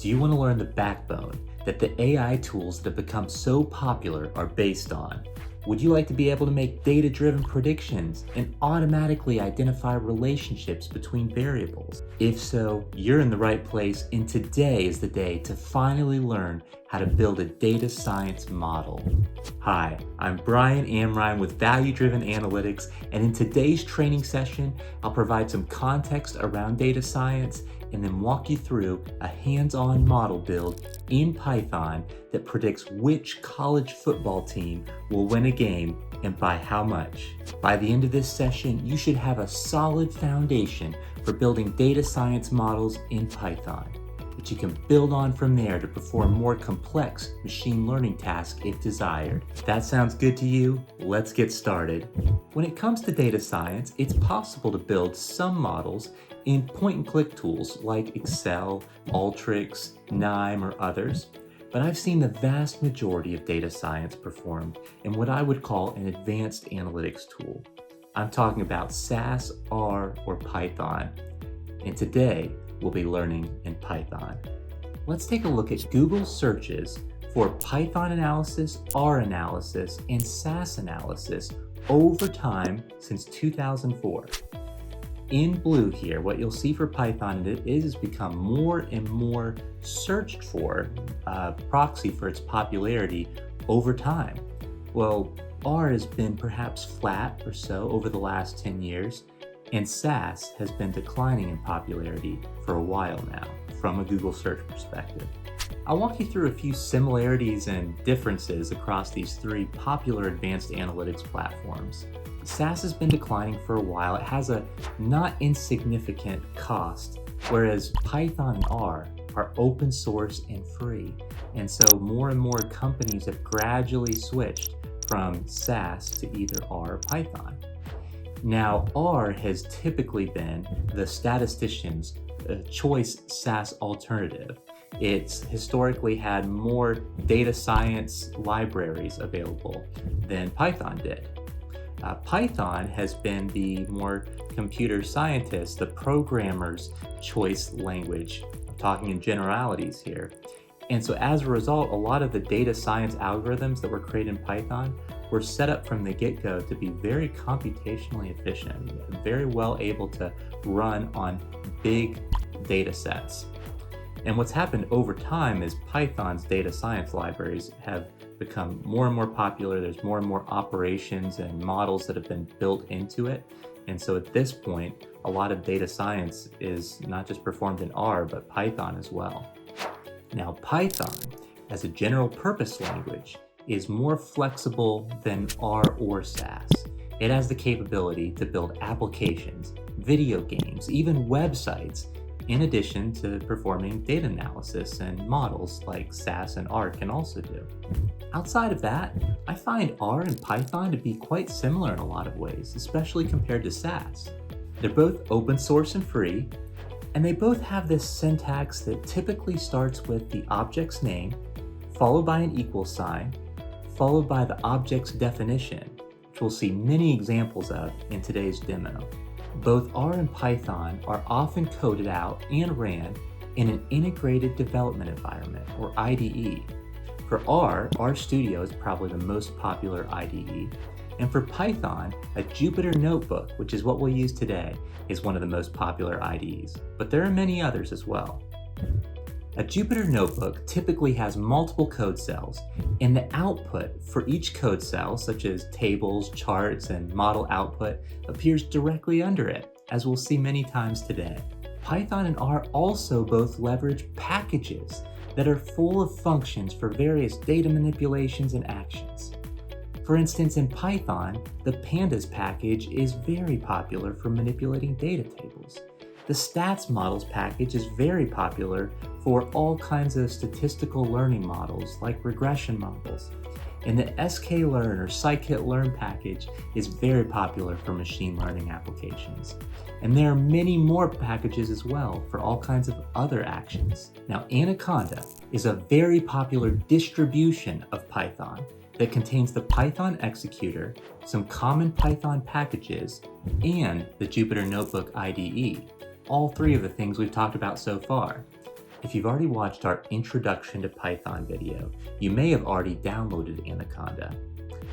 Do you want to learn the backbone that the AI tools that have become so popular are based on? Would you like to be able to make data-driven predictions and automatically identify relationships between variables? If so, you're in the right place, and today is the day to finally learn how to build a data science model. Hi, I'm Brian Amrine with Value Driven Analytics, and in today's training session, I'll provide some context around data science and then walk you through a hands-on model build in Python that predicts which college football team will win a game and by how much. By the end of this session, you should have a solid foundation for building data science models in Python, which you can build on from there to perform more complex machine learning tasks if desired. If that sounds good to you, let's get started. When it comes to data science, it's possible to build some models in point-and-click tools like Excel, Alteryx, KNIME, or others, but I've seen the vast majority of data science performed in what I would call an advanced analytics tool. I'm talking about SAS, R, or Python, and today we'll be learning in Python. Let's take a look at Google searches for Python analysis, R analysis, and SAS analysis over time since 2004. In blue here, what you'll see for Python is become more and more searched for, proxy for its popularity over time. Well, R has been perhaps flat or so over the last 10 years, and SAS has been declining in popularity for a while now from a Google search perspective. I'll walk you through a few similarities and differences across these three popular advanced analytics platforms. SAS has been declining for a while. It has a not insignificant cost, whereas Python and R are open source and free. And so more and more companies have gradually switched from SAS to either R or Python. Now, R has typically been the statistician's choice SAS alternative. It's historically had more data science libraries available than Python did. Python has been the more computer scientist, the programmer's choice language. I'm talking in generalities here. And so as a result, a lot of the data science algorithms that were created in Python were set up from the get-go to be very computationally efficient, very well able to run on big data sets. And what's happened over time is Python's data science libraries have become more and more popular. There's more and more operations and models that have been built into it. And so at this point, a lot of data science is not just performed in R, but Python as well. Now, Python, as a general purpose language, is more flexible than R or SAS. It has the capability to build applications, video games, even websites, in addition to performing data analysis and models like SAS and R can also do. Outside of that, I find R and Python to be quite similar in a lot of ways, especially compared to SAS. They're both open source and free, and they both have this syntax that typically starts with the object's name, followed by an equal sign, followed by the object's definition, which we'll see many examples of in today's demo. Both R and Python are often coded out and ran in an integrated development environment, or IDE. For R, RStudio is probably the most popular IDE, and for Python, a Jupyter Notebook, which is what we'll use today, is one of the most popular IDEs, but there are many others as well. A Jupyter Notebook typically has multiple code cells, and the output for each code cell, such as tables, charts, and model output, appears directly under it, as we'll see many times today. Python and R also both leverage packages that are full of functions for various data manipulations and actions. For instance, in Python, the pandas package is very popular for manipulating data tables. The stats models package is very popular for all kinds of statistical learning models like regression models. And the sklearn or scikit-learn package is very popular for machine learning applications. And there are many more packages as well for all kinds of other actions. Now, Anaconda is a very popular distribution of Python that contains the Python executor, some common Python packages, and the Jupyter Notebook IDE. All three of the things we've talked about so far. If you've already watched our Introduction to Python video, you may have already downloaded Anaconda.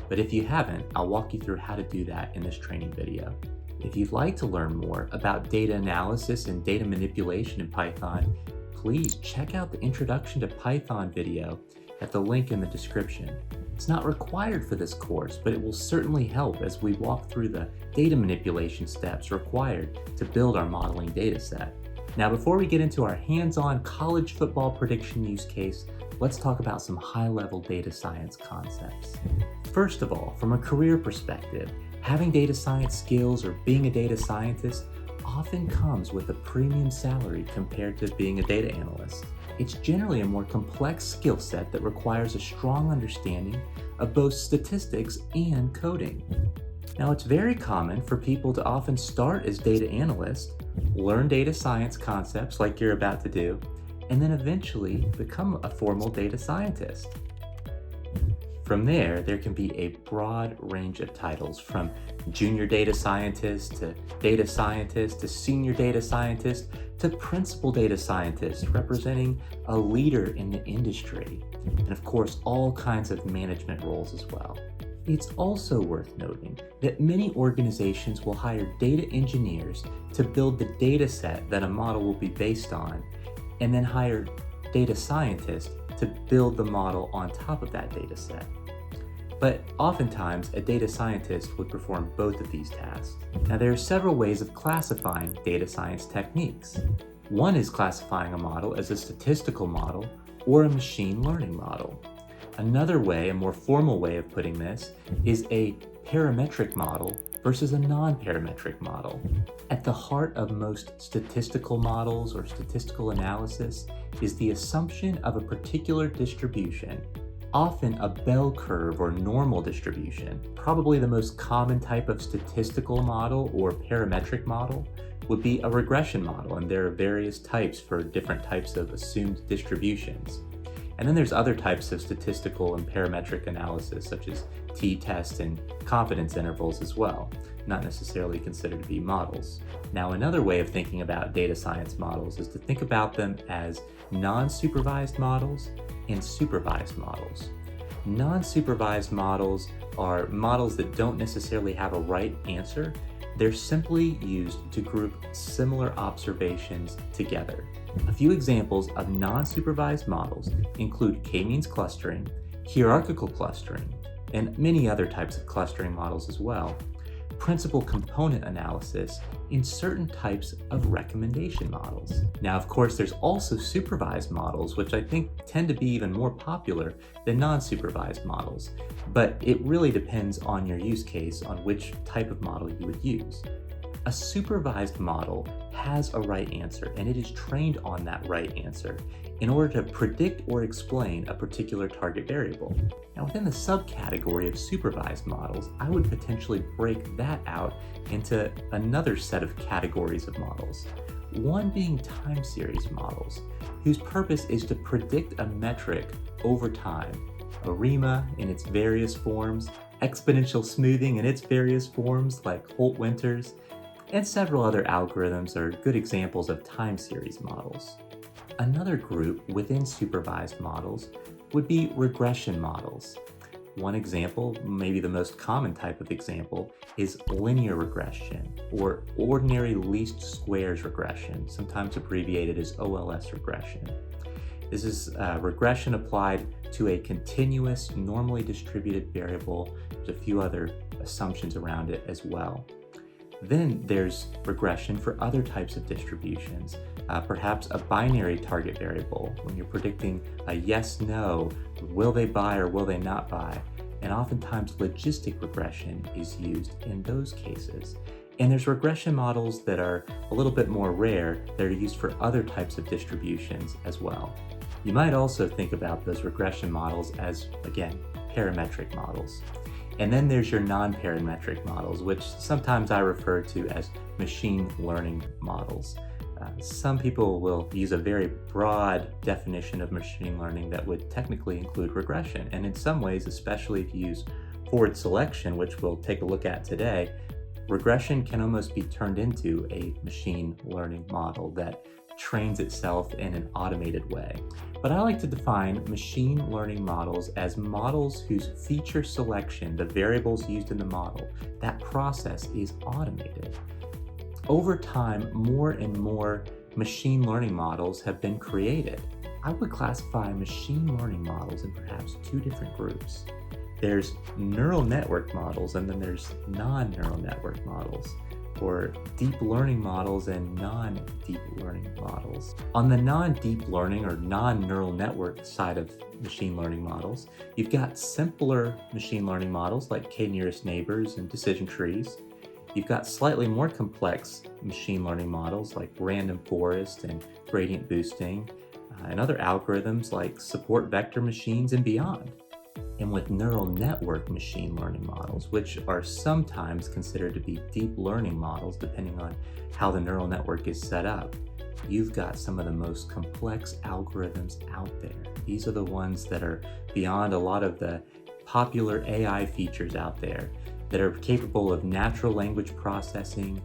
But if you haven't, I'll walk you through how to do that in this training video. If you'd like to learn more about data analysis and data manipulation in Python, please check out the Introduction to Python video at the link in the description. It's not required for this course, but it will certainly help as we walk through the data manipulation steps required to build our modeling dataset. Now, before we get into our hands-on college football prediction use case, let's talk about some high-level data science concepts. First of all, from a career perspective, having data science skills or being a data scientist often comes with a premium salary compared to being a data analyst. It's generally a more complex skill set that requires a strong understanding of both statistics and coding. Now, it's very common for people to often start as data analysts, learn data science concepts like you're about to do, and then eventually become a formal data scientist. From there can be a broad range of titles, from junior data scientist to senior data scientist to principal data scientist, representing a leader in the industry, and of course all kinds of management roles as well. It's also worth noting that many organizations will hire data engineers to build the data set that a model will be based on, and then hire data scientists to build the model on top of that data set. But oftentimes, a data scientist would perform both of these tasks. Now, there are several ways of classifying data science techniques. One is classifying a model as a statistical model or a machine learning model. Another way, a more formal way of putting this, is a parametric model versus a non-parametric model. At the heart of most statistical models or statistical analysis is the assumption of a particular distribution, often a bell curve or normal distribution. Probably the most common type of statistical model or parametric model would be a regression model, and there are various types for different types of assumed distributions. And then there's other types of statistical and parametric analysis, such as t-tests and confidence intervals as well, not necessarily considered to be models. Now, another way of thinking about data science models is to think about them as non-supervised models and supervised models. Non-supervised models are models that don't necessarily have a right answer. They're simply used to group similar observations together. A few examples of non-supervised models include k-means clustering, hierarchical clustering, and many other types of clustering models as well, principal component analysis, in certain types of recommendation models. Now, of course, there's also supervised models, which I think tend to be even more popular than non-supervised models, but it really depends on your use case on which type of model you would use. A supervised model has a right answer, and it is trained on that right answer in order to predict or explain a particular target variable. Now, within the subcategory of supervised models, I would potentially break that out into another set of categories of models. One being time series models, whose purpose is to predict a metric over time. ARIMA in its various forms, exponential smoothing in its various forms like Holt-Winters, and several other algorithms are good examples of time series models. Another group within supervised models would be regression models. One example, maybe the most common type of example, is linear regression or ordinary least squares regression, sometimes abbreviated as OLS regression. This is regression applied to a continuous, normally distributed variable. There's a few other assumptions around it as well. Then there's regression for other types of distributions, perhaps a binary target variable when you're predicting a yes, no, will they buy or will they not buy, and oftentimes logistic regression is used in those cases. And there's regression models that are a little bit more rare that are used for other types of distributions as well. You might also think about those regression models as, again, parametric models. And then there's your non-parametric models, which sometimes I refer to as machine learning models. Some people will use a very broad definition of machine learning that would technically include regression. And in some ways, especially if you use forward selection, which we'll take a look at today, regression can almost be turned into a machine learning model that trains itself in an automated way. But I like to define machine learning models as models whose feature selection, the variables used in the model, that process is automated. Over time, more and more machine learning models have been created. I would classify machine learning models in perhaps two different groups. There's neural network models, and then there's non-neural network models, or deep learning models and non-deep learning models. On the non-deep learning or non-neural network side of machine learning models, you've got simpler machine learning models like k-nearest neighbors and decision trees. You've got slightly more complex machine learning models like random forest and gradient boosting, and other algorithms like support vector machines and beyond. And with neural network machine learning models, which are sometimes considered to be deep learning models depending on how the neural network is set up, you've got some of the most complex algorithms out there. These are the ones that are beyond a lot of the popular AI features out there that are capable of natural language processing,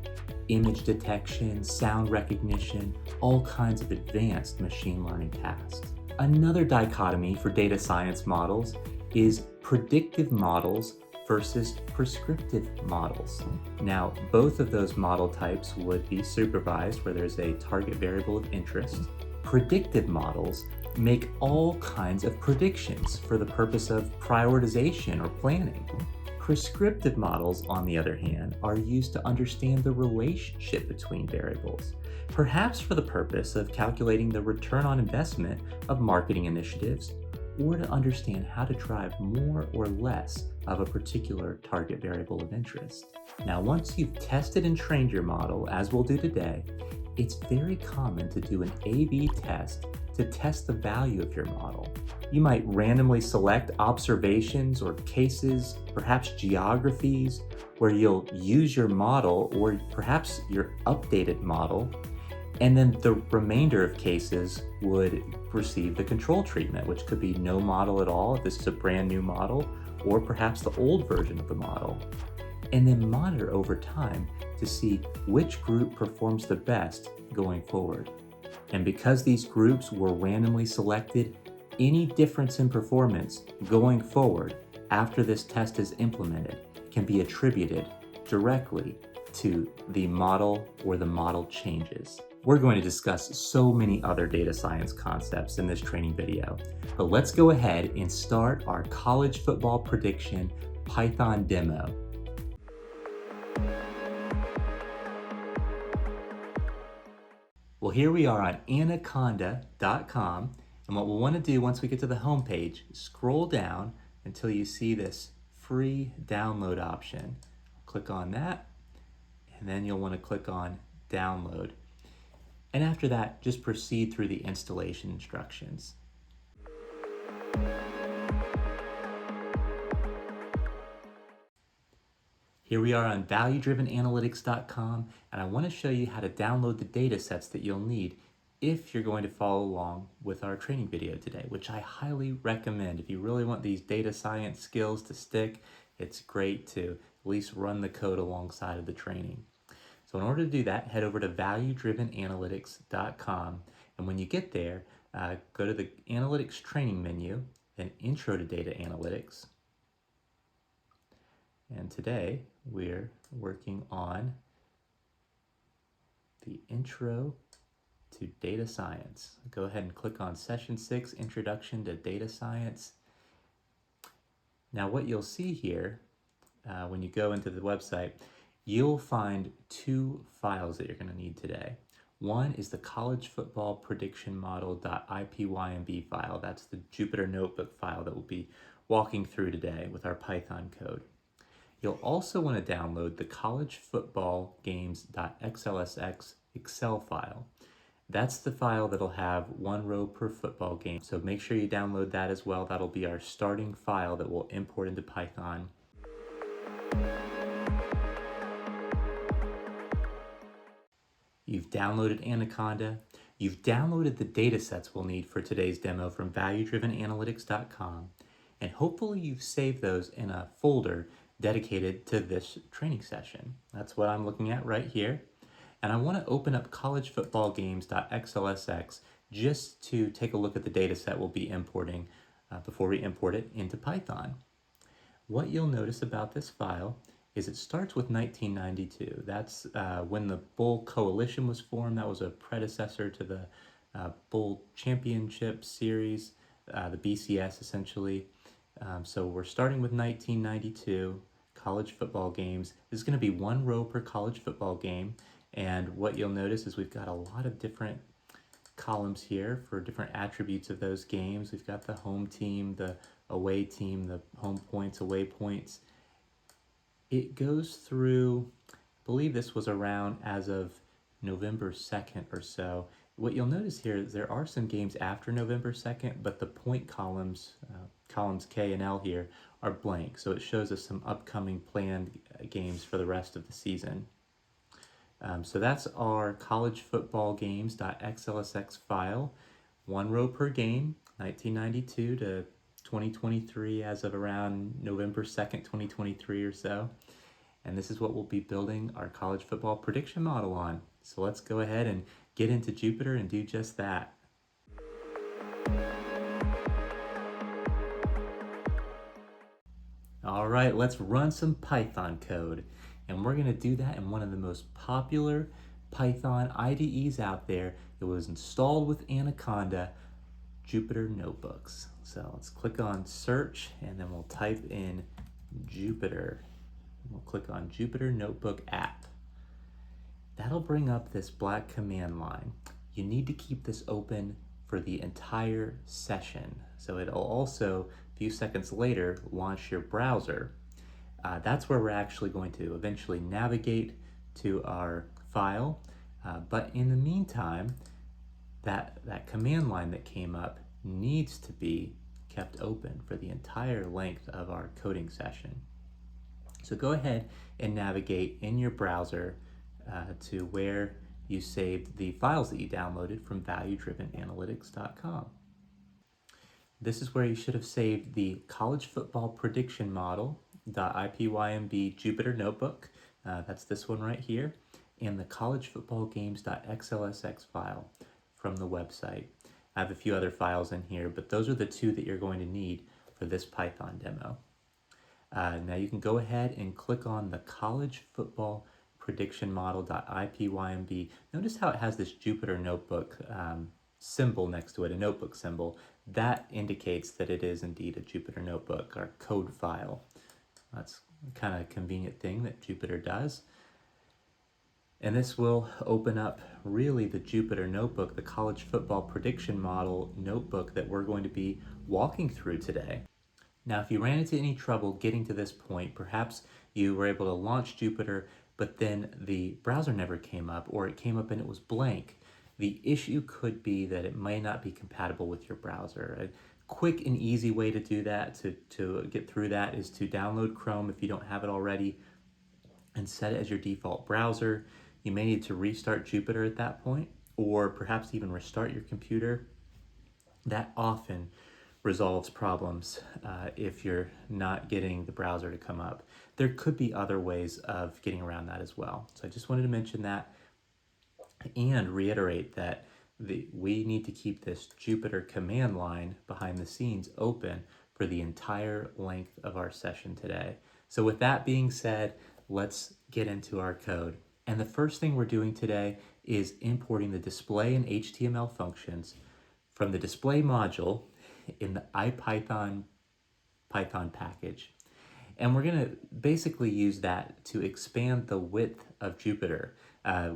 image detection, sound recognition, all kinds of advanced machine learning tasks. Another dichotomy for data science models is predictive models versus prescriptive models. Now, both of those model types would be supervised, where there's a target variable of interest. Predictive models make all kinds of predictions for the purpose of prioritization or planning. Prescriptive models, on the other hand, are used to understand the relationship between variables, perhaps for the purpose of calculating the return on investment of marketing initiatives, or to understand how to drive more or less of a particular target variable of interest. Now, once you've tested and trained your model, as we'll do today, it's very common to do an A/B test to test the value of your model. You might randomly select observations or cases, perhaps geographies, where you'll use your model or perhaps your updated model, and then the remainder of cases would receive the control treatment, which could be no model at all if this is a brand new model, or perhaps the old version of the model. And then monitor over time to see which group performs the best going forward. And because these groups were randomly selected, any difference in performance going forward after this test is implemented can be attributed directly to the model or the model changes. We're going to discuss so many other data science concepts in this training video, but let's go ahead and start our college football prediction Python demo. Well, here we are on anaconda.com, and what we'll want to do once we get to the home page, scroll down until you see this free download option. Click on that, and then you'll want to click on download. And after that, just proceed through the installation instructions. Here we are on valuedrivenanalytics.com, and I want to show you how to download the data sets that you'll need if you're going to follow along with our training video today, which I highly recommend. If you really want these data science skills to stick, it's great to at least run the code alongside of the training. So in order to do that, head over to valuedrivenanalytics.com, and when you get there, go to the Analytics Training menu and Intro to Data Analytics. And today we're working on the Intro to Data Science. Go ahead and click on Session 6, Introduction to Data Science. Now what you'll see here, when you go into the website, you'll find two files that you're going to need today. One is the college football prediction model.ipynb file. That's the Jupyter Notebook file that we'll be walking through today with our Python code. You'll also want to download the college football games.xlsx Excel file. That's the file that'll have one row per football game. So make sure you download that as well. That'll be our starting file that we'll import into Python. You've downloaded Anaconda. You've downloaded the data sets we'll need for today's demo from valuedrivenanalytics.com. And hopefully you've saved those in a folder dedicated to this training session. That's what I'm looking at right here. And I want to open up collegefootballgames.xlsx just to take a look at the data set we'll be importing before we import it into Python. What you'll notice about this file is it starts with 1992. That's when the Bull Coalition was formed. That was a predecessor to the Bull Championship Series, the BCS essentially. So we're starting with 1992, college football games. This is going to be one row per college football game. And what you'll notice is we've got a lot of different columns here for different attributes of those games. We've got the home team, the away team, the home points, away points. It goes through, I believe this was around as of November 2nd or so. What you'll notice here is there are some games after November 2nd, but the point columns, columns K and L here, are blank. So it shows us some upcoming planned games for the rest of the season. So that's our collegefootballgames.xlsx file. One row per game, 1992 to 2023 as of around November 2nd, 2023 or so. And this is what we'll be building our college football prediction model on. So let's go ahead and get into Jupyter and do just that. All right, let's run some Python code. And we're going to do that in one of the most popular Python IDEs out there. It was installed with Anaconda, Jupyter Notebooks. So let's click on search and then we'll type in Jupyter. We'll click on Jupyter Notebook app. That'll bring up this black command line. You need to keep this open for the entire session. So it'll also, a few seconds later, launch your browser. That's where we're actually going to eventually navigate to our file. But in the meantime, that command line that came up needs to be kept open for the entire length of our coding session. So go ahead and navigate in your browser to where you saved the files that you downloaded from valuedrivenanalytics.com. This is where you should have saved the college football prediction model.ipymb Jupyter Notebook. That's this one right here, and the collegefootballgames.xlsx file from the website. I have a few other files in here, but those are the two that you're going to need for this Python demo. Now you can go ahead and click on the college football prediction model.ipymb. Notice how it has this Jupyter Notebook symbol next to it, a notebook symbol. That indicates that it is indeed a Jupyter Notebook, our code file. That's kind of a convenient thing that Jupyter does. And this will open up really the Jupyter Notebook, the college football prediction model notebook that we're going to be walking through today. Now, if you ran into any trouble getting to this point, perhaps you were able to launch Jupyter, but then the browser never came up, or it came up and it was blank. The issue could be that it may not be compatible with your browser. A quick and easy way to do that, to get through that, is to download Chrome if you don't have it already and set it as your default browser. You may need to restart Jupyter at that point, or perhaps even restart your computer. That often resolves problems if you're not getting the browser to come up. There could be other ways of getting around that as well. So I just wanted to mention that and reiterate that we need to keep this Jupyter command line behind the scenes open for the entire length of our session today. So with that being said, let's get into our code. And the first thing we're doing today is importing the display and HTML functions from the display module in the IPython Python package. And we're going to basically use that to expand the width of Jupyter.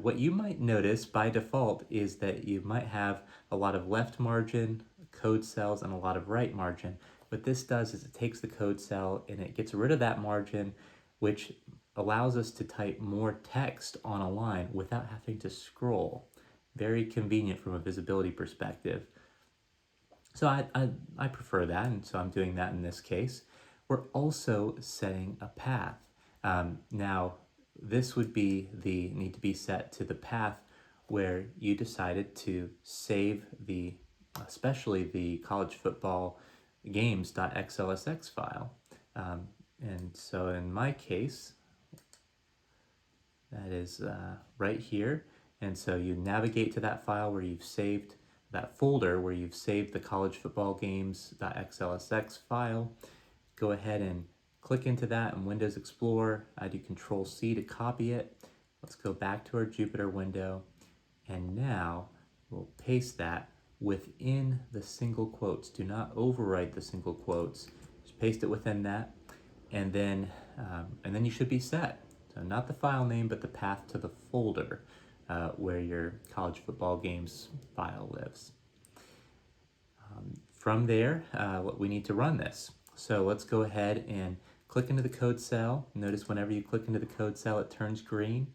What you might notice by default is that you might have a lot of left margin code cells and a lot of right margin. What this does is it takes the code cell and it gets rid of that margin, which allows us to type more text on a line without having to scroll. Very convenient from a visibility perspective. So I prefer that, and so I'm doing that in this case. We're also setting a path. Now, this would be need to be set to the path where you decided to save especially the college football games.xlsx file. And so in my case, that is right here. And so you navigate to that file where you've saved that folder where you've saved the college football games.xlsx file. Go ahead and click into that in Windows Explorer. I do Control C to copy it. Let's go back to our Jupyter window. And now we'll paste that within the single quotes. Do not overwrite the single quotes. Just paste it within that. And then you should be set. So not the file name, but the path to the folder where your college football games file lives. From there, we need to run this. So let's go ahead and click into the code cell. Notice whenever you click into the code cell, it turns green.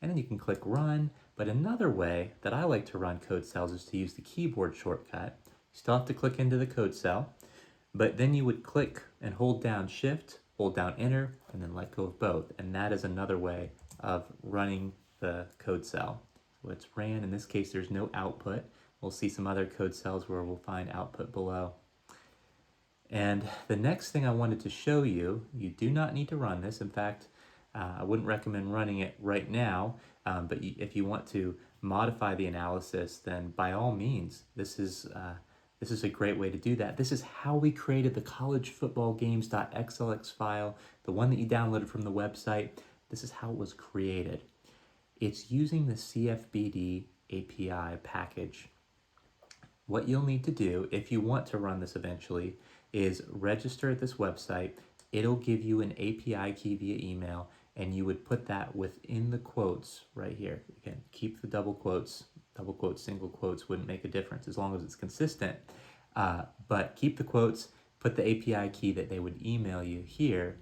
And then you can click run. But another way that I like to run code cells is to use the keyboard shortcut. You still have to click into the code cell, but then you would click and hold down Shift, hold down Enter, and then let go of both. And that is another way of running the code cell. So it's ran. In this case, there's no output. We'll see some other code cells where we'll find output below. And the next thing I wanted to show you, you do not need to run this. In fact, I wouldn't recommend running it right now, but if you want to modify the analysis, then by all means, this is a great way to do that. This is how we created the collegefootballgames.xlx file, the one that you downloaded from the website. This is how it was created. It's using the CFBD API package. What you'll need to do if you want to run this eventually is register at this website. It'll give you an API key via email, and you would put that within the quotes right here. Again, keep the double quotes, single quotes wouldn't make a difference as long as it's consistent. But keep the quotes, put the API key that they would email you here,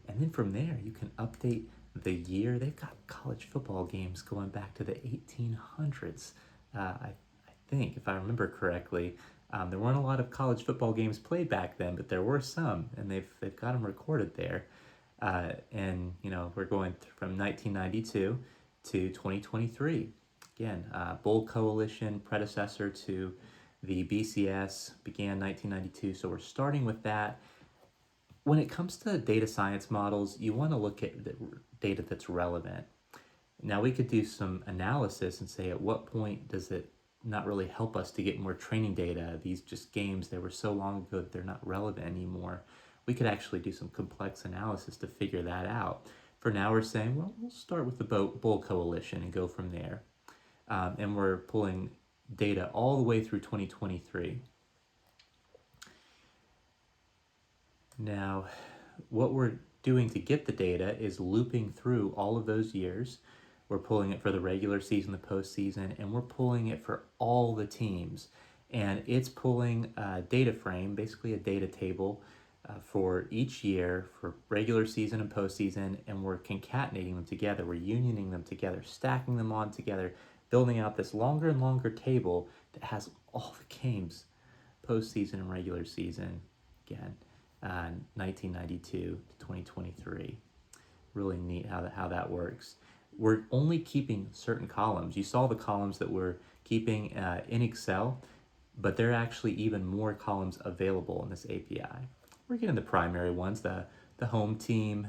and then from there you can update the year. They've got college football games going back to the 1800s. I think, if I remember correctly, there weren't a lot of college football games played back then, but there were some, and they've got them recorded there. And we're going from 1992 to 2023. Again, Bull Coalition, predecessor to the BCS, began 1992. So we're starting with that. When it comes to data science models, you want to look at the data that's relevant. Now we could do some analysis and say at what point does it not really help us to get more training data. These just games, they were so long ago that they're not relevant anymore. We could actually do some complex analysis to figure that out. For now, we're saying, well, we'll start with the Bull Coalition and go from there. And we're pulling data all the way through 2023. Now, what we're doing to get the data is looping through all of those years. We're pulling it for the regular season, the postseason, and we're pulling it for all the teams. And it's pulling a data frame, basically a data table for each year for regular season and postseason, and we're concatenating them together. We're unioning them together, stacking them on together, building out this longer and longer table that has all the games, postseason and regular season, again, 1992 to 2023. Really neat how that works. We're only keeping certain columns. You saw the columns that we're keeping in Excel, but there are actually even more columns available in this API. We're getting the primary ones, the home team,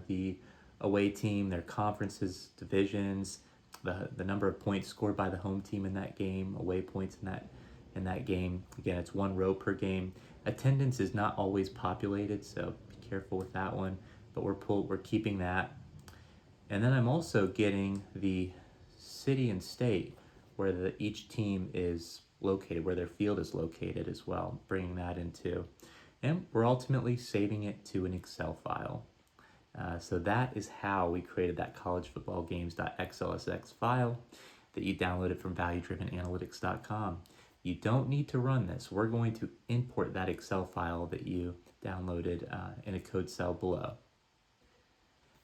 the away team, their conferences, divisions, the number of points scored by the home team in that game, away points in that game. Again, it's one row per game. Attendance is not always populated, so be careful with that one, but we're keeping that. And then I'm also getting the city and state where each team is located, where their field is located as well, bringing that into. And we're ultimately saving it to an Excel file. So that is how we created that collegefootballgames.xlsx file that you downloaded from valuedrivenanalytics.com. You don't need to run this. We're going to import that Excel file that you downloaded in a code cell below.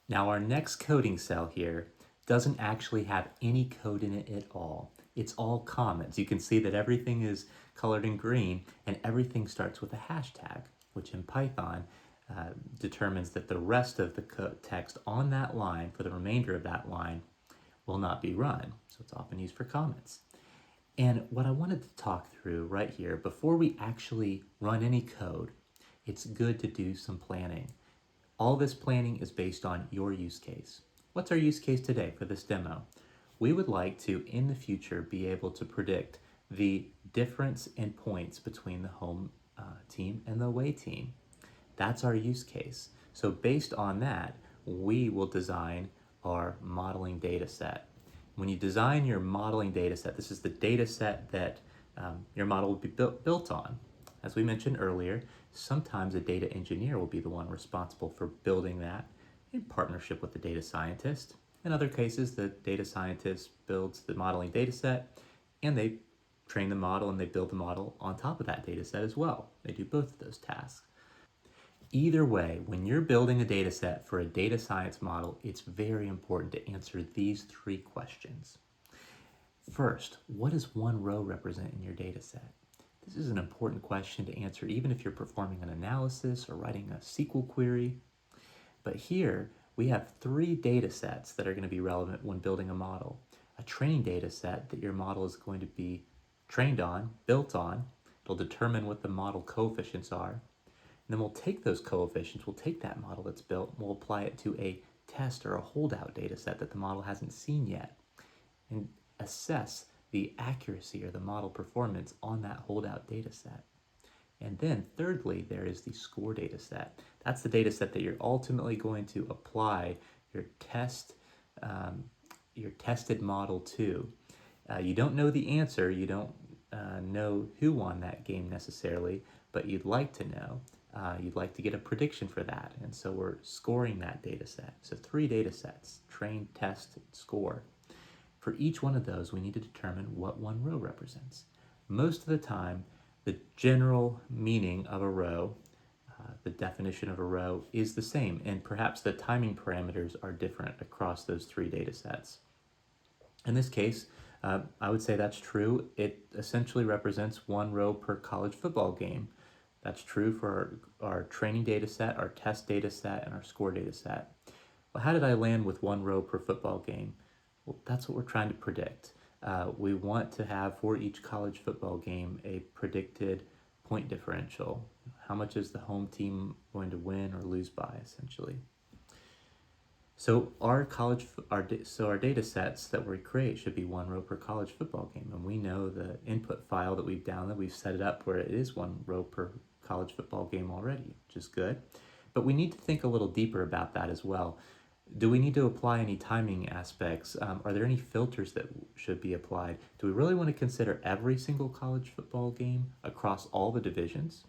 Now our next coding cell here doesn't actually have any code in it at all. It's all comments. You can see that everything is colored in green and everything starts with a hashtag, which in Python determines that the rest of the text on that line for the remainder of that line will not be run. So it's often used for comments. And what I wanted to talk through right here, before we actually run any code, it's good to do some planning. All this planning is based on your use case. What's our use case today for this demo? we would like to, in the future, be able to predict the difference in points between the home team and the away team. That's our use case. So based on that, we will design our modeling data set. When you design your modeling data set, this is the data set that your model will be built on. As we mentioned earlier, sometimes a data engineer will be the one responsible for building that in partnership with the data scientist. In other cases, the data scientist builds the modeling data set and they train the model and they build the model on top of that data set as well. They do both of those tasks. Either way, when you're building a data set for a data science model, it's very important to answer these three questions. First, what does one row represent in your data set? This is an important question to answer even if you're performing an analysis or writing a SQL query. But here, we have three data sets that are going to be relevant when building a model. A training data set that your model is going to be trained on, built on. It'll determine what the model coefficients are. And then we'll take those coefficients, we'll take that model that's built, and we'll apply it to a test or a holdout data set that the model hasn't seen yet, and assess the accuracy or the model performance on that holdout data set. And then thirdly, there is the score data set. That's the data set that you're ultimately going to apply your tested model to. You don't know the answer, you don't know who won that game necessarily, but you'd like to know. You'd like to get a prediction for that, and so we're scoring that data set. So 3 data sets: train, test, score. For each one of those, we need to determine what one row represents. Most of the time, the general meaning of a row, the definition of a row, is the same, and perhaps the timing parameters are different across those 3 data sets. In this case, I would say that's true. It essentially represents one row per college football game. That's true for our training data set, our test data set, and our score data set. Well, how did I land with one row per football game? Well, that's what we're trying to predict. We want to have for each college football game a predicted point differential. How much is the home team going to win or lose by, essentially? So our data sets that we create should be one row per college football game, and we know the input file that we've downloaded, we've set it up where it is one row per college football game already, which is good. But we need to think a little deeper about that as well. Do we need to apply any timing aspects? Are there any filters that should be applied? Do we really want to consider every single college football game across all the divisions?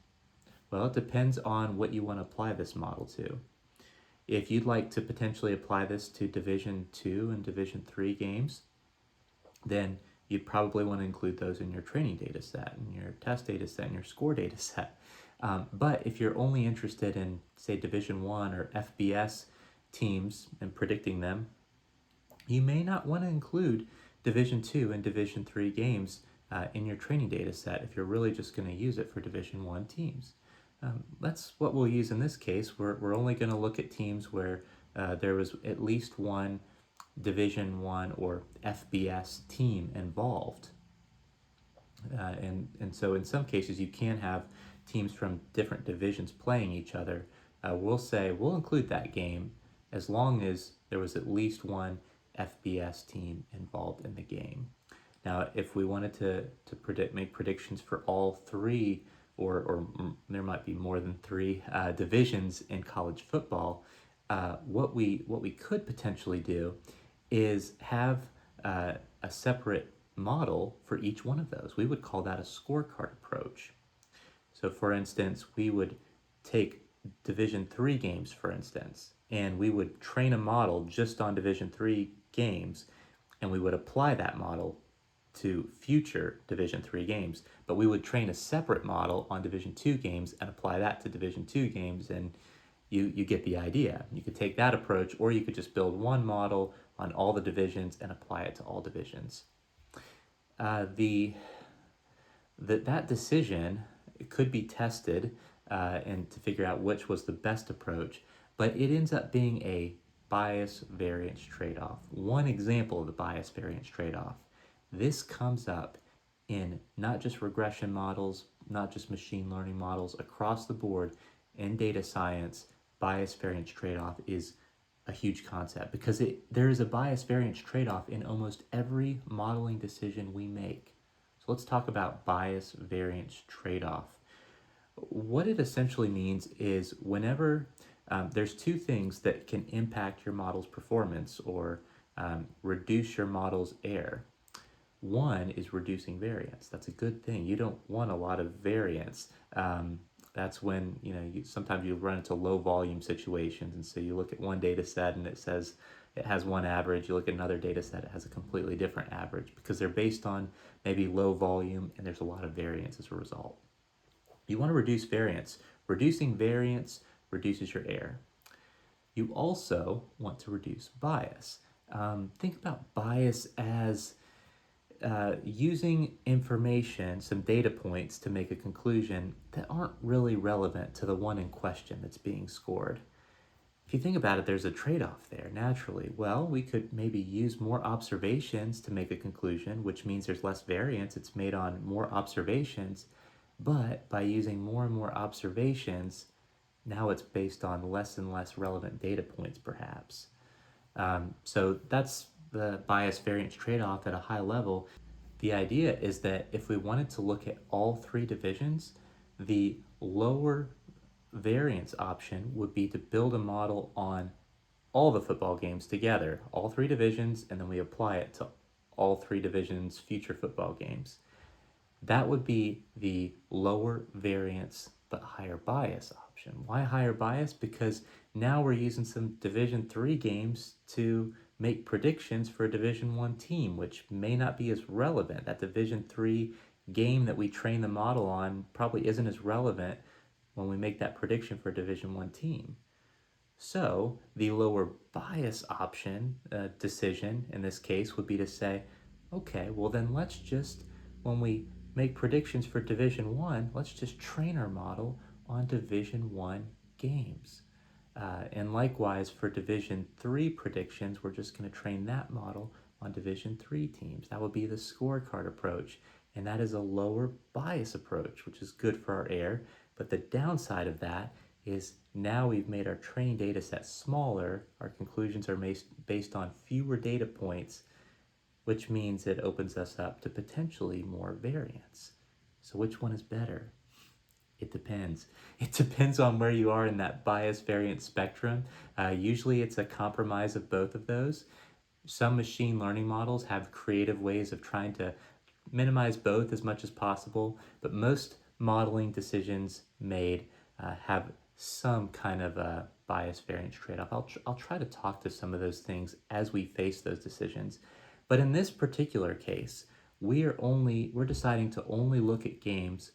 Well, it depends on what you want to apply this model to. If you'd like to potentially apply this to Division 2 and Division 3 games, then you'd probably want to include those in your training data set, and your test data set, and your score data set. But if you're only interested in, say, Division 1 or FBS teams and predicting them, you may not want to include Division 2 and Division 3 games in your training data set if you're really just going to use it for Division 1 teams. That's what we'll use in this case. We're only going to look at teams where there was at least one Division 1 or FBS team involved. And so in some cases you can have teams from different divisions playing each other. We'll say we'll include that game as long as there was at least one FBS team involved in the game. Now, if we wanted to make predictions for all 3, or there might be more than 3 divisions in college football, what we could potentially do is have a separate model for each one of those. We would call that a scorecard approach. So for instance, we would take Division 3 games, for instance, and we would train a model just on Division 3 games, and we would apply that model to future Division 3 games. But we would train a separate model on Division 2 games and apply that to Division 2 games, and you get the idea. You could take that approach, or you could just build one model on all the divisions and apply it to all divisions. That decision could be tested and to figure out which was the best approach, but it ends up being a bias variance trade-off. One example of the bias variance trade-off. This comes up in not just regression models, not just machine learning models, across the board in data science. Bias variance trade-off is a huge concept because there is a bias variance trade-off in almost every modeling decision we make. So let's talk about bias variance trade-off. What it essentially means is whenever there's two things that can impact your model's performance or reduce your model's error. One is reducing variance. That's a good thing. You don't want a lot of variance. That's when sometimes you run into low volume situations, and so you look at one data set and it says it has one average. You look at another data set, it has a completely different average because they're based on maybe low volume and there's a lot of variance as a result. You want to reduce variance. Reducing variance reduces your error. You also want to reduce bias. Think about bias as using information, some data points to make a conclusion that aren't really relevant to the one in question that's being scored. If you think about it, there's a trade-off there naturally. Well, we could maybe use more observations to make a conclusion, which means there's less variance. It's made on more observations, but by using more and more observations, now it's based on less and less relevant data points, perhaps. So that's the bias variance trade-off at a high level. The idea is that if we wanted to look at all three divisions, the lower variance option would be to build a model on all the football games together, all three divisions, and then we apply it to all three divisions' future football games. That would be the lower variance but higher bias option. Why higher bias? Because now we're using some Division 3 games to make predictions for a Division 1 team, which may not be as relevant. That Division 3 game that we train the model on probably isn't as relevant when we make that prediction for a Division 1 team. So the lower bias option decision in this case would be to say, okay, well then let's just, when we make predictions for Division 1, let's just train our model on Division 1 games. And likewise for Division 3 predictions, we're just going to train that model on Division 3 teams. That would be the scorecard approach. And that is a lower bias approach, which is good for our error. But the downside of that is now we've made our training data set smaller. Our conclusions are based on fewer data points, which means it opens us up to potentially more variance. So which one is better? It depends. It depends on where you are in that bias variance spectrum. Usually it's a compromise of both of those. Some machine learning models have creative ways of trying to minimize both as much as possible, but most modeling decisions made have some kind of a bias variance trade-off. I'll try to talk to some of those things as we face those decisions. But in this particular case, we're deciding to only look at games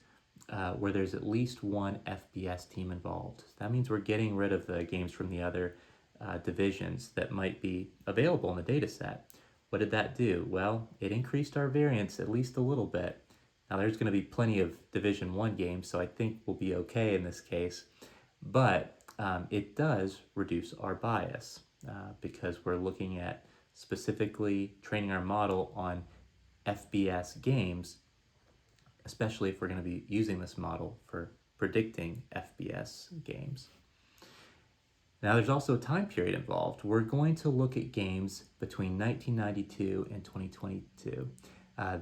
where there's at least one FBS team involved. That means we're getting rid of the games from the other divisions that might be available in the data set. What did that do? Well, it increased our variance at least a little bit. Now there's going to be plenty of Division 1 games, so I think we'll be okay in this case. But it does reduce our bias because we're looking at specifically training our model on FBS games, especially if we're going to be using this model for predicting FBS games. Now there's also a time period involved. We're going to look at games between 1992 and 2022.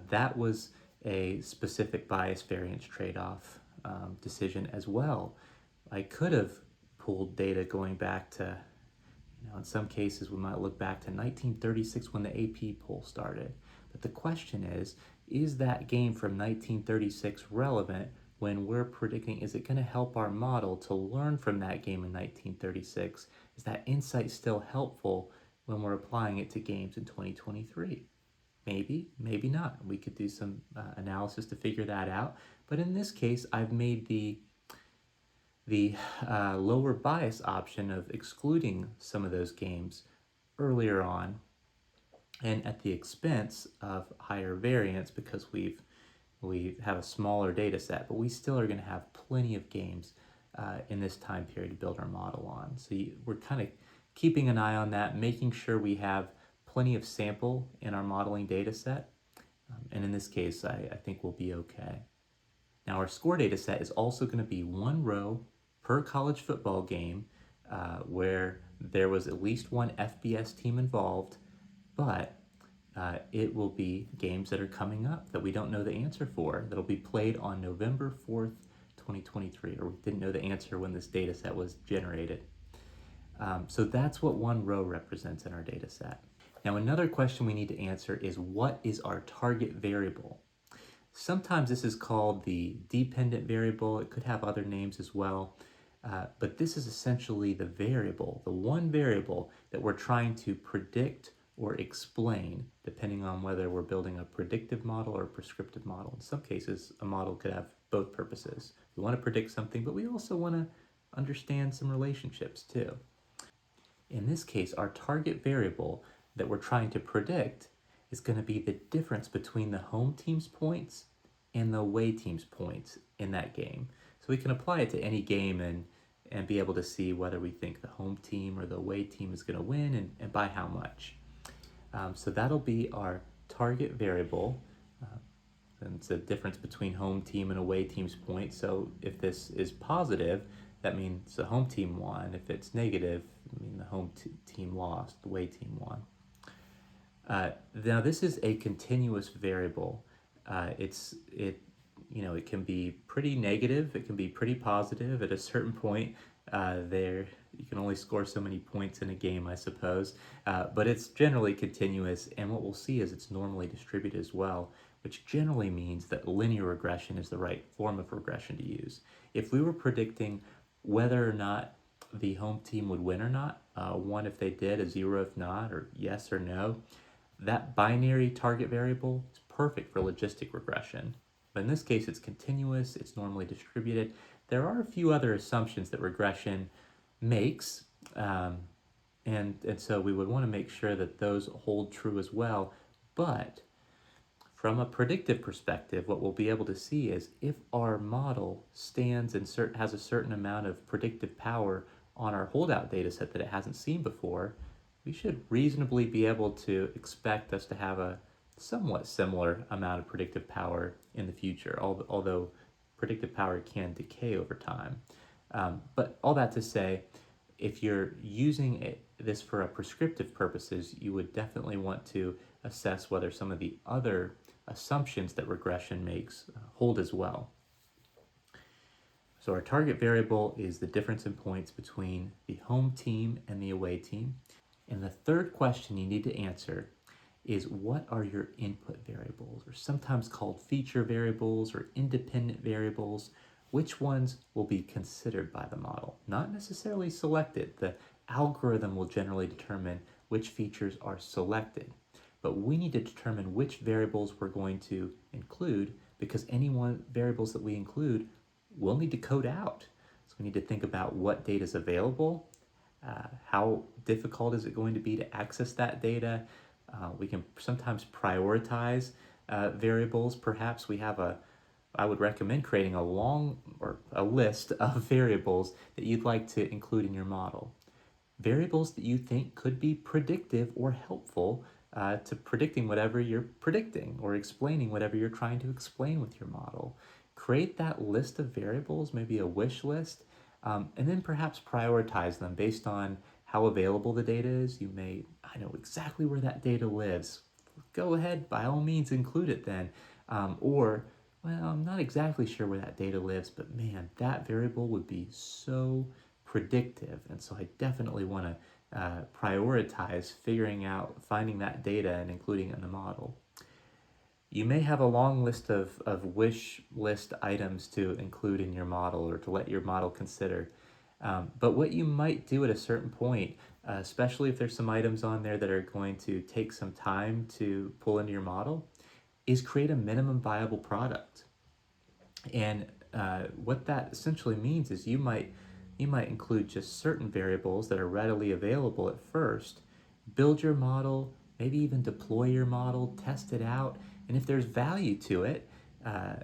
That was a specific bias variance trade-off decision as well. I could have pulled data going back to, in some cases we might look back to 1936 when the AP poll started. But the question is that game from 1936 relevant when we're predicting, is it going to help our model to learn from that game in 1936? Is that insight still helpful when we're applying it to games in 2023? Maybe, maybe not. We could do some analysis to figure that out. But in this case, I've made the lower bias option of excluding some of those games earlier on and at the expense of higher variance because we have a smaller data set, but we still are going to have plenty of games in this time period to build our model on. So we're kind of keeping an eye on that, making sure we have plenty of sample in our modeling data set. And in this case, I think we'll be okay. Now our score data set is also going to be one row per college football game where there was at least one FBS team involved, but it will be games that are coming up that we don't know the answer for, that'll be played on November 4th, 2023, or we didn't know the answer when this data set was generated. So that's what one row represents in our data set. Now, another question we need to answer is, what is our target variable? Sometimes this is called the dependent variable. It could have other names as well. But this is essentially the variable, the one variable that we're trying to predict or explain, depending on whether we're building a predictive model or a prescriptive model. In some cases, a model could have both purposes. We want to predict something, but we also want to understand some relationships too. In this case, our target variable that we're trying to predict is going to be the difference between the home team's points and the away team's points in that game. So we can apply it to any game and be able to see whether we think the home team or the away team is going to win and by how much. So that'll be our target variable. And it's the difference between home team and away team's points. So if this is positive, that means the home team won. If it's negative, I mean the home team lost, the away team won. Now this is a continuous variable. It can be pretty negative. It can be pretty positive. At a certain point, there you can only score so many points in a game, I suppose. But it's generally continuous, and what we'll see is it's normally distributed as well, which generally means that linear regression is the right form of regression to use. If we were predicting whether or not the home team would win or not, 1 if they did, a 0 if not, or yes or no, that binary target variable is perfect for logistic regression. But in this case, it's continuous, it's normally distributed. There are a few other assumptions that regression makes, and so we would want to make sure that those hold true as well. But from a predictive perspective, what we'll be able to see is if our model stands and has a certain amount of predictive power on our holdout data set that it hasn't seen before, we should reasonably be able to expect us to have a somewhat similar amount of predictive power in the future, although predictive power can decay over time. But all that to say, if you're using this for a prescriptive purposes, you would definitely want to assess whether some of the other assumptions that regression makes hold as well. So our target variable is the difference in points between the home team and the away team. And the third question you need to answer is, what are your input variables, or sometimes called feature variables or independent variables? Which ones will be considered by the model? Not necessarily selected. The algorithm will generally determine which features are selected. But we need to determine which variables we're going to include, because any one variables that we include we'll need to code out. So we need to think about what data is available, how difficult is it going to be to access that data. We can sometimes prioritize variables. Perhaps we have I would recommend creating a list of variables that you'd like to include in your model. Variables that you think could be predictive or helpful to predicting whatever you're predicting or explaining whatever you're trying to explain with your model. Create that list of variables, maybe a wish list, and then perhaps prioritize them based on how available the data is. I know exactly where that data lives. Go ahead, by all means, include it then. Or, well, I'm not exactly sure where that data lives, but man, that variable would be so predictive. And so I definitely want to prioritize finding that data and including it in the model. You may have a long list of wish list items to include in your model or to let your model consider. But what you might do at a certain point, especially if there's some items on there that are going to take some time to pull into your model, is create a minimum viable product. And what that essentially means is you might include just certain variables that are readily available at first, build your model, maybe even deploy your model, test it out, and if there's value to it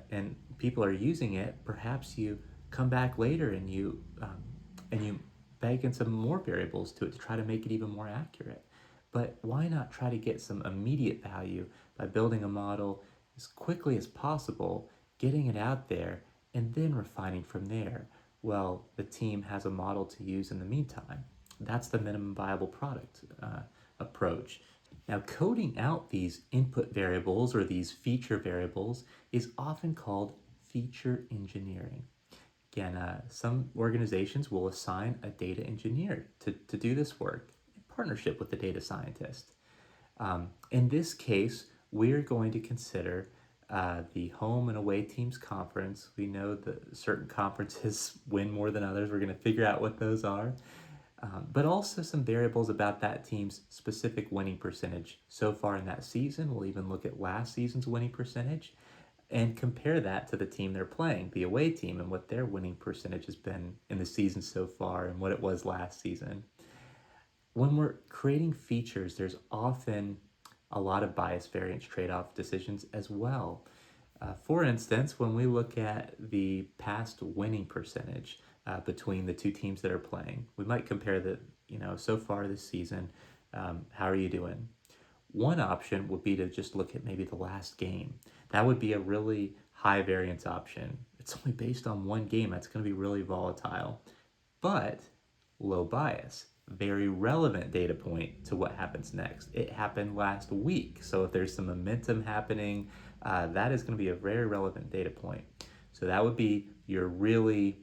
and people are using it, perhaps you come back later and you bake in some more variables to it to try to make it even more accurate. But why not try to get some immediate value by building a model as quickly as possible, getting it out there, and then refining from there, well, the team has a model to use in the meantime. That's the minimum viable product approach. Now, coding out these input variables or these feature variables is often called feature engineering. Again, some organizations will assign a data engineer to do this work in partnership with the data scientist. In this case, we're going to consider the home and away teams conference. We know that certain conferences win more than others. We're going to figure out what those are. But also some variables about that team's specific winning percentage so far in that season. We'll even look at last season's winning percentage and compare that to the team they're playing, the away team, and what their winning percentage has been in the season so far and what it was last season. When we're creating features, there's often a lot of bias variance trade-off decisions as well. For instance, when we look at the past winning percentage between the two teams that are playing, we might compare the, so far this season, how are you doing? One option would be to just look at maybe the last game. That would be a really high variance option. It's only based on one game. That's going to be really volatile, but low bias. Very relevant data point to what happens next. It happened last week. So if there's some momentum happening, that is going to be a very relevant data point. So that would be your really,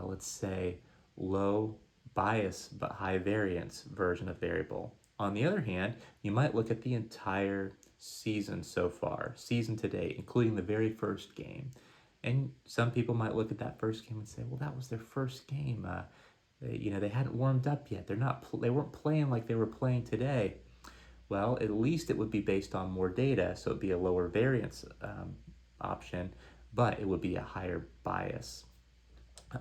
let's say, low bias but high variance version of variable. On the other hand, you might look at the entire season so far, season to date, including the very first game. And some people might look at that first game and say, well, that was their first game. They hadn't warmed up yet. They weren't playing like they were playing today. Well, at least it would be based on more data, so it'd be a lower variance option, but it would be a higher bias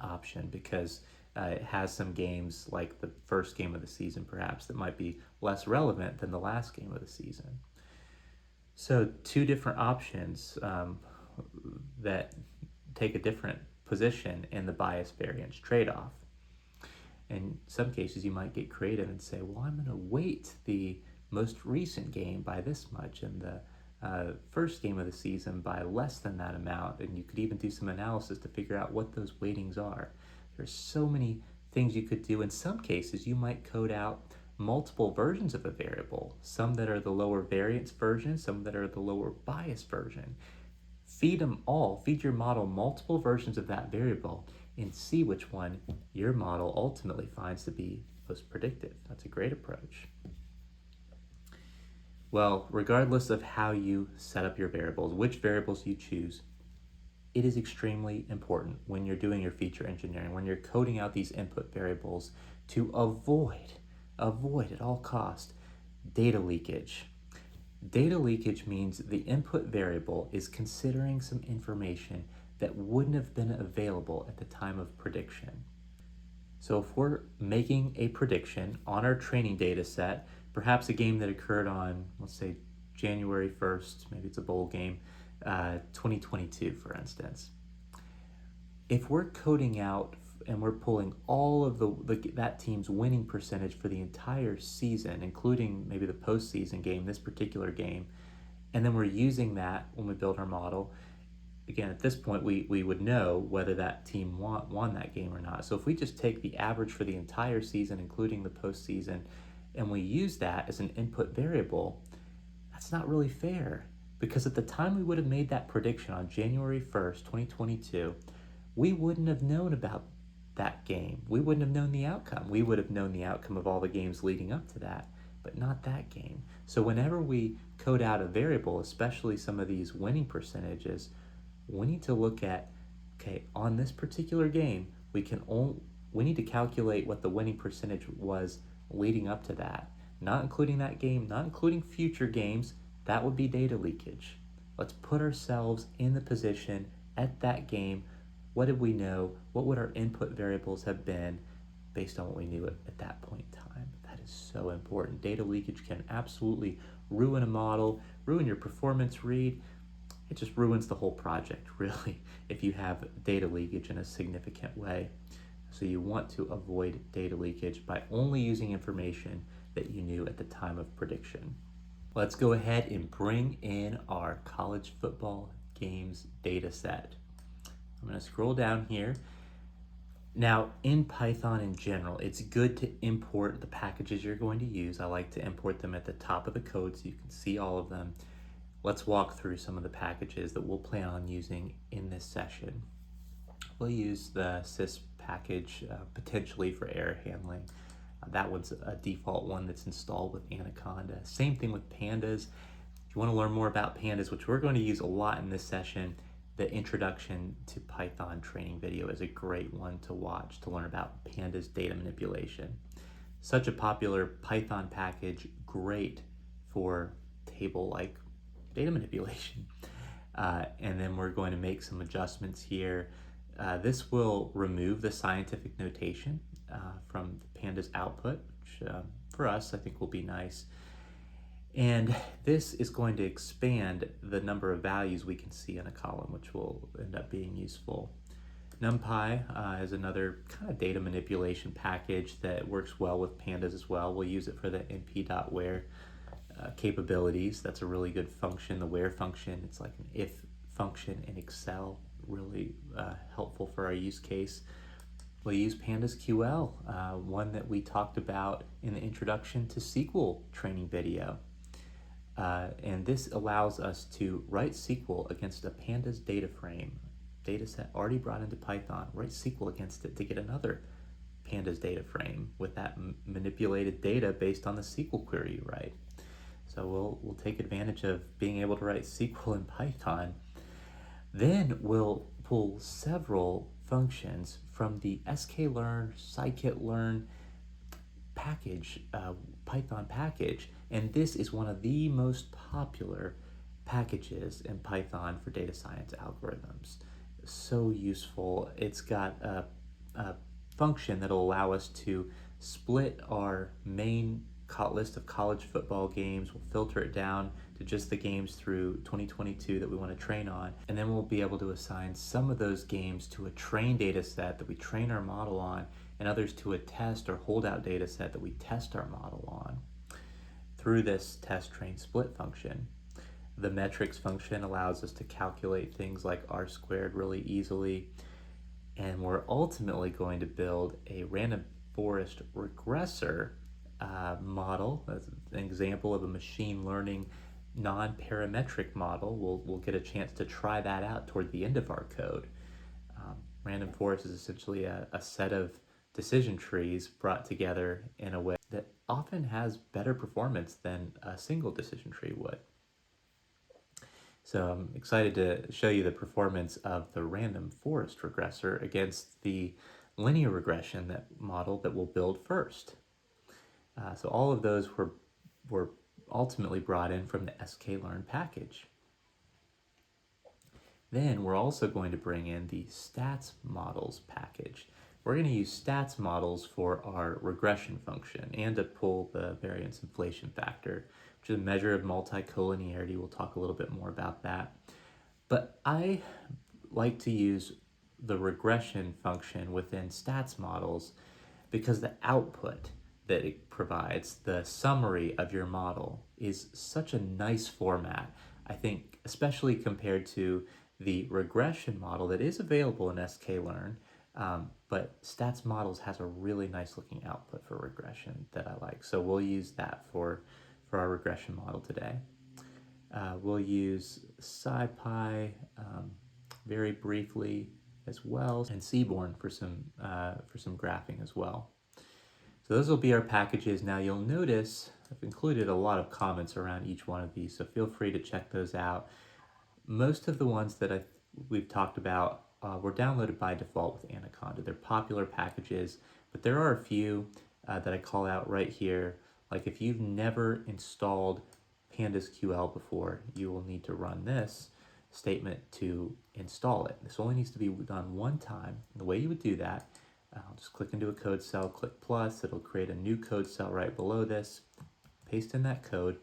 option because it has some games like the first game of the season perhaps that might be less relevant than the last game of the season. So two different options that take a different position in the bias variance trade-off. In some cases, you might get creative and say, well, I'm going to weight the most recent game by this much and the first game of the season by less than that amount. And you could even do some analysis to figure out what those weightings are. There's so many things you could do. In some cases, you might code out multiple versions of a variable, some that are the lower variance version, some that are the lower bias version. Feed your model multiple versions of that variable and see which one your model ultimately finds to be most predictive. That's a great approach. Well, regardless of how you set up your variables, which variables you choose, it is extremely important when you're doing your feature engineering, when you're coding out these input variables, to avoid at all costs data leakage. Data leakage means the input variable is considering some information that wouldn't have been available at the time of prediction. So if we're making a prediction on our training data set, perhaps a game that occurred on, let's say, January 1st, maybe it's a bowl game, 2022, for instance. If we're coding out and we're pulling all of that team's winning percentage for the entire season, including maybe the postseason game, this particular game, and then we're using that when we build our model, again, at this point, we would know whether that team won that game or not. So if we just take the average for the entire season, including the postseason, and we use that as an input variable, that's not really fair. Because at the time we would have made that prediction on January 1st, 2022, we wouldn't have known about that game. We wouldn't have known the outcome. We would have known the outcome of all the games leading up to that, but not that game. So whenever we code out a variable, especially some of these winning percentages, we need to look at, okay, on this particular game, we need to calculate what the winning percentage was leading up to that. Not including that game, not including future games, that would be data leakage. Let's put ourselves in the position at that game. What did we know? What would our input variables have been based on what we knew at that point in time? That is so important. Data leakage can absolutely ruin a model, ruin your performance read. It just ruins the whole project, really, if you have data leakage in a significant way. So you want to avoid data leakage by only using information that you knew at the time of prediction. Let's go ahead and bring in our college football games data set. I'm going to scroll down here. Now, in Python in general, it's good to import the packages you're going to use. I like to import them at the top of the code so you can see all of them. Let's walk through some of the packages that we'll plan on using in this session. We'll use the sys package potentially for error handling. That one's a default one that's installed with Anaconda. Same thing with pandas. If you want to learn more about pandas, which we're going to use a lot in this session, the introduction to Python training video is a great one to watch to learn about pandas data manipulation. Such a popular Python package, great for table-like data manipulation. And then we're going to make some adjustments here. This will remove the scientific notation from the pandas output, which for us I think will be nice. And this is going to expand the number of values we can see in a column, which will end up being useful. NumPy is another kind of data manipulation package that works well with pandas as well. We'll use it for the np.where capabilities. That's a really good function. The where function, it's like an if function in Excel, really helpful for our use case. We'll use PandasQL, one that we talked about in the introduction to SQL training video. And this allows us to write SQL against a pandas data frame, dataset already brought into Python, write SQL against it to get another pandas data frame with that manipulated data based on the SQL query you write. So we'll take advantage of being able to write SQL in Python. Then we'll pull several functions from the sklearn, scikit-learn package, Python package, and this is one of the most popular packages in Python for data science algorithms. So useful. It's got a function that'll allow us to split our main list of college football games. We'll filter it down to just the games through 2022 that we want to train on, and then we'll be able to assign some of those games to a train data set that we train our model on, and others to a test or holdout data set that we test our model on through this test train split function. The metrics function allows us to calculate things like r-squared really easily, and we're ultimately going to build a random forest regressor model. That's an example of a machine learning non-parametric model. We'll get a chance to try that out toward the end of our code. Random forest is essentially a set of decision trees brought together in a way that often has better performance than a single decision tree would. So I'm excited to show you the performance of the random forest regressor against the linear regression model that we'll build first. So all of those were ultimately brought in from the sklearn package. Then we're also going to bring in the stats models package. We're going to use stats models for our regression function and to pull the variance inflation factor, which is a measure of multicollinearity. We'll talk a little bit more about that. But I like to use the regression function within stats models because the output that it provides, the summary of your model, is such a nice format. I think, especially compared to the regression model that is available in sklearn, but stats models has a really nice looking output for regression that I like. So we'll use that for our regression model today. We'll use SciPy very briefly as well, and Seaborn for some graphing as well. So those will be our packages. Now you'll notice I've included a lot of comments around each one of these, so feel free to check those out. Most of the ones that we've talked about were downloaded by default with Anaconda. They're popular packages, but there are a few that I call out right here. Like if you've never installed PandasQL before, you will need to run this statement to install it. This only needs to be done one time. And the way you would do that, I'll just click into a code cell, click plus, it'll create a new code cell right below this, paste in that code.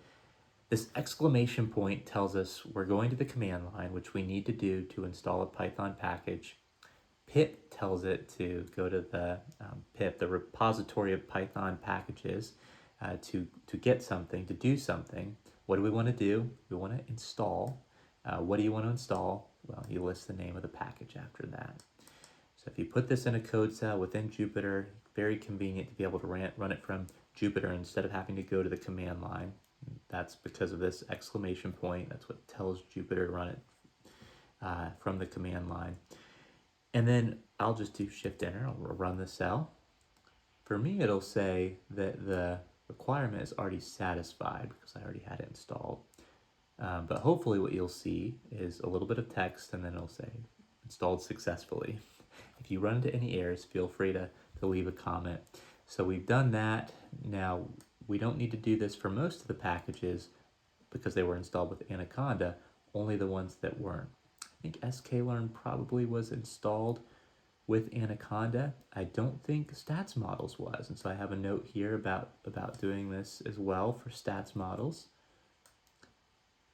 This exclamation point tells us we're going to the command line, which we need to do to install a Python package. Pip tells it to go to the pip, the repository of Python packages, to get something, to do something. What do we want to do? We want to install. What do you want to install? Well, you list the name of the package after that. So if you put this in a code cell within Jupyter, very convenient to be able to run it from Jupyter instead of having to go to the command line. That's because of this exclamation point. That's what tells Jupyter to run it from the command line. And then I'll just do Shift Enter. I'll run the cell. For me, it'll say that the requirement is already satisfied because I already had it installed. But hopefully what you'll see is a little bit of text and then it'll say installed successfully. If you run into any errors, feel free to leave a comment. So we've done that. Now we don't need to do this for most of the packages because they were installed with Anaconda, only the ones that weren't. I think sklearn probably was installed with Anaconda. I don't think stats models was, and so I have a note here about doing this as well for stats models.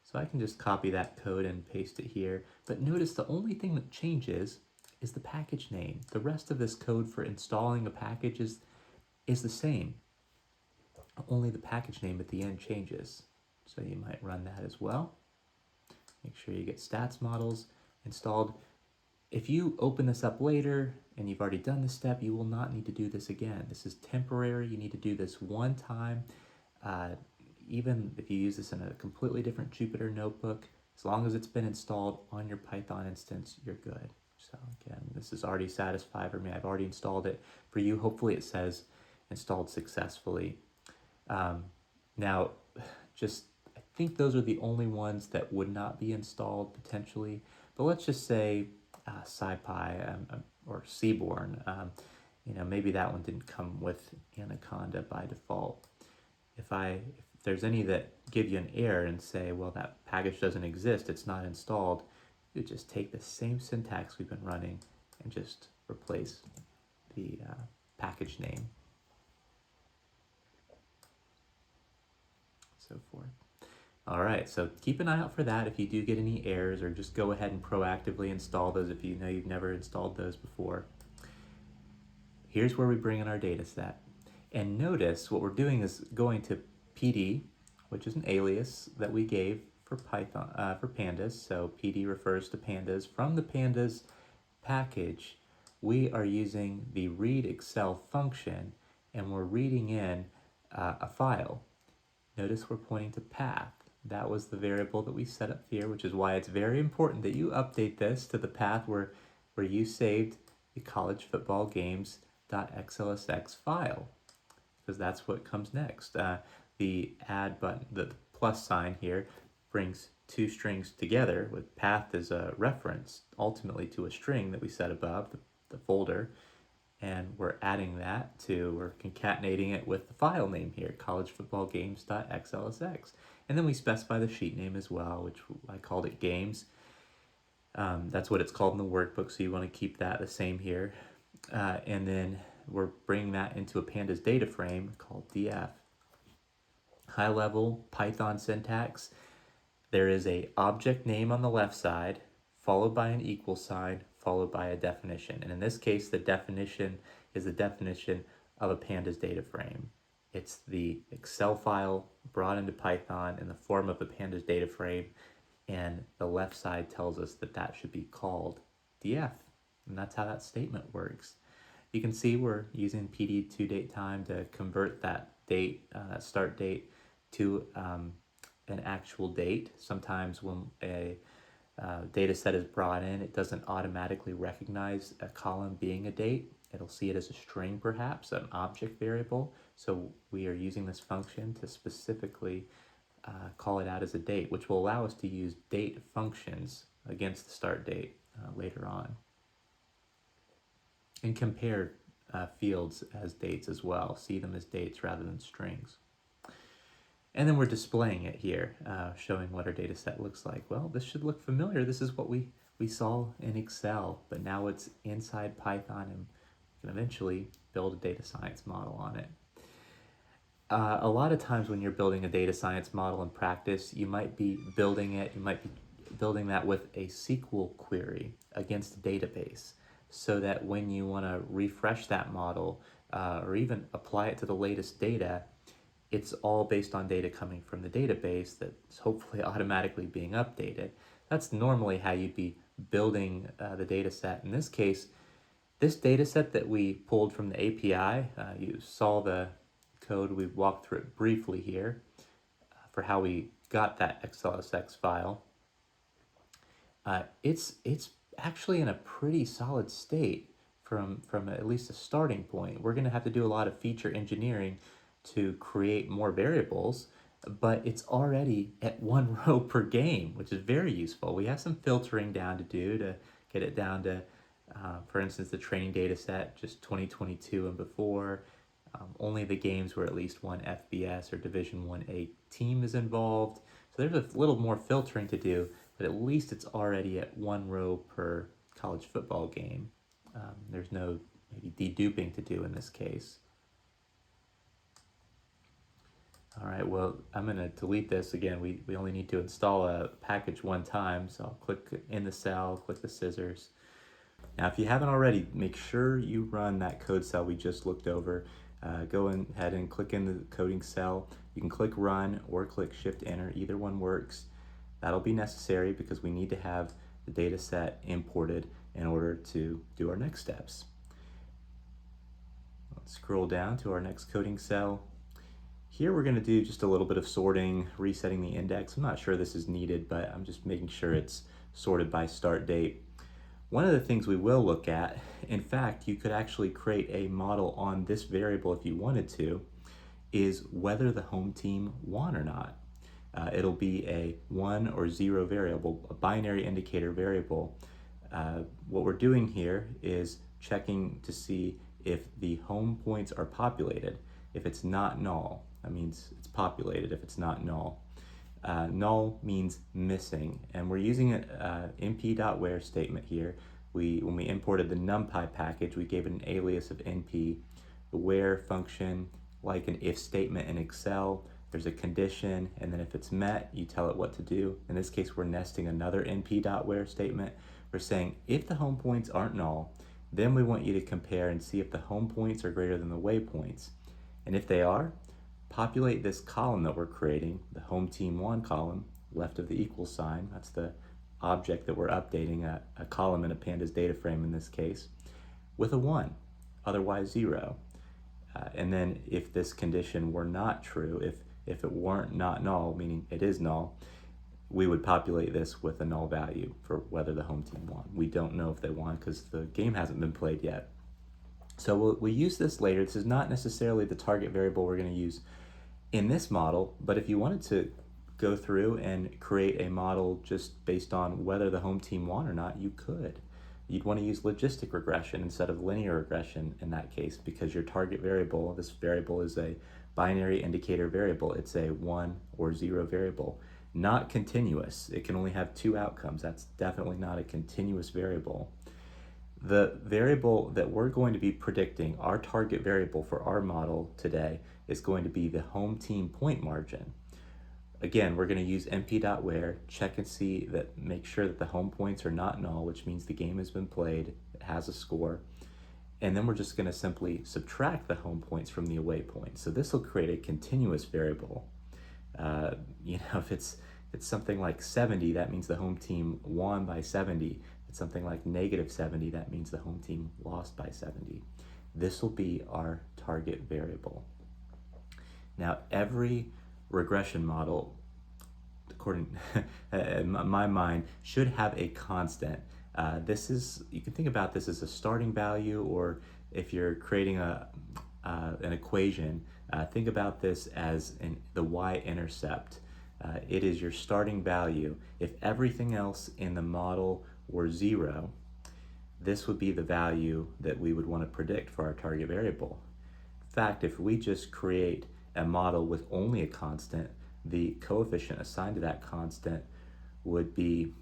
So I can just copy that code and paste it here. But notice the only thing that changes is the package name. The rest of this code for installing a package is the same. Only the package name at the end changes. So you might run that as well. Make sure you get stats models installed. If you open this up later and you've already done this step, you will not need to do this again. This is temporary. You need to do this one time. Even if you use this in a completely different Jupyter notebook, as long as it's been installed on your Python instance, you're good. So again, this is already satisfied for me. I've already installed it. For you, hopefully it says installed successfully. Now, I think those are the only ones that would not be installed potentially. But let's just say SciPy or Seaborn. Maybe that one didn't come with Anaconda by default. If there's any that give you an error and say, well, that package doesn't exist, it's not installed, you just take the same syntax we've been running and just replace the package name. So forth. All right, so keep an eye out for that if you do get any errors, or just go ahead and proactively install those if you know you've never installed those before. Here's where we bring in our data set. And notice what we're doing is going to PD, which is an alias that we gave for Python for pandas. So PD refers to pandas. From the pandas package, we are using the read Excel function, and we're reading in a file. Notice we're pointing to path. That was the variable that we set up here, which is why it's very important that you update this to the path where you saved the college football games.xlsx file, because that's what comes next. The add button, the plus sign here, brings two strings together with path as a reference ultimately to a string that we set above the folder, and we're concatenating it with the file name here, collegefootballgames.xlsx. And then we specify the sheet name as well, which I called it games. That's what it's called in the workbook, so you want to keep that the same here. And then we're bringing that into a pandas data frame called df. High level Python syntax. There is a object name on the left side, followed by an equal sign, followed by a definition. And in this case, the definition is the definition of a pandas data frame. It's the Excel file brought into Python in the form of a pandas data frame, and the left side tells us that that should be called df. And that's how that statement works. You can see we're using PD toDateTime to convert that date, start date, to an actual date. Sometimes when a data set is brought in, it doesn't automatically recognize a column being a date. It'll see it as a string, perhaps, an object variable. So we are using this function to specifically call it out as a date, which will allow us to use date functions against the start date later on. And compare fields as dates as well. See them as dates rather than strings. And then we're displaying it here, showing what our data set looks like. Well, this should look familiar. This is what we saw in Excel, but now it's inside Python, and we can eventually build a data science model on it. A lot of times when you're building a data science model in practice, you might be building that with a SQL query against a database, so that when you want to refresh that model or even apply it to the latest data, it's all based on data coming from the database that's hopefully automatically being updated. That's normally how you'd be building the data set. In this case, This data set that we pulled from the API, you saw the code, we walked through it briefly here for how we got that XLSX file. It's actually in a pretty solid state from at least a starting point. We're going to have to do a lot of feature engineering to create more variables, but it's already at one row per game, which is very useful. We have some filtering down to do to get it down to, for instance, the training data set, just 2022 and before. Only the games where at least one FBS or Division 1A team is involved. So there's a little more filtering to do, but at least it's already at one row per college football game. There's no maybe deduping to do in this case. All right, well, I'm going to delete this again. We only need to install a package one time, so I'll click in the cell, click the scissors. Now, if you haven't already, make sure you run that code cell we just looked over. Go ahead and click in the coding cell. You can click run or click shift enter, either one works. That'll be necessary because we need to have the data set imported in order to do our next steps. Let's scroll down to our next coding cell. Here we're going to do just a little bit of sorting, resetting the index. I'm not sure this is needed, but I'm just making sure it's sorted by start date. One of the things we will look at, in fact, you could actually create a model on this variable if you wanted to, is whether the home team won or not. It'll be a 1 or 0 variable, a binary indicator variable. What we're doing here is checking to see if the home points are populated. If it's not null, that means it's populated. If it's not null, null means missing, and we're using an np.where statement here. When we imported the numpy package, we gave it an alias of np. The where function, like an if statement in Excel, there's a condition, and then if it's met, you tell it what to do. In this case, we're nesting another np.where statement. We're saying if the home points aren't null, then we want you to compare and see if the home points are greater than the waypoints. And if they are, populate this column that we're creating, the home team 1 column, left of the equal sign. That's the object that we're updating, a column in a pandas data frame in this case, with a 1, otherwise 0. And then if this condition were not true, if it weren't not null, meaning it is null, we would populate this with a null value for whether the home team won. We don't know if they won because the game hasn't been played yet. So we'll use this later. This is not necessarily the target variable we're going to use in this model, but if you wanted to go through and create a model just based on whether the home team won or not, you could. You'd want to use logistic regression instead of linear regression in that case, because your target variable, this variable is a binary indicator variable. It's a 1 or 0 variable, not continuous. It can only have 2 outcomes. That's definitely not a continuous variable. The variable that we're going to be predicting, our target variable for our model today, is going to be the home team point margin. Again, we're going to use np.where, check and see that, make sure that the home points are not null, which means the game has been played, it has a score, and then we're just going to simply subtract the home points from the away points. So this will create a continuous variable. If it's something like 70, that means the home team won by 70. If it's something like negative 70, that means the home team lost by 70. This will be our target variable. Now, every regression model, according in my mind, should have a constant. You can think about this as a starting value, or if you're creating an equation, think about this as the y-intercept. It is your starting value. If everything else in the model were 0, this would be the value that we would want to predict for our target variable. In fact, if we just create a model with only a constant, the coefficient assigned to that constant would be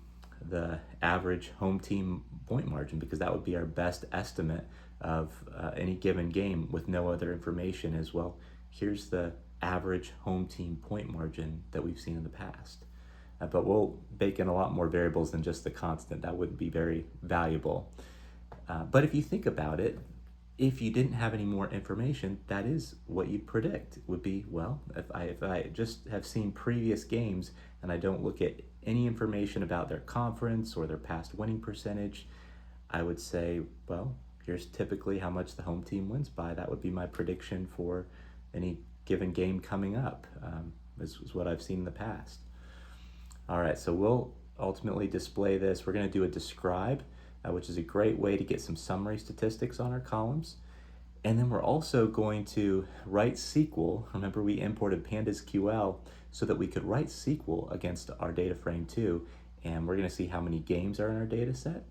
the average home team point margin, because that would be our best estimate of any given game with no other information as well. Here's the average home team point margin that we've seen in the past. But we'll bake in a lot more variables than just the constant. That wouldn't be very valuable. But if you think about it, if you didn't have any more information, that is what you'd predict. It would be, well, if I just have seen previous games and I don't look at any information about their conference or their past winning percentage, I would say, well, here's typically how much the home team wins by. That would be my prediction for any given game coming up, is what I've seen in the past. All right, so we'll ultimately display this. We're going to do a describe, which is a great way to get some summary statistics on our columns. And then we're also going to write SQL. Remember, we imported pandas QL so that we could write SQL against our data frame too. And we're going to see how many games are in our data set,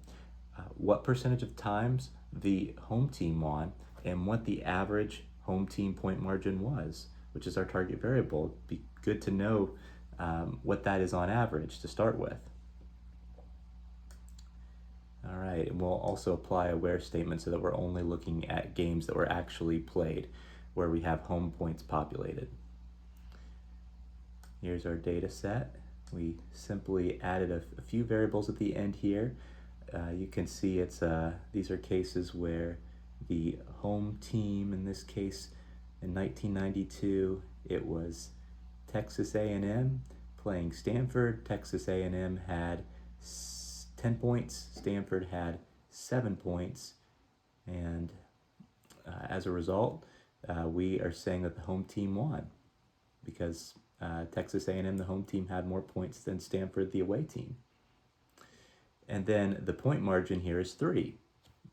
what percentage of times the home team won, and what the average home team point margin was, which is our target variable. It'd be good to know what that is on average to start with. All right, and we'll also apply a where statement so that we're only looking at games that were actually played, where we have home points populated. Here's our data set. We simply added a few variables at the end here. You can see it's these are cases where the home team, in this case in 1992, it was Texas A&M playing Stanford. Texas A&M had 10 points, Stanford had 7 points, and as a result, we are saying that the home team won because Texas A&M, the home team, had more points than Stanford, the away team. And then the point margin here is 3,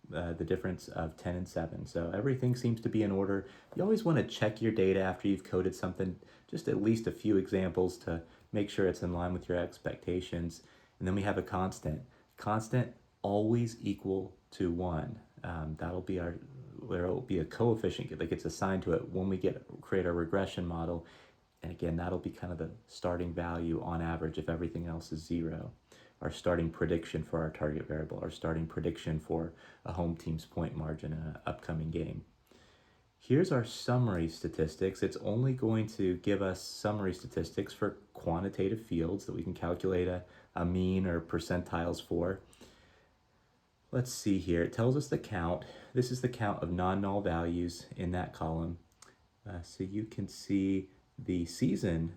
the difference of 10 and 7. So everything seems to be in order. You always want to check your data after you've coded something, just at least a few examples to make sure it's in line with your expectations. And then we have a constant. Constant always equal to 1. That'll be there will be a coefficient that gets assigned to it when we create our regression model. And again, that'll be kind of the starting value on average if everything else is 0. Our starting prediction for our target variable, our starting prediction for a home team's point margin in an upcoming game. Here's our summary statistics. It's only going to give us summary statistics for quantitative fields that we can calculate a mean or percentiles for. Let's see here. It tells us the count. This is the count of non-null values in that column. So you can see the season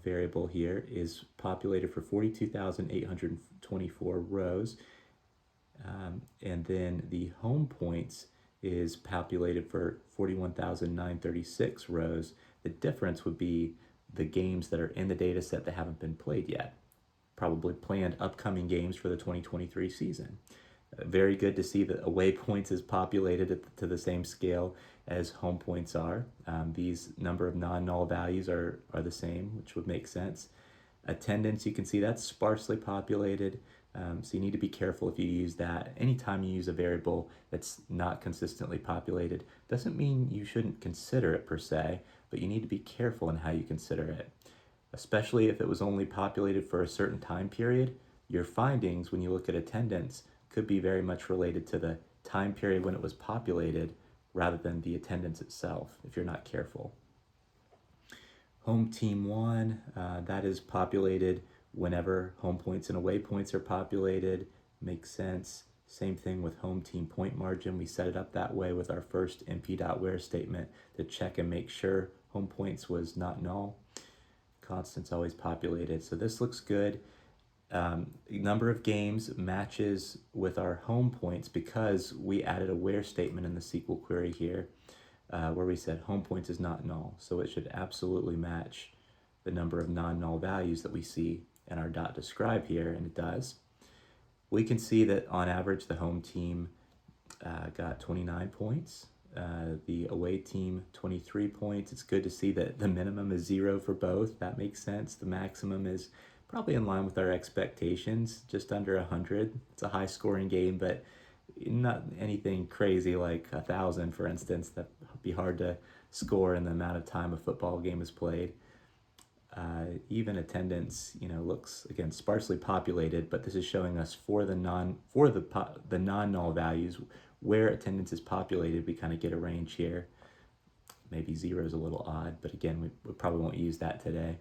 variable here is populated for 42,824 rows. And then the home points is populated for 41,936 rows. The difference would be the games that are in the data set that haven't been played yet. Probably planned upcoming games for the 2023 season. Very good to see that away points is populated to the same scale as home points are. These number of non-null values are the same, which would make sense. Attendance, you can see that's sparsely populated. So you need to be careful if you use that. Anytime you use a variable that's not consistently populated, doesn't mean you shouldn't consider it per se, but you need to be careful in how you consider it. Especially if it was only populated for a certain time period, your findings when you look at attendance could be very much related to the time period when it was populated rather than the attendance itself, if you're not careful. Home team 1, that is populated whenever home points and away points are populated. Makes sense. Same thing with home team point margin. We set it up that way with our first np.where statement to check and make sure home points was not null. Constant's always populated. So this looks good. Number of games matches with our home points because we added a where statement in the SQL query here where we said home points is not null. So it should absolutely match the number of non-null values that we see in our .describe here, and it does. We can see that on average the home team got 29 points. The away team 23 points. It's good to see that the minimum is 0 for both. That makes sense. The maximum is probably in line with our expectations, just under 100. It's a high scoring game, but not anything crazy like 1,000, for instance. That'd be hard to score in the amount of time a football game is played. Even attendance, looks again sparsely populated, but this is showing us for the non-null values where attendance is populated. We kind of get a range here. Maybe 0 is a little odd, but again, we probably won't use that today.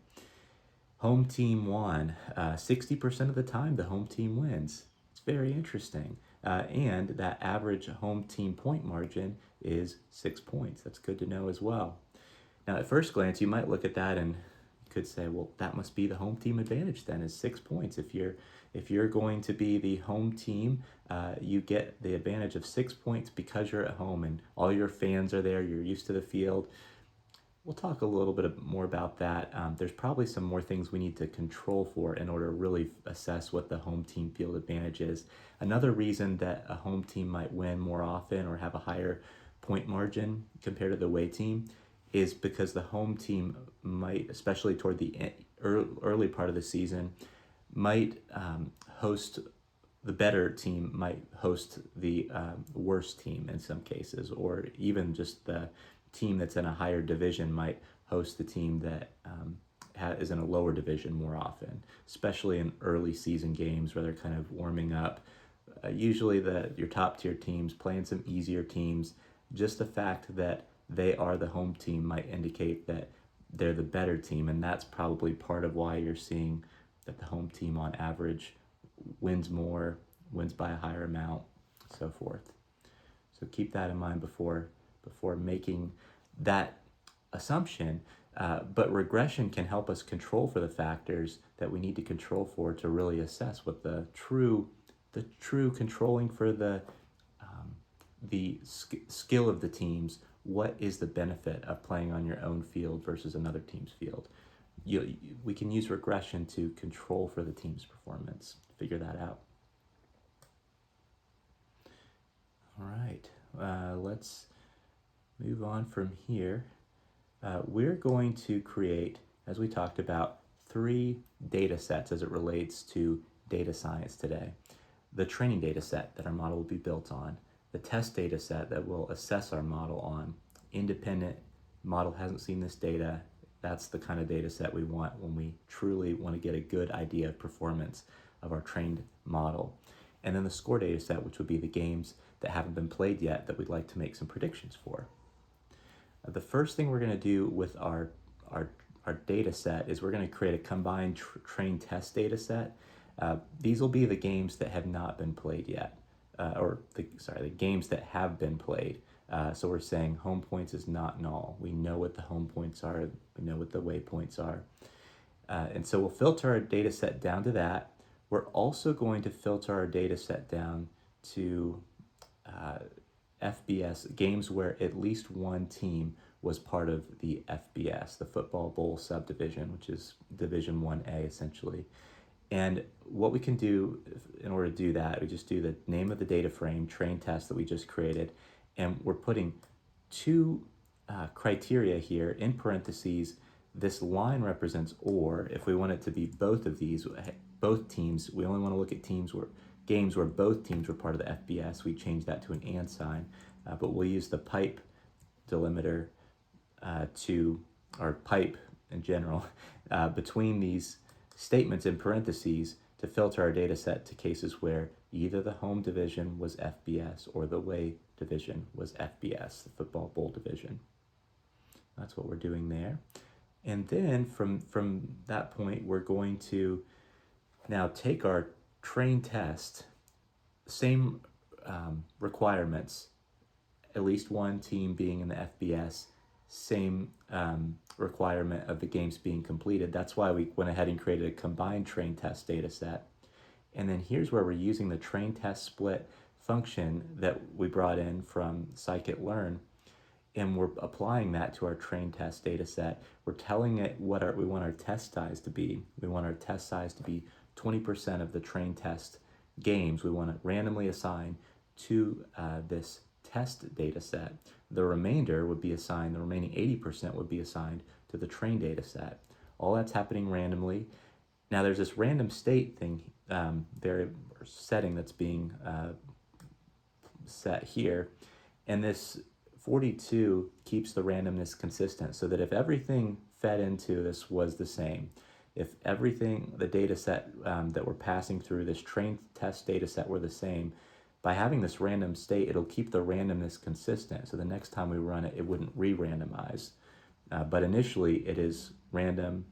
Home team won. 60% of the time, the home team wins. It's very interesting. And that average home team point margin is 6 points. That's good to know as well. Now, at first glance, you might look at that and could say, well, that must be the home team advantage then, is 6 points. If you're going to be the home team, you get the advantage of 6 points because you're at home and all your fans are there, you're used to the field. We'll talk a little bit more about that. There's probably some more things we need to control for in order to really assess what the home team field advantage is. Another reason that a home team might win more often or have a higher point margin compared to the away team is because the home team might, especially toward the early part of the season, might host the better team, might host the worst team in some cases, or even just the team that's in a higher division might host the team that is in a lower division more often, especially in early season games where they're kind of warming up. Usually your top tier teams playing some easier teams, just the fact that they are the home team might indicate that they're the better team, and that's probably part of why you're seeing that the home team on average wins more, wins by a higher amount, so forth. So keep that in mind before making that assumption. But regression can help us control for the factors that we need to control for to really assess what the true controlling for the skill of the teams. What is the benefit of playing on your own field versus another team's field? We can use regression to control for the team's performance. Figure that out. All right, let's move on from here. We're going to create, as we talked about, 3 data sets as it relates to data science today. The training data set that our model will be built on, the test data set that will assess our model on, independent model hasn't seen this data. That's the kind of data set we want when we truly want to get a good idea of performance of our trained model. And then the score data set, which would be the games that haven't been played yet that we'd like to make some predictions for. The first thing we're going to do with our data set is we're going to create a combined train test data set. These will be the games that have not been played yet, the games that have been played. So we're saying home points is not null. We know what the home points are. We know what the away points are. And so we'll filter our data set down to that. We're also going to filter our data set down to FBS, games where at least one team was part of the FBS, the Football Bowl subdivision, which is Division 1A essentially. And what we can do in order to do that, we just do the name of the data frame, train test that we just created, and we're putting 2 criteria here in parentheses. This line represents or. If we want it to be both of these, both teams, we only want to look at games where both teams were part of the FBS. We change that to an and sign, but we'll use the pipe delimiter or pipe in general, between these statements in parentheses to filter our data set to cases where either the home division was FBS or the away division was FBS, the Football Bowl division. That's what we're doing there. And then from that point, we're going to now take our train test, same requirements, at least one team being in the FBS, same requirement of the games being completed. That's why we went ahead and created a combined train test data set. And then here's where we're using the train test split function that we brought in from scikit-learn, and we're applying that to our train test data set. We're telling it what we want our test size to be. We want our test size to be 20% of the train test games. We want to randomly assign to this test data set. The remainder would be assigned, the remaining 80% would be assigned to the train data set. All that's happening randomly. Now there's this random state thing, setting that's being set here, and this 42 keeps the randomness consistent so that if everything fed into this was the same, if everything, the data set that we're passing through this train test data set were the same, by having this random state, it'll keep the randomness consistent. So the next time we run it, it wouldn't re-randomize. But initially it is random,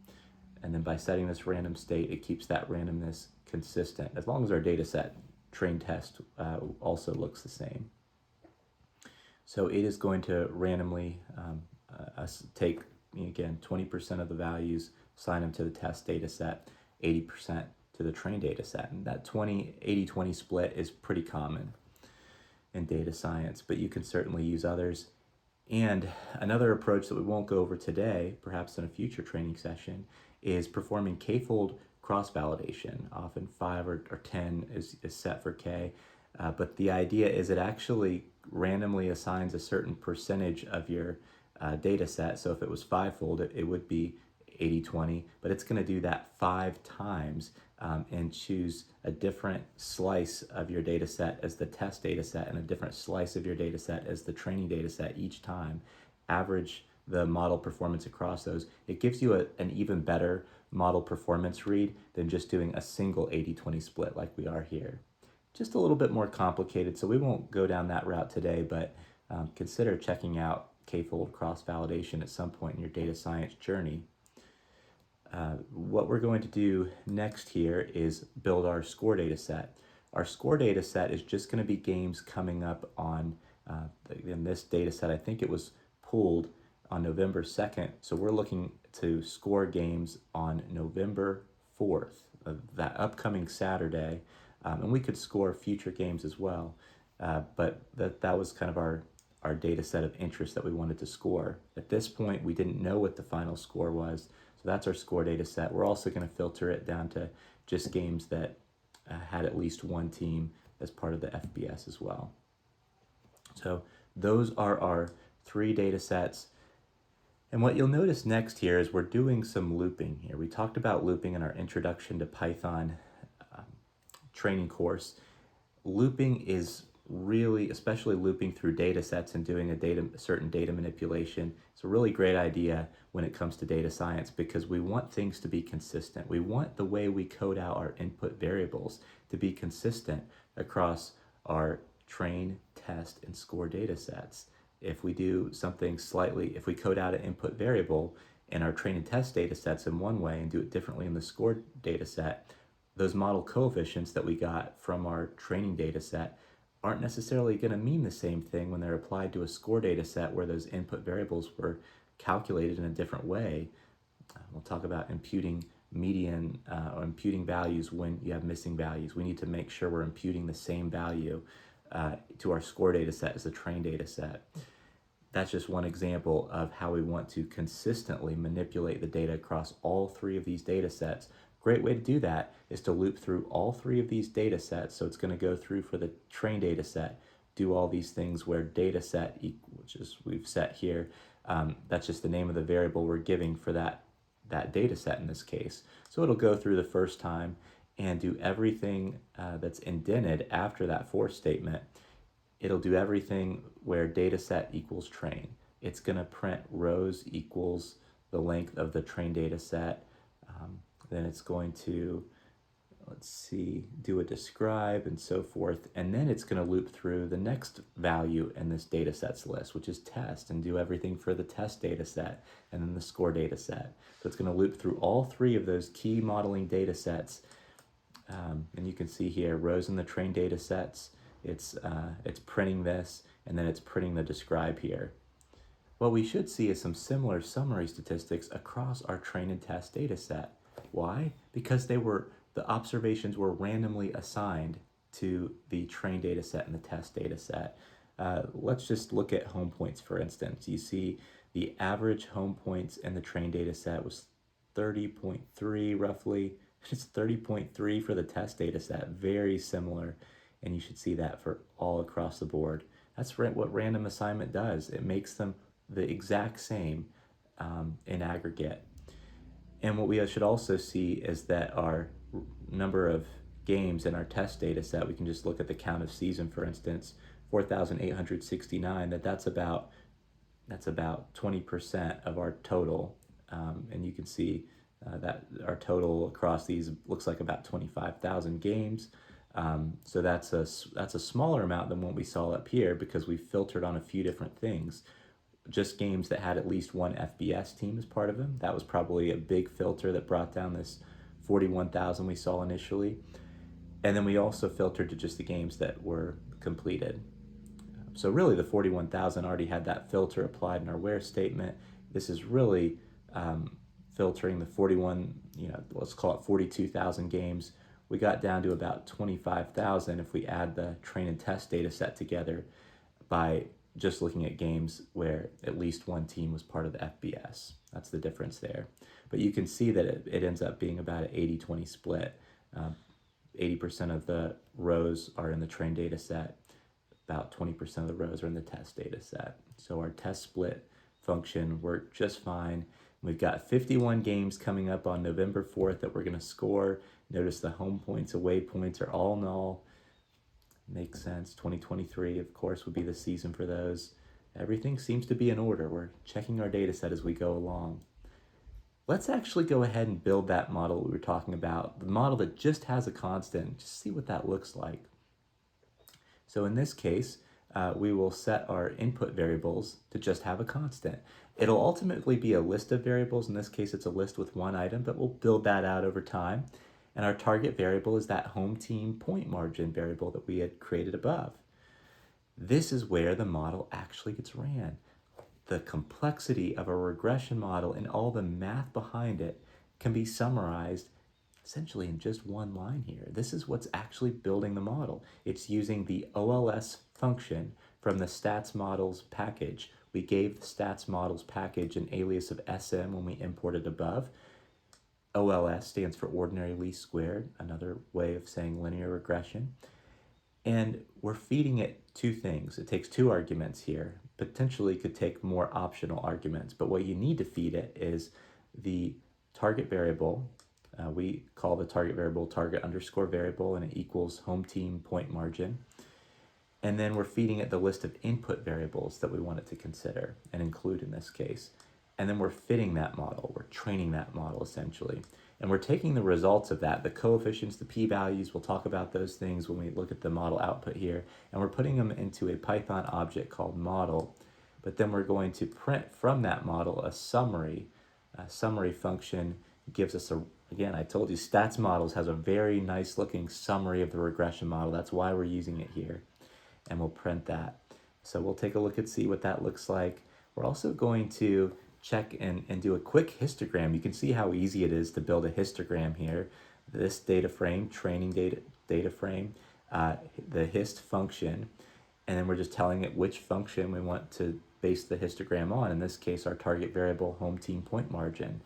and then by setting this random state, it keeps that randomness consistent, as long as our data set train test also looks the same. So it is going to randomly take, again, 20% of the values, assign them to the test data set, 80% to the trained data set. And that 80-20 split is pretty common in data science, but you can certainly use others. And another approach that we won't go over today, perhaps in a future training session, is performing k-fold cross-validation. Often 5 or 10 is set for k, but the idea is it actually randomly assigns a certain percentage of your data set. So if it was 5-fold, it would be 80-20, but it's going to do that 5 times and choose a different slice of your data set as the test data set and a different slice of your data set as the training data set each time. Average the model performance across those. It gives you an even better model performance read than just doing a single 80-20 split like we are here. Just a little bit more complicated, so we won't go down that route today, but consider checking out k-fold cross-validation at some point in your data science journey. What we're going to do next here is build our score data set. Our score data set is just going to be games coming up on, in this data set, I think it was pulled on November 2nd. So we're looking to score games on November 4th, that upcoming Saturday. And we could score future games as well. But that was kind of our data set of interest that we wanted to score. At this point, we didn't know what the final score was. So that's our score data set. We're also going to filter it down to just games that had at least one team as part of the FBS as well. So those are our 3 data sets. And what you'll notice next here is we're doing some looping here. We talked about looping in our Introduction to Python training course. Looping is really, especially looping through data sets and doing a certain data manipulation, it's a really great idea when it comes to data science because we want things to be consistent. We want the way we code out our input variables to be consistent across our train, test, and score data sets. If we do something slightly, if we code out an input variable in our train and test data sets in one way and do it differently in the score data set, those model coefficients that we got from our training data set aren't necessarily going to mean the same thing when they're applied to a score data set where those input variables were calculated in a different way. We'll talk about imputing median or imputing values when you have missing values. We need to make sure we're imputing the same value to our score data set as the train data set. That's just one example of how we want to consistently manipulate the data across all 3 of these data sets. Great way to do that is to loop through all 3 of these data sets. So it's going to go through for the train data set, do all these things where data set, which is we've set here, that's just the name of the variable we're giving for that data set in this case. So it'll go through the first time and do everything that's indented after that for statement. It'll do everything where data set equals train. It's going to print rows equals the length of the train data set. Then it's going to, do a describe and so forth. And then it's going to loop through the next value in this data sets list, which is test, and do everything for the test data set and then the score data set. So it's going to loop through all 3 of those key modeling data sets. And you can see here, rows in the train data sets, it's printing this, and then it's printing the describe here. What we should see is some similar summary statistics across our train and test data set. Why? Because the observations were randomly assigned to the train data set and the test data set. Let's just look at home points, for instance. You see the average home points in the train data set was 30.3 roughly. It's 30.3 for the test data set, very similar. And you should see that for all across the board. That's what random assignment does. It makes them the exact same in aggregate. And what we should also see is that our number of games in our test data set, we can just look at the count of season, for instance, 4,869, that's about 20% of our total. And you can see that our total across these looks like about 25,000 games. So that's a smaller amount than what we saw up here because we filtered on a few different things. Just games that had at least one FBS team as part of them. That was probably a big filter that brought down this 41,000 we saw initially. And then we also filtered to just the games that were completed. So really the 41,000 already had that filter applied in our where statement. This is really filtering the 41, let's call it 42,000 games, we got down to about 25,000 if we add the train and test data set together by just looking at games where at least one team was part of the FBS. That's the difference there. But you can see that it ends up being about an 80-20 split. 80% of the rows are in the train data set, about 20% of the rows are in the test data set. So our test split function worked just fine. We've got 51 games coming up on November 4th that we're going to score. Notice the home points, away points are all null. Makes sense. 2023, of course, would be the season for those. Everything seems to be in order. We're checking our data set as we go along. Let's actually go ahead and build that model we were talking about, the model that just has a constant, just see what that looks like. So in this case, we will set our input variables to just have a constant. It'll ultimately be a list of variables. In this case, it's a list with one item, but we'll build that out over time. And our target variable is that home team point margin variable that we had created above. This is where the model actually gets ran. The complexity of a regression model and all the math behind it can be summarized essentially in just one line here. This is what's actually building the model. It's using the OLS function from the stats models package. We gave the stats models package an alias of SM when we imported above. OLS stands for ordinary least squared, another way of saying linear regression. And we're feeding it two things. It takes two arguments here. Potentially could take more optional arguments, but what you need to feed it is the target variable. We call the target variable target underscore variable, and it equals home team point margin. And then we're feeding it the list of input variables that we want it to consider and include in this case. And then we're fitting that model. We're training that model essentially. And we're taking the results of that, the coefficients, the p-values, we'll talk about those things when we look at the model output here, and we're putting them into a Python object called model. But then we're going to print from that model a summary. A summary function gives us again, I told you stats models has a very nice looking summary of the regression model. That's why we're using it here. And we'll print that. So we'll take a look and see what that looks like. We're also going to check and do a quick histogram. You can see how easy it is to build a histogram here. This data frame, training data frame, the hist function, and then we're just telling it which function we want to base the histogram on. In this case, our target variable, home team point margin.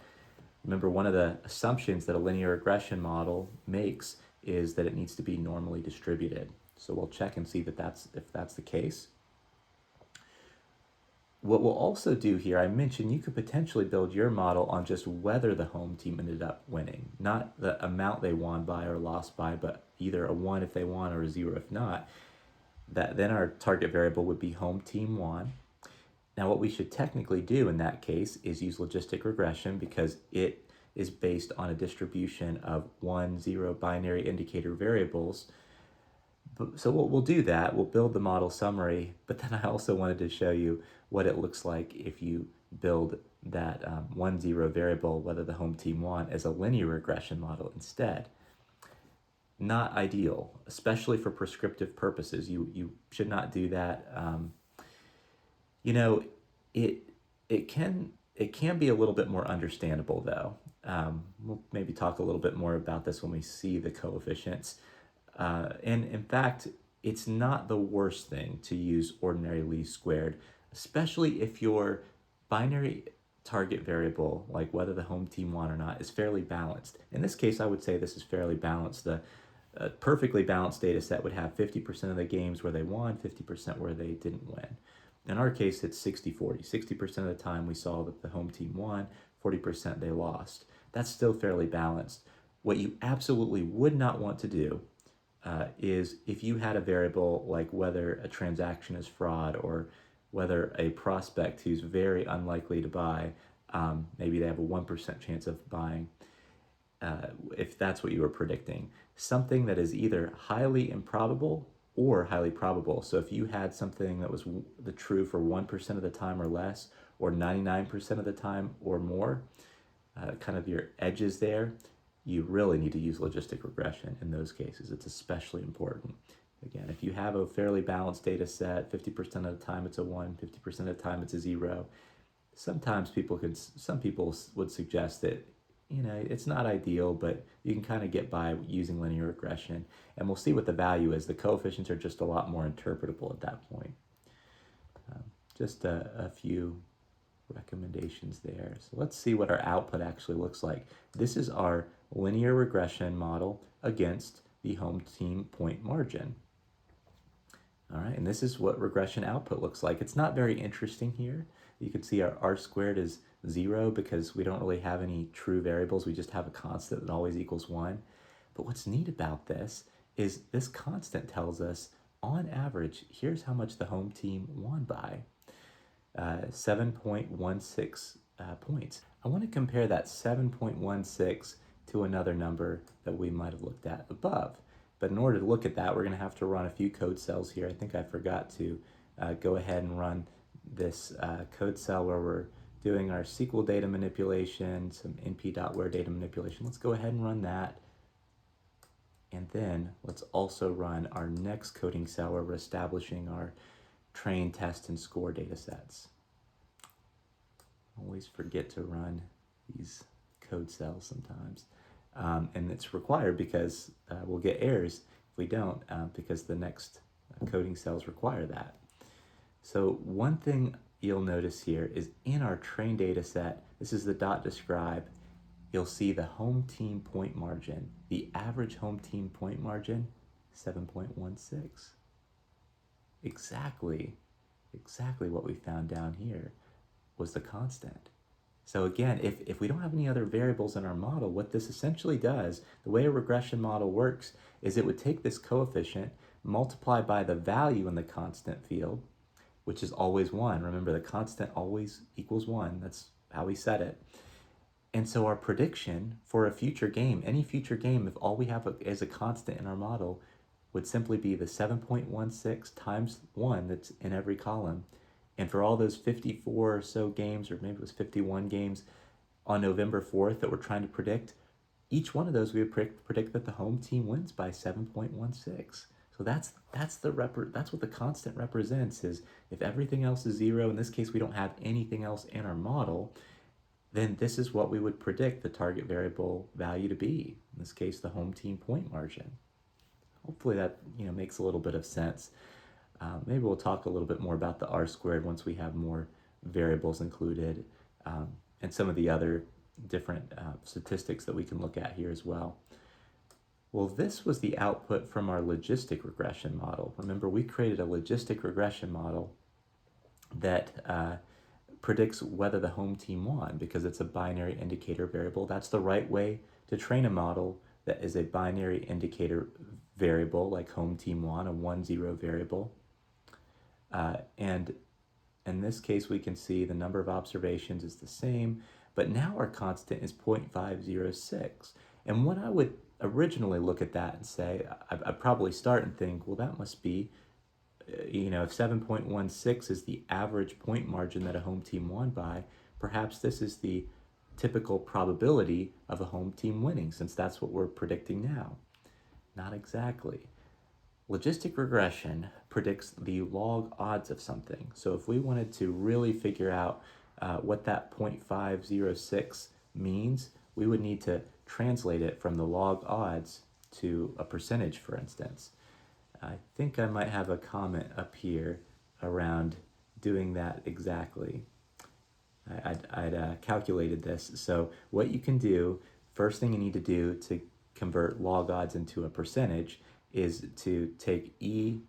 Remember, one of the assumptions that a linear regression model makes is that it needs to be normally distributed. So we'll check and see if that's the case. What we'll also do here, I mentioned you could potentially build your model on just whether the home team ended up winning, not the amount they won by or lost by, but either a 1 if they won or a 0 if not. Then our target variable would be home team won. Now what we should technically do in that case is use logistic regression because it is based on a distribution of 1, 0 binary indicator variables. So we'll do that. We'll build the model summary, but then I also wanted to show you what it looks like if you build that 1, 0 variable, whether the home team won, as a linear regression model instead. Not ideal, especially for prescriptive purposes. You should not do that. It can be a little bit more understandable though. We'll maybe talk a little bit more about this when we see the coefficients. And in fact, it's not the worst thing to use ordinary least squared, especially if your binary target variable, like whether the home team won or not, is fairly balanced. In this case, I would say this is fairly balanced. The perfectly balanced data set would have 50% of the games where they won, 50% where they didn't win. In our case, it's 60-40. 60% of the time we saw that the home team won, 40% they lost. That's still fairly balanced. What you absolutely would not want to do is if you had a variable like whether a transaction is fraud or whether a prospect who's very unlikely to buy, maybe they have a 1% chance of buying, if that's what you were predicting. Something that is either highly improbable or highly probable. So if you had something that was the true for 1% of the time or less, or 99% of the time or more, kind of your edges there, you really need to use logistic regression in those cases. It's especially important. Again, if you have a fairly balanced data set, 50% of the time it's a 1, 50% of the time it's a 0, Sometimes some people would suggest that, it's not ideal, but you can kind of get by using linear regression. And we'll see what the value is. The coefficients are just a lot more interpretable at that point. Just a few recommendations there. So let's see what our output actually looks like. This is our linear regression model against the home team point margin. All right, and this is what regression output looks like. It's not very interesting here. You can see our R squared is 0 because we don't really have any true variables. We just have a constant that always equals 1. But what's neat about this is this constant tells us, on average, here's how much the home team won by. 7.16 points. I want to compare that 7.16 to another number that we might have looked at above. But in order to look at that, we're going to have to run a few code cells here. I think I forgot to go ahead and run this code cell where we're doing our SQL data manipulation, some np.where data manipulation. Let's go ahead and run that. And then let's also run our next coding cell where we're establishing our train, test, and score data sets. Always forget to run these code cells sometimes. And it's required because we'll get errors if we don't, because the next coding cells require that. So one thing you'll notice here is in our train data set, this is the dot describe, you'll see the home team point margin. The average home team point margin, 7.16. Exactly what we found down here was the constant. So again, if we don't have any other variables in our model, what this essentially does, the way a regression model works, is it would take this coefficient, multiply by the value in the constant field, which is always 1. Remember, the constant always equals 1. That's how we set it. And so our prediction for a future game, any future game, if all we have is a constant in our model, would simply be the 7.16 times 1 that's in every column. And for all those 54 or so games, or maybe it was 51 games on November 4th that we're trying to predict, each one of those we would predict that the home team wins by 7.16. So that's what the constant represents, is if everything else is 0, in this case we don't have anything else in our model, then this is what we would predict the target variable value to be. In this case, the home team point margin. Hopefully that makes a little bit of sense. Maybe we'll talk a little bit more about the R squared once we have more variables included, and some of the other different statistics that we can look at here as well. Well, this was the output from our logistic regression model. Remember, we created a logistic regression model that predicts whether the home team won because it's a binary indicator variable. That's the right way to train a model that is a binary indicator variable like home team won, a 1-0 variable. And in this case, we can see the number of observations is the same, but now our constant is 0.506. And what I would originally look at that and say, I'd probably start and think, well, that must be, if 7.16 is the average point margin that a home team won by, perhaps this is the typical probability of a home team winning, since that's what we're predicting now. Not exactly. Logistic regression predicts the log odds of something. So if we wanted to really figure out what that 0.506 means, we would need to translate it from the log odds to a percentage, for instance. I think I might have a comment up here around doing that exactly. I'd calculated this. So what you can do, first thing you need to do to convert log odds into a percentage is to take E,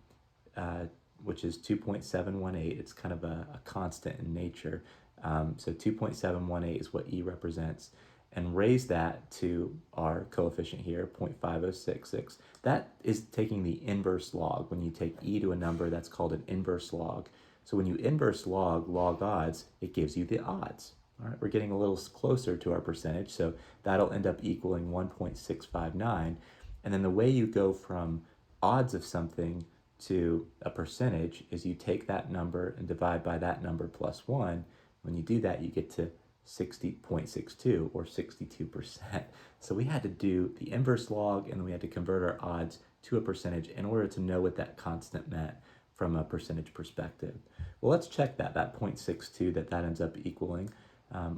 which is 2.718. It's kind of a constant in nature. So 2.718 is what E represents, and raise that to our coefficient here, 0.5066. That is taking the inverse log. When you take E to a number, that's called an inverse log. So when you inverse log odds, it gives you the odds. All right, we're getting a little closer to our percentage, so that'll end up equaling 1.659. And then the way you go from odds of something to a percentage is you take that number and divide by that number plus 1. When you do that, you get to 60.62 or 62%. So we had to do the inverse log, and then we had to convert our odds to a percentage in order to know what that constant meant from a percentage perspective. Well, let's check that 0.62 that ends up equaling.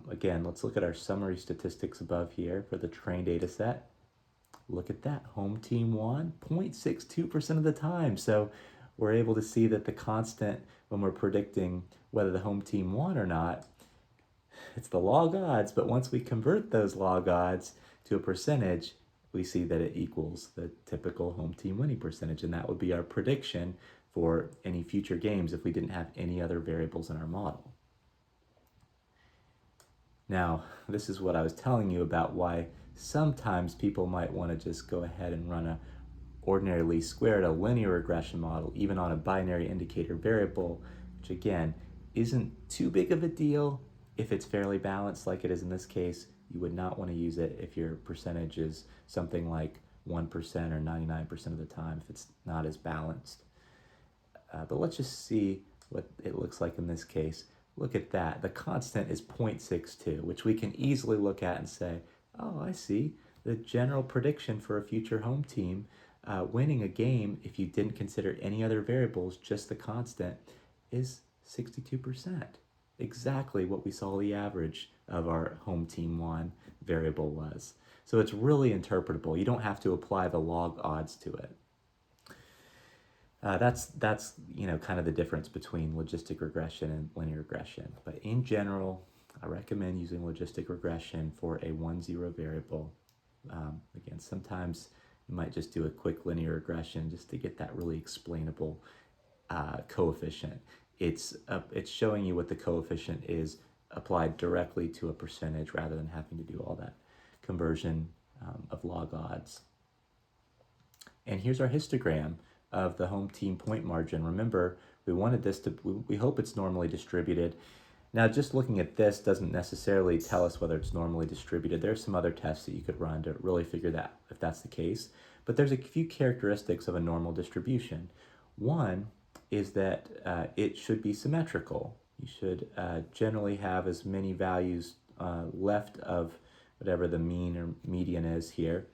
Again, let's look at our summary statistics above here for the trained data set. Look at that, home team won 0.62% of the time. So we're able to see that the constant when we're predicting whether the home team won or not, it's the log odds, but once we convert those log odds to a percentage, we see that it equals the typical home team winning percentage, and that would be our prediction for any future games if we didn't have any other variables in our model. Now, this is what I was telling you about why sometimes people might want to just go ahead and run a ordinary least squared, a linear regression model, even on a binary indicator variable, which again, isn't too big of a deal if it's fairly balanced like it is in this case. You would not want to use it if your percentage is something like 1% or 99% of the time if it's not as balanced. But let's just see what it looks like in this case. Look at that. The constant is 0.62, which we can easily look at and say, oh, I see. The general prediction for a future home team winning a game, if you didn't consider any other variables, just the constant, is 62%. Exactly what we saw the average of our home team won variable was. So it's really interpretable. You don't have to apply the log odds to it. That's kind of the difference between logistic regression and linear regression. But in general, I recommend using logistic regression for a 1-0 variable. Again, sometimes you might just do a quick linear regression just to get that really explainable coefficient. It's showing you what the coefficient is applied directly to a percentage rather than having to do all that conversion of log odds. And here's our histogram of the home team point margin. Remember, we wanted this to, we hope it's normally distributed. Now, just looking at this doesn't necessarily tell us whether it's normally distributed. There's some other tests that you could run to really figure that if that's the case. But there's a few characteristics of a normal distribution. One is that it should be symmetrical. You should generally have as many values left of whatever the mean or median is here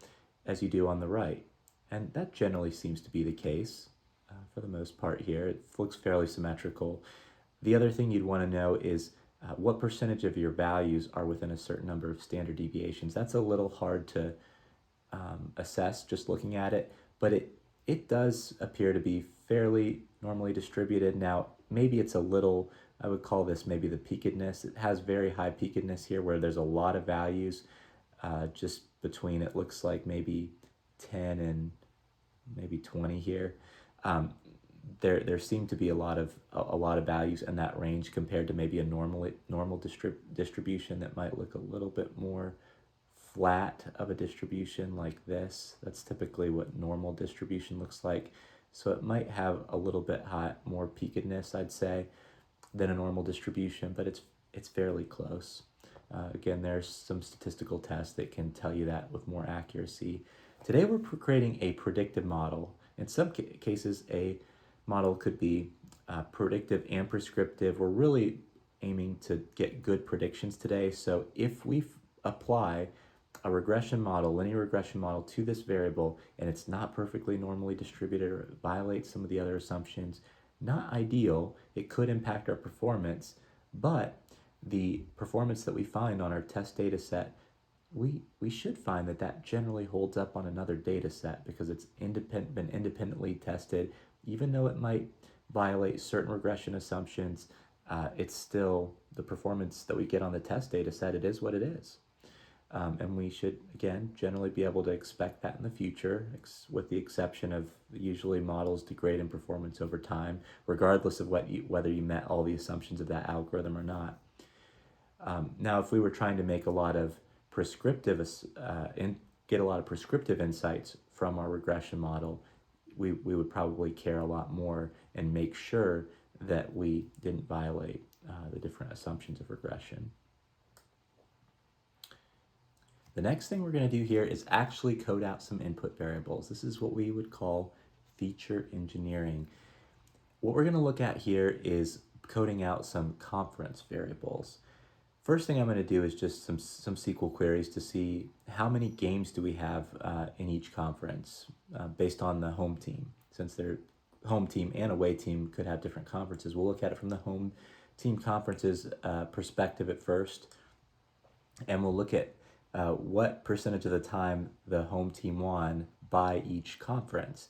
as you do on the right. And that generally seems to be the case for the most part here. It looks fairly symmetrical. The other thing you'd want to know is what percentage of your values are within a certain number of standard deviations. That's a little hard to assess just looking at it, but it does appear to be fairly normally distributed. Now, maybe it's a little, I would call this maybe the peakedness. It has very high peakedness here where there's a lot of values just between, it looks like maybe 10 and maybe 20 here. There seem to be a lot of values in that range compared to maybe a normal distribution that might look a little bit more flat of a distribution like this. That's typically what normal distribution looks like. So it might have a little bit more peakedness, I'd say, than a normal distribution, but it's fairly close. Again, there's some statistical tests that can tell you that with more accuracy. Today we're creating a predictive model. In some cases, a model could be predictive and prescriptive. We're really aiming to get good predictions today. So if we apply a regression model, linear regression model to this variable, and it's not perfectly normally distributed or it violates some of the other assumptions, not ideal. It could impact our performance, but the performance that we find on our test data set, we should find that generally holds up on another data set because it's been independently tested. Even though it might violate certain regression assumptions, it's still the performance that we get on the test data set. It is what it is. And we should, again, generally be able to expect that in the future, with the exception of usually models degrade in performance over time, regardless of whether you met all the assumptions of that algorithm or not. Now, if we were trying to make a lot of prescriptive get a lot of prescriptive insights from our regression model, we would probably care a lot more and make sure that we didn't violate the different assumptions of regression. The next thing we're going to do here is actually code out some input variables. This is what we would call feature engineering. What we're going to look at here is coding out some conference variables. First thing I'm going to do is just some SQL queries to see how many games do we have in each conference based on the home team, since they're home team and away team could have different conferences. We'll look at it from the home team conferences perspective at first, and we'll look at what percentage of the time the home team won by each conference.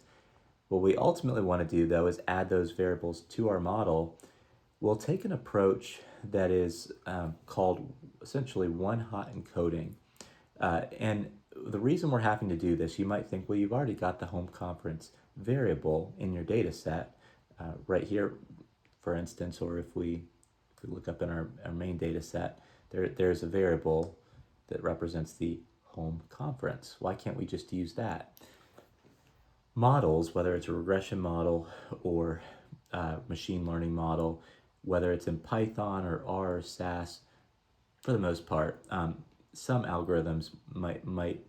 What we ultimately want to do, though, is add those variables to our model. We'll take an approach that is called essentially one-hot encoding. And the reason we're having to do this, you might think, well, you've already got the home conference variable in your data set right here, for instance, or if we look up in our main data set, there's a variable that represents the home conference. Why can't we just use that? Models, whether it's a regression model or machine learning model, whether it's in Python or R or SAS, for the most part, some algorithms might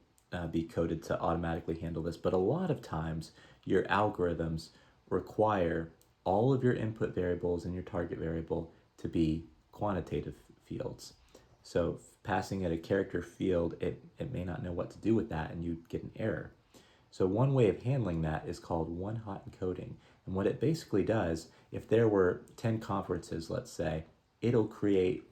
be coded to automatically handle this, but a lot of times your algorithms require all of your input variables and your target variable to be quantitative fields. So passing it a character field, it may not know what to do with that, and you get an error. So one way of handling that is called one-hot encoding. And what it basically does, if there were 10 conferences, let's say, it'll create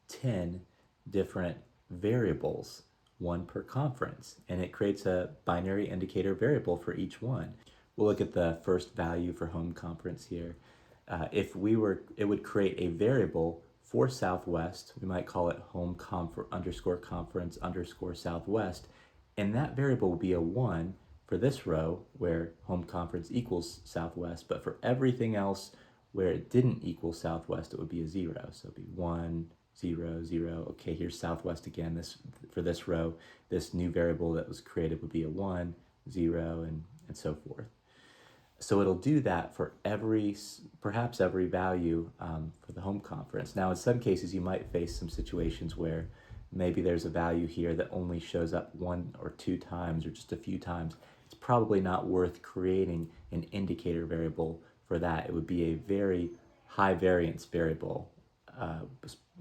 10 different variables, one per conference, and it creates a binary indicator variable for each one. We'll look at the first value for home conference here. It would create a variable for Southwest. We might call it home underscore conference underscore Southwest, and that variable will be a 1 for this row where home conference equals Southwest, but for everything else where it didn't equal Southwest, it would be a 0. So it'd be 1, 0, 0. Okay, here's Southwest again. For this row, this new variable that was created would be a 1, 0, and so forth. So it'll do that for perhaps every value for the home conference. Now, in some cases, you might face some situations where maybe there's a value here that only shows up 1 or 2 times or just a few times. It's probably not worth creating an indicator variable for that. It would be a very high variance variable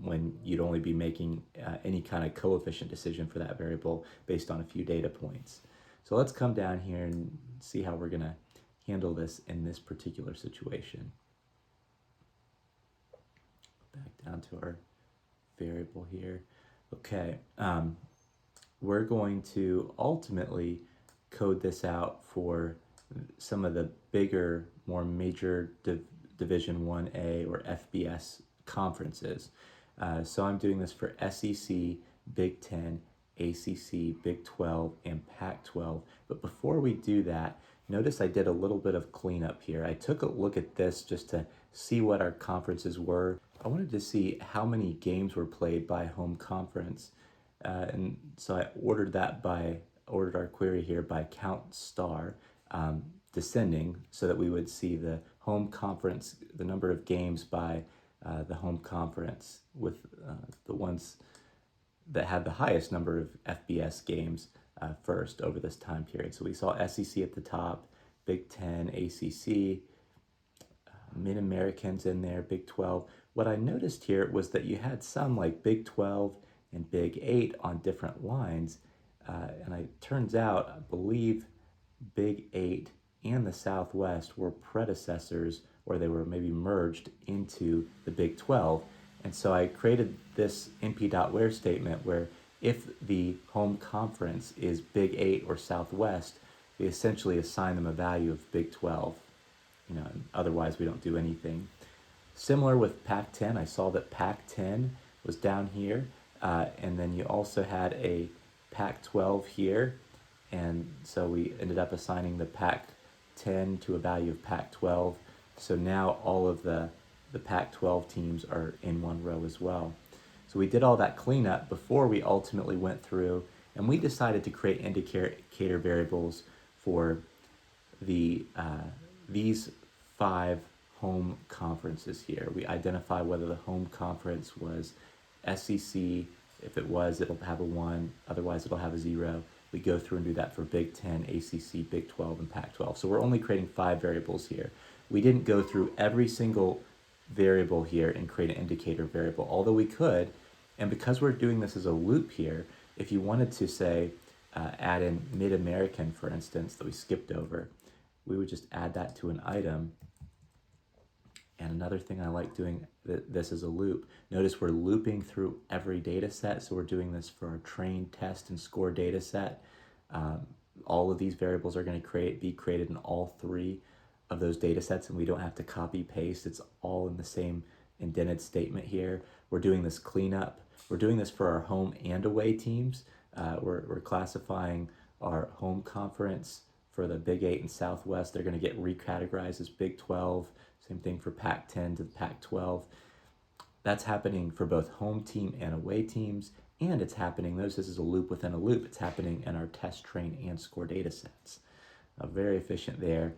when you'd only be making any kind of coefficient decision for that variable based on a few data points. So let's come down here and see how we're going to handle this in this particular situation. Back down to our variable here. Okay, we're going to ultimately code this out for some of the bigger, more major Division 1A or FBS conferences. So I'm doing this for SEC, Big 10, ACC, Big 12, and Pac-12. But before we do that, notice I did a little bit of cleanup here. I took a look at this just to see what our conferences were. I wanted to see how many games were played by home conference. And so I ordered our query here by count star, descending, so that we would see the home conference, the number of games by the home conference, with the ones that had the highest number of FBS games first over this time period. So we saw SEC at the top, Big 10, ACC, Mid-Americans in there, Big 12. What I noticed here was that you had some like Big 12 and Big 8 on different lines. And it turns out, I believe Big 8 and the Southwest were predecessors, or they were maybe merged into the Big 12. And so I created this np.where statement where if the home conference is Big 8 or Southwest, we essentially assign them a value of Big 12. Otherwise we don't do anything. Similar with Pac-10, I saw that Pac-10 was down here, and then you also had a Pac-12 here, and so we ended up assigning the Pac-10 to a value of Pac-12. So now all of the Pac-12 teams are in one row as well. So we did all that cleanup before we ultimately went through, and we decided to create indicator variables for these 5 home conferences here. We identify whether the home conference was SEC. If it was, it'll have a 1, otherwise it'll have a 0. We go through and do that for Big 10, ACC, Big 12, and Pac-12. So we're only creating 5 variables here. We didn't go through every single variable here and create an indicator variable, although we could. And because we're doing this as a loop here, if you wanted to say add in Mid-American, for instance, that we skipped over, we would just add that to an item. And another thing I like doing this is a loop. Notice we're looping through every data set. So we're doing this for our train, test, and score data set. All of these variables are going to be created in all three of those data sets, and we don't have to copy paste. It's all in the same indented statement here. We're doing this cleanup. We're doing this for our home and away teams. We're classifying our home conference for the Big 8 and Southwest. They're going to get recategorized as Big 12. Same thing for Pac-10 to the Pac-12. That's happening for both home team and away teams, and it's happening, notice this is a loop within a loop, it's happening in our test, train, and score data sets. Very efficient there.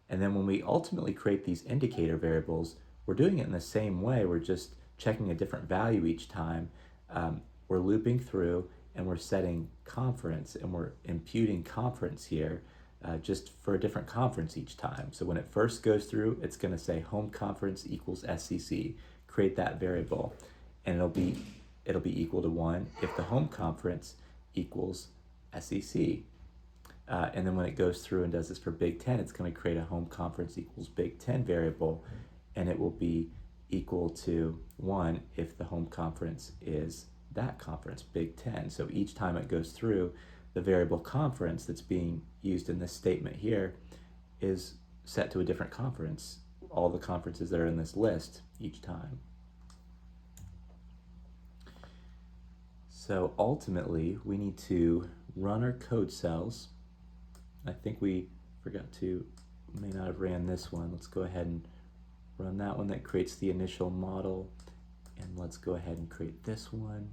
And then when we ultimately create these indicator variables, we're doing it in the same way, we're just checking a different value each time. We're looping through and we're setting conference and we're imputing conference here just for a different conference each time. So when it first goes through, it's going to say home conference equals SEC. Create that variable, and it'll be equal to 1 if the home conference equals SEC. And then when it goes through and does this for Big 10, it's going to create a home conference equals Big 10 variable, and it will be equal to 1 if the home conference is that conference, Big 10. So each time it goes through, the variable conference that's being used in this statement here is set to a different conference, all the conferences that are in this list each time. So ultimately, we need to run our code cells. I think we may not have ran this one. Let's go ahead and run that one that creates the initial model. And let's go ahead and create this one.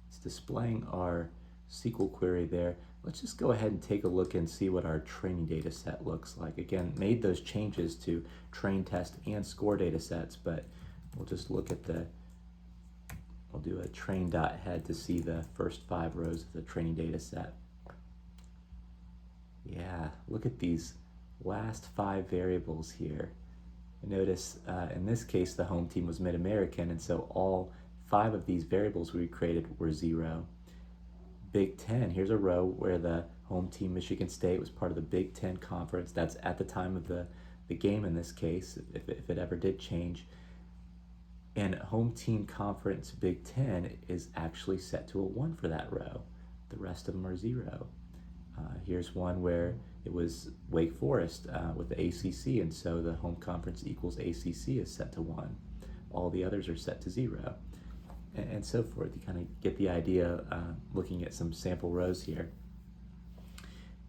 It's displaying our SQL query there. Let's just go ahead and take a look and see what our training data set looks like. Again, made those changes to train, test, and score data sets, but we'll just look at we'll do a train.head to see the first 5 rows of the training data set. Yeah, look at these last 5 variables here. Notice in this case, the home team was Mid-American, and so all 5 of these variables we created were 0. Big 10, here's a row where the home team Michigan State was part of the Big 10 conference. That's at the time of the game in this case, if it ever did change. And home team conference Big 10 is actually set to a 1 for that row. The rest of them are 0. Here's one where it was Wake Forest with the ACC, and so the home conference equals ACC is set to 1. All the others are set to 0. And so forth. You kind of get the idea looking at some sample rows here.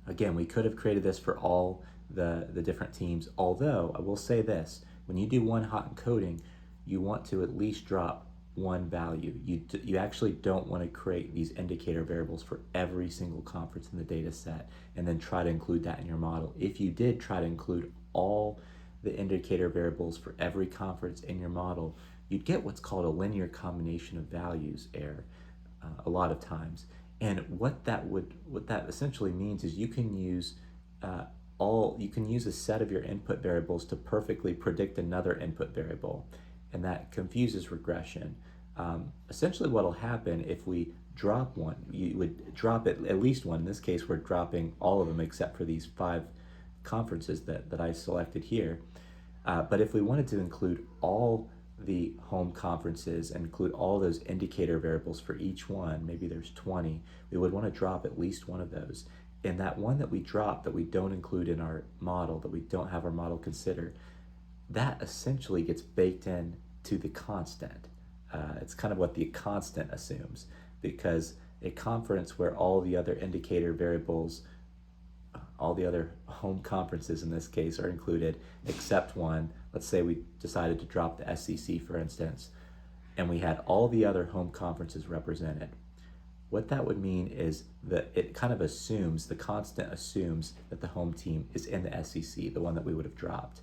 Again, we could have created this for all the different teams, although I will say this, when you do one-hot encoding, you want to at least drop one value. You actually don't want to create these indicator variables for every single conference in the data set and then try to include that in your model. If you did try to include all the indicator variables for every conference in your model, you'd get what's called a linear combination of values error a lot of times. And what that essentially means is you can use a set of your input variables to perfectly predict another input variable, and that confuses regression. Essentially what will happen if we drop one, you would drop at least one. In this case, we're dropping all of them except for these 5 conferences that I selected here. But if we wanted to include all the home conferences and include all those indicator variables for each one, maybe there's 20, we would want to drop at least one of those. And that one that we drop that we don't include in our model, that we don't have our model consider, that essentially gets baked in to the constant. It's kind of what the constant assumes, because a conference where all the other indicator variables, all the other home conferences in this case are included except one. Let's say we decided to drop the SEC, for instance, and we had all the other home conferences represented. What that would mean is that it kind of assumes, the constant assumes that the home team is in the SEC, the one that we would have dropped.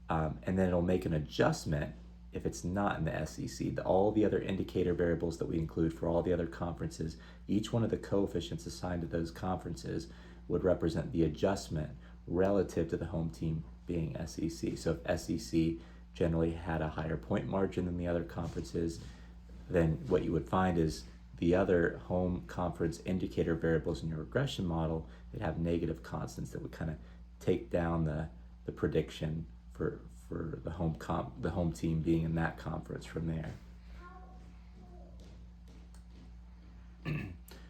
And then it'll make an adjustment if it's not in the SEC. All the other indicator variables that we include for all the other conferences, each one of the coefficients assigned to those conferences would represent the adjustment relative to the home team being SEC. So if SEC generally had a higher point margin than the other conferences, then what you would find is the other home conference indicator variables in your regression model that have negative constants that would kind of take down the prediction for the home team being in that conference from there.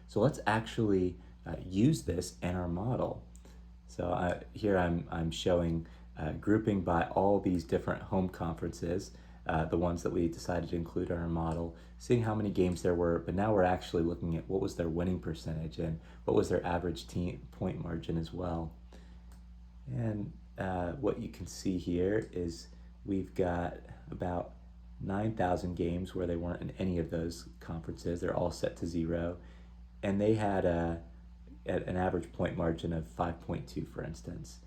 So let's actually use this in our model. So here I'm showing grouping by all these different home conferences, the ones that we decided to include in our model, seeing how many games there were, but now we're actually looking at what was their winning percentage and what was their average team point margin as well. And what you can see here is we've got about 9,000 games where they weren't in any of those conferences. They're all set to 0, and they had an average point margin of 5.2, for instance.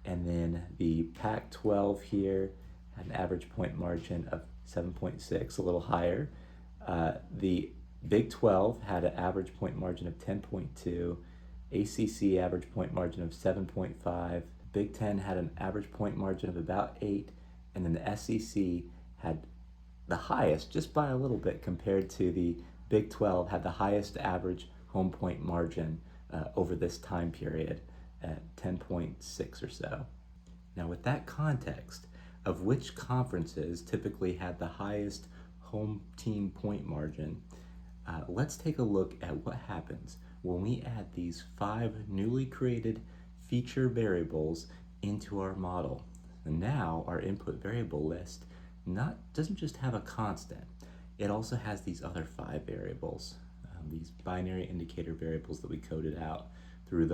And then the Pac-12 here had an average point margin of 7.6, a little higher. The Big 12 had an average point margin of 10.2, ACC average point margin of 7.5, Big 10 had an average point margin of about 8, and then the SEC had the highest, just by a little bit compared to the Big 12, had the highest average home point margin over this time period at 10.6 or so. Now, with that context of which conferences typically had the highest home team point margin, let's take a look at what happens when we add these 5 newly created feature variables into our model. And now our input variable list doesn't just have a constant, it also has these other 5 variables, these binary indicator variables that we coded out through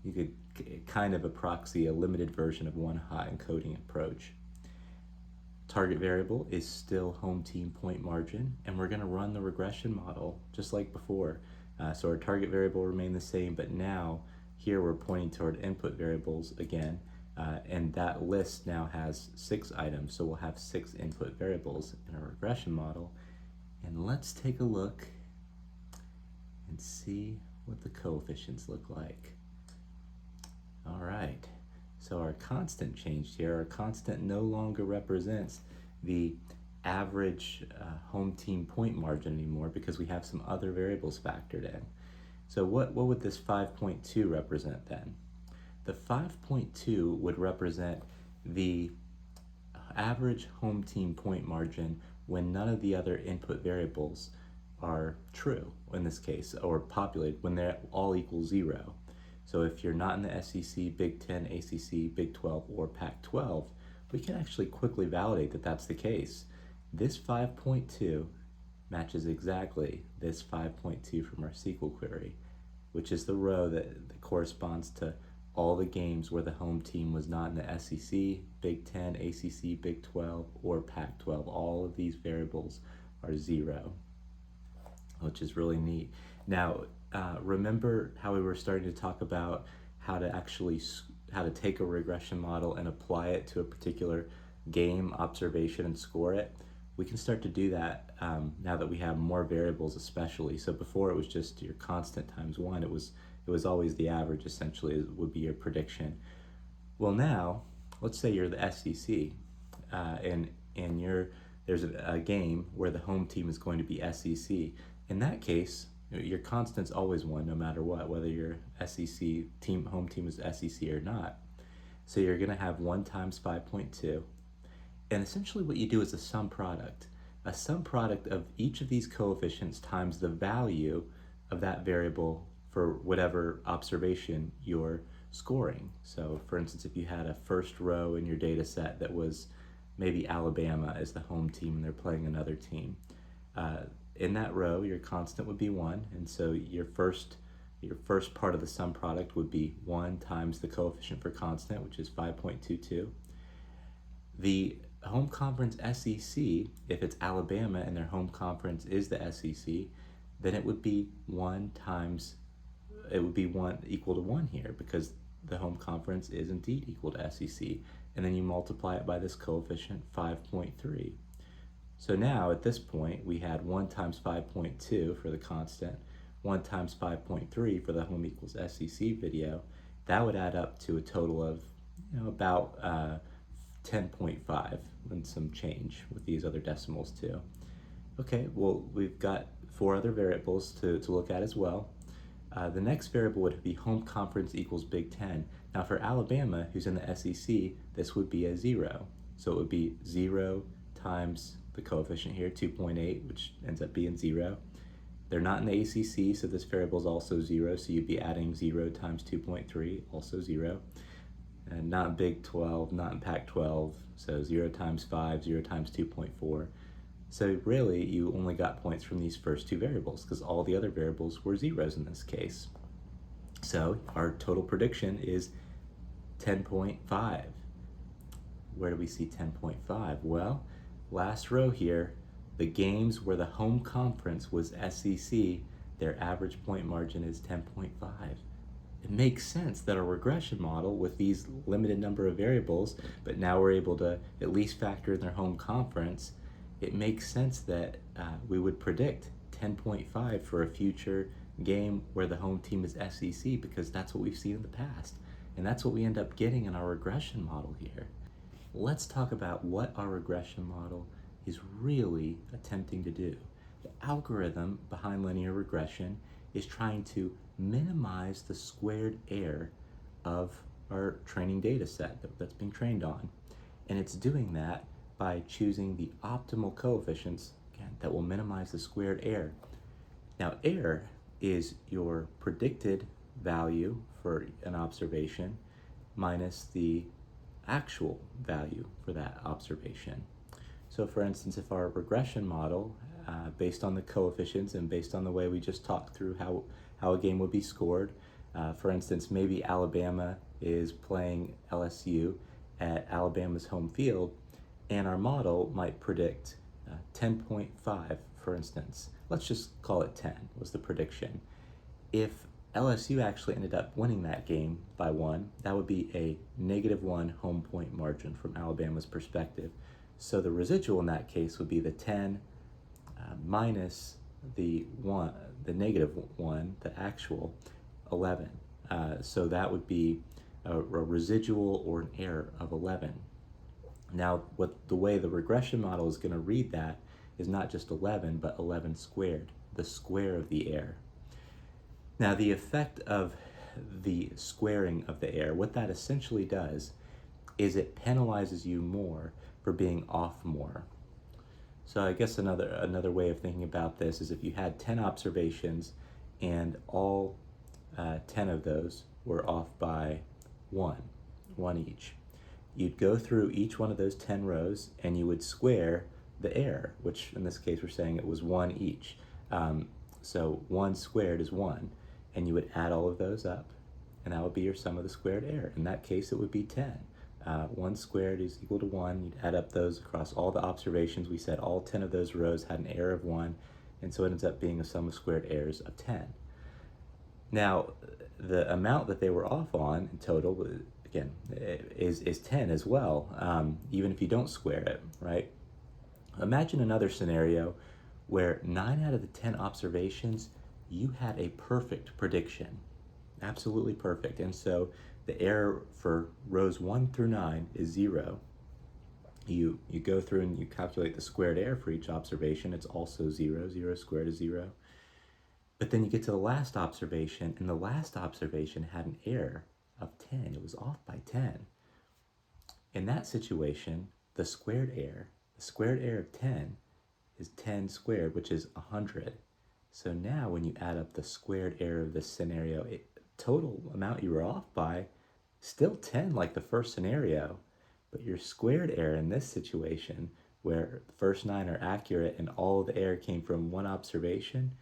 you could kind of a limited version of one-hot encoding approach. Target variable is still home team point margin, and we're going to run the regression model just like before. So our target variable remained the same, but now here we're pointing toward input variables again, and that list now has 6 items, so we'll have 6 input variables in our regression model. And let's take a look and see what the coefficients look like. All right, so our constant changed here. Our constant no longer represents the average home team point margin anymore because we have some other variables factored in. So what would this 5.2 represent then? The 5.2 would represent the average home team point margin when none of the other input variables are true in this case, or populated when they're all equal 0. So if you're not in the SEC, Big 10, ACC, Big 12, or Pac-12, we can actually quickly validate that that's the case. This 5.2 matches exactly this 5.2 from our SQL query, which is the row that corresponds to all the games where the home team was not in the SEC, Big 10, ACC, Big 12, or Pac-12. All of these variables are 0, which is really neat. Now, remember how we were starting to talk about how to take a regression model and apply it to a particular game observation and score it? We can start to do that now that we have more variables, especially. So before it was just your constant times 1. It was always the average, essentially, would be your prediction. Well, now let's say you're the SEC, and there's a game where the home team is going to be SEC. In that case, your constant's always 1 no matter what, whether your home team is SEC or not. So you're going to have 1 times 5.2. And essentially what you do is a sum product of each of these coefficients times the value of that variable for whatever observation you're scoring. So for instance, if you had a first row in your data set that was maybe Alabama as the home team and they're playing another team, in that row your constant would be 1, and so your first part of the sum product would be 1 times the coefficient for constant, which is 5.22. The home conference SEC, if it's Alabama and their home conference is the SEC, then it would be 1 equal to 1 here, because the home conference is indeed equal to SEC, and then you multiply it by this coefficient 5.3. So now at this point we had 1 times 5.2 for the constant, 1 times 5.3 for the home equals SEC video. That would add up to a total of about 10.5 and some change with these other decimals too. Okay, well, we've got 4 other variables to look at as well. The next variable would be home conference equals Big 10. Now for Alabama, who's in the SEC, this would be a 0. So it would be 0 times the coefficient here, 2.8, which ends up being 0. They're not in the ACC, so this variable is also 0, so you'd be adding 0 times 2.3, also 0. And not in Big 12, not in Pac-12, so 0 times 5, 0 times 2.4. So really, you only got points from these first two variables because all the other variables were zeros in this case. So our total prediction is 10.5. Where do we see 10.5? Well, last row here, the games where the home conference was SEC, their average point margin is 10.5. It makes sense that a regression model with these limited number of variables, but now we're able to at least factor in their home conference, it makes sense that we would predict 10.5 for a future game where the home team is SEC because that's what we've seen in the past. And that's what we end up getting in our regression model here. Let's talk about what our regression model is really attempting to do. The algorithm behind linear regression is trying to minimize the squared error of our training data set that's being trained on. And it's doing that by choosing the optimal coefficients, again, that will minimize the squared error. Now, error is your predicted value for an observation minus the actual value for that observation. So for instance, if our regression model, based on the coefficients and based on the way we just talked through how a game would be scored, for instance, maybe Alabama is playing LSU at Alabama's home field, and our model might predict 10.5, for instance. Let's just call it 10 was the prediction. If LSU actually ended up winning that game by 1, that would be a -1 home point margin from Alabama's perspective. So the residual in that case would be the 10 minus the -1, the actual 11. So that would be a residual or an error of 11. Now, the way the regression model is going to read that is not just 11, but 11 squared, the square of the error. Now, the effect of the squaring of the error, what that essentially does is it penalizes you more for being off more. So I guess another way of thinking about this is if you had 10 observations and all 10 of those were off by one each. You'd go through each one of those 10 rows and you would square the error, which in this case we're saying it was 1 each. So 1 squared is 1, and you would add all of those up, and that would be your sum of the squared error. In that case, it would be 10. 1 squared is equal to 1. You'd add up those across all the observations. We said all 10 of those rows had an error of 1, and so it ends up being a sum of squared errors of 10. Now, the amount that they were off on in total, again, is 10 as well, even if you don't square it, right? Imagine another scenario where 9 out of the 10 observations, you had a perfect prediction, absolutely perfect. And so the error for rows 1 through 9 is 0. You go through and you calculate the squared error for each observation. It's also 0. 0 squared is 0. But then you get to the last observation, and the last observation had an error of 10. It was off by 10. In that situation, the squared error of 10 is 10 squared, which is 100. So now when you add up the squared error of this scenario, total amount you were off by, still 10 like the first scenario, but your squared error in this situation, where the first 9 are accurate and all of the error came from one observation,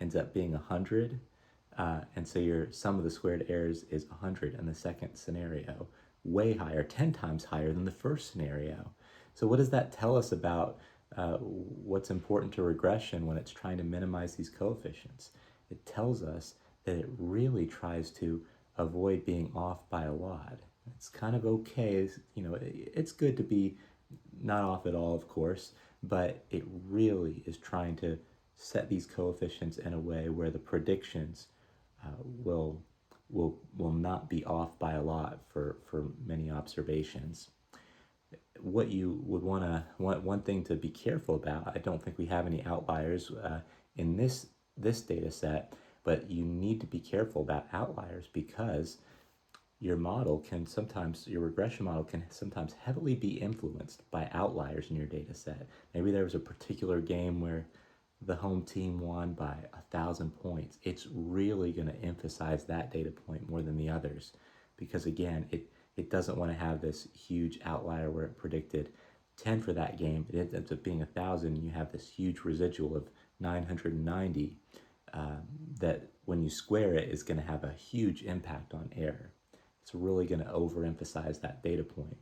ends up being 100. And so your sum of the squared errors is 100 in the second scenario, way higher, 10 times higher than the first scenario. So what does that tell us about what's important to regression when it's trying to minimize these coefficients? It tells us that it really tries to avoid being off by a lot. It's kind of okay, it's good to be not off at all, of course, but it really is trying to set these coefficients in a way where the predictions will not be off by a lot for many observations. What you would one thing to be careful about, I don't think we have any outliers in this data set, but you need to be careful about outliers because your regression model can sometimes heavily be influenced by outliers in your data set. Maybe there was a particular game where the home team won by 1,000 points. It's really going to emphasize that data point more than the others because, again, it doesn't want to have this huge outlier where it predicted 10 for that game. It ends up being 1,000, and you have this huge residual of 990 that when you square it is going to have a huge impact on error. It's really going to overemphasize that data point.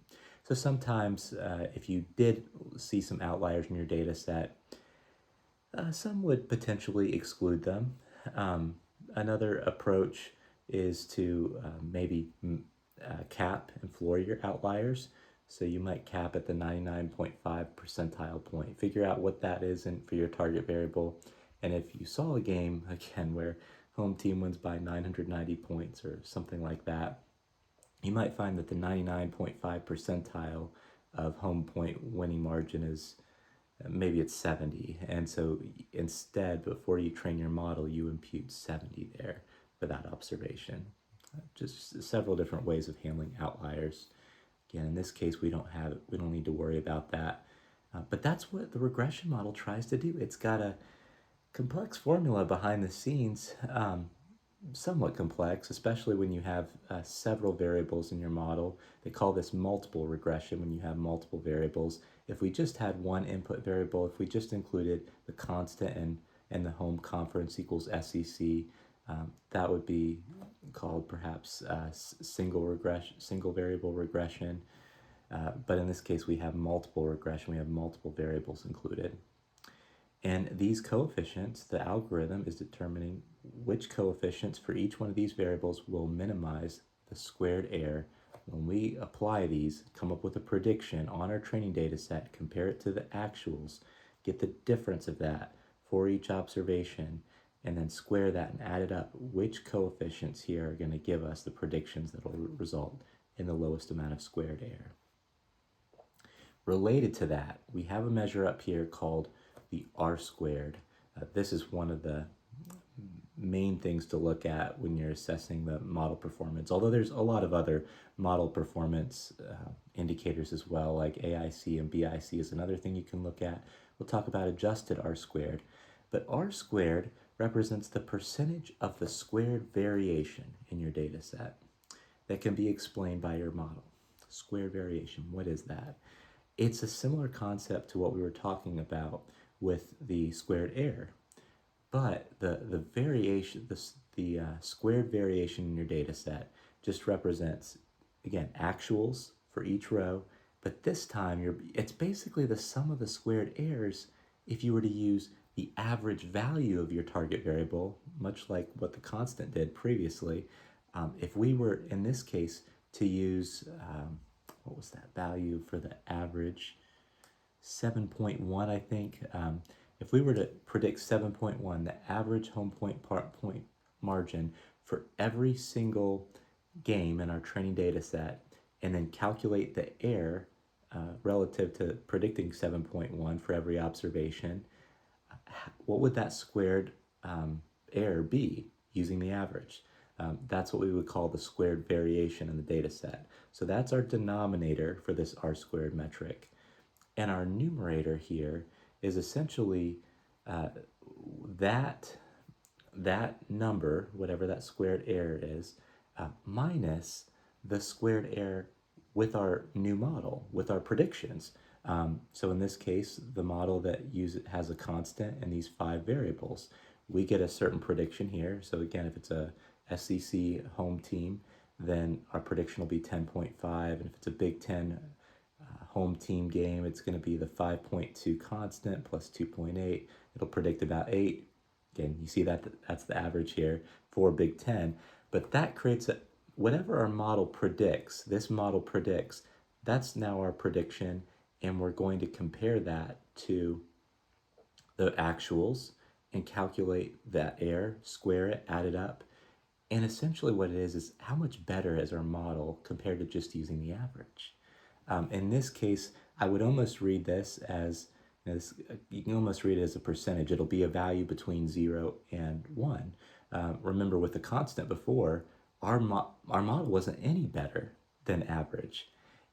So sometimes if you did see some outliers in your data set, some would potentially exclude them. Another approach is to maybe cap and floor your outliers. So you might cap at the 99.5 percentile point, figure out what that is for your target variable. And if you saw a game, again, where home team wins by 990 points or something like that, you might find that the 99.5 percentile of home point winning margin is maybe it's 70. And so instead, before you train your model, you impute 70 there for that observation. Just several different ways of handling outliers. Again, in this case, we don't need to worry about that. But that's what the regression model tries to do. It's got a complex formula behind the scenes, somewhat complex, especially when you have several variables in your model. They call this multiple regression when you have multiple variables. If we just had one input variable, if we just included the constant and the home conference equals SEC, that would be called perhaps single variable regression. But in this case, we have multiple regression. We have multiple variables included. And these coefficients, the algorithm is determining which coefficients for each one of these variables will minimize the squared error. When we apply these, come up with a prediction on our training data set, compare it to the actuals, get the difference of that for each observation, and then square that and add it up, which coefficients here are going to give us the predictions that will result in the lowest amount of squared error. Related to that, we have a measure up here called the R-squared. This is one of the main things to look at when you're assessing the model performance, although there's a lot of other model performance indicators as well, like AIC and BIC is another thing you can look at. We'll talk about adjusted R-squared, but R-squared represents the percentage of the squared variation in your data set that can be explained by your model. Squared variation, what is that? It's a similar concept to what we were talking about with the squared error, but the variation, the squared variation in your data set just represents, again, actuals for each row, but this time it's basically the sum of the squared errors if you were to use the average value of your target variable, much like what the constant did previously. If we were, in this case, to use, what was that value for the average? 7.1, I think. If we were to predict 7.1, the average home point margin for every single game in our training data set, and then calculate the error relative to predicting 7.1 for every observation, what would that squared error be using the average? That's what we would call the squared variation in the data set. So that's our denominator for this R-squared metric. And our numerator here is essentially that number, whatever that squared error is, minus the squared error with our new model, with our predictions. So in this case, the model that has a constant and these 5 variables. We get a certain prediction here. So again, if it's a SEC home team, then our prediction will be 10.5. And if it's a Big Ten home team game, it's going to be the 5.2 constant plus 2.8. It'll predict about 8. Again, you see that's the average here for Big Ten. But that creates whatever our model predicts, this model predicts, that's now our prediction, and we're going to compare that to the actuals and calculate that error, square it, add it up. And essentially what it is how much better is our model compared to just using the average. In this case, I would almost read this as, you can almost read it as a percentage. It'll be a value between 0 and 1. Remember with the constant before, our model wasn't any better than average,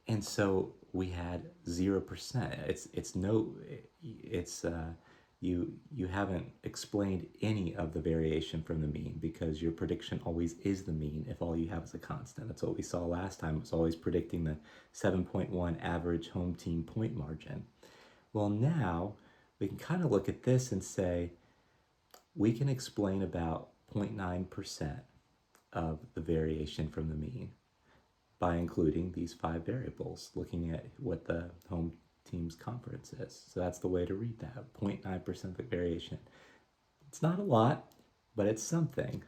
and so we had 0%. You haven't explained any of the variation from the mean because your prediction always is the mean if all you have is a constant. That's what we saw last time. It was always predicting the 7.1 average home team point margin. Well, now we can kind of look at this and say we can explain about 0.9% of the variation from the mean by including these 5 variables, looking at what the home team's conference is. So that's the way to read that, 0.9% of variation. It's not a lot, but it's something.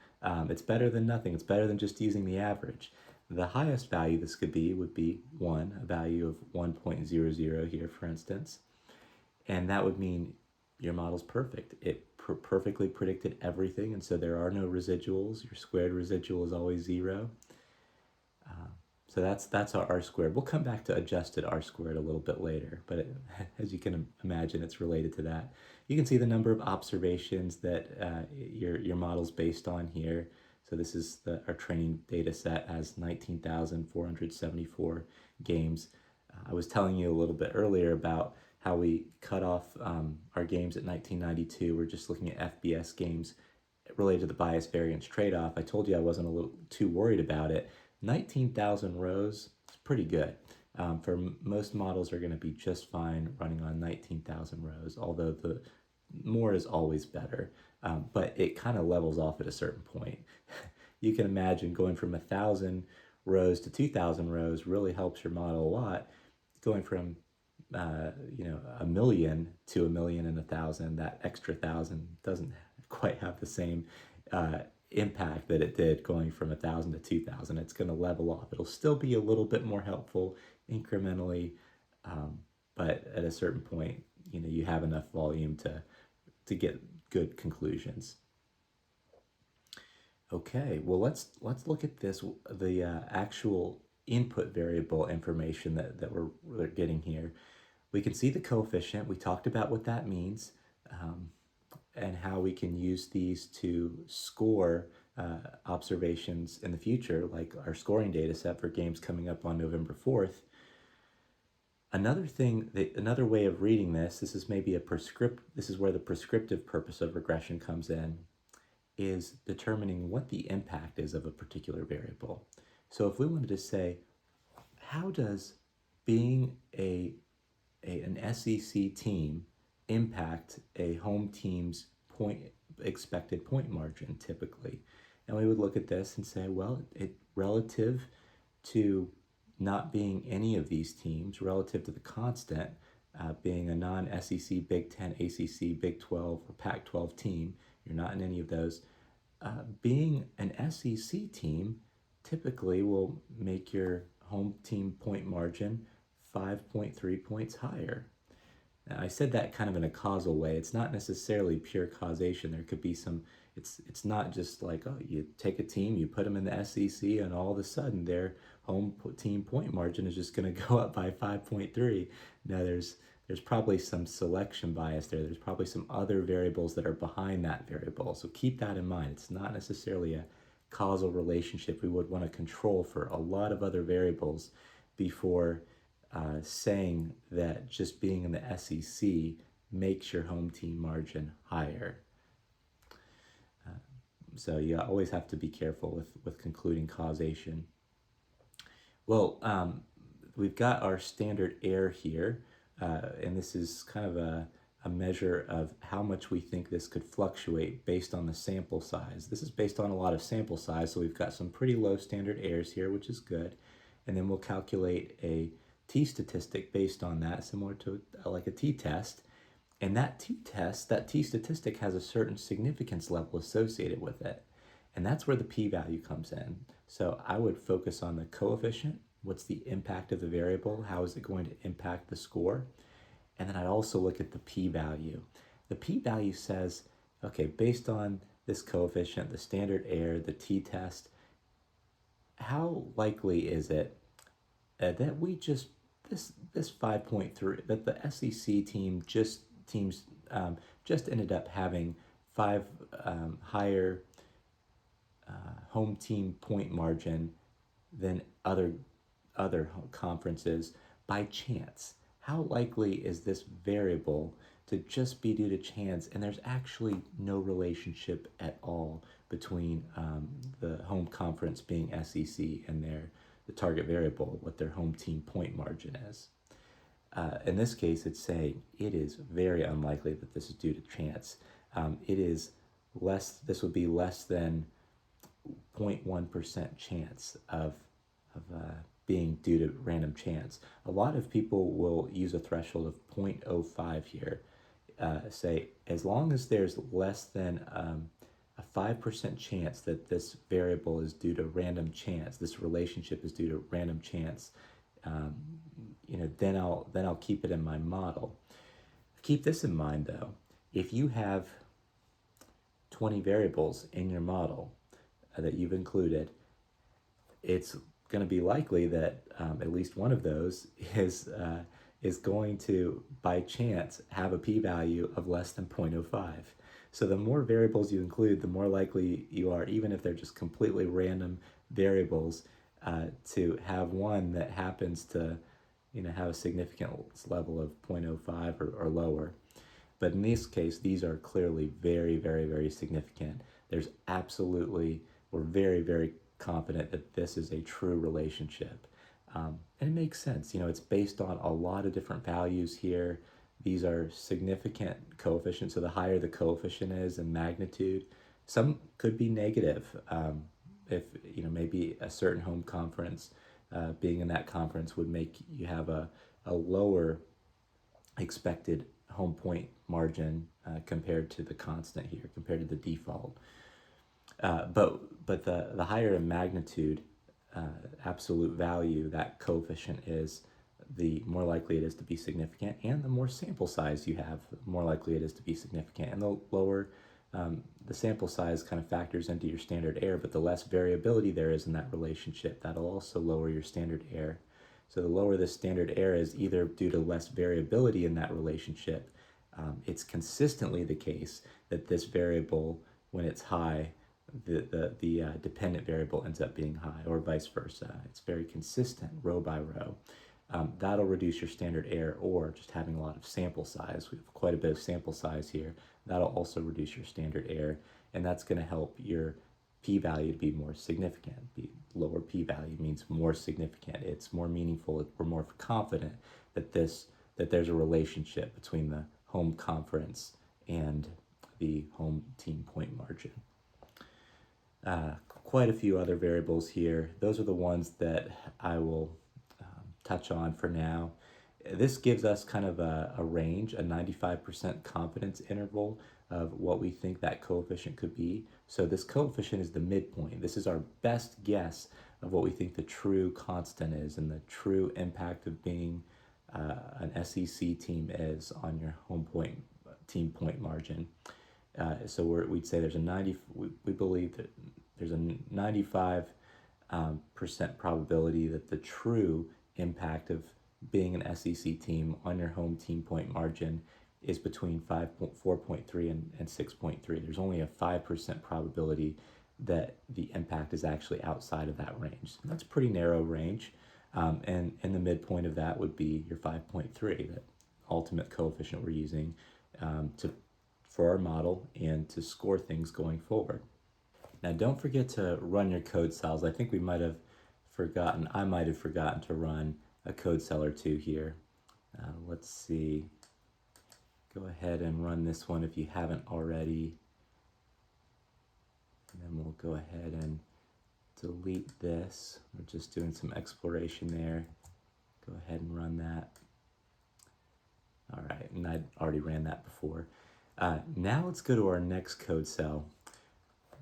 It's better than nothing. It's better than just using the average. The highest value this could be would be 1, a value of 1.00 here, for instance. And that would mean your model's perfect. It perfectly predicted everything, and so there are no residuals. Your squared residual is always 0. So that's our R squared. We'll come back to adjusted R squared a little bit later, but as you can imagine, it's related to that. You can see the number of observations that your model's based on here. So this is our training data set has 19,474 games. I was telling you a little bit earlier about how we cut off our games at 1992. We're just looking at FBS games related to the bias variance trade-off. I told you I wasn't a little too worried about it. 19,000 rows is pretty good. Most models are going to be just fine running on 19,000 rows, although the more is always better. But it kind of levels off at a certain point. You can imagine going from 1,000 rows to 2,000 rows really helps your model a lot. Going from a million to 1,000,000, that extra 1,000 doesn't quite have the same impact that it did going from 1,000 to 2,000. It's going to level off. It'll still be a little bit more helpful incrementally, but at a certain point, you have enough volume to get good conclusions. Okay, well let's look at this, the actual input variable information that we're getting here. We can see the coefficient. We talked about what that means. And how we can use these to score observations in the future, like our scoring data set for games coming up on November 4th. Another way of reading this is maybe this is where the prescriptive purpose of regression comes in, is determining what the impact is of a particular variable. So if we wanted to say, how does being an SEC team impact a home team's expected point margin typically? And we would look at this and say, well, it relative to not being any of these teams, relative to the constant, being a non-SEC, Big Ten, ACC, Big 12, or Pac-12 team, you're not in any of those. Being an SEC team typically will make your home team point margin 5.3 points higher. Now, I said that kind of in a causal way. It's not necessarily pure causation. There could be some, it's not just like, oh, you take a team, you put them in the SEC, and all of a sudden their home team point margin is just going to go up by 5.3. No, there's probably some selection bias there. There's probably some other variables that are behind that variable. So keep that in mind. It's not necessarily a causal relationship. We would want to control for a lot of other variables before saying that just being in the SEC makes your home team margin higher. So you always have to be careful with concluding causation. Well, we've got our standard error here, and this is kind of a measure of how much we think this could fluctuate based on the sample size. This is based on a lot of sample size, so we've got some pretty low standard errors here, which is good. And then we'll calculate a t-statistic based on that, similar to like a t-test. And that t-statistic has a certain significance level associated with it. And that's where the p-value comes in. So I would focus on the coefficient. What's the impact of the variable? How is it going to impact the score? And then I'd also look at the p-value. The p-value says, okay, based on this coefficient, the standard error, the t-test, how likely is it that we just this 5.3 that the SEC team just ended up having 5 higher home team point margin than other conferences by chance? How likely is this variable to just be due to chance, and there's actually no relationship at all between the home conference being SEC and the target variable, what their home team point margin is? In this case, it's saying it is very unlikely that this is due to chance. It is less. This would be less than 0.1% chance of being due to random chance. A lot of people will use a threshold of 0.05 here. Say as long as there's less than a 5% chance that this variable is due to random chance, this relationship is due to random chance, then I'll keep it in my model. Keep this in mind though. If you have 20 variables in your model that you've included, it's going to be likely that at least one of those is going to, by chance, have a p-value of less than 0.05. So the more variables you include, the more likely you are, even if they're just completely random variables, to have one that happens to have a significant level of 0.05 or lower. But in this case, these are clearly very, very, very significant. We're very, very confident that this is a true relationship. And it makes sense. It's based on a lot of different values here. These are significant coefficients. So the higher the coefficient is in magnitude, some could be negative. If maybe a certain home conference, being in that conference would make you have a lower expected home point margin compared to the constant here, compared to the default. But the higher in magnitude, absolute value that coefficient is, the more likely it is to be significant, and the more sample size you have, the more likely it is to be significant. And the lower the sample size kind of factors into your standard error, but the less variability there is in that relationship, that'll also lower your standard error. So the lower the standard error is, either due to less variability in that relationship, it's consistently the case that this variable, when it's high, the dependent variable ends up being high, or vice versa. It's very consistent row by row. That'll reduce your standard error, or just having a lot of sample size. We have quite a bit of sample size here. That'll also reduce your standard error, and that's going to help your p-value to be more significant. Lower p-value means more significant. It's more meaningful. We're more confident that there's a relationship between the home conference and the home team point margin. Quite a few other variables here. Those are the ones that I will touch on for now. This gives us kind of a range, a 95% confidence interval of what we think that coefficient could be. So this coefficient is the midpoint. This is our best guess of what we think the true constant is, and the true impact of being an SEC team is on your home point team point margin. So we'd say we believe that there's a 95% probability that the true impact of being an SEC team on your home team point margin is between 4.3 and 6.3. There's only a 5% probability that the impact is actually outside of that range. That's a pretty narrow range. And the midpoint of that would be your 5.3, that ultimate coefficient we're using for our model and to score things going forward. Now, don't forget to run your code cells. I think I might have forgotten to run a code cell or two here. Let's see. Go ahead and run this one if you haven't already. And then we'll go ahead and delete this. We're just doing some exploration there. Go ahead and run that. All right, and I already ran that before. Now let's go to our next code cell.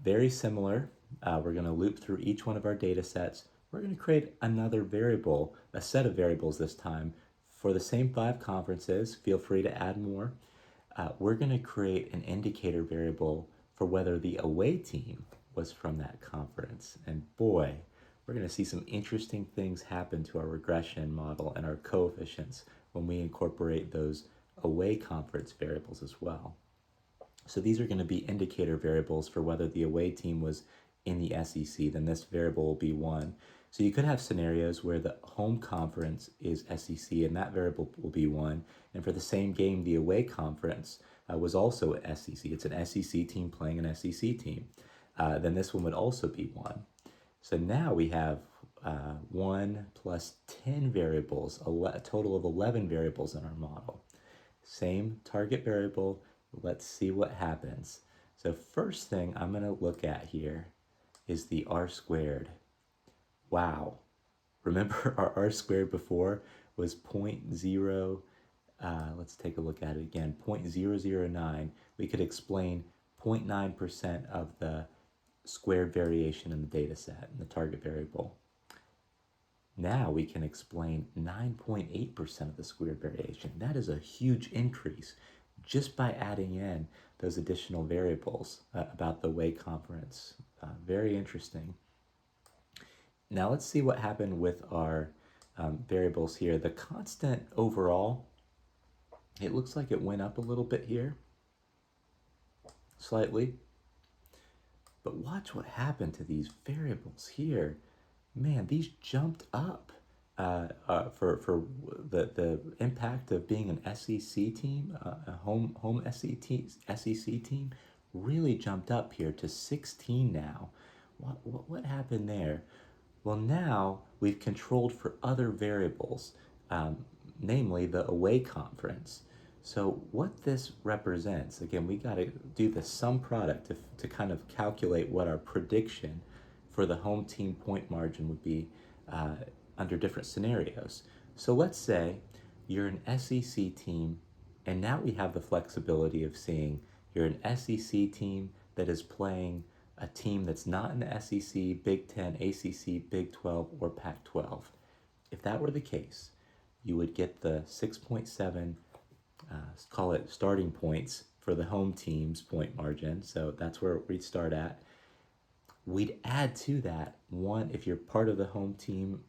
Very similar. We're going to loop through each one of our data sets. We're going to create another variable, a set of variables this time, for the same 5 conferences. Feel free to add more. We're going to create an indicator variable for whether the away team was from that conference. And boy, we're going to see some interesting things happen to our regression model and our coefficients when we incorporate those away conference variables as well. So these are going to be indicator variables for whether the away team was in the SEC, then this variable will be 1. So you could have scenarios where the home conference is SEC and that variable will be 1. And for the same game, the away conference was also SEC. It's an SEC team playing an SEC team. Then this one would also be 1. So now we have 1 plus 10 variables, a total of 11 variables in our model. Same target variable. Let's see what happens. So first thing I'm going to look at here is the r squared. Wow. Remember our r squared before was 0.0, let's take a look at it again, 0.009. We could explain 0.9% of the squared variation in the data set, in the target variable. Now we can explain 9.8% of the squared variation. That is a huge increase just by adding in those additional variables about the away conference. Very interesting. Now let's see what happened with our variables here. The constant overall, it looks like it went up a little bit here, slightly. But watch what happened to these variables here. Man, these jumped up for the impact of being an SEC team, a home SEC team, really jumped up here to 16 now. What happened there? Well, now we've controlled for other variables, namely the away conference. So what this represents, again, we got to do the sum product to kind of calculate what our prediction for the home team point margin would be under different scenarios. So let's say you're an SEC team, and now we have the flexibility of seeing you're an SEC team that is playing a team that's not in the SEC, Big Ten, ACC, Big 12, or Pac-12. If that were the case, you would get the 6.7, call it starting points for the home team's point margin. So that's where we'd start at. We'd add to that one, if you're part of the home team,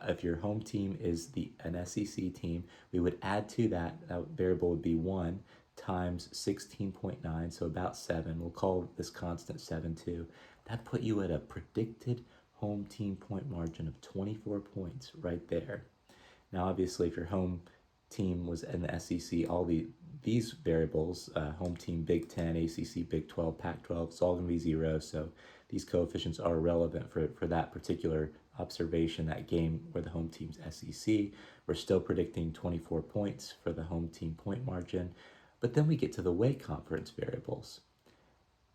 if your home team is an SEC team, we would add to that variable would be 1 times 16.9, so about 7. We'll call this constant 7 too. That put you at a predicted home team point margin of 24 points right there. Now, obviously, if your home team was in the SEC, all these variables, home team, Big Ten, ACC, Big 12, Pac-12, it's all going to be 0. So these coefficients are relevant for that particular observation, that game where the home team's SEC. We're still predicting 24 points for the home team point margin. But then we get to the away conference variables.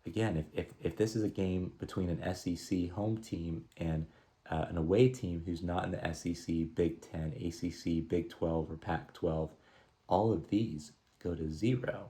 Again, if this is a game between an SEC home team and an away team who's not in the SEC, Big 10, ACC, Big 12, or Pac-12, all of these go to 0.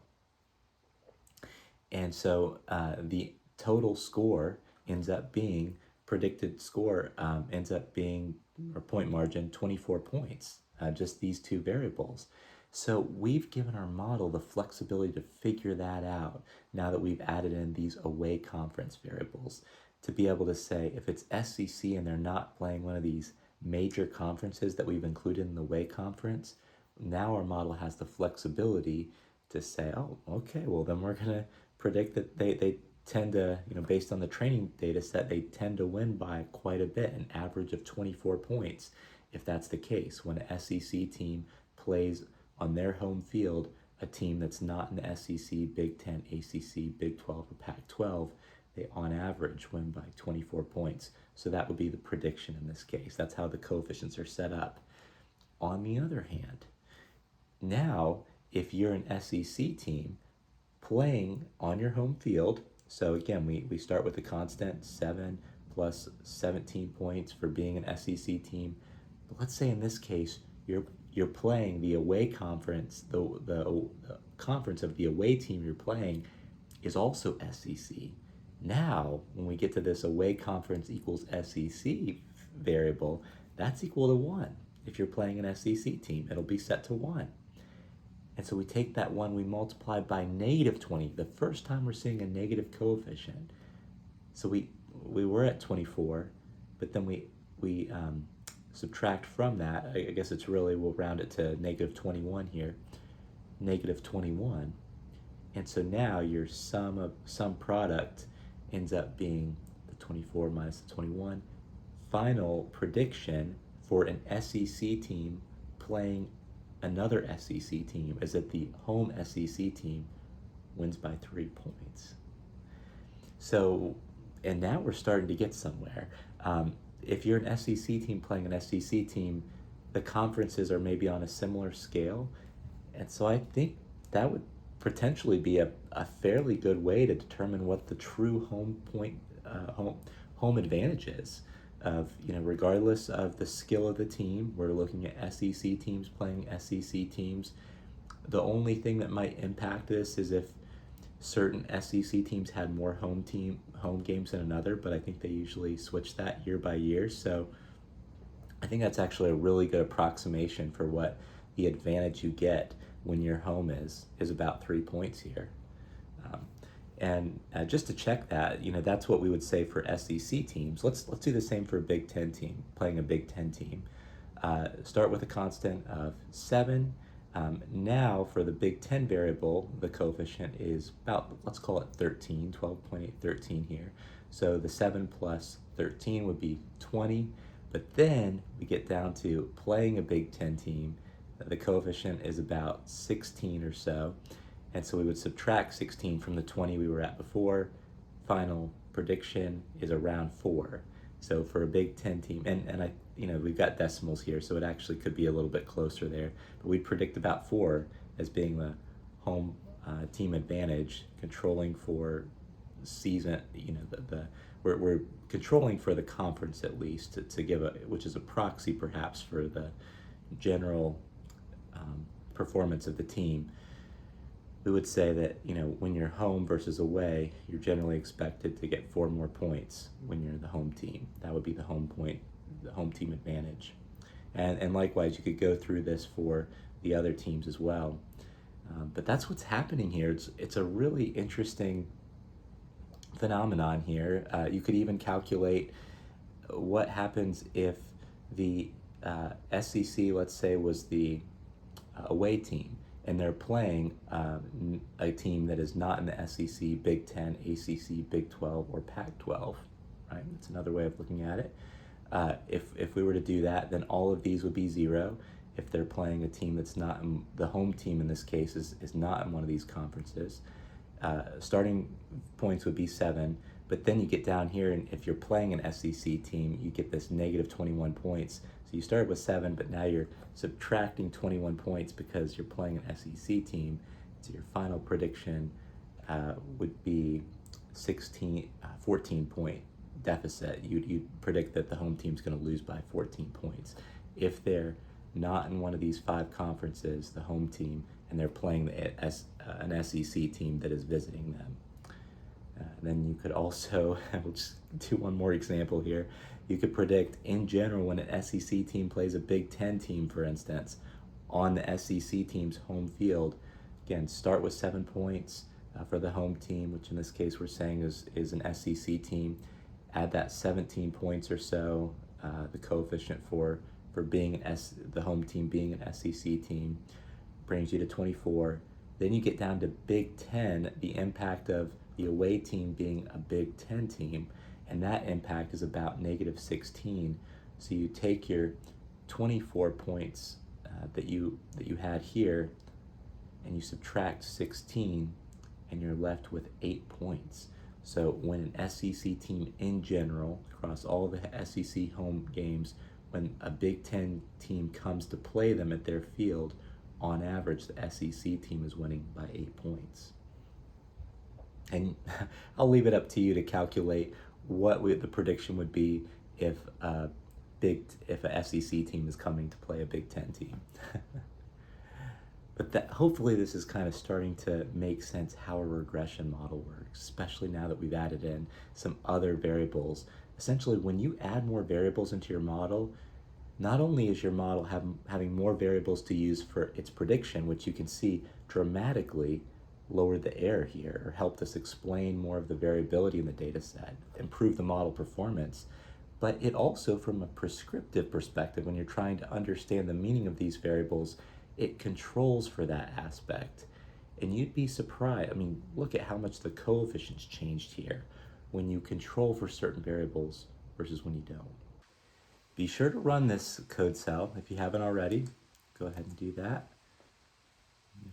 And so the total score ends up being, predicted score ends up being, or point margin, 24 points, just these two variables. So we've given our model the flexibility to figure that out now that we've added in these away conference variables, to be able to say if it's SEC and they're not playing one of these major conferences that we've included in the away conference, now our model has the flexibility to say, oh, okay, well then we're going to predict that they tend to, based on the training data set, they tend to win by quite a bit, an average of 24 points. If that's the case, when an SEC team plays on their home field a team that's not in the SEC, Big 10, ACC, Big 12, or Pac-12, they on average win by 24 points. So that would be the prediction in this case. That's how the coefficients are set up. On the other hand, now if you're an SEC team playing on your home field, so again, we start with the constant 7 plus 17 points for being an SEC team. But let's say in this case, you're playing the away conference, the conference of the away team you're playing is also SEC. Now, when we get to this away conference equals SEC variable, that's equal to 1. If you're playing an SEC team, it'll be set to 1. And so we take that 1, we multiply by negative 20, the first time we're seeing a negative coefficient. So we were at 24, but then we subtract from that, I guess it's really, we'll round it to negative 21 here, negative 21. And so now your sum product ends up being the the 24 minus the 21. Final prediction for an SEC team playing another SEC team is that the home SEC team wins by 3 points. So, and now we're starting to get somewhere. If you're an SEC team playing an SEC team, the conferences are maybe on a similar scale. And so I think that would potentially be a fairly good way to determine what the true home advantage is. Of, regardless of the skill of the team, we're looking at SEC teams playing SEC teams. The only thing that might impact this is if certain SEC teams had more home games than another, but I think they usually switch that year by year. So I think that's actually a really good approximation for what the advantage you get when your home is about 3 points here. And just to check that, that's what we would say for SEC teams. Let's do the same for a Big Ten team, playing a Big Ten team. Start with a constant of 7. Now for the Big Ten variable, the coefficient is about, let's call it 13, 12.8, 13 here. So the 7 plus 13 would be 20. But then we get down to playing a Big Ten team. The coefficient is about 16 or so. And so we would subtract 16 from the 20 we were at before. Final prediction is around 4. So for a Big Ten team, and I, we've got decimals here, so it actually could be a little bit closer there. But we predict about 4 as being the home team advantage, controlling for season. We're controlling for the conference at least to give which is a proxy perhaps for the general performance of the team. We would say that, when you're home versus away, you're generally expected to get 4 more points when you're the home team. That would be the home team advantage. And likewise, you could go through this for the other teams as well. But that's what's happening here. It's a really interesting phenomenon here. You could even calculate what happens if the SEC, let's say, was the away team, and they're playing a team that is not in the SEC, Big Ten, ACC, Big 12, or Pac-12, right? That's another way of looking at it. If we were to do that, then all of these would be 0. If they're playing a team that's not, the home team in this case is not in one of these conferences. Starting points would be 7, but then you get down here, and if you're playing an SEC team, you get this negative 21 points. So you started with 7, but now you're subtracting 21 points because you're playing an SEC team. So your final prediction would be 14 point deficit. You'd predict that the home team's going to lose by 14 points. If they're not in one of these 5 conferences, the home team, and they're playing an SEC team that is visiting them. Then you could also, we'll just do one more example here. You could predict in general when an SEC team plays a Big Ten team, for instance, on the SEC team's home field. Again, start with 7 points for the home team, which in this case we're saying is an SEC team. Add that 17 points or so, the coefficient for being the home team being an SEC team, brings you to 24. Then you get down to Big Ten, the impact of the away team being a Big Ten team, and that impact is about negative 16. So you take your 24 points that you had here, and you subtract 16, and you're left with 8 points. So when an SEC team in general, across all the SEC home games, when a Big Ten team comes to play them at their field, on average, the SEC team is winning by 8 points. And I'll leave it up to you to calculate what the prediction would be if a SEC team is coming to play a Big Ten team. But hopefully this is kind of starting to make sense how a regression model works, especially now that we've added in some other variables. Essentially, when you add more variables into your model, not only is your model having more variables to use for its prediction, which you can see dramatically lowered the error here, or helped us explain more of the variability in the data set, improve the model performance, but it also, from a prescriptive perspective, when you're trying to understand the meaning of these variables, it controls for that aspect. And you'd be surprised. I mean, look at how much the coefficients changed here. when you control for certain variables versus when you don't. Be sure to run this code cell if you haven't already. Go ahead and do that.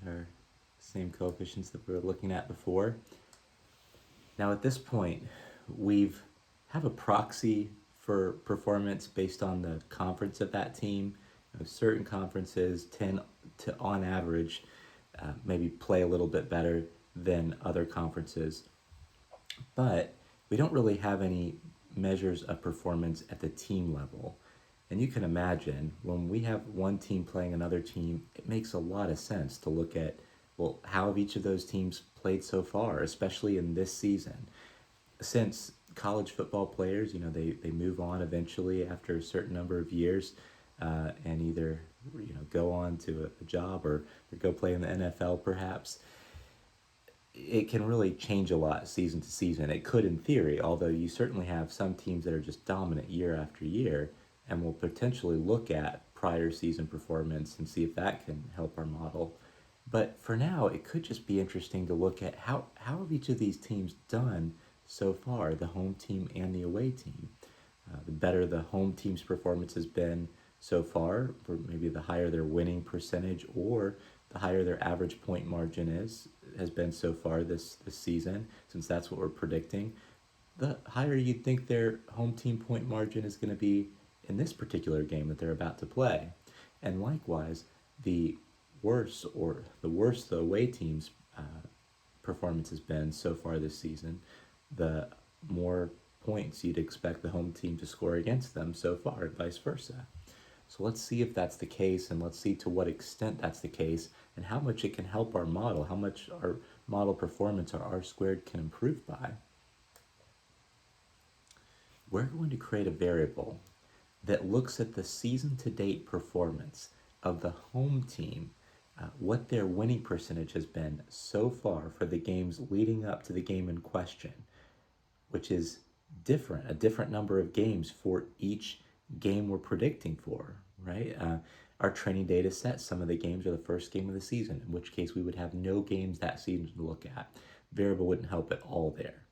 Get our same coefficients that we were looking at before. Now at this point, we've have a proxy for performance based on the conference of that team. Certain conferences tend to, on average, maybe play a little bit better than other conferences, but we don't really have any measures of performance at the team level. And you can imagine when we have one team playing another team, it makes a lot of sense to look at, well, how have each of those teams played so far, especially in this season? Since college football players, they move on eventually after a certain number of years, and either go on to a job or go play in the NFL perhaps. It can really change a lot season to season. It could in theory, although you certainly have some teams that are just dominant year after year, and we'll potentially look at prior season performance and see if that can help our model. But for now, it could just be interesting to look at how have each of these teams done so far, the home team and the away team. The better the home team's performance has been so far, or maybe the higher their winning percentage or the higher their average point margin has been so far this season, since that's what we're predicting, the higher you'd think their home team point margin is going to be in this particular game that they're about to play. And likewise, the worse the away team's performance has been so far this season, the more points you'd expect the home team to score against them so far, and vice versa. So let's see if that's the case, and let's see to what extent that's the case, and how much it can help our model, how much our model performance, or R squared, can improve by. We're going to create a variable that looks at the season-to-date performance of the home team, what their winning percentage has been so far for the games leading up to the game in question, which is a different number of games for each game we're predicting for, right? Our training data set, some of the games are the first game of the season, in which case we would have no games that season to look at. Variable wouldn't help at all there.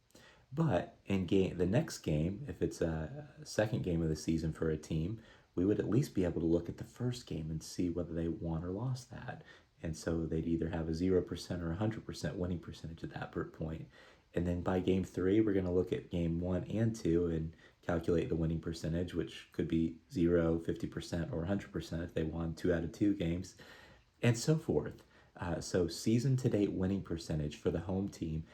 But in the next game, if it's a second game of the season for a team, we would at least be able to look at the first game and see whether they won or lost that. And so they'd either have a 0% or 100% winning percentage at that point. And then by game 3, we're going to look at game 1 and 2 and calculate the winning percentage, which could be 0, 50%, or 100% if they won 2 out of 2 games, and so forth. So season-to-date winning percentage for the home team,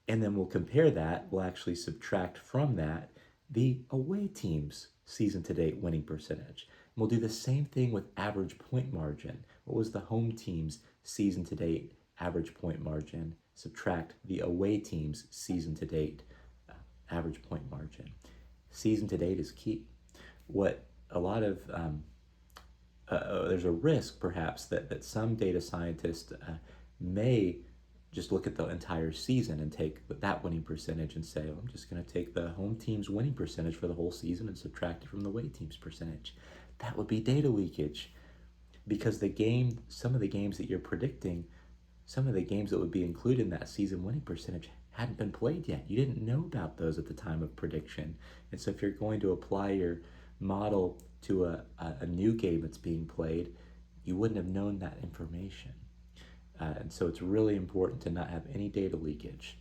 and then we'll compare that, we'll actually subtract from that the away team's season-to-date winning percentage. And we'll do the same thing with average point margin. What was the home team's season-to-date average point margin? Subtract the away team's season-to-date average point margin. Season-to-date is key. What a lot of there's a risk perhaps that some data scientists may just look at the entire season and take that winning percentage and say, oh, I'm just going to take the home team's winning percentage for the whole season and subtract it from the away team's percentage. That would be data leakage, because some of the games that you're predicting, some of the games that would be included in that season winning percentage hadn't been played yet. You didn't know about those at the time of prediction. And so if you're going to apply your model to a new game that's being played, you wouldn't have known that information. And so it's really important to not have any data leakage,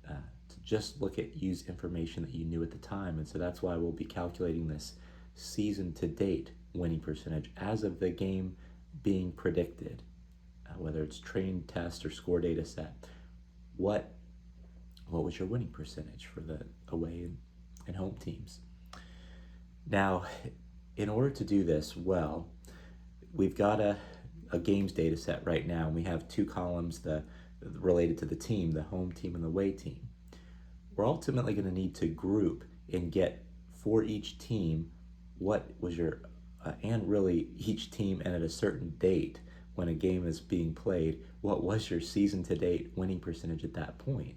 to just use information that you knew at the time. And so that's why we'll be calculating this season-to-date winning percentage as of the game being predicted, whether it's trained test or score data set. What was your winning percentage for the away and home teams? Now, in order to do this well, we've got a games data set right now, and we have 2 columns related to the team, the home team and the away team. We're ultimately going to need to group and get for each team what was your, and really each team, and at a certain date when a game is being played, what was your season-to-date winning percentage at that point?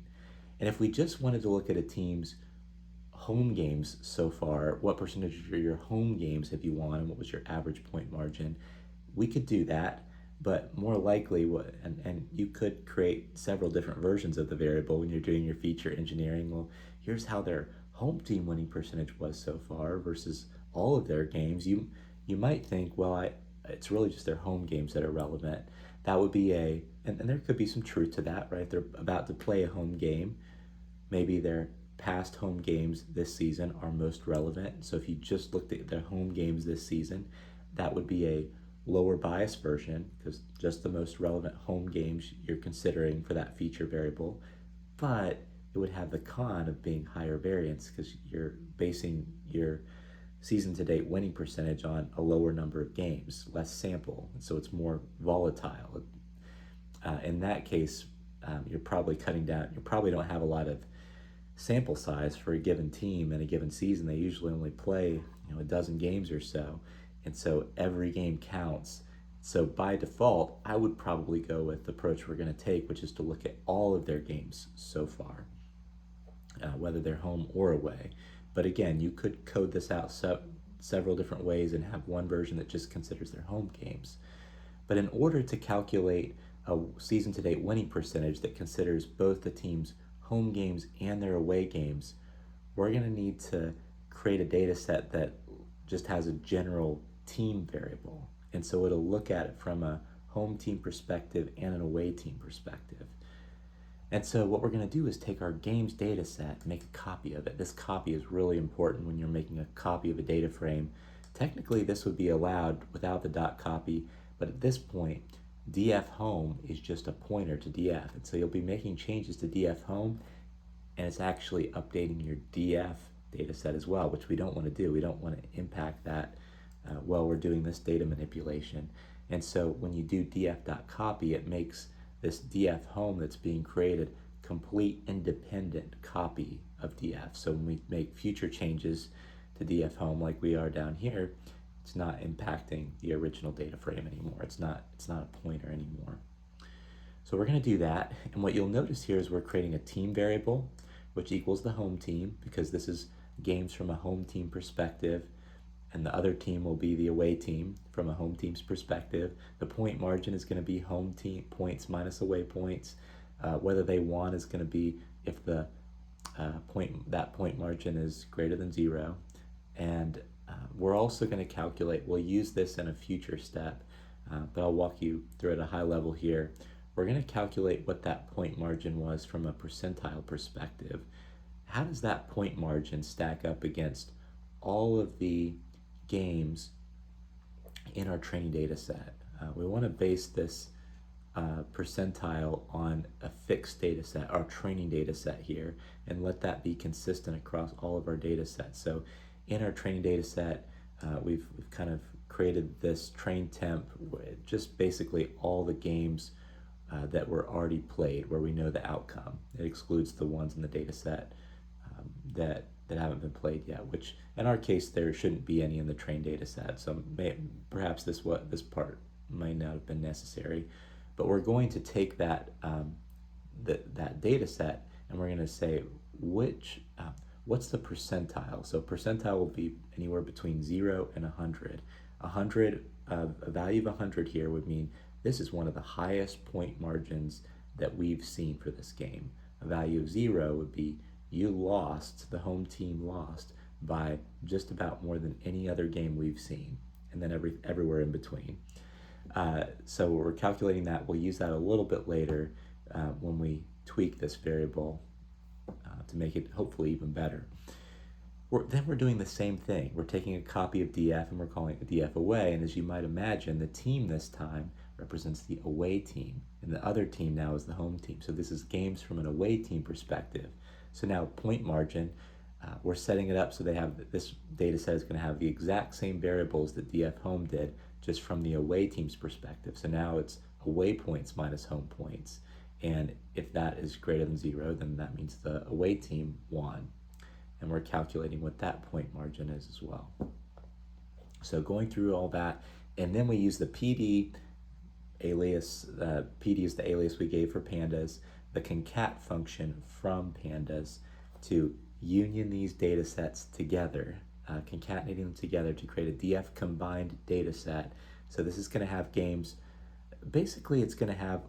And if we just wanted to look at a team's home games so far, what percentage of your home games have you won, and what was your average point margin? We could do that, But more likely, and you could create several different versions of the variable when you're doing your feature engineering. Well, here's how their home team winning percentage was so far versus all of their games. You might think, well, it's really just their home games that are relevant. That would be and there could be some truth to that, right? They're about to play a home game. Maybe their past home games this season are most relevant. So if you just looked at their home games this season, that would be a lower bias version because just the most relevant home games you're considering for that feature variable. But it would have the con of being higher variance because you're basing your season to date winning percentage on a lower number of games, less sample, so it's more volatile. In that case, you're probably cutting down. You probably don't have a lot of sample size for a given team in a given season. They usually only play a dozen games or so, and so every game counts. So by default, I would probably go with the approach we're going to take, which is to look at all of their games so far, whether they're home or away. But again, you could code this out several different ways and have one version that just considers their home games. But in order to calculate a season to date winning percentage that considers both the team's home games and their away games, we're going to need to create a data set that just has a general team variable. And so it'll look at it from a home team perspective and an away team perspective. And so what we're going to do is take our games data set and make a copy of it. This copy is really important when you're making a copy of a data frame. Technically, this would be allowed without the dot copy, but at this point, df home is just a pointer to df. And so you'll be making changes to df home, and it's actually updating your df data set as well, which we don't want to do. We don't want to impact that while we're doing this data manipulation. And so when you do df.copy, it makes this df home that's being created complete independent copy of df. So when we make future changes to df home like we are down here, it's not impacting the original data frame anymore. It's not a pointer anymore. So we're going to do that, and what you'll notice here is we're creating a team variable which equals the home team because this is games from a home team perspective, and the other team will be the away team from a home team's perspective. The point margin is going to be home team points minus away points. Whether they won is going to be if the point margin is greater than 0. And we're also going to calculate, we'll use this in a future step, but I'll walk you through at a high level here. We're going to calculate what that point margin was from a percentile perspective. How does that point margin stack up against all of the games in our training data set? We want to base this percentile on a fixed data set, our training data set here, and let that be consistent across all of our data sets. So in our training data set, we've kind of created this train temp, just basically all the games that were already played where we know the outcome. It excludes the ones in the data set that haven't been played yet, which in our case there shouldn't be any in the train data set, so perhaps this part might not have been necessary. But we're going to take that that data set and we're going to say what's the percentile. So percentile will be anywhere between 0 and 100. A value of 100 here would mean this is one of the highest point margins that we've seen for this game. A value of 0 would be the home team lost by just about more than any other game we've seen, and then everywhere in between. So we're calculating that. We'll use that a little bit later when we tweak this variable to make it hopefully even better. Then we're doing the same thing. We're taking a copy of df and we're calling it df away, and as you might imagine, the team this time represents the away team, and the other team now is the home team. So this is games from an away team perspective. So now point margin, we're setting it up so this data set is going to have the exact same variables that df home did, just from the away team's perspective. So now it's away points minus home points, and if that is greater than 0, then that means the away team won, and we're calculating what that point margin is as well. So going through all that, and then we use the PD alias. PD is the alias we gave for pandas, the concat function from pandas to union these data sets together, concatenating them together to create a df combined data set. So this is going to have games basically it's going to have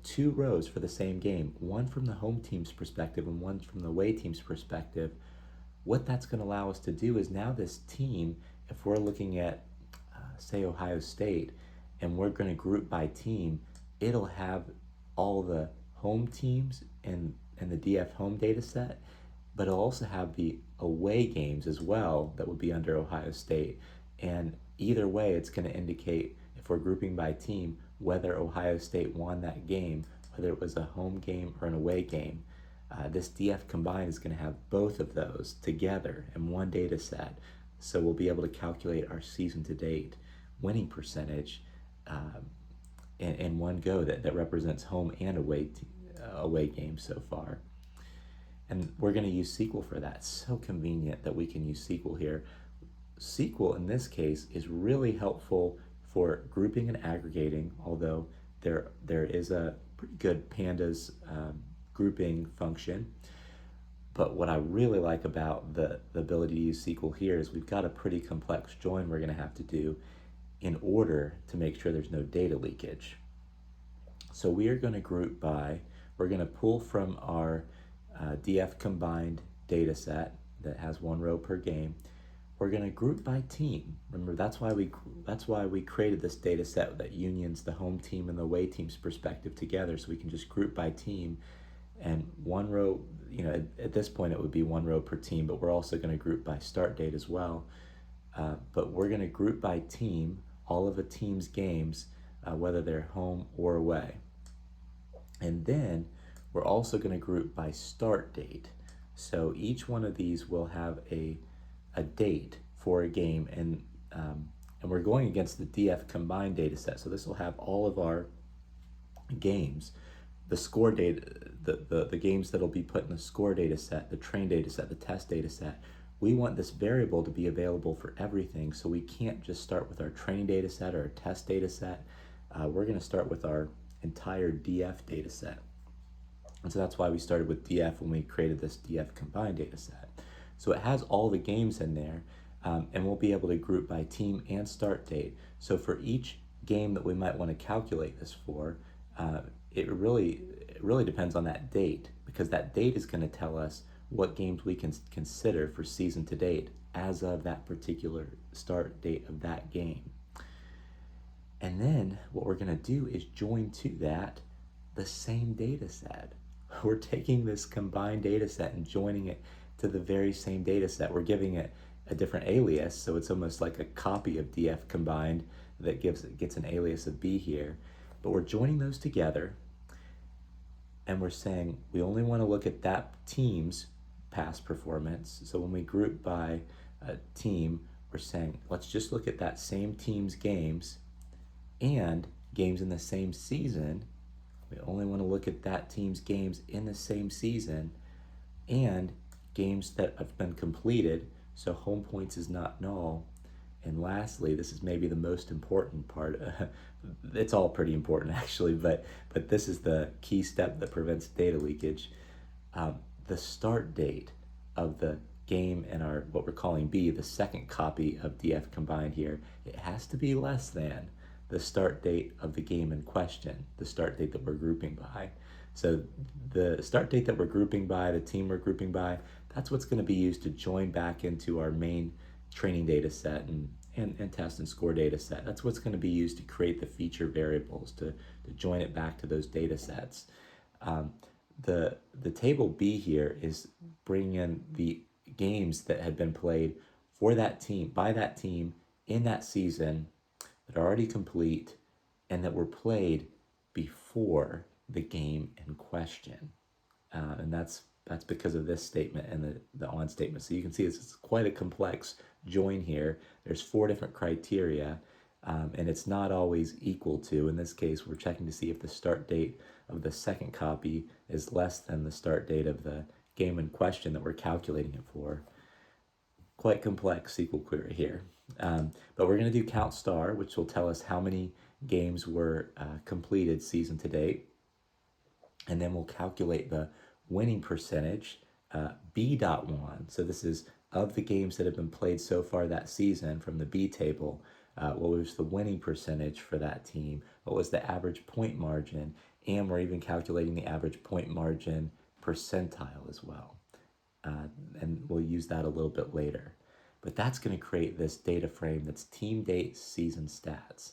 two rows for the same game, one from the home team's perspective and one from the away team's perspective. What that's going to allow us to do is now this team, if we're looking at, say, Ohio State, and we're going to group by team, it'll have all the home teams and the DF home data set, but it'll also have the away games as well that would be under Ohio State. And either way, it's going to indicate, if we're grouping by team, whether Ohio State won that game, whether it was a home game or an away game. This DF combined is going to have both of those together in one data set. So we'll be able to calculate our season to date winning percentage in one go that represents home and away games so far. And we're going to use SQL for that. So convenient that we can use SQL here. SQL in this case is really helpful for grouping and aggregating, although there is a pretty good pandas grouping function. But what I really like about the ability to use SQL here is we've got a pretty complex join we're going to have to do in order to make sure there's no data leakage. So we are going to group by, we're going to pull from our DF combined data set that has one row per game. We're going to group by team. Remember, that's why we created this data set that unions the home team and the away team's perspective together, so we can just group by team. And one row, at this point it would be one row per team, but we're also going to group by start date as well. But we're going to group by team all of a team's games, whether they're home or away. And then we're also going to group by start date. So each one of these will have a date for a game, and we're going against the DF combined data set. So this will have all of our games, the score data, the games that'll be put in the score data set, the train data set, the test data set. We want this variable to be available for everything, so we can't just start with our training data set or our test data set. We're going to start with our entire DF data set. And so that's why we started with DF when we created this DF combined data set. So it has all the games in there, and we'll be able to group by team and start date. So for each game that we might want to calculate this for, it really depends on that date, because that date is going to tell us what games we can consider for season to date as of that particular start date of that game. And then what we're going to do is join to that the same data set. We're taking this combined data set and joining it to the very same data set. We're giving it a different alias, so it's almost like a copy of DF combined that gets an alias of B here. But we're joining those together, and we're saying we only want to look at that team's past performance. So when we group by a team, we're saying let's just look at that same team's games and games in the same season. We only want to look at that team's games in the same season and games that have been completed, so home points is not null. And lastly, this is maybe the most important part. It's all pretty important actually, but this is the key step that prevents data leakage. The start date of the game in our, what we're calling B, the second copy of DF combined here, it has to be less than the start date of the game in question, the start date that we're grouping by. So the start date that we're grouping by, the team we're grouping by, that's what's going to be used to join back into our main training data set and test and score data set. That's what's going to be used to create the feature variables, to join it back to those data sets. The table B here is bringing in the games that had been played for that team, by that team in that season, that are already complete and that were played before the game in question. And that's because of this statement and the on statement. So you can see it's quite a complex join here. There's 4 different criteria, and it's not always equal to. In this case, we're checking to see if the start date of the second copy is less than the start date of the game in question that we're calculating it for. Quite complex SQL query here. But we're going to do count star, which will tell us how many games were completed season to date. And then we'll calculate the winning percentage, B.1. So this is of the games that have been played so far that season from the B table. what was the winning percentage for that team, what was the average point margin, and we're even calculating the average point margin percentile as well. And we'll use that a little bit later. But that's going to create this data frame that's team date season stats.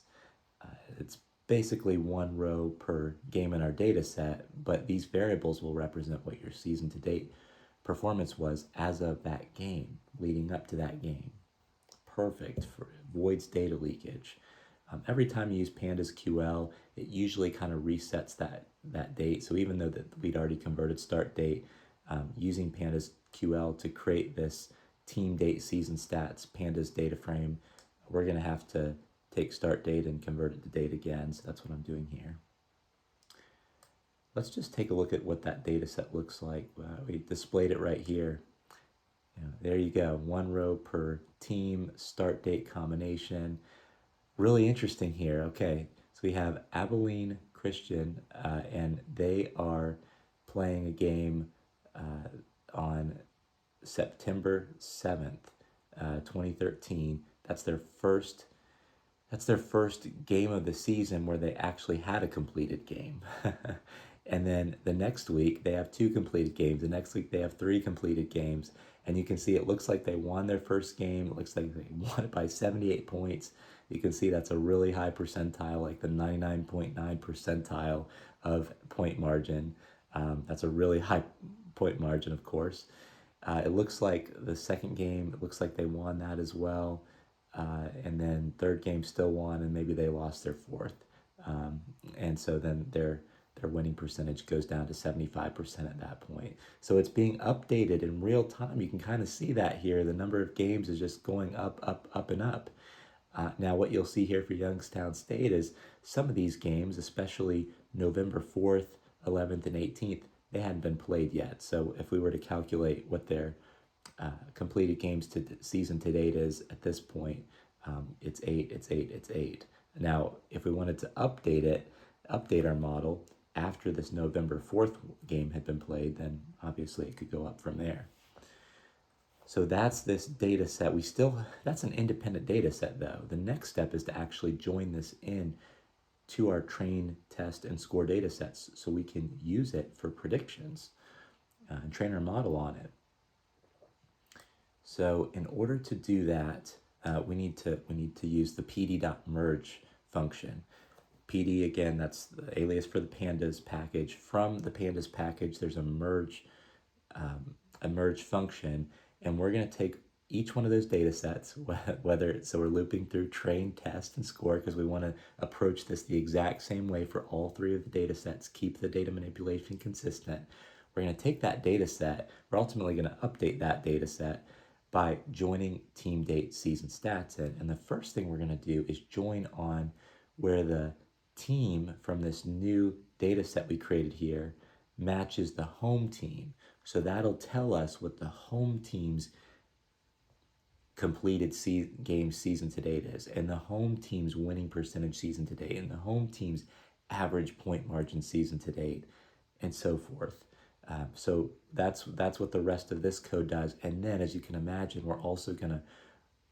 It's basically one row per game in our data set, but these variables will represent what your season to date performance was as of that game, leading up to that game. Perfect for avoids data leakage. Every time you use pandas QL, it usually kind of resets that date. So even though that we'd already converted start date, using pandas QL to create this team date season stats pandas data frame, we're going to have to take start date and convert it to date again. So that's what I'm doing here. Let's just take a look at what that data set looks like. We displayed it right here. There you go, one row per team start date combination. Really interesting here. Okay, so we have Abilene Christian, and they are playing a game on September 7th, 2013. That's their first game of the season where they actually had a completed game. And then the next week they have 2 completed games. The next week they have 3 completed games. And you can see it looks like they won their first game. It looks like they won it by 78 points. You can see that's a really high percentile, like the 99.9 percentile of point margin. That's a really high point margin, of course. It looks like the second game, it looks like they won that as well. And then third game still won, and maybe they lost their fourth. And so then their winning percentage goes down to 75% at that point. So it's being updated in real time. You can kind of see that here. The number of games is just going up, up, up, and up. Now what you'll see here for Youngstown State is some of these games, especially November 4th, 11th, and 18th, they hadn't been played yet. So if we were to calculate what their completed games to season to date is at this point, it's 8, it's 8, it's 8. Now, if we wanted to update our model after this November 4th game had been played, then obviously it could go up from there. So that's this data set. That's an independent data set though. The next step is to actually join this in to our train, test, and score data sets so we can use it for predictions and train our model on it. So in order to do that, we need to use the pd.merge function. PD, again, that's the alias for the pandas package. From the pandas package, there's a merge function, and we're going to take each one of those data sets, so we're looping through train, test, and score because we want to approach this the exact same way for all 3 of the data sets, keep the data manipulation consistent. We're going to take that data set, we're ultimately going to update that data set by joining team date season stats in. And the first thing we're going to do is join on where the team from this new data set we created here matches the home team. So that'll tell us what the home team's completed game season to date is, and the home team's winning percentage season to date, and the home team's average point margin season to date, and so forth. So that's what the rest of this code does. And then, as you can imagine, we're also going to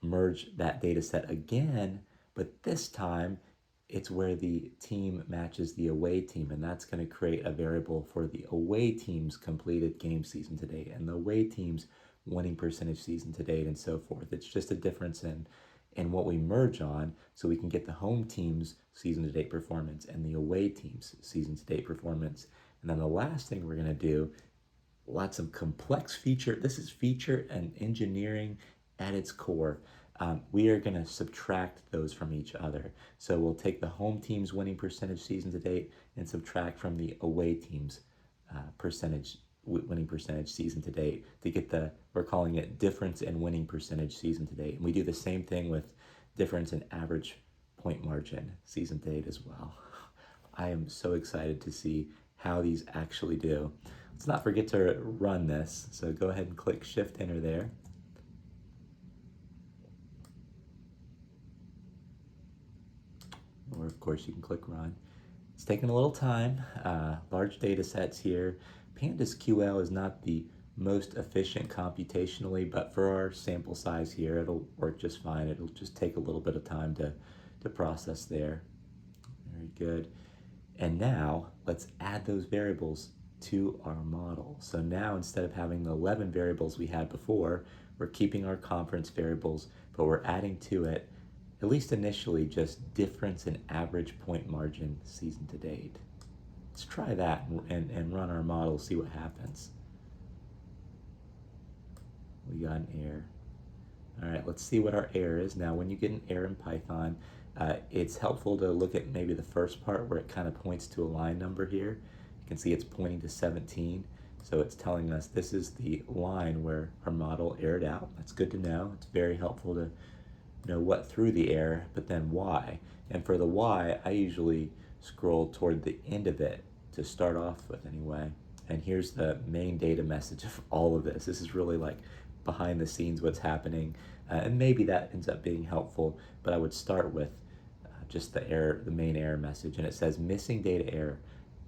merge that data set again, but this time it's where the team matches the away team, and that's going to create a variable for the away team's completed game season to date and the away team's winning percentage season to date, and so forth. It's just a difference in what we merge on, so we can get the home team's season to date performance and the away team's season to date performance. And then the last thing we're going to do, lots of complex feature. This is feature and engineering at its core. We are going to subtract those from each other. So we'll take the home team's winning percentage season to date and subtract from the away team's winning percentage season to date to get we're calling it difference in winning percentage season to date. And we do the same thing with difference in average point margin season to date as well. I am so excited to see how these actually do. Let's not forget to run this. So go ahead and click Shift Enter there. Or of course you can click Run. It's taking a little time. Large data sets here. Pandas QL is not the most efficient computationally, but for our sample size here, it'll work just fine. It'll just take a little bit of time to process there. Very good. And now let's add those variables to our model. So now instead of having the 11 variables we had before, we're keeping our conference variables, but we're adding to it, at least initially, just difference in average point margin season to date. Let's try that and run our model, see what happens. We got an error. All right, let's see what our error is. Now, when you get an error in Python, it's helpful to look at maybe the first part where it kind of points to a line number here. You can see it's pointing to 17. So it's telling us this is the line where our model erred out. That's good to know. It's very helpful to know what threw the error, but then why. And for the why, I usually scroll toward the end of it to start off with anyway. And here's the main data message of all of this. This is really like behind the scenes what's happening. And maybe that ends up being helpful, but I would start with just the error, the main error message. And it says missing data error.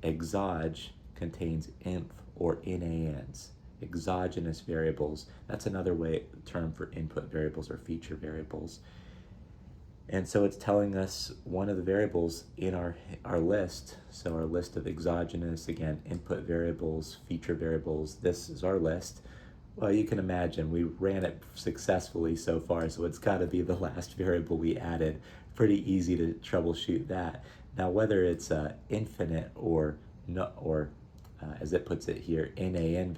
Exog contains inf or NaNs. Exogenous variables. That's another term for input variables or feature variables. And so it's telling us one of the variables in our list. So our list of exogenous, again, input variables, feature variables, this is our list. Well, you can imagine we ran it successfully so far, so it's got to be the last variable we added. Pretty easy to troubleshoot that. Now, whether it's infinite or no, or as it puts it here, NaN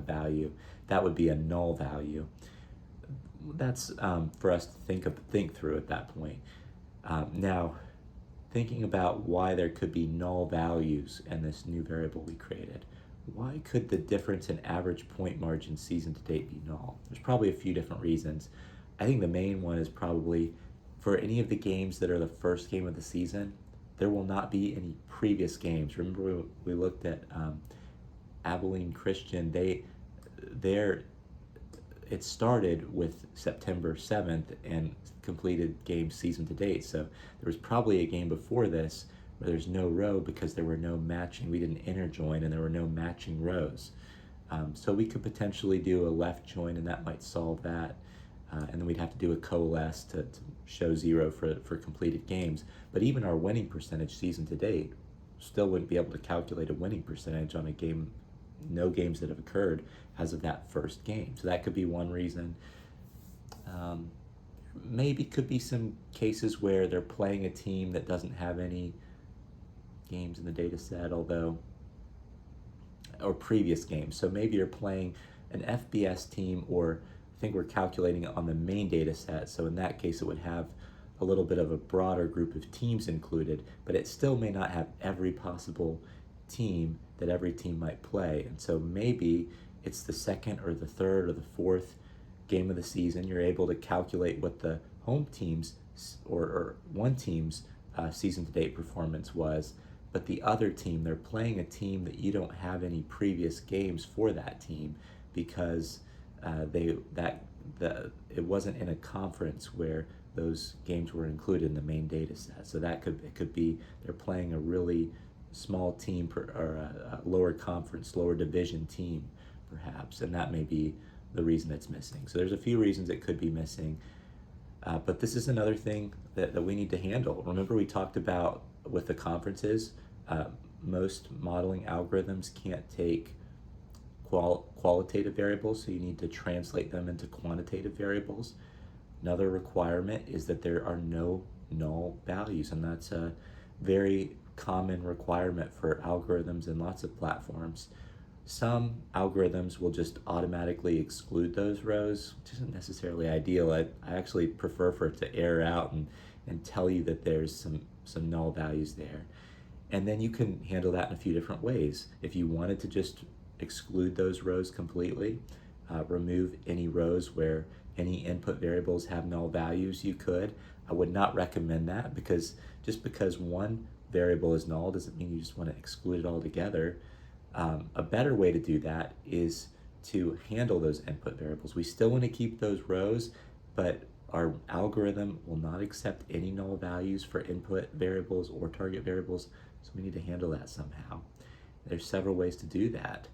value, that would be a null value. That's for us to think through at that point. Now, thinking about why there could be null values in this new variable we created. Why could the difference in average point margin season to date be null? There's probably a few different reasons. I think the main one is probably for any of the games that are the first game of the season, there will not be any previous games. Remember we looked at Abilene Christian, it started with September 7th and completed game season to date. So there was probably a game before this where there's no row because there were no matching, we didn't interjoin and there were no matching rows. So we could potentially do a left join and that might solve that. And then we'd have to do a coalesce to show 0 for completed games. But even our winning percentage season to date still wouldn't be able to calculate a winning percentage on a game, no games that have occurred as of that first game. So that could be one reason. Maybe could be some cases where they're playing a team that doesn't have any games in the data set, or previous games. So maybe you're playing an FBS team, or I think we're calculating it on the main data set. So in that case, it would have a little bit of a broader group of teams included, but it still may not have every possible team that every team might play. And so maybe it's the second or the third or the fourth game of the season. You're able to calculate what the home team's or one team's season to date performance was, but the other team, they're playing a team that you don't have any previous games for that team because it wasn't in a conference where those games were included in the main data set. So it could be they're playing a really small team or a lower conference, lower division team perhaps, and that may be the reason it's missing. So there's a few reasons it could be missing, but this is another thing that we need to handle. Remember we talked about with the conferences, most modeling algorithms can't take qualitative variables, so you need to translate them into quantitative variables. Another requirement is that there are no null values, and that's a very common requirement for algorithms in lots of platforms. Some algorithms will just automatically exclude those rows, which isn't necessarily ideal. I actually prefer for it to error out and tell you that there's some null values there. And then you can handle that in a few different ways. If you wanted to just exclude those rows completely, remove any rows where any input variables have null values, you could. I would not recommend that because just because one variable is null doesn't mean you just want to exclude it altogether. A better way to do that is to handle those input variables. We still want to keep those rows, but our algorithm will not accept any null values for input variables or target variables, so we need to handle that somehow. There's several ways to do that.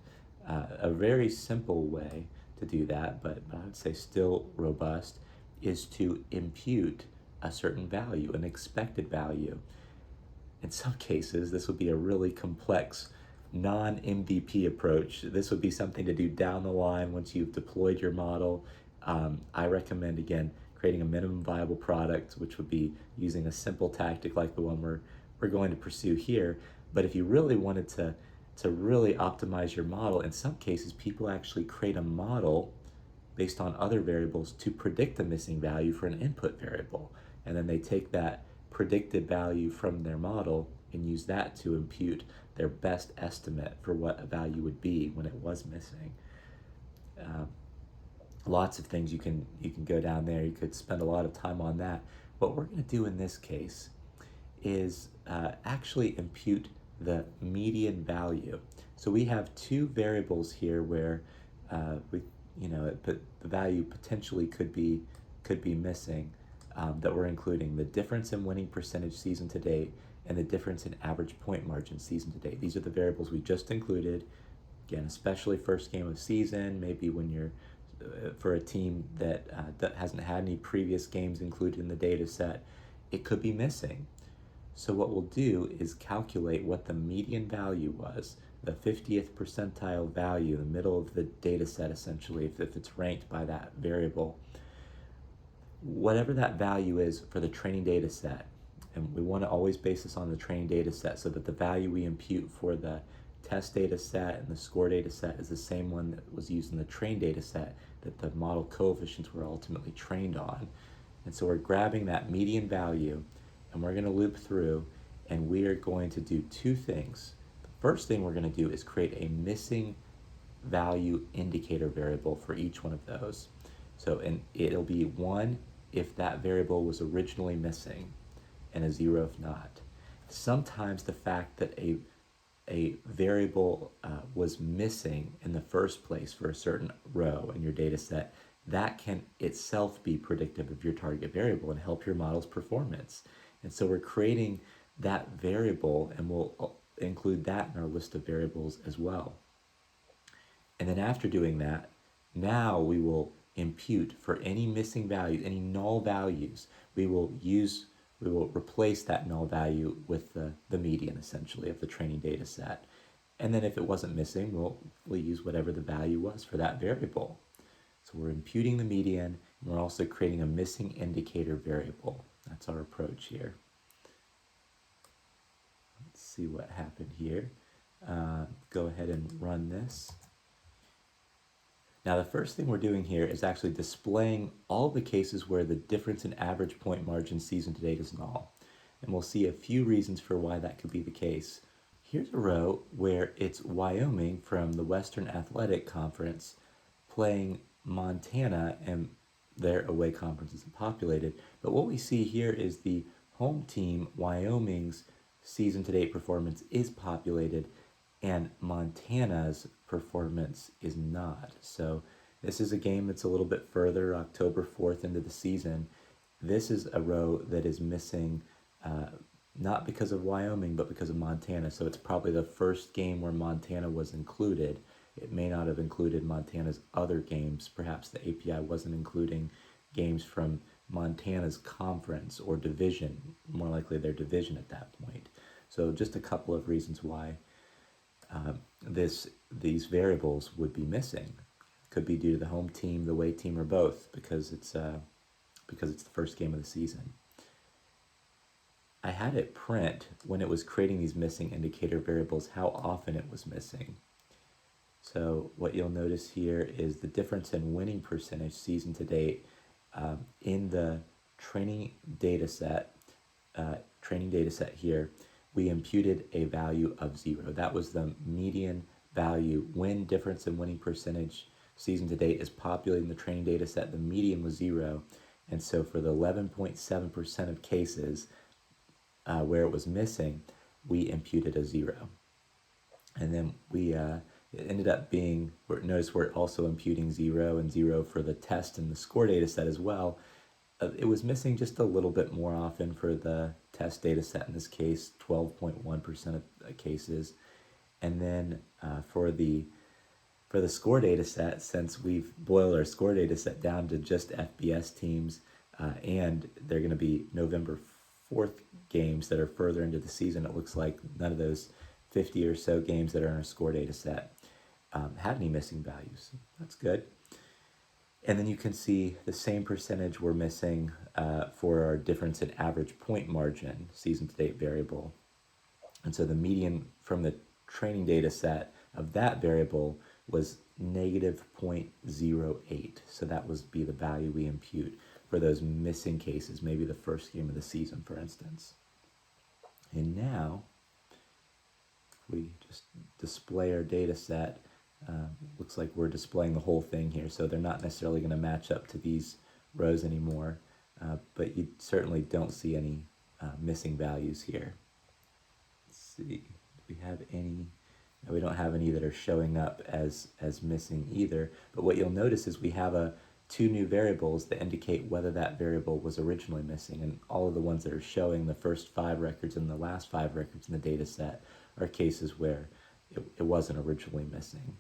A very simple way to do that, but I would say still robust, is to impute a certain value, an expected value. In some cases, this would be a really complex non-MVP approach. This would be something to do down the line once you've deployed your model. I recommend, again, creating a minimum viable product, which would be using a simple tactic like the one we're going to pursue here. But if you really wanted to really optimize your model, in some cases, people actually create a model based on other variables to predict the missing value for an input variable. And then they take that predicted value from their model and use that to impute their best estimate for what a value would be when it was missing. Lots of things you can go down there. You could spend a lot of time on that. What we're going to do in this case is actually impute the median value. So we have two variables here where the value potentially could be missing, that we're including: the difference in winning percentage season to date and the difference in average point margin season to date. These are the variables we just included. Again, especially first game of season, maybe when you're for a team that hasn't had any previous games included in the data set, it could be missing. So what we'll do is calculate what the median value was, the 50th percentile value, the middle of the data set essentially, if it's ranked by that variable. Whatever that value is for the training data set, and we want to always base this on the training data set so that the value we impute for the test data set and the score data set is the same one that was used in the trained data set that the model coefficients were ultimately trained on. And so we're grabbing that median value and we're going to loop through, and we are going to do two things. The first thing we're going to do is create a missing value indicator variable for each one of those. So it'll be 1 if that variable was originally missing and a 0 if not. Sometimes the fact that a variable was missing in the first place for a certain row in your data set, that can itself be predictive of your target variable and help your model's performance. And so we're creating that variable, and we'll include that in our list of variables as well. And then after doing that, now we will impute for any missing values, any null values. We will replace that null value with the median, essentially, of the training data set. And then if it wasn't missing, we'll use whatever the value was for that variable. So we're imputing the median, and we're also creating a missing indicator variable. That's our approach here. Let's see what happened here. Go ahead and run this. Now the first thing we're doing here is actually displaying all the cases where the difference in average point margin season to date is null. And we'll see a few reasons for why that could be the case. Here's a row where it's Wyoming from the Western Athletic Conference playing Montana, and their away conference isn't populated. But what we see here is the home team, Wyoming's season to date performance is populated, and Montana's performance is not. So this is a game that's a little bit further, October 4th into the season. This is a row that is missing, not because of Wyoming, but because of Montana. So it's probably the first game where Montana was included. It may not have included Montana's other games. Perhaps the API wasn't including games from Montana's conference or division, more likely their division at that point. So just a couple of reasons why these variables would be missing. Could be due to the home team, the away team, or both, because it's the first game of the season. I had it print when it was creating these missing indicator variables how often it was missing. So what you'll notice here is the difference in winning percentage season to date in the training data set here. We imputed a value of 0. That was the median value. Win difference in winning percentage season to date is populating the training data set. The median was 0. And so for the 11.7% of cases where it was missing, we imputed a 0. And then it ended up being, notice we're also imputing 0 and 0 for the test and the score data set as well. It was missing just a little bit more often for the test data set, in this case 12.1% of cases, and then for the For the score data set, since we've boiled our score data set down to just FBS teams, and they're going to be November 4th games that are further into the season, it looks like none of those 50 or so games that are in our score data set had any missing values. That's good. And then you can see the same percentage we're missing for our difference in average point margin season to date variable. And so the median from the training data set of that variable was negative 0.08. So that would be the value we impute for those missing cases, maybe the first game of the season, for instance. And now, if we just display our data set, looks like we're displaying the whole thing here, so they're not necessarily going to match up to these rows anymore, but you certainly don't see any missing values here. Let's see, do we have any? No, we don't have any that are showing up as missing either, but what you'll notice is we have two new variables that indicate whether that variable was originally missing, and all of the ones that are showing the first 5 records and the last 5 records in the data set are cases where it wasn't originally missing.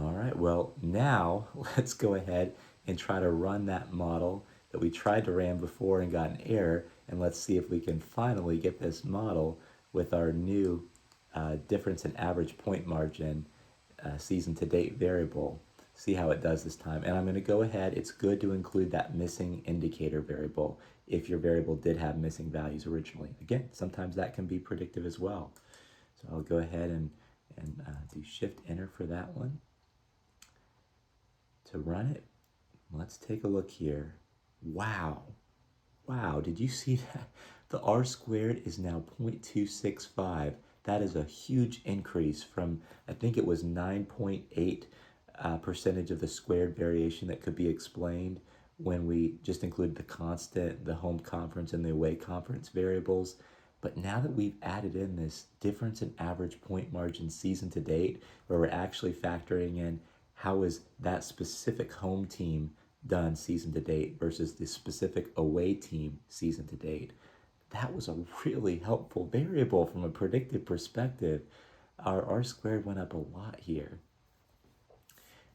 All right, well, now let's go ahead and try to run that model that we tried to ram before and got an error, and let's see if we can finally get this model with our new difference in average point margin season to date variable. See how it does this time. And I'm going to go ahead, it's good to include that missing indicator variable if your variable did have missing values originally. Again, sometimes that can be predictive as well. So I'll go ahead and do Shift Enter for that one. To run it, let's take a look here. Wow, did you see that? The R squared is now 0.265. That is a huge increase from, I think it was 9.8 percentage of the squared variation that could be explained when we just included the constant, the home conference, and the away conference variables. But now that we've added in this difference in average point margin season to date, where we're actually factoring in how is that specific home team done season to date versus the specific away team season to date, that was a really helpful variable from a predictive perspective. Our R squared went up a lot here.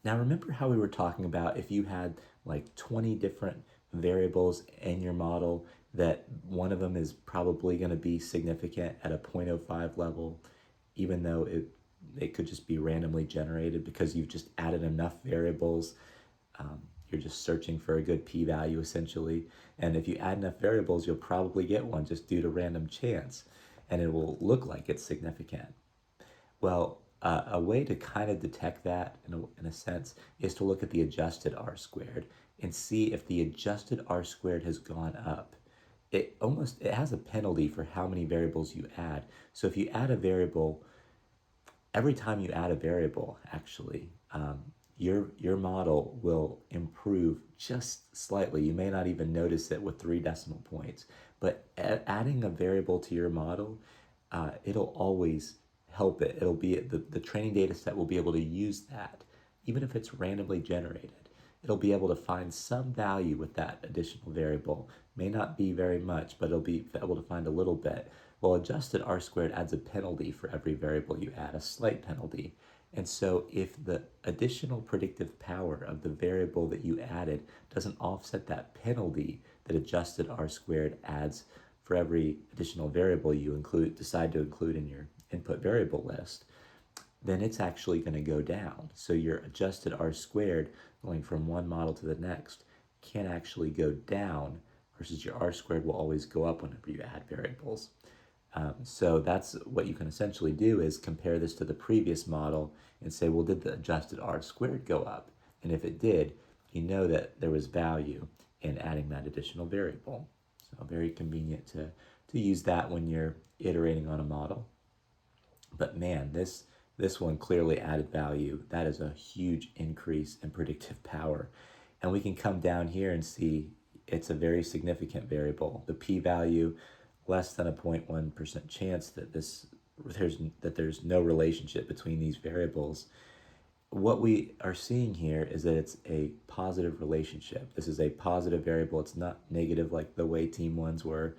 Now remember how we were talking about if you had like 20 different variables in your model, that one of them is probably going to be significant at a 0.05 level, even though it could just be randomly generated because you've just added enough variables. You're just searching for a good p-value essentially, and if you add enough variables you'll probably get one just due to random chance, and it will look like it's significant. Well, a way to kind of detect that in a sense is to look at the adjusted R squared and see if the adjusted R squared has gone up. It has a penalty for how many variables you add. So if you add a variable, every time you add a variable, actually, your model will improve just slightly. You may not even notice it with 3 decimal points, but adding a variable to your model, it'll always help it. It'll be the training data set will be able to use that, even if it's randomly generated. It'll be able to find some value with that additional variable. May not be very much, but it'll be able to find a little bit. Well, adjusted R squared adds a penalty for every variable you add, a slight penalty. And so if the additional predictive power of the variable that you added doesn't offset that penalty that adjusted R squared adds for every additional variable you decide to include in your input variable list, then it's actually going to go down. So your adjusted R squared going from one model to the next can actually go down, versus your R squared will always go up whenever you add variables. So that's what you can essentially do, is compare this to the previous model and say, well, did the adjusted R squared go up? And if it did, you know that there was value in adding that additional variable. So very convenient to use that when you're iterating on a model. But man, this one clearly added value. That is a huge increase in predictive power. And we can come down here and see it's a very significant variable. The p-value, less than a 0.1% chance that there's no relationship between these variables. What we are seeing here is that it's a positive relationship. This is a positive variable. It's not negative like the way team ones were.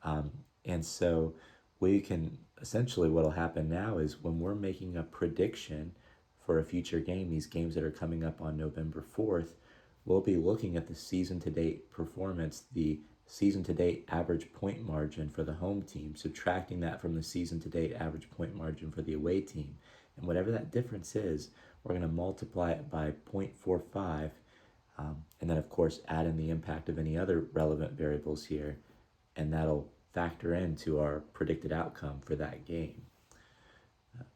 And so we can essentially what'll happen now is when we're making a prediction for a future game, these games that are coming up on November 4th, we'll be looking at the season to date performance, the season to date average point margin for the home team, subtracting that from the season to date average point margin for the away team. And whatever that difference is, we're going to multiply it by 0.45, and then of course add in the impact of any other relevant variables here, and that'll factor into our predicted outcome for that game.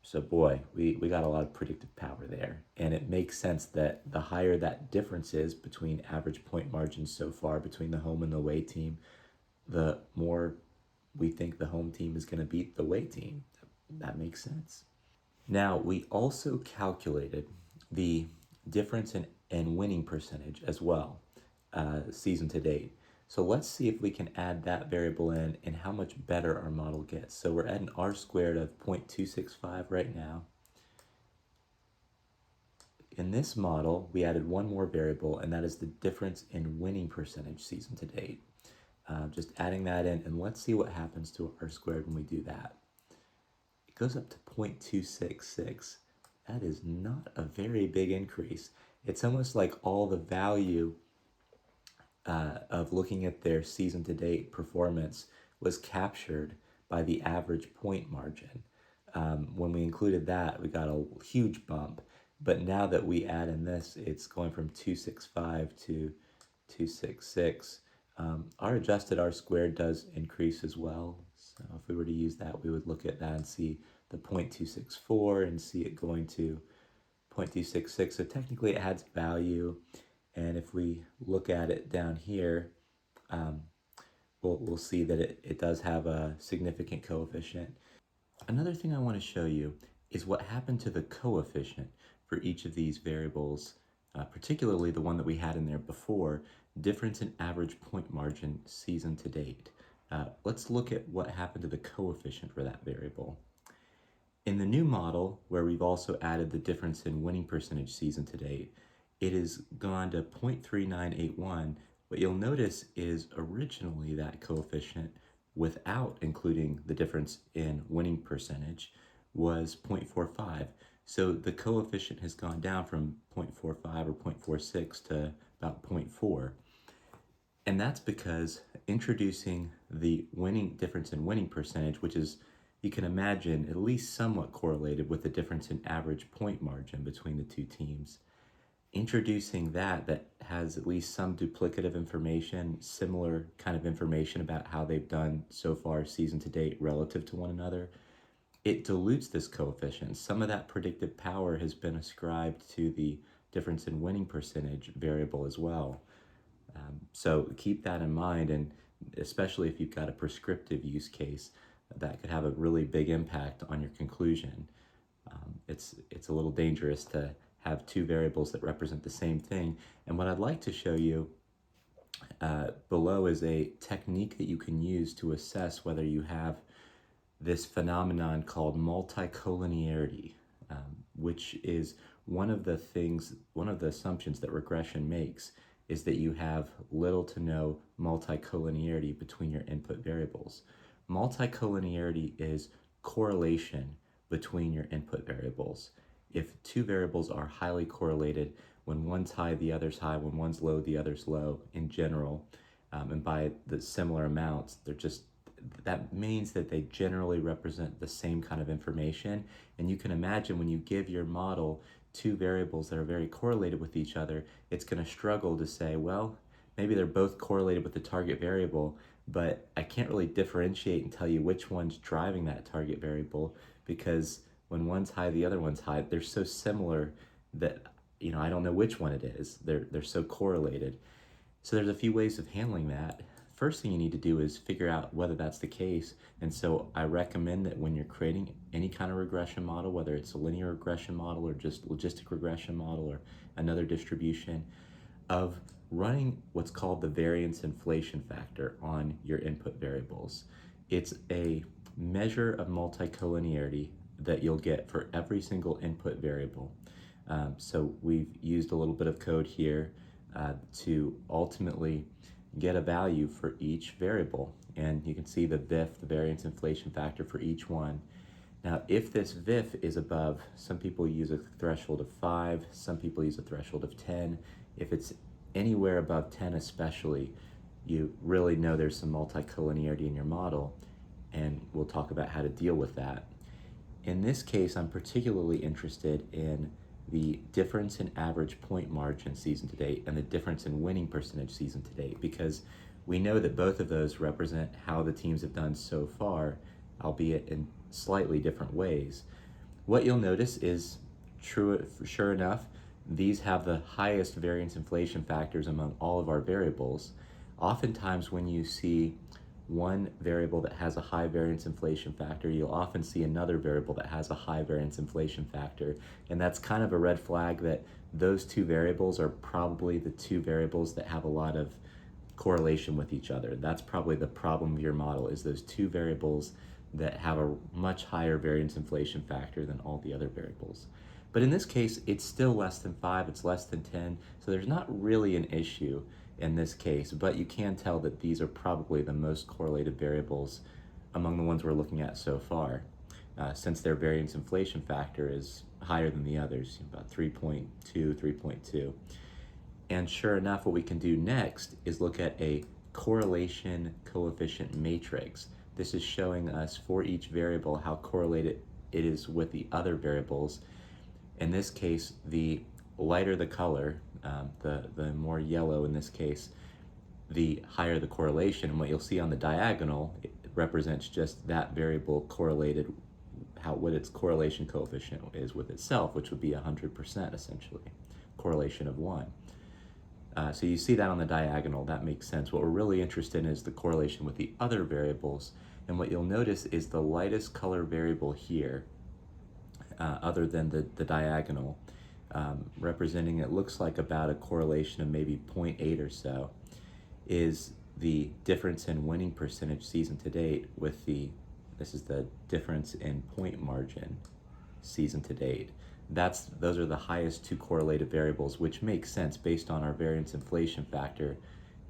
So boy, we got a lot of predictive power there. And it makes sense that the higher that difference is between average point margins so far between the home and the away team, the more we think the home team is going to beat the away team. That makes sense. Now, we also calculated the difference in winning percentage as well, season to date. So let's see if we can add that variable in and how much better our model gets. So we're at an R squared of 0.265 right now. In this model, we added one more variable, and that is the difference in winning percentage season to date. Just adding that in, and let's see what happens to R squared when we do that. It goes up to 0.266. That is not a very big increase. It's almost like all the value of looking at their season to date performance was captured by the average point margin. When we included that, we got a huge bump. But now that we add in this, it's going from 265 to 266. Our adjusted R squared does increase as well. So if we were to use that, we would look at that and see the 0.264 and see it going to 0.266. So technically it adds value. And if we look at it down here, we'll see that it does have a significant coefficient. Another thing I want to show you is what happened to the coefficient for each of these variables, particularly the one that we had in there before, difference in average point margin season to date. Let's look at what happened to the coefficient for that variable. In the new model, where we've also added the difference in winning percentage season to date, it has gone to 0.3981. What you'll notice is originally that coefficient, without including the difference in winning percentage, was 0.45. So the coefficient has gone down from 0.45 or 0.46 to about 0.4. And that's because introducing the winning difference in winning percentage, which is, you can imagine, at least somewhat correlated with the difference in average point margin between the two teams, introducing that has at least some duplicative information, similar kind of information about how they've done so far season to date relative to one another, it dilutes this coefficient. Some of that predictive power has been ascribed to the difference in winning percentage variable as well. So keep that in mind, and especially if you've got a prescriptive use case, that could have a really big impact on your conclusion. It's a little dangerous to have two variables that represent the same thing. And what I'd like to show you below is a technique that you can use to assess whether you have this phenomenon called multicollinearity, which is one of the assumptions that regression makes, is that you have little to no multicollinearity between your input variables. Multicollinearity is correlation between your input variables. If two variables are highly correlated, when one's high, the other's high, when one's low, the other's low in general, and by the similar amounts, that means that they generally represent the same kind of information. And you can imagine when you give your model two variables that are very correlated with each other, it's going to struggle to say, well, maybe they're both correlated with the target variable, but I can't really differentiate and tell you which one's driving that target variable, because when one's high, the other one's high. They're so similar that, I don't know which one it is. They're so correlated. So there's a few ways of handling that. First thing you need to do is figure out whether that's the case. And so I recommend that when you're creating any kind of regression model, whether it's a linear regression model or just logistic regression model or another distribution, of running what's called the variance inflation factor on your input variables. It's a measure of multicollinearity that you'll get for every single input variable. So we've used a little bit of code here to ultimately get a value for each variable. And you can see the VIF, the variance inflation factor for each one. Now, if this VIF is above, some people use a threshold of 5, some people use a threshold of 10. If it's anywhere above 10 especially, you really know there's some multicollinearity in your model, and we'll talk about how to deal with that. In this case, I'm particularly interested in the difference in average point margin season to date and the difference in winning percentage season to date, because we know that both of those represent how the teams have done so far, albeit in slightly different ways. What you'll notice is, sure enough, these have the highest variance inflation factors among all of our variables. Oftentimes when you see one variable that has a high variance inflation factor, you'll often see another variable that has a high variance inflation factor. And that's kind of a red flag that those two variables are probably the two variables that have a lot of correlation with each other. That's probably the problem of your model, is those two variables that have a much higher variance inflation factor than all the other variables. But in this case, it's still less than 5, it's less than 10, so there's not really an issue in this case, but you can tell that these are probably the most correlated variables among the ones we're looking at so far, since their variance inflation factor is higher than the others, about 3.2, 3.2. And sure enough, what we can do next is look at a correlation coefficient matrix. This is showing us for each variable how correlated it is with the other variables. In this case, the lighter the color, the more yellow in this case, the higher the correlation. And what you'll see on the diagonal, it represents just that variable correlated, what its correlation coefficient is with itself, which would be 100% essentially, correlation of 1. So you see that on the diagonal, that makes sense. What we're really interested in is the correlation with the other variables. And what you'll notice is the lightest color variable here, other than the diagonal, representing, it looks like about a correlation of maybe 0.8 or so, is the difference in winning percentage season to date with this is the difference in point margin season to date. Those are the highest two correlated variables, which makes sense based on our variance inflation factor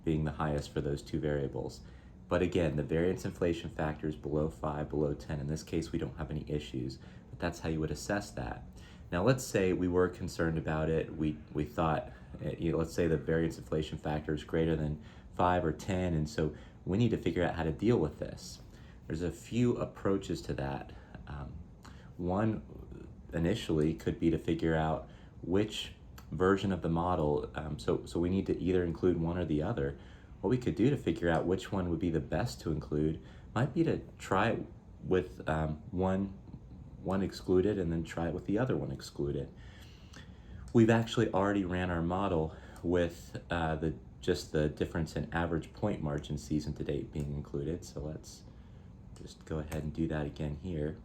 being the highest for those two variables. But again, the variance inflation factor is below 5, below 10. In this case, we don't have any issues, but that's how you would assess that. Now, let's say we were concerned about it. We thought, let's say the variance inflation factor is greater than 5 or 10, and so we need to figure out how to deal with this. There's a few approaches to that. One initially could be to figure out which version of the model, so we need to either include one or the other. What we could do to figure out which one would be the best to include might be to try it with one excluded and then try it with the other one excluded. We've actually already ran our model with just the difference in average point margin season to date being included. So let's just go ahead and do that again here.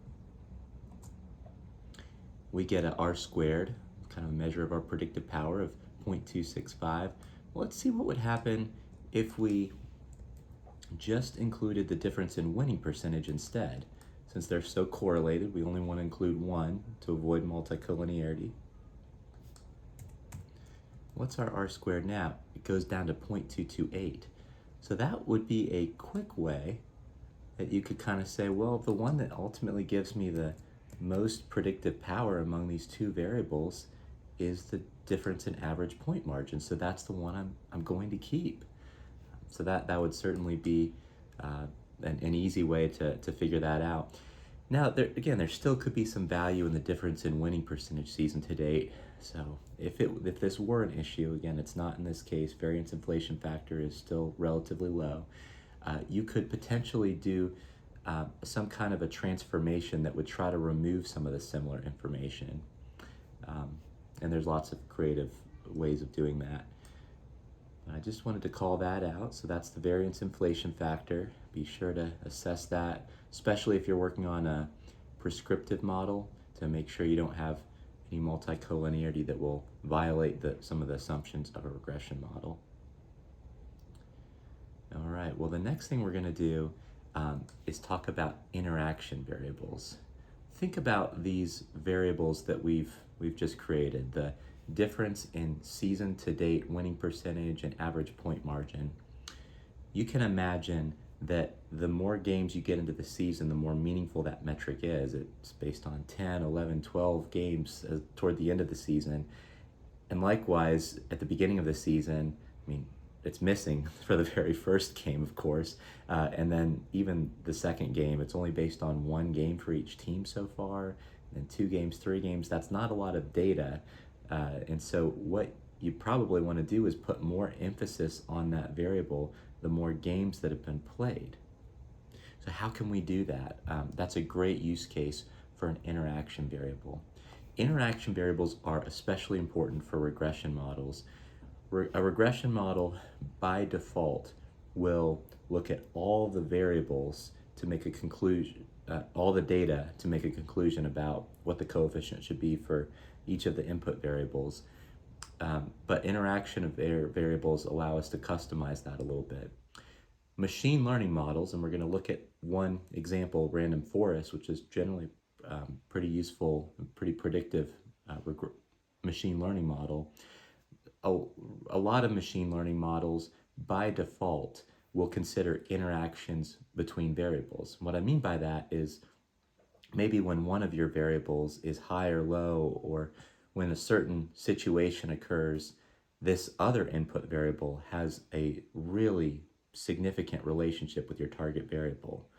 We get a R squared, kind of a measure of our predictive power of 0.265. Well, let's see what would happen if we just included the difference in winning percentage instead. Since they're so correlated, we only want to include one to avoid multicollinearity. What's our R squared now? It goes down to 0.228. So that would be a quick way that you could kind of say, well, the one that ultimately gives me the most predictive power among these two variables is the difference in average point margin. So that's the one I'm going to keep. So that would certainly be an easy way to figure that out. Now, there still could be some value in the difference in winning percentage season to date. So if this were an issue, again, it's not in this case, variance inflation factor is still relatively low. You could potentially do some kind of a transformation that would try to remove some of the similar information. And there's lots of creative ways of doing that. I just wanted to call that out. So that's the variance inflation factor. Be sure to assess that, especially if you're working on a prescriptive model, to make sure you don't have any multicollinearity that will violate some of the assumptions of a regression model. All right, well, the next thing we're going to do is talk about interaction variables. Think about these variables that we've just created, the difference in season to date winning percentage and average point margin. You can imagine that the more games you get into the season, the more meaningful that metric is. It's based on 10, 11, 12 games toward the end of the season. And likewise, at the beginning of the season, I mean, it's missing for the very first game, of course. And then even the second game, it's only based on one game for each team so far. And 2 games, 3 games, that's not a lot of data. And so what you probably want to do is put more emphasis on that variable the more games that have been played. So how can we do that? That's a great use case for an interaction variable. Interaction variables are especially important for regression models. A regression model, by default, will look at all the variables to make a conclusion, all the data to make a conclusion about what the coefficient should be for each of the input variables. But interaction of variables allow us to customize that a little bit. Machine learning models, and we're going to look at one example, random forest, which is generally pretty useful, pretty predictive machine learning model. A lot of machine learning models, by default, will consider interactions between variables. What I mean by that is maybe when one of your variables is high or low, or when a certain situation occurs, this other input variable has a really significant relationship with your target variable.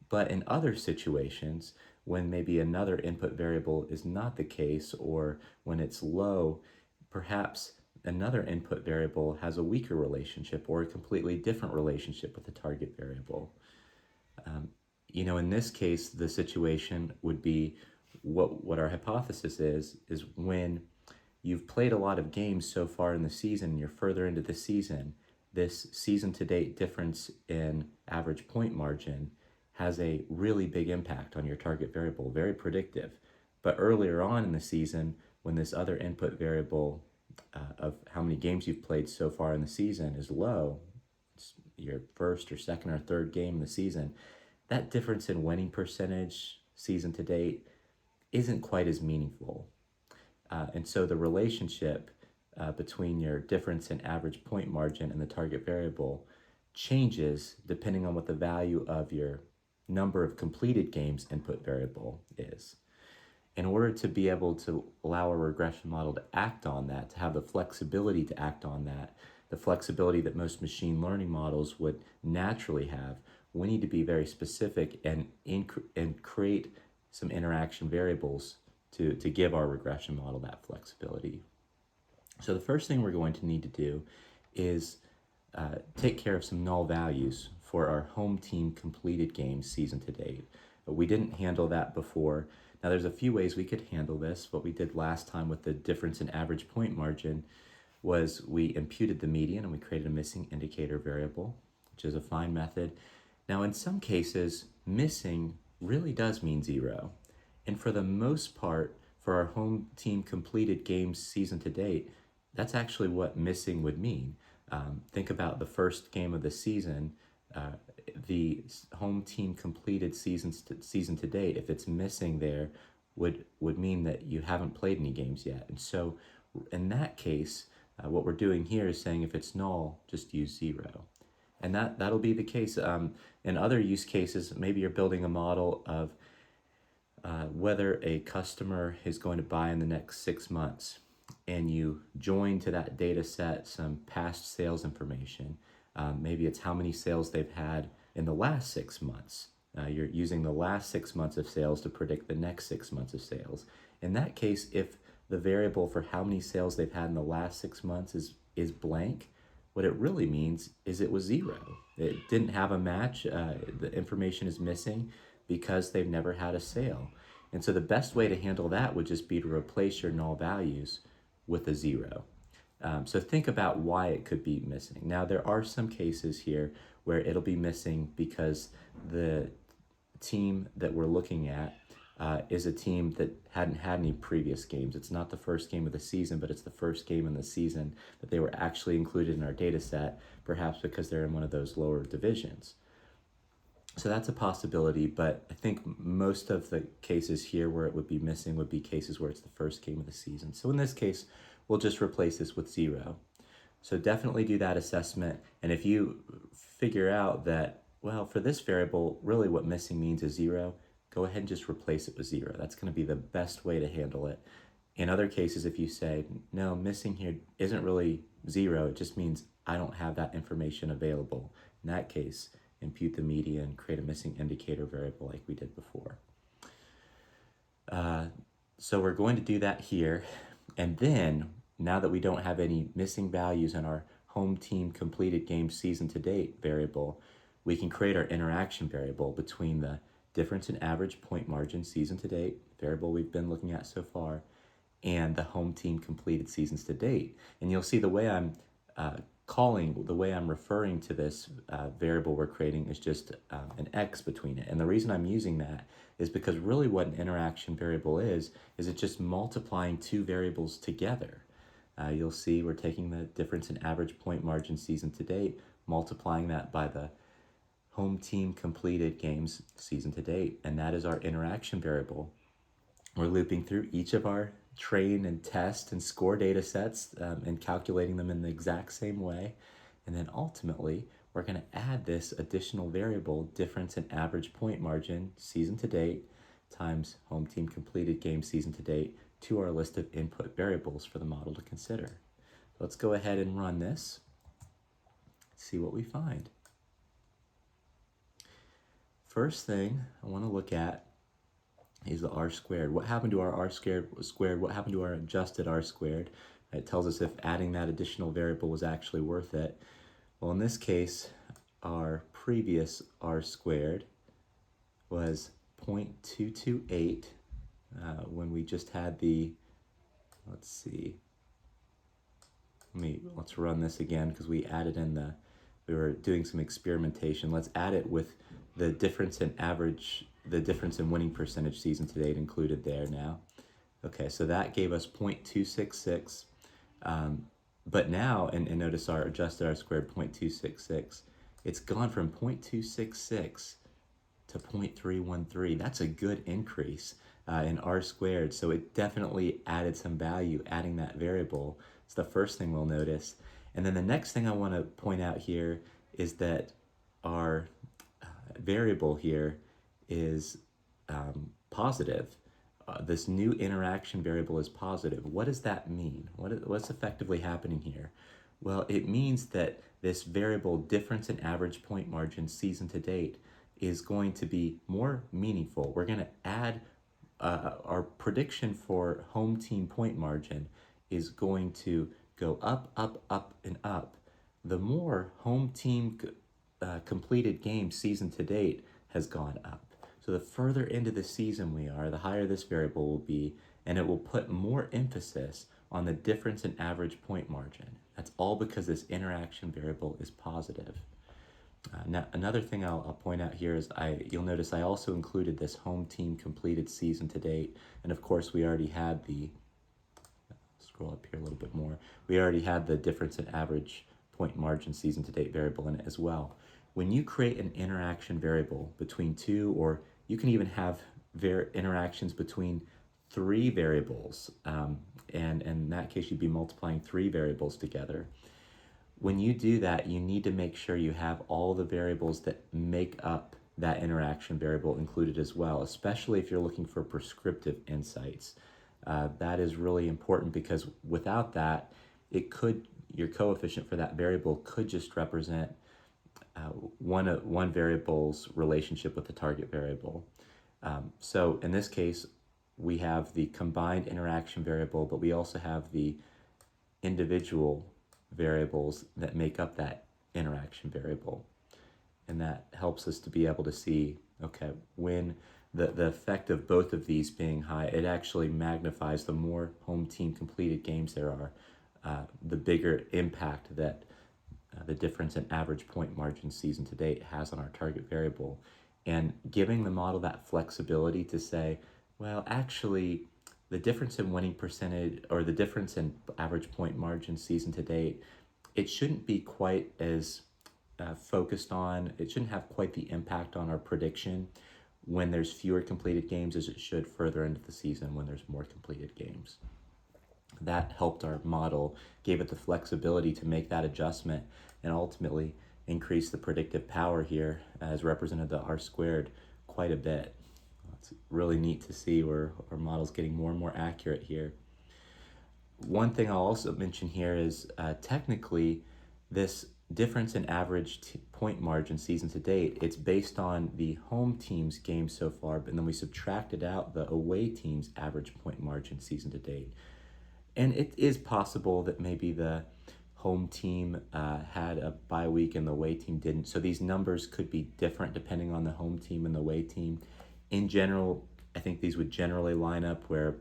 But in other situations, when maybe another input variable is not the case, or when it's low, perhaps another input variable has a weaker relationship or a completely different relationship with the target variable. In this case, the situation would be what our hypothesis is when you've played a lot of games so far in the season, you're further into the season, this season to date difference in average point margin has a really big impact on your target variable, very predictive. But earlier on in the season, when this other input variable of how many games you've played so far in the season is low, it's your first or second or third game in the season, that difference in winning percentage season to date isn't quite as meaningful. And so the relationship between your difference in average point margin and the target variable changes depending on what the value of your number of completed games input variable is. In order to be able to allow a regression model to act on that, to have the flexibility to act on that, the flexibility that most machine learning models would naturally have, we need to be very specific and create some interaction variables to give our regression model that flexibility. So the first thing we're going to need to do is take care of some null values for our home team completed games season to date. We didn't handle that before. Now there's a few ways we could handle this. What we did last time with the difference in average point margin was we imputed the median and we created a missing indicator variable, which is a fine method. Now in some cases, missing really does mean 0. And for the most part, for our home team completed games season to date, that's actually what missing would mean. Think about the first game of the season, the home team completed season to date. If it's missing there, would mean that you haven't played any games yet. And so in that case, what we're doing here is saying if it's null, just use 0. And that'll be the case. In other use cases, maybe you're building a model of whether a customer is going to buy in the next 6 months, and you join to that data set some past sales information. Maybe it's how many sales they've had in the last 6 months. You're using the last 6 months of sales to predict the next 6 months of sales. In that case, if the variable for how many sales they've had in the last 6 months is blank, what it really means is it was 0. It didn't have a match. The information is missing because they've never had a sale. And so the best way to handle that would just be to replace your null values with a 0. So think about why it could be missing. Now there are some cases here where it'll be missing because the team that we're looking at is a team that hadn't had any previous games. It's not the first game of the season, but it's the first game in the season that they were actually included in our data set, perhaps because they're in one of those lower divisions. So that's a possibility, but I think most of the cases here where it would be missing would be cases where it's the first game of the season. So in this case, we'll just replace this with 0. So definitely do that assessment, and if you figure out that Well, for this variable, really what missing means is 0. Go ahead and just replace it with 0. That's going to be the best way to handle it. In other cases, if you say, no, missing here isn't really 0, it just means I don't have that information available. In that case, impute the median, create a missing indicator variable like we did before. So we're going to do that here. And then, now that we don't have any missing values in our home team completed game season to date variable, we can create our interaction variable between the difference in average point margin season to date, variable we've been looking at so far, and the home team completed seasons to date. And you'll see the way I'm the way I'm referring to this variable we're creating is just an X between it. And the reason I'm using that is because really what an interaction variable is it's just multiplying two variables together. You'll see we're taking the difference in average point margin season to date, multiplying that by the home team completed games season to date, and that is our interaction variable. We're looping through each of our train and test and score data sets and calculating them in the exact same way. And then ultimately, we're going to add this additional variable, difference in average point margin season to date times home team completed game season to date, to our list of input variables for the model to consider. Let's go ahead and run this, see what we find. First thing I want to look at is the r squared. What happened to our r squared? What happened to our adjusted r squared? It tells us if adding that additional variable was actually worth it. Well, in this case, our previous r squared was 0.228 when we just had the, let's see, let's run this again because we added in we were doing some experimentation. Let's add it with the difference in average, the difference in winning percentage season to date included there now. Okay, so that gave us 0.266. But now, and notice our adjusted r squared 0.266, it's gone from 0.266 to 0.313. That's a good increase in r squared. So it definitely added some value adding that variable. It's the first thing we'll notice. And then the next thing I want to point out here is that our variable here is positive. This new interaction variable is positive. What does that mean? What's effectively happening here? Well, it means that this variable difference in average point margin season to date is going to be more meaningful. We're going to add our prediction for home team point margin is going to go up, up, up, and up. The more home team completed games season to date has gone up. So the further into the season we are, the higher this variable will be, and it will put more emphasis on the difference in average point margin. That's all because this interaction variable is positive. Now, another thing I'll point out here is you'll notice I also included this home team completed season to date, and of course we already had the, scroll up here a little bit more, we already had the difference in average point margin season to date variable in it as well. When you create an interaction variable between two, or you can even have interactions between three variables, and in that case you'd be multiplying three variables together. When you do that, you need to make sure you have all the variables that make up that interaction variable included as well, especially if you're looking for prescriptive insights. That is really important because without that, your coefficient for that variable could just represent one variable's relationship with the target variable. So in this case, we have the combined interaction variable, but we also have the individual variables that make up that interaction variable. And that helps us to be able to see, okay, when the effect of both of these being high, it actually magnifies the more home team completed games there are, the bigger impact that the difference in average point margin season to date has on our target variable. And giving the model that flexibility to say, well, actually, the difference in winning percentage or the difference in average point margin season to date, it shouldn't be quite as focused on, it shouldn't have quite the impact on our prediction when there's fewer completed games as it should further into the season when there's more completed games. That helped our model, gave it the flexibility to make that adjustment, and ultimately increase the predictive power here as represented the R squared quite a bit. It's really neat to see where our model's getting more and more accurate here. One thing I'll also mention here is technically this difference in average point margin season to date, it's based on the home team's games so far, but then we subtracted out the away team's average point margin season to date. And it is possible that maybe the home team had a bye week and the away team didn't. So these numbers could be different depending on the home team and the away team. In general, I think these would generally line up where,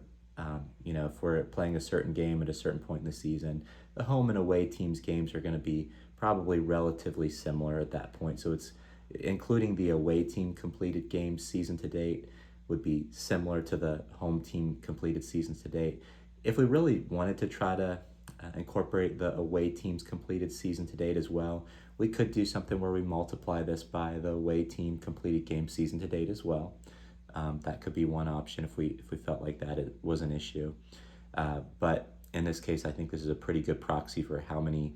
if we're playing a certain game at a certain point in the season, the home and away teams' games are going to be probably relatively similar at that point. So it's including the away team completed games season to date would be similar to the home team completed seasons to date. If we really wanted to try to incorporate the away team's completed season to date as well, we could do something where we multiply this by the away team completed game season to date as well. That could be one option if we felt like that it was an issue. But in this case, I think this is a pretty good proxy for how many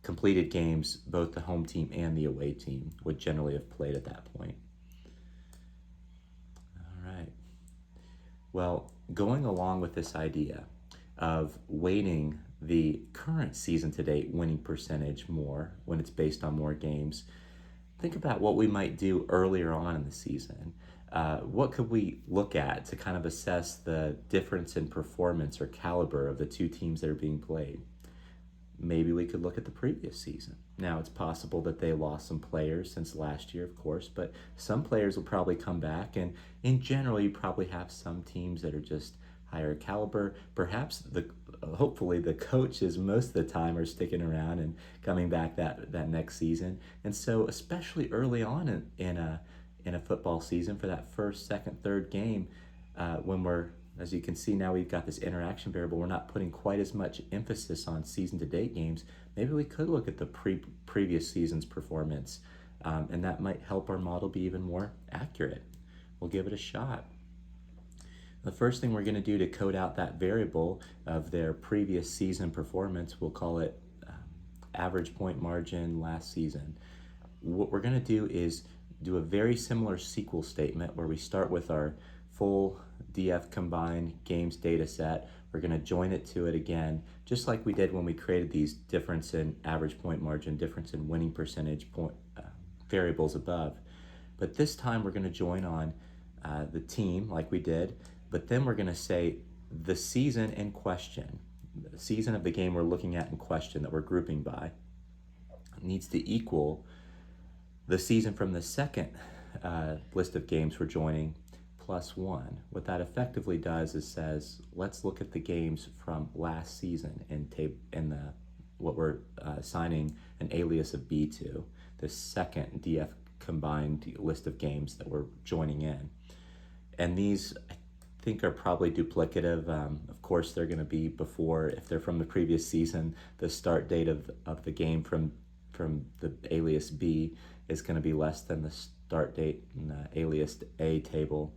completed games both the home team and the away team would generally have played at that point. All right. Well, going along with this idea of weighting the current season to date winning percentage more when it's based on more games, think about what we might do earlier on in the season. What could we look at to kind of assess the difference in performance or caliber of the two teams that are being played? Maybe we could look at the previous season. Now, it's possible that they lost some players since last year, of course, but some players will probably come back, and in general, you probably have some teams that are just higher caliber. Perhaps hopefully the coaches most of the time are sticking around and coming back that next season. And so especially early on in a football season for that first, second, third game, when we're, as you can see now, we've got this interaction variable, we're not putting quite as much emphasis on season to date games. Maybe we could look at the previous season's performance, and that might help our model be even more accurate. We'll give it a shot. The first thing we're going to do to code out that variable of their previous season performance, we'll call it average point margin last season. What we're going to do is do a very similar SQL statement where we start with our full DF combined games data set. We're going to join it to it again, just like we did when we created these difference in average point margin, difference in winning percentage variables above. But this time we're going to join on the team like we did, but then we're going to say the season in question, the season of the game we're looking at in question that we're grouping by needs to equal the season from the second list of games we're joining plus 1. What that effectively does is says, let's look at the games from last season in what we're assigning an alias of B to, the second DF combined list of games that we're joining in. And these, I think, are probably duplicative. Of course, they're going to be before, if they're from the previous season, the start date of the game from the alias B is going to be less than the start date in the alias A table,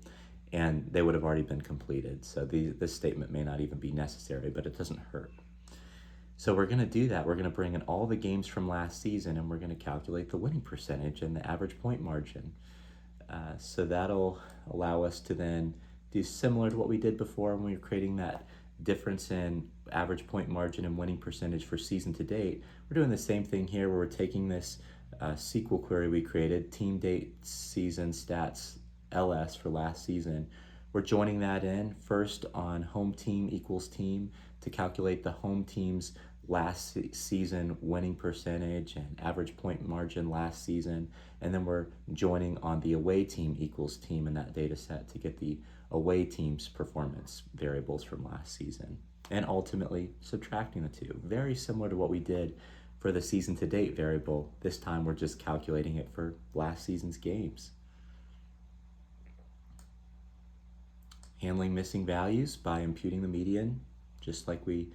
and they would have already been completed. So this statement may not even be necessary, but it doesn't hurt. So we're going to do that. We're going to bring in all the games from last season, and we're going to calculate the winning percentage and the average point margin. So that'll allow us to then do similar to what we did before when we were creating that difference in average point margin and winning percentage for season to date. We're doing the same thing here where we're taking this SQL query we created, team date season stats ls for last season. We're joining that in first on home team equals team to calculate the home team's last season winning percentage and average point margin last season, and then we're joining on the away team equals team in that data set to get the away team's performance variables from last season, and ultimately subtracting the two. Very similar to what we did for the season to date variable. This time we're just calculating it for last season's games. Handling missing values by imputing the median, just like we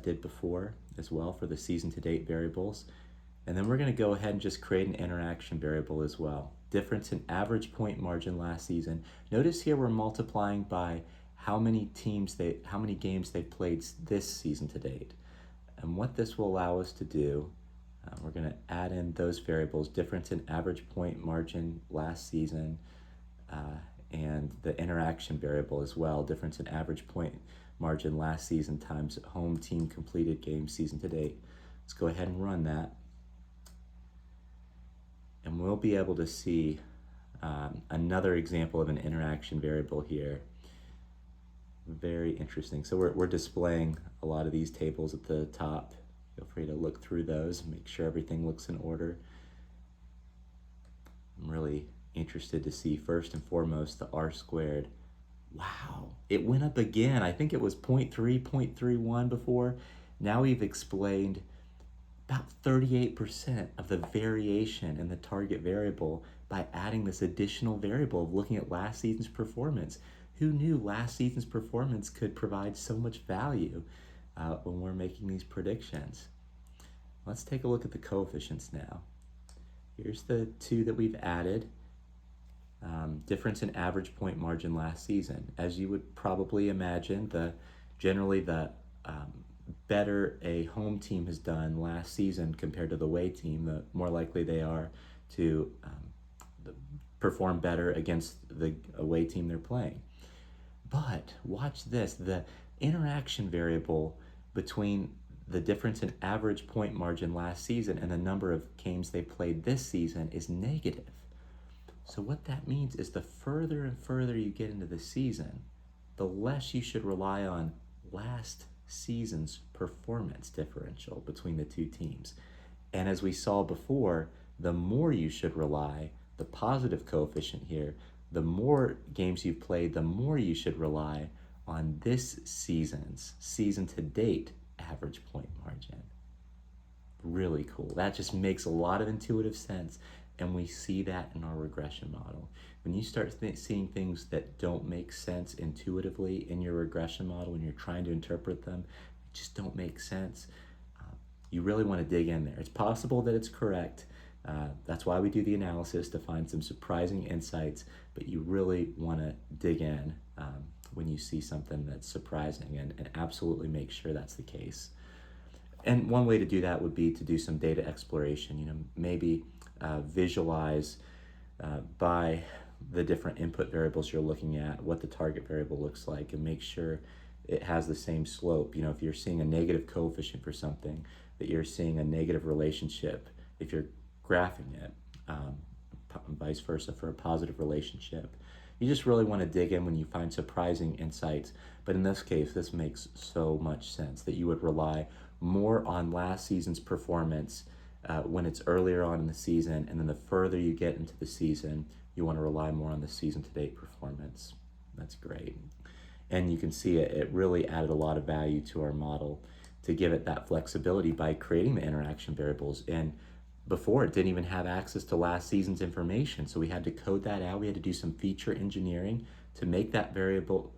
did before as well for the season to date variables. And then we're going to go ahead and just create an interaction variable as well. Difference in average point margin last season. Notice here we're multiplying by how many games they played this season to date. And what this will allow us to do, We're going to add in those variables, difference in average point margin last season, and the interaction variable as well, difference in average point margin last season times home team completed game season to date. Let's go ahead and run that. And we'll be able to see another example of an interaction variable here. Very interesting. So we're displaying a lot of these tables at the top. Feel free to look through those and make sure everything looks in order. I'm really interested to see, first and foremost, the R squared. Wow, it went up again. I think it was 0.3, 0.31 before. Now we've explained about 38% of the variation in the target variable by adding this additional variable of looking at last season's performance. Who knew last season's performance could provide so much value when we're making these predictions? Let's take a look at the coefficients now. Here's the two that we've added. Difference in average point margin last season. As you would probably imagine, generally the better a home team has done last season compared to the away team, the more likely they are to perform better against the away team they're playing. But watch this, the interaction variable between the difference in average point margin last season and the number of games they played this season is negative. So what that means is the further and further you get into the season, the less you should rely on last season's performance differential between the two teams. And as we saw before, the more you should rely, the positive coefficient here, the more games you've played, the more you should rely on this season's season to date average point margin. Really cool. That just makes a lot of intuitive sense, and we see that in our regression model. When you start seeing things that don't make sense intuitively in your regression model, when you're trying to interpret them, just don't make sense, you really want to dig in there. It's possible that it's correct. That's why we do the analysis, to find some surprising insights, but you really want to dig in when you see something that's surprising and absolutely make sure that's the case. And one way to do that would be to do some data exploration, maybe visualize by the different input variables you're looking at what the target variable looks like, and make sure it has the same slope. If you're seeing a negative coefficient for something, that you're seeing a negative relationship if you're graphing it, vice versa for a positive relationship. You just really want to dig in when you find surprising insights. But in this case, this makes so much sense that you would rely more on last season's performance when it's earlier on in the season, and then the further you get into the season, you want to rely more on the season to date performance. That's great. And you can see it really added a lot of value to our model to give it that flexibility by creating the interaction variables. And before, it didn't even have access to last season's information, so we had to code that out. We had to do some feature engineering to make that variable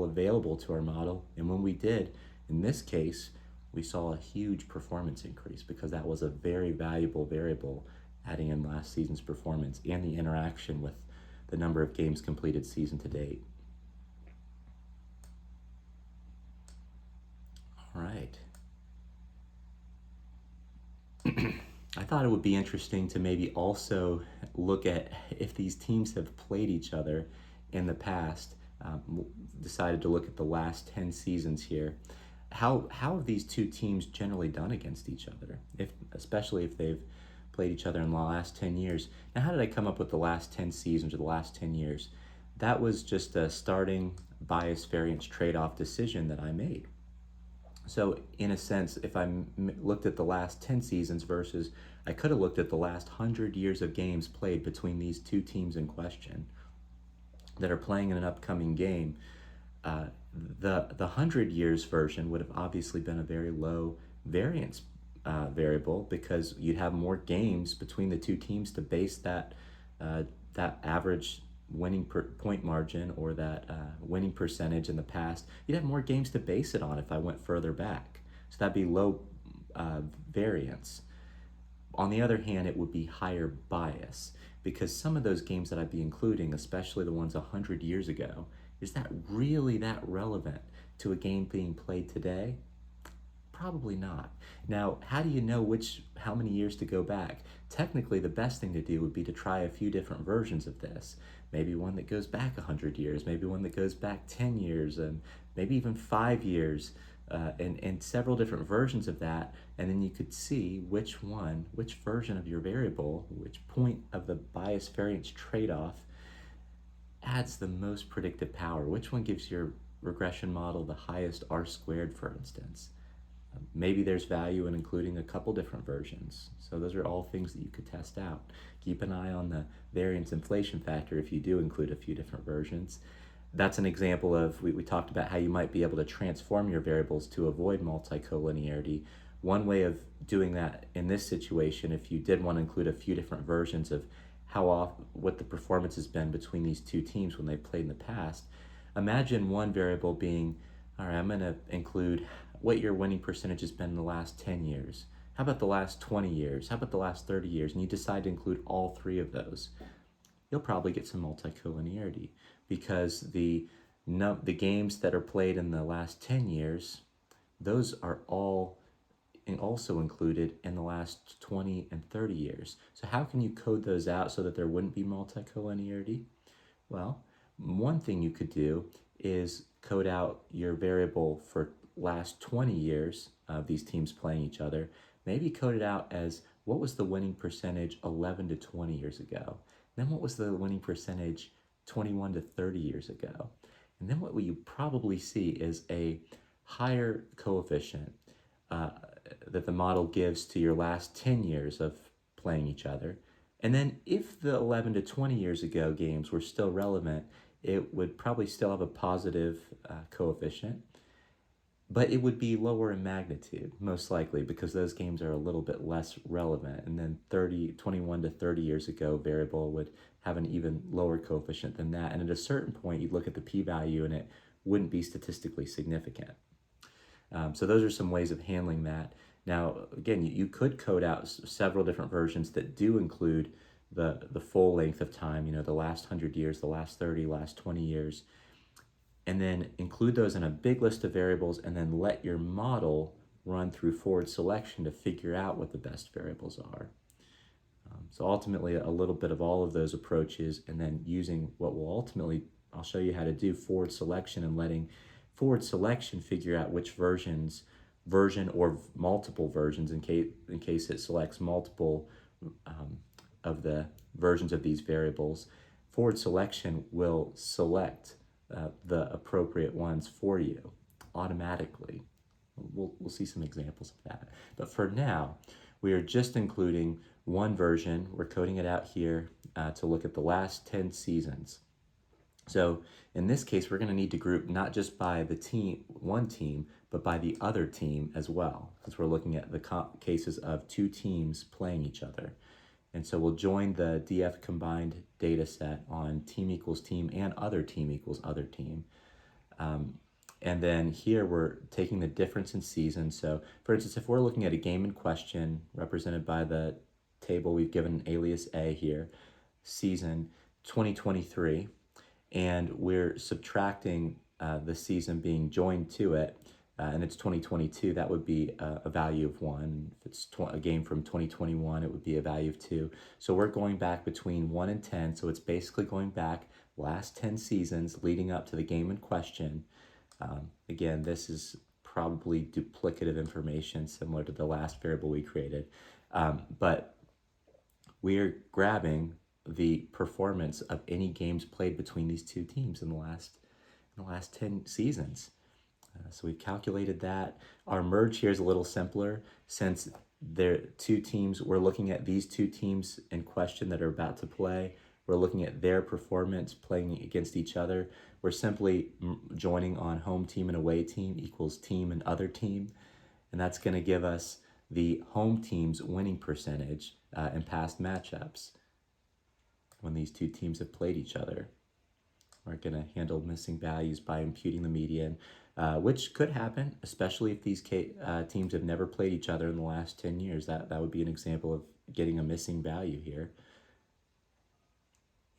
available to our model. And when we did, in this case, we saw a huge performance increase because that was a very valuable variable, adding in last season's performance and the interaction with the number of games completed season to date. All right. I thought it would be interesting to maybe also look at if these teams have played each other in the past. Decided to look at the last 10 seasons here. How have these two teams generally done against each other, especially if they've played each other in the last 10 years? Now, how did I come up with the last 10 seasons or the last 10 years? That was just a starting bias variance trade-off decision that I made. So in a sense, if I looked at the last 10 seasons versus, I could have looked at the last 100 years of games played between these two teams in question that are playing in an upcoming game, the 100 years version would have obviously been a very low variance variable, because you'd have more games between the two teams to base that average winning point margin or that winning percentage in the past. You'd have more games to base it on if I went further back. So that'd be low variance. On the other hand, it would be higher bias, because some of those games that I'd be including, especially the ones 100 years ago, is that really that relevant to a game being played today? Probably not. Now, how do you know how many years to go back? Technically, the best thing to do would be to try a few different versions of this. Maybe one that goes back 100 years, maybe one that goes back 10 years, and maybe even 5 years, and several different versions of that. And then you could see which version of your variable, which point of the bias variance trade-off adds the most predictive power. Which one gives your regression model the highest R squared, for instance? Maybe there's value in including a couple different versions. So those are all things that you could test out. Keep an eye on the variance inflation factor if you do include a few different versions. That's an example of, we talked about how you might be able to transform your variables to avoid multicollinearity. One way of doing that in this situation, if you did want to include a few different versions of what the performance has been between these two teams when they played in the past, imagine one variable being, all right, I'm going to include what your winning percentage has been in the last 10 years. How about the last 20 years? How about the last 30 years? And you decide to include all three of those. You'll probably get some multicollinearity because the games that are played in the last 10 years, those are all also included in the last 20 and 30 years. So how can you code those out so that there wouldn't be multicollinearity? Well, one thing you could do is code out your variable for last 20 years of these teams playing each other. Maybe code it out as, what was the winning percentage 11 to 20 years ago? Then what was the winning percentage 21 to 30 years ago? And then what you probably see is a higher coefficient that the model gives to your last 10 years of playing each other. And then if the 11 to 20 years ago games were still relevant, it would probably still have a positive coefficient, but it would be lower in magnitude, most likely, because those games are a little bit less relevant. And then 21 to 30 years ago variable would have an even lower coefficient than that. And at a certain point, you'd look at the p-value and it wouldn't be statistically significant. So those are some ways of handling that. Now, again, you could code out several different versions that do include the full length of time, the last 100 years, the last 30, last 20 years, and then include those in a big list of variables and then let your model run through forward selection to figure out what the best variables are. So ultimately, a little bit of all of those approaches, and then using what will ultimately, I'll show you how to do forward selection and letting forward selection figure out which version or multiple versions in case it selects multiple of the versions of these variables. Forward selection will select the appropriate ones for you automatically. We'll see some examples of that. But for now, we are just including one version. We're coding it out here to look at the last 10 seasons. So in this case, we're going to need to group not just by the one team, but by the other team as well, because we're looking at the cases of two teams playing each other. And so we'll join the DF combined data set on team equals team and other team equals other team. And then here we're taking the difference in season. So for instance, if we're looking at a game in question represented by the table we've given alias A here, season 2023, and we're subtracting the season being joined to it, and it's 2022, that would be a value of 1. If it's a game from 2021, it would be a value of 2. So we're going back between 1 and 10, so it's basically going back last 10 seasons leading up to the game in question. Again, this is probably duplicative information similar to the last variable we created, but we're grabbing the performance of any games played between these two teams in the last 10 seasons. So we've calculated that. Our merge here is a little simpler since they're two teams. We're looking at these two teams in question that are about to play. We're looking at their performance playing against each other. We're simply joining on home team and away team equals team and other team. And that's going to give us the home team's winning percentage in past matchups when these two teams have played each other. We're going to handle missing values by imputing the median, which could happen, especially if these teams have never played each other in the last 10 years. That would be an example of getting a missing value here.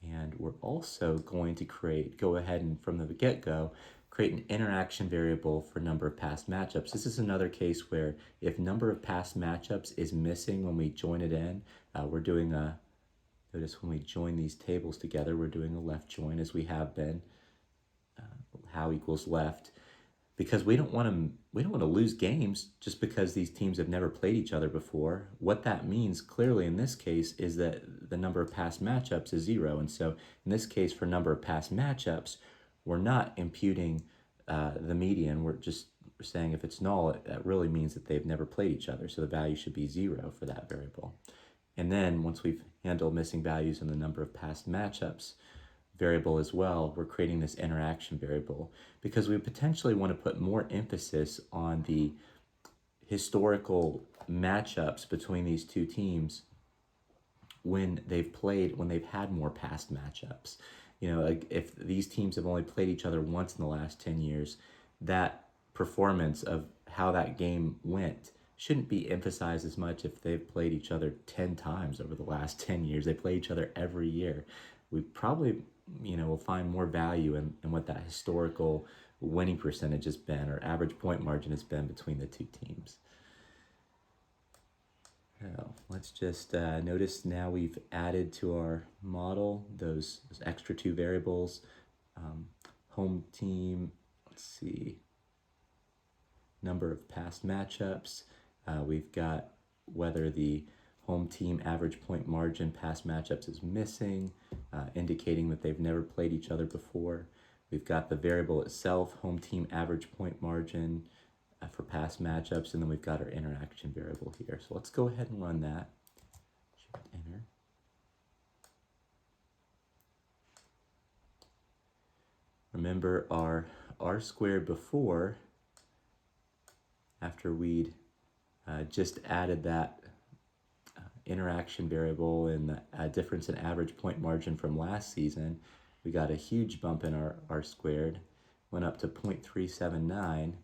And we're also going to go ahead and from the get-go, create an interaction variable for number of past matchups. This is another case where if number of past matchups is missing when we join it in, we're doing a, notice when we join these tables together, we're doing a left join as we have been, how equals left, because we don't want to lose games just because these teams have never played each other before. What that means clearly in this case is that the number of past matchups is 0, and so in this case for number of past matchups, we're not imputing the median. We're saying if it's null, that really means that they've never played each other, so the value should be 0 for that variable. And then once we've handled missing values in the number of past matchups variable as well, we're creating this interaction variable because we potentially want to put more emphasis on the historical matchups between these two teams when they've had more past matchups. Like if these teams have only played each other once in the last 10 years, that performance of how that game went shouldn't be emphasized as much if they've played each other 10 times over the last 10 years. They play each other every year. We probably will find more value in what that historical winning percentage has been or average point margin has been between the two teams. So let's just notice now we've added to our model those extra two variables. Home team, let's see, number of past matchups. We've got whether the home team average point margin past matchups is missing, indicating that they've never played each other before. We've got the variable itself, home team average point margin for past matchups, and then we've got our interaction variable here. So let's go ahead and run that. Shift enter. Remember our R squared before, after we'd just added that interaction variable and the difference in average point margin from last season, we got a huge bump in our R squared, went up to 0.379.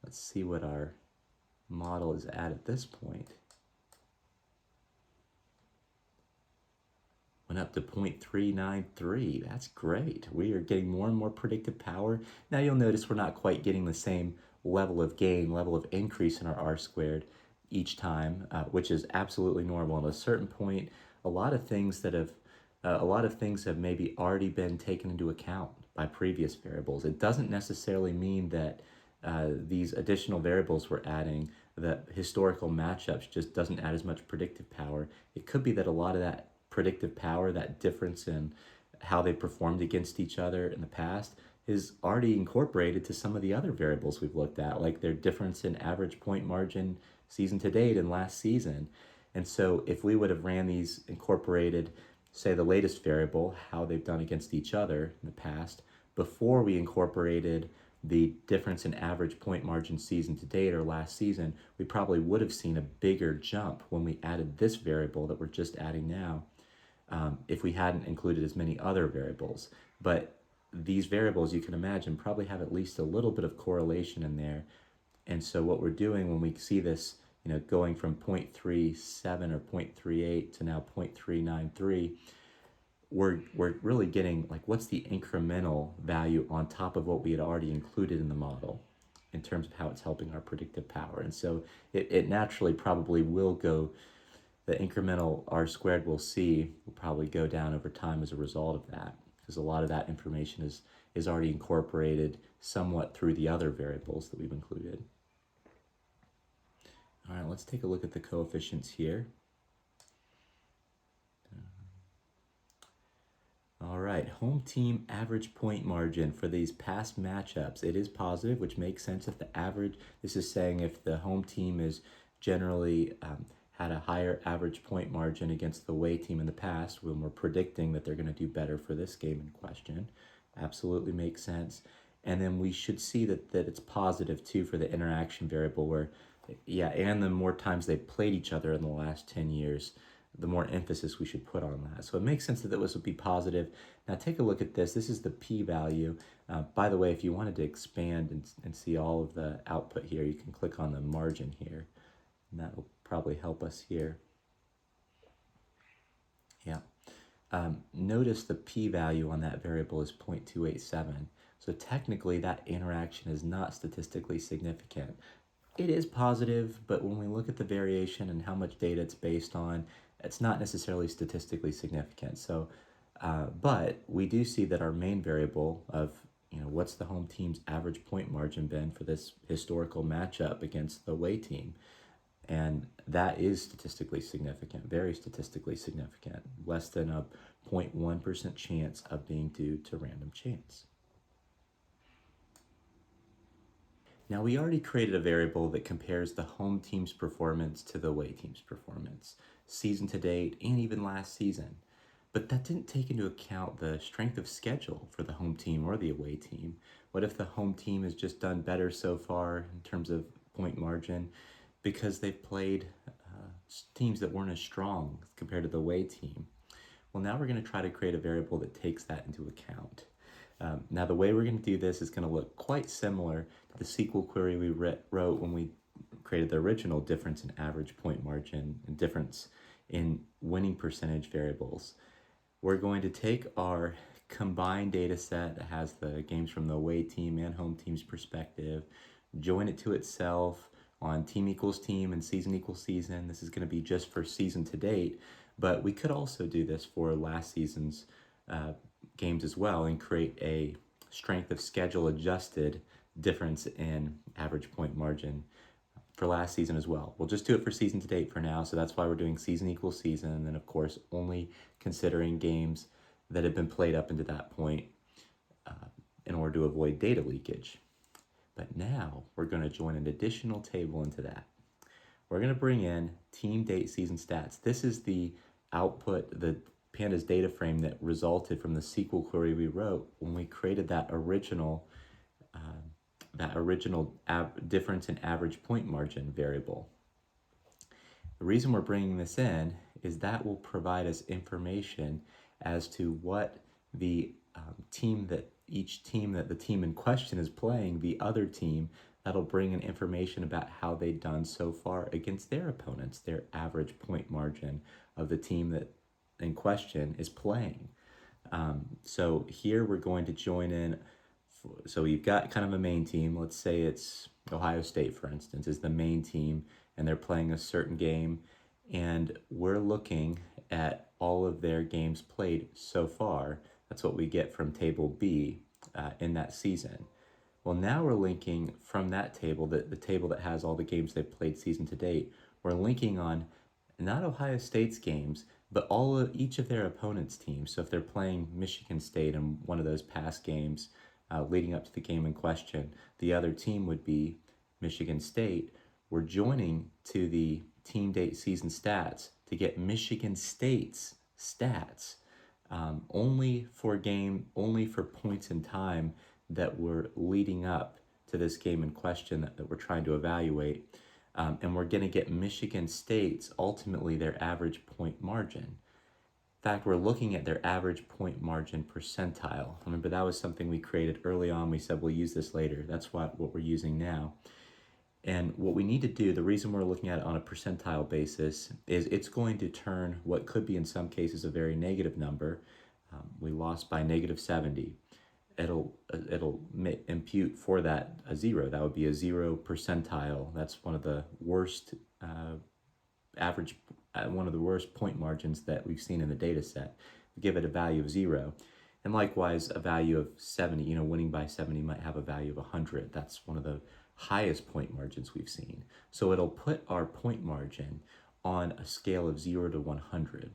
Let's see what our model is at this point. Went up to 0.393. That's great. We are getting more and more predictive power. Now you'll notice we're not quite getting the same level of gain, level of increase in our R squared each time, which is absolutely normal. At a certain point, a lot of things have maybe already been taken into account by previous variables. It doesn't necessarily mean that these additional variables we're adding, that historical matchups just doesn't add as much predictive power. It could be that a lot of that predictive power, that difference in how they performed against each other in the past, is already incorporated to some of the other variables we've looked at, like their difference in average point margin season to date and last season. And so if we would have ran these incorporated, say the latest variable, how they've done against each other in the past, before we incorporated the difference in average point margin season to date or last season, we probably would have seen a bigger jump when we added this variable that we're just adding now, if we hadn't included as many other variables. But these variables, you can imagine, probably have at least a little bit of correlation in there. And so what we're doing when we see this, going from 0.37 or 0.38 to now 0.393, we're really getting like, what's the incremental value on top of what we had already included in the model in terms of how it's helping our predictive power. And so it naturally probably will go, the incremental R squared we'll see will probably go down over time as a result of that, because a lot of that information is already incorporated somewhat through the other variables that we've included. All right, let's take a look at the coefficients here. All right, home team average point margin for these past matchups. It is positive, which makes sense if the average, this is saying if the home team is generally had a higher average point margin against the away team in the past, when we're predicting that they're going to do better for this game in question. Absolutely makes sense. And then we should see that it's positive too for the interaction variable, where, yeah, and the more times they've played each other in the last 10 years, the more emphasis we should put on that. So it makes sense that this would be positive. Now take a look at this. This is the p-value. By the way, if you wanted to expand and see all of the output here, you can click on the margin here, and that will probably help us here. Yeah. Notice the p-value on that variable is 0.287. So technically that interaction is not statistically significant. It is positive, but when we look at the variation and how much data it's based on, it's not necessarily statistically significant. So, but we do see that our main variable of, what's the home team's average point margin been for this historical matchup against the away team, and that is statistically significant, very statistically significant, less than a 0.1% chance of being due to random chance. Now, we already created a variable that compares the home team's performance to the away team's performance, season to date, and even last season. But that didn't take into account the strength of schedule for the home team or the away team. What if the home team has just done better so far in terms of point margin because they've played teams that weren't as strong compared to the away team? Well, now we're going to try to create a variable that takes that into account. Now, the way we're going to do this is going to look quite similar to the SQL query we wrote when we created the original difference in average point margin and difference in winning percentage variables. We're going to take our combined data set that has the games from the away team and home team's perspective, join it to itself on team equals team and season equals season. This is going to be just for season to date, but we could also do this for last season's games as well and create a strength of schedule adjusted difference in average point margin for last season as well. We'll just do it for season to date for now, so that's why we're doing season equals season, and then of course only considering games that have been played up into that point in order to avoid data leakage. But now we're going to join an additional table into that. We're going to bring in team date season stats. This is the output, the pandas data frame that resulted from the SQL query we wrote when we created that original difference in average point margin variable. The reason we're bringing this in is that will provide us information as to what the each team that the team in question is playing, the other team, that'll bring in information about how they've done so far against their opponents, their average point margin of the team that in question is playing. So here we're going to join in. So you've got kind of a main team. Let's say it's Ohio State, for instance, is the main team, and they're playing a certain game, and we're looking at all of their games played so far. That's what we get from table B in that season. Well, now we're linking from that table, the table that has all the games they've played season to date, we're linking on not Ohio State's games, but each of their opponents' teams. So if they're playing Michigan State in one of those past games leading up to the game in question, the other team would be Michigan State. We're joining to the team date season stats to get Michigan State's stats only for points in time that were leading up to this game in question that we're trying to evaluate. And we're going to get Michigan State's, ultimately their average point margin. In fact, we're looking at their average point margin percentile. Remember, that was something we created early on. We said we'll use this later. That's what we're using now. And what we need to do, the reason we're looking at it on a percentile basis, is it's going to turn what could be in some cases a very negative number. We lost by -70. It'll impute for that a 0. That would be a 0 percentile. That's one of the worst one of the worst point margins that we've seen in the data set. We give it a value of 0. And likewise, a value of 70, winning by 70 might have a value of 100. That's one of the highest point margins we've seen. So it'll put our point margin on a scale of 0 to 100.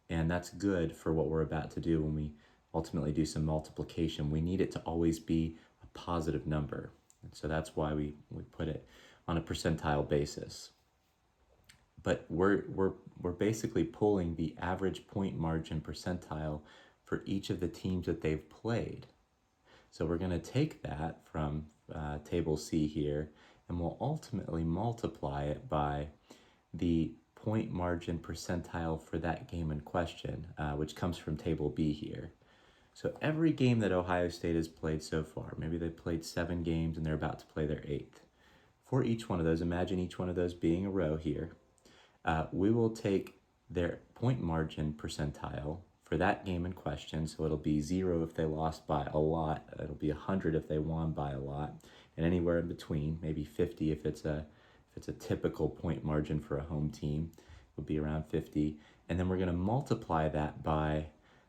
And that's good for what we're about to do when we ultimately do some multiplication. We need it to always be a positive number. And so that's why we put it on a percentile basis. But we're basically pulling the average point margin percentile for each of the teams that they've played. So we're going to take that from table C here, and we'll ultimately multiply it by the point margin percentile for that game in question, which comes from table B here. So every game that Ohio State has played so far, maybe they played 7 games and they're about to play their 8th. For each one of those, imagine each one of those being a row here. We will take their point margin percentile for that game in question. So it'll be 0 if they lost by a lot, it'll be 100 if they won by a lot, and anywhere in between, maybe 50 if it's a typical point margin for a home team, would be around 50. And then we're going to multiply that by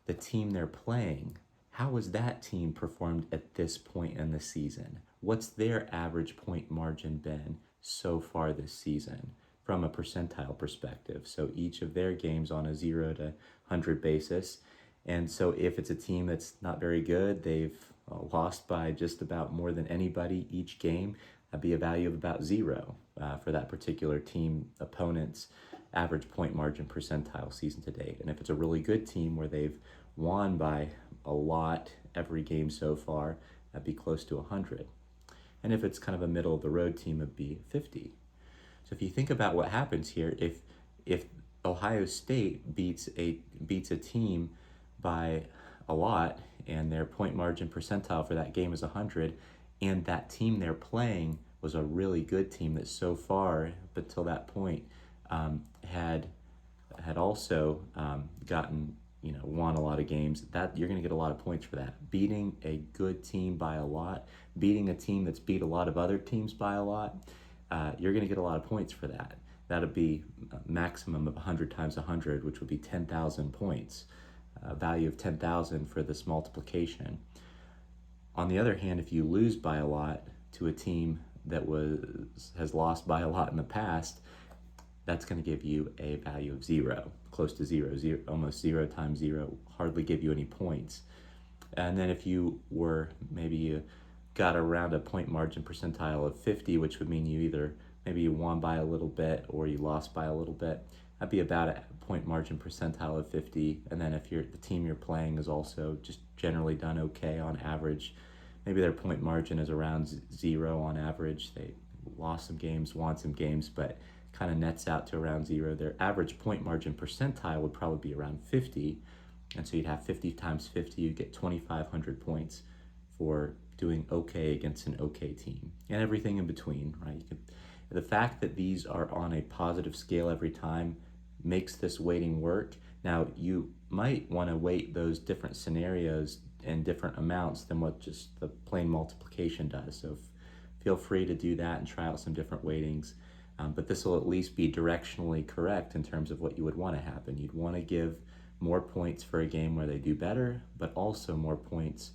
the team they're playing. How has that team performed at this point in the season? What's their average point margin been so far this season from a percentile perspective? So each of their games on a 0 to 100 basis. And so if it's a team that's not very good, they've lost by just about more than anybody each game, that'd be a value of about 0 for that particular team opponent's average point margin percentile season to date. And if it's a really good team where they've won by a lot every game so far, that'd be close to 100. And if it's kind of a middle of the road team, it'd be 50. So if you think about what happens here, if Ohio State beats a team by a lot and their point margin percentile for that game is 100, and that team they're playing was a really good team that so far up until that point had also gotten, won a lot of games, that you're going to get a lot of points for that. Beating a good team by a lot, beating a team that's beat a lot of other teams by a lot, you're going to get a lot of points for that. That'll be a maximum of 100 times 100, which would be 10,000 points, a value of 10,000 for this multiplication. On the other hand, if you lose by a lot to a team that has lost by a lot in the past, that's going to give you a value of 0, close to 0, almost 0 times 0, hardly give you any points. And then if you got around a point margin percentile of 50, which would mean maybe you won by a little bit or you lost by a little bit, that'd be about a point margin percentile of 50. And then if the team you're playing is also just generally done okay on average, maybe their point margin is around 0 on average. They lost some games, won some games, but kind of nets out to around 0. Their average point margin percentile would probably be around 50. And so you'd have 50 times 50, you'd get 2,500 points for doing okay against an okay team, and everything in between, right? The fact that these are on a positive scale every time makes this weighting work. Now, you might want to weight those different scenarios in different amounts than what just the plain multiplication does. So feel free to do that and try out some different weightings. But this will at least be directionally correct in terms of what you would want to happen. You'd want to give more points for a game where they do better, but also more points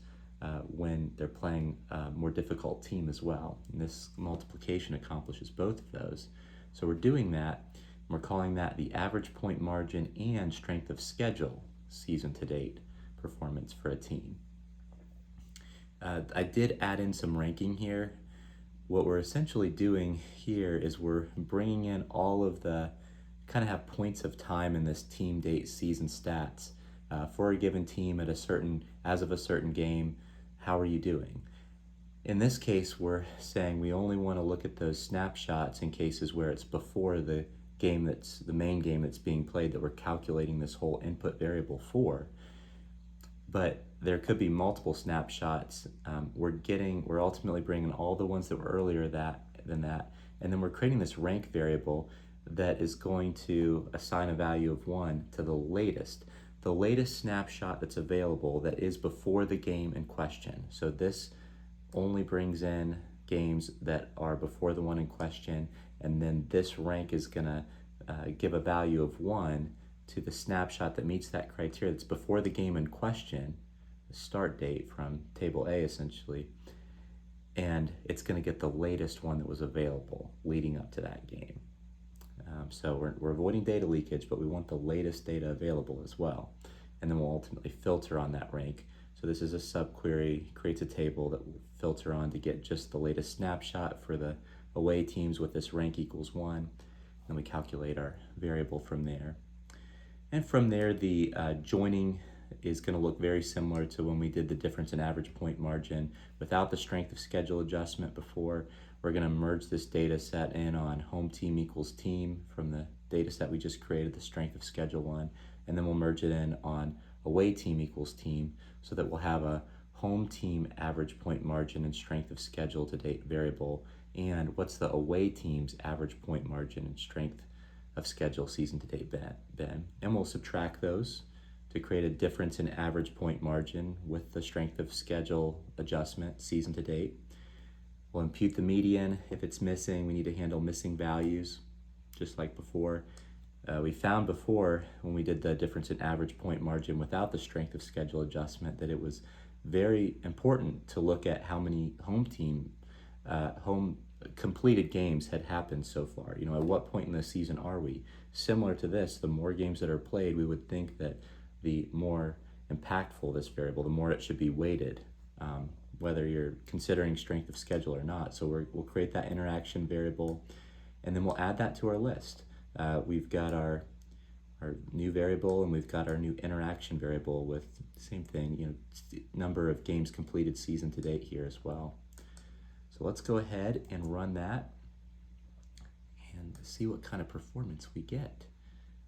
when they're playing a more difficult team as well. And this multiplication accomplishes both of those. So we're doing that, and we're calling that the average point margin and strength of schedule season to date performance for a team. I did add in some ranking here. What we're essentially doing here is we're bringing in all of the kind of have points of time in this team date season stats for a given team as of a certain game. How are you doing? In this case, we're saying we only want to look at those snapshots in cases where it's before the main game that's being played that we're calculating this whole input variable for. But there could be multiple snapshots. We're ultimately bringing all the ones that were earlier than that, and then we're creating this rank variable that is going to assign a value of 1 to the latest snapshot that's available that is before the game in question. So this only brings in games that are before the one in question, and then this rank is going to give a value of 1 to the snapshot that meets that criteria that's before the game in question, the start date from table A essentially, and it's going to get the latest one that was available leading up to that game. So we're avoiding data leakage, but we want the latest data available as well. And then we'll ultimately filter on that rank. So this is a subquery, creates a table that will filter on to get just the latest snapshot for the away teams with this rank equals 1. Then we calculate our variable from there. And from there, the joining is going to look very similar to when we did the difference in average point margin without the strength of schedule adjustment before. We're going to merge this data set in on home team equals team from the data set we just created, the strength of schedule one, and then we'll merge it in on away team equals team so that we'll have a home team average point margin and strength of schedule to date variable, and what's the away team's average point margin and strength of schedule season to date been. And we'll subtract those to create a difference in average point margin with the strength of schedule adjustment season to date. We'll impute the median. If it's missing, we need to handle missing values, just like before. We found before when we did the difference in average point margin without the strength of schedule adjustment that it was very important to look at how many home completed games had happened so far. At what point in the season are we? Similar to this, the more games that are played, we would think that the more impactful this variable, the more it should be weighted, whether you're considering strength of schedule or not. So we'll create that interaction variable, and then we'll add that to our list. We've got our new variable, and we've got our new interaction variable with the same thing, number of games completed season to date here as well. So let's go ahead and run that and see what kind of performance we get.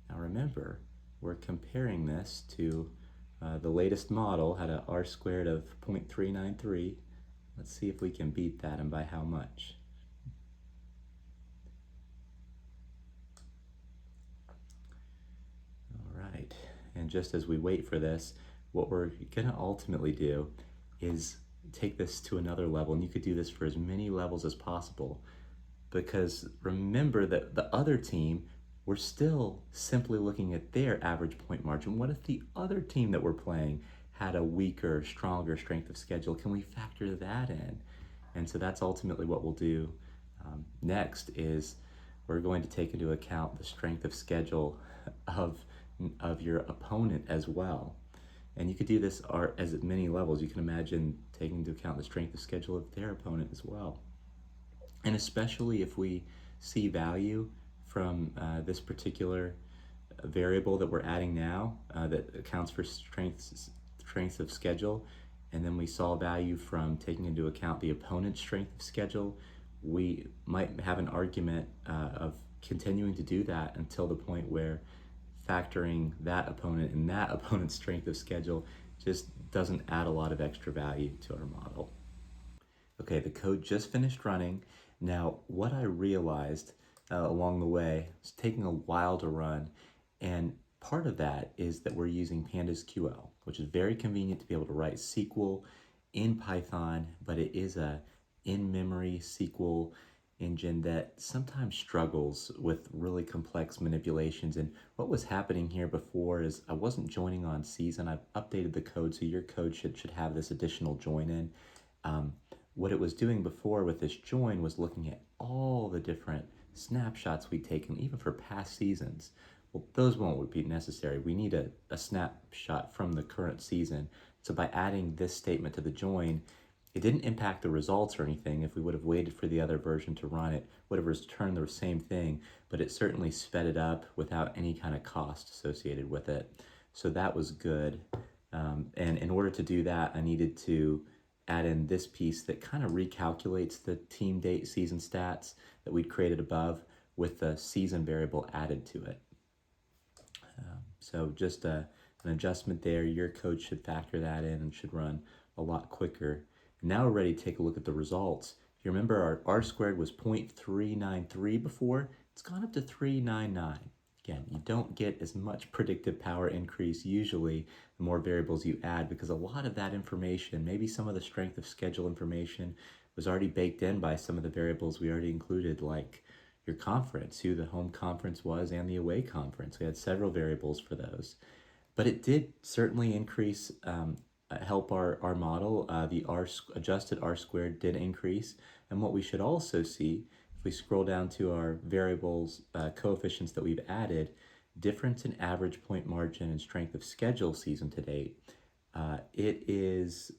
Now remember, we're comparing this to the latest model had a R squared of 0.393. Let's see if we can beat that, and by how much. And just as we wait for this, what we're gonna ultimately do is take this to another level, and you could do this for as many levels as possible, because remember that the other team, we're still simply looking at their average point margin. What if the other team that we're playing had a weaker, stronger strength of schedule? Can we factor that in? And so that's ultimately what we'll do. Next is we're going to take into account the strength of schedule of your opponent as well. And you could do this as at many levels. You can imagine taking into account the strength of schedule of their opponent as well. And especially if we see value from this particular variable that we're adding now that accounts for strengths of schedule, and then we saw value from taking into account the opponent's strength of schedule, we might have an argument of continuing to do that until the point where factoring that opponent and that opponent's strength of schedule just doesn't add a lot of extra value to our model. Okay, the code just finished running. Now, what I realized along the way, it's taking a while to run, and part of that is that we're using pandas QL, which is very convenient to be able to write SQL in Python, but it is a in-memory SQL engine that sometimes struggles with really complex manipulations. And what was happening here before is I wasn't joining on season. I've updated the code, so your code should have this additional join in. What it was doing before with this join was looking at all the different snapshots we'd taken, even for past seasons. Well, those won't be necessary. We need a snapshot from the current season. So by adding this statement to the join, it didn't impact the results or anything. If we would have waited for the other version to run, it would have returned the same thing, but it certainly sped it up without any kind of cost associated with it. So that was good. And in order to do that, I needed to add in this piece that kind of recalculates the team date season stats that we'd created above with the season variable added to it. So just an adjustment there. Your code should factor that in and should run a lot quicker. Now we're ready to take a look at the results. If you remember, our R squared was 0.393 before. It's gone up to 399. Again, you don't get as much predictive power increase usually the more variables you add, because a lot of that information, maybe some of the strength of schedule information, was already baked in by some of the variables we already included, like your conference, who the home conference was and the away conference. We had several variables for those. But it did certainly increase help our model. The adjusted R squared did increase. And what we should also see, if we scroll down to our variables coefficients that we've added, difference in average point margin and strength of schedule season to date, it is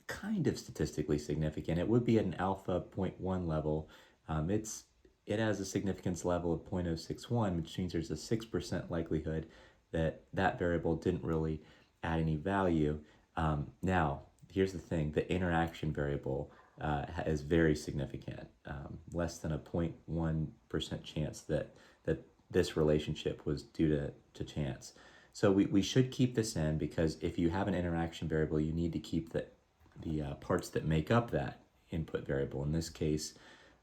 kind of statistically significant. It would be at an alpha 0.1 level. It has a significance level of 0.061, which means there's a 6% likelihood that that variable didn't really add any value. Now, here's the thing, the interaction variable is very significant, less than a 0.1% chance that this relationship was due to chance. So we should keep this in, because if you have an interaction variable, you need to keep the parts that make up that input variable. In this case,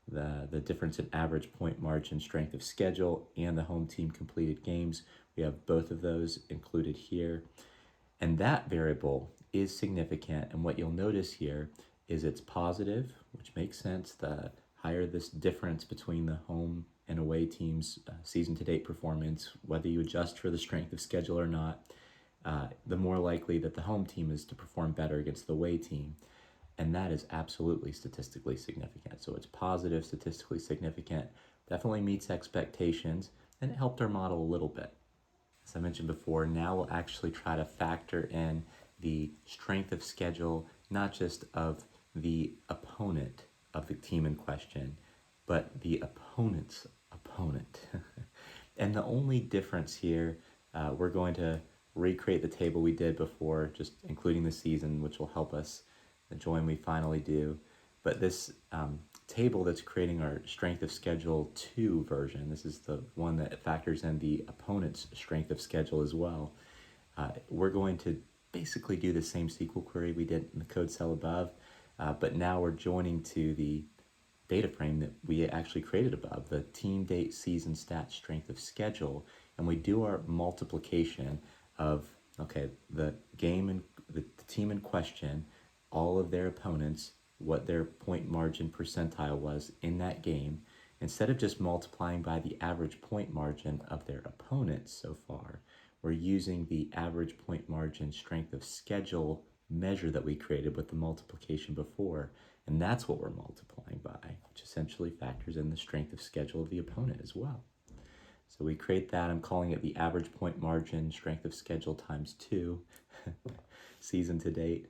the difference in average point margin, strength of schedule, and the home team completed games. We have both of those included here. And that variable is significant. And what you'll notice here is it's positive, which makes sense. The higher this difference between the home and away teams' season to date performance, whether you adjust for the strength of schedule or not, the more likely that the home team is to perform better against the away team. And that is absolutely statistically significant. So it's positive, statistically significant, definitely meets expectations, and it helped our model a little bit. As I mentioned before, now we'll actually try to factor in the strength of schedule, not just of the opponent of the team in question, but the opponent's opponent. And the only difference here, we're going to recreate the table we did before, just including the season, which will help us enjoy when we finally do. But this table that's creating our strength of schedule 2 version, this is the one that factors in the opponent's strength of schedule as well. We're going to basically do the same SQL query we did in the code cell above, but now we're joining to the data frame that we actually created above, the team date season stat strength of schedule, and we do our multiplication of, okay, the game and the team in question, all of their opponents, what their point margin percentile was in that game. Instead of just multiplying by the average point margin of their opponents so far, we're using the average point margin strength of schedule measure that we created with the multiplication before, and that's what we're multiplying by, which essentially factors in the strength of schedule of the opponent as well. So we create that. I'm calling it the average point margin strength of schedule times 2 season to date.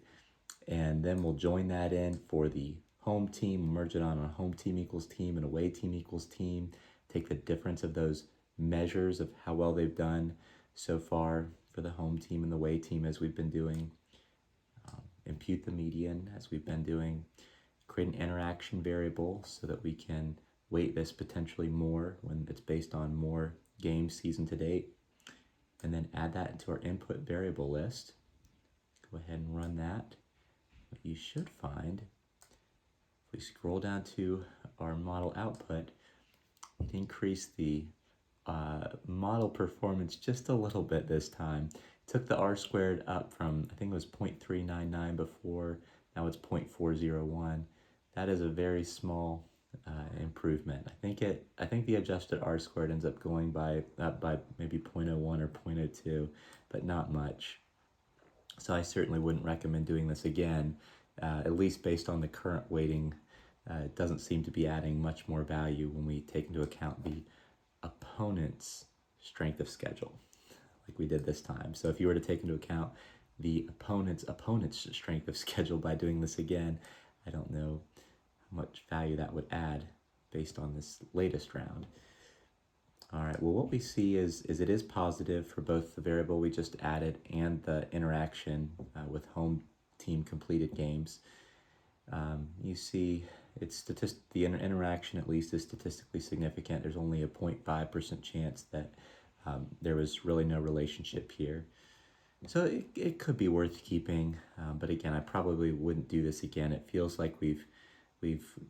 And then we'll join that in for the home team, merge it on a home team equals team and away team equals team, take the difference of those measures of how well they've done so far for the home team and the away team as we've been doing, impute the median as we've been doing, create an interaction variable so that we can weight this potentially more when it's based on more games season to date, and then add that into our input variable list. Go ahead and run that. What you should find, if we scroll down to our model output, it increased the model performance just a little bit this time. Took the R squared up from, I think it was 0.399 before, now it's 0.401. That is a very small improvement. I think the adjusted R squared ends up going by maybe 0.01 or 0.02, but not much. So I certainly wouldn't recommend doing this again, at least based on the current weighting. It doesn't seem to be adding much more value when we take into account the opponent's strength of schedule, like we did this time. So if you were to take into account the opponent's strength of schedule by doing this again, I don't know how much value that would add based on this latest round. All right, well, what we see is it is positive for both the variable we just added and the interaction with home team completed games. You see the interaction at least is statistically significant. There's only a 0.5% chance that there was really no relationship here. So it could be worth keeping, but again, I probably wouldn't do this again. It feels like we've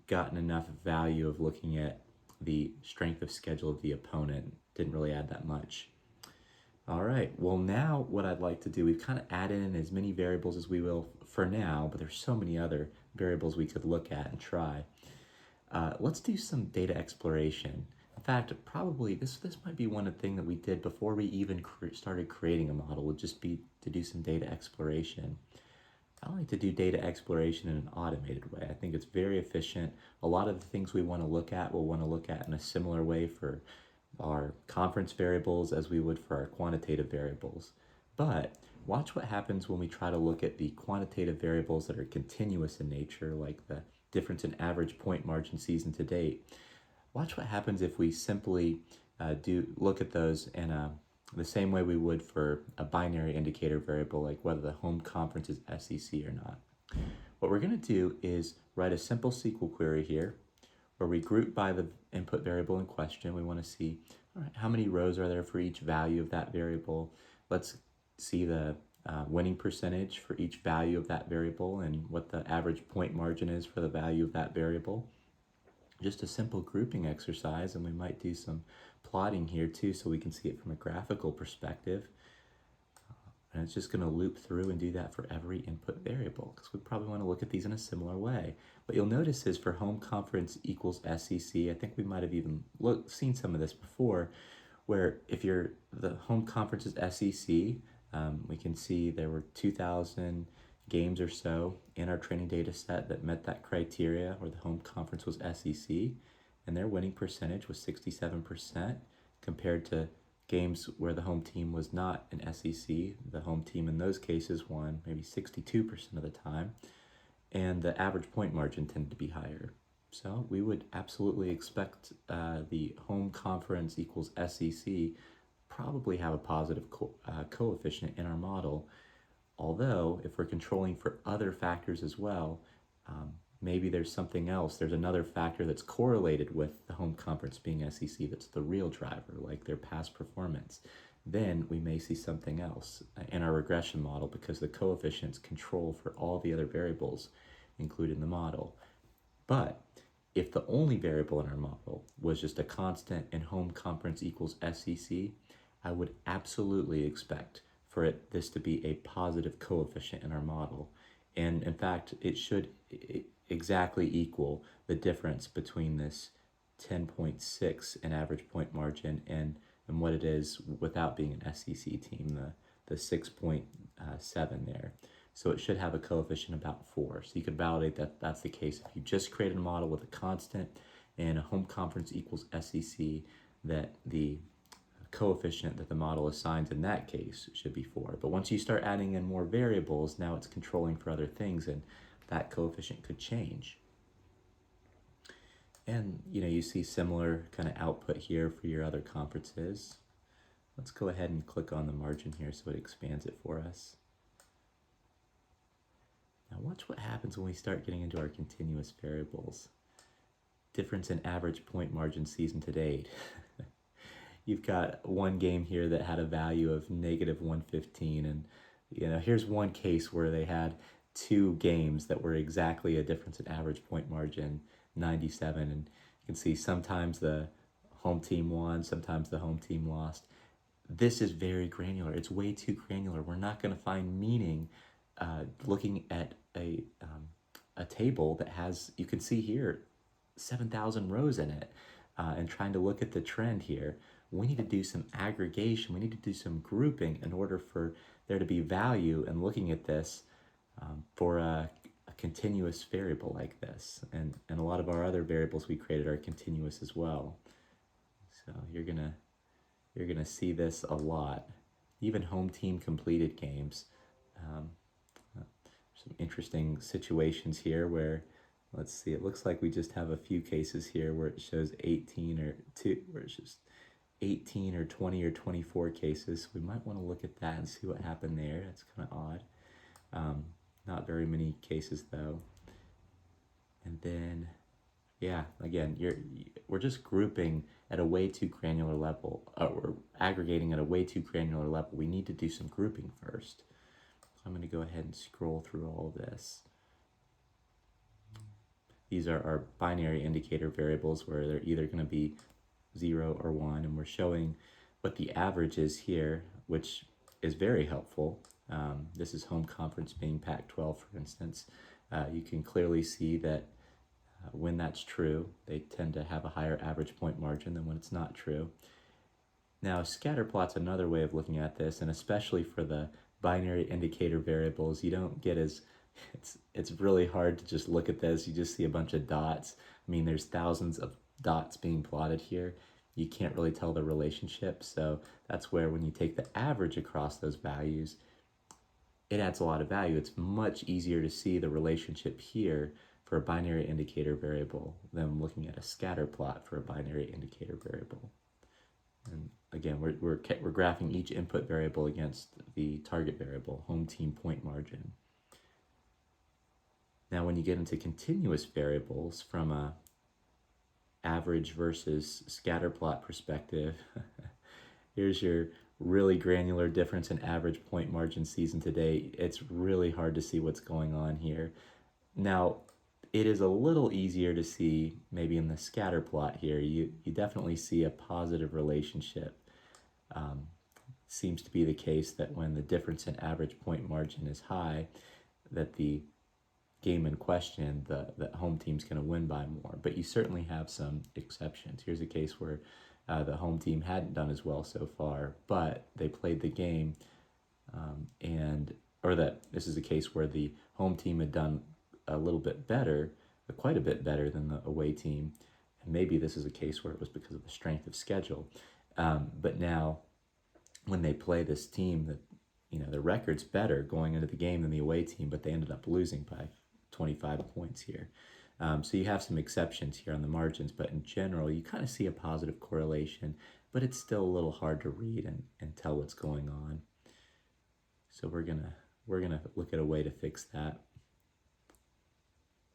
gotten enough value of looking at the strength of schedule of the opponent. Didn't really add that much. All right, well, now what I'd like to do, we've kind of added in as many variables as we will for now, but there's so many other variables we could look at and try. Let's do some data exploration. In fact, probably this might be one thing that we did before we even started creating a model, would just be to do some data exploration. I like to do data exploration in an automated way. I think it's very efficient. A lot of the things we want to look at, we'll want to look at in a similar way for our conference variables as we would for our quantitative variables. But watch what happens when we try to look at the quantitative variables that are continuous in nature, like the difference in average point margin season to date. Watch what happens if we simply look at those in the same way we would for a binary indicator variable, like whether the home conference is SEC or not. What we're going to do is write a simple SQL query here where we group by the input variable in question. We want to see, all right, how many rows are there for each value of that variable? Let's see the winning percentage for each value of that variable and what the average point margin is for the value of that variable. just a simple grouping exercise, and we might do some plotting here too so we can see it from a graphical perspective. And it's just going to loop through and do that for every input variable because we probably want to look at these in a similar way. What you'll notice is for home conference equals SEC, I think we might have even seen some of this before, where if the home conference is SEC, we can see there were 2,000 games or so in our training data set that met that criteria where the home conference was SEC, and their winning percentage was 67% compared to games where the home team was not an SEC. The home team in those cases won maybe 62% of the time, and the average point margin tended to be higher. So we would absolutely expect the home conference equals SEC probably have a positive coefficient in our model. Although if we're controlling for other factors as well, maybe there's something else. There's another factor that's correlated with the home conference being SEC that's the real driver, like their past performance. Then we may see something else in our regression model because the coefficients control for all the other variables included in the model. But if the only variable in our model was just a constant and home conference equals SEC, I would absolutely expect for this to be a positive coefficient in our model. And in fact, it should exactly equal the difference between this 10.6 in average point margin and what it is without being an SEC team, the 6.7 there. So it should have a coefficient about 4. So you could validate that that's the case. If you just created a model with a constant and a home conference equals SEC, that the coefficient that the model assigns in that case should be 4. But once you start adding in more variables, now it's controlling for other things, and that coefficient could change. And you see similar kind of output here for your other conferences. Let's go ahead and click on the margin here so it expands it for us. Now watch what happens when we start getting into our continuous variables. Difference in average point margin season to date. You've got one game here that had a value of negative 115, and here's one case where they had 2 games that were exactly a difference in average point margin, 97, and you can see sometimes the home team won, sometimes the home team lost. This is very granular. It's way too granular. We're not going to find meaning looking at a table that has, you can see here, 7,000 rows in it, and trying to look at the trend here. We need to do some aggregation. We need to do some grouping in order for there to be value in looking at this for a continuous variable like this. And a lot of our other variables we created are continuous as well. So you're gonna see this a lot. Even home team completed games. Some interesting situations here where, let's see, it looks like we just have a few cases here where it shows 18 or 2, where it's just 18 or 20 or 24 cases. We might want to look at that and see what happened there. That's kind of odd. Not very many cases though. And then, yeah, again, we're just grouping at a way too granular level, or aggregating at a way too granular level. We need to do some grouping first. So I'm going to go ahead and scroll through all of this. These are our binary indicator variables where they're either going to be 0 or 1, and we're showing what the average is here, which is very helpful. This is home conference being Pac-12, for instance. You can clearly see that when that's true, they tend to have a higher average point margin than when it's not true. Now, scatter plot's another way of looking at this, and especially for the binary indicator variables, you don't get as, it's really hard to just look at this. You just see a bunch of dots. I mean, there's thousands of dots being plotted here. You can't really tell the relationship, so that's where when you take the average across those values, it adds a lot of value. It's much easier to see the relationship here for a binary indicator variable than looking at a scatter plot for a binary indicator variable. And again, we're graphing each input variable against the target variable, home team point margin. Now, when you get into continuous variables from a average versus scatter plot perspective, here's your really granular difference in average point margin season to date. It's really hard to see what's going on here. Now, it is a little easier to see maybe in the scatter plot here. You definitely see a positive relationship. Seems to be the case that when the difference in average point margin is high, that the game in question, the home team's going to win by more. But you certainly have some exceptions. Here's a case where the home team hadn't done as well so far, but they played the game, or that this is a case where the home team had done a little bit better, quite a bit better than the away team. And maybe this is a case where it was because of the strength of schedule. But now, when they play this team that, the record's better going into the game than the away team, but they ended up losing by 25 points here. So you have some exceptions here on the margins, but in general, you kind of see a positive correlation, but it's still a little hard to read and tell what's going on. So we're gonna look at a way to fix that.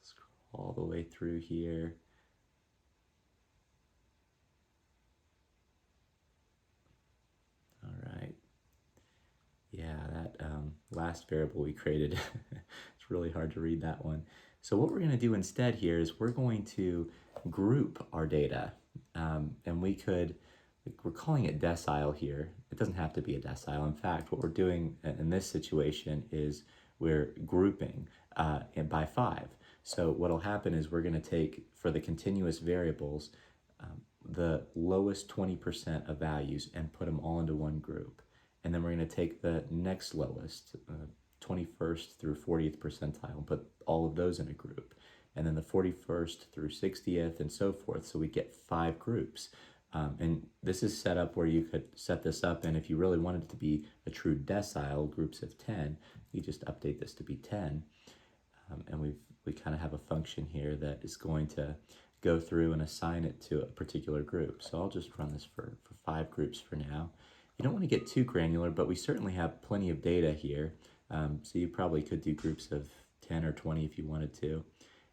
Scroll all the way through here. All right. Yeah, that last variable we created, it's really hard to read that one. So what we're going to do instead here is we're going to group our data. And we're calling it decile here. It doesn't have to be a decile. In fact, what we're doing in this situation is we're grouping by 5. So what'll happen is we're going to take, for the continuous variables, the lowest 20% of values and put them all into one group. And then we're going to take the next lowest, 21st through 40th percentile, and put all of those in a group. And then the 41st through 60th and so forth. So we get 5 groups. And this is set up where you could set this up, and if you really wanted it to be a true decile, groups of 10, you just update this to be 10. And we kind of have a function here that is going to go through and assign it to a particular group. So I'll just run this for 5 groups for now. You don't want to get too granular, but we certainly have plenty of data here. So you probably could do groups of 10 or 20 if you wanted to.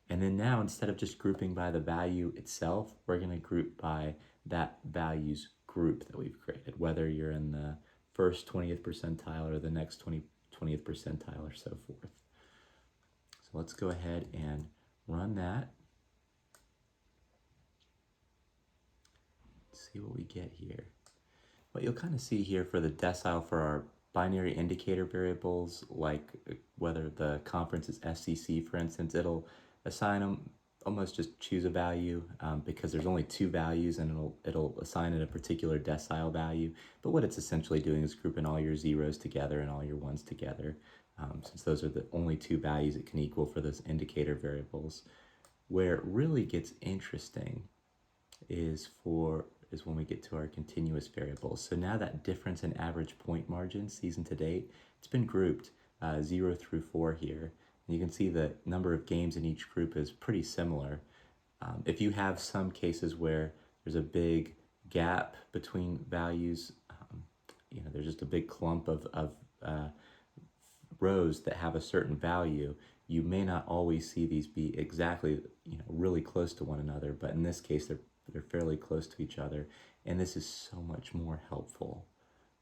And then now, instead of just grouping by the value itself, we're going to group by that values group that we've created, whether you're in the first 20th percentile or the next 20th percentile or so forth. So let's go ahead and run that. Let's see what we get here. What you'll kind of see here for the decile for our binary indicator variables, like whether the conference is FCC, for instance, it'll assign them, almost just choose a value because there's only 2 values, and it'll assign it a particular decile value. But what it's essentially doing is grouping all your zeros together and all your ones together, since those are the only 2 values it can equal for those indicator variables. Where it really gets interesting is when we get to our continuous variables. So now that difference in average point margin season to date, it's been grouped 0 through 4 here. And you can see the number of games in each group is pretty similar. If you have some cases where there's a big gap between values, there's just a big clump of rows that have a certain value, you may not always see these be exactly, really close to one another, but in this case, they're fairly close to each other, and this is so much more helpful.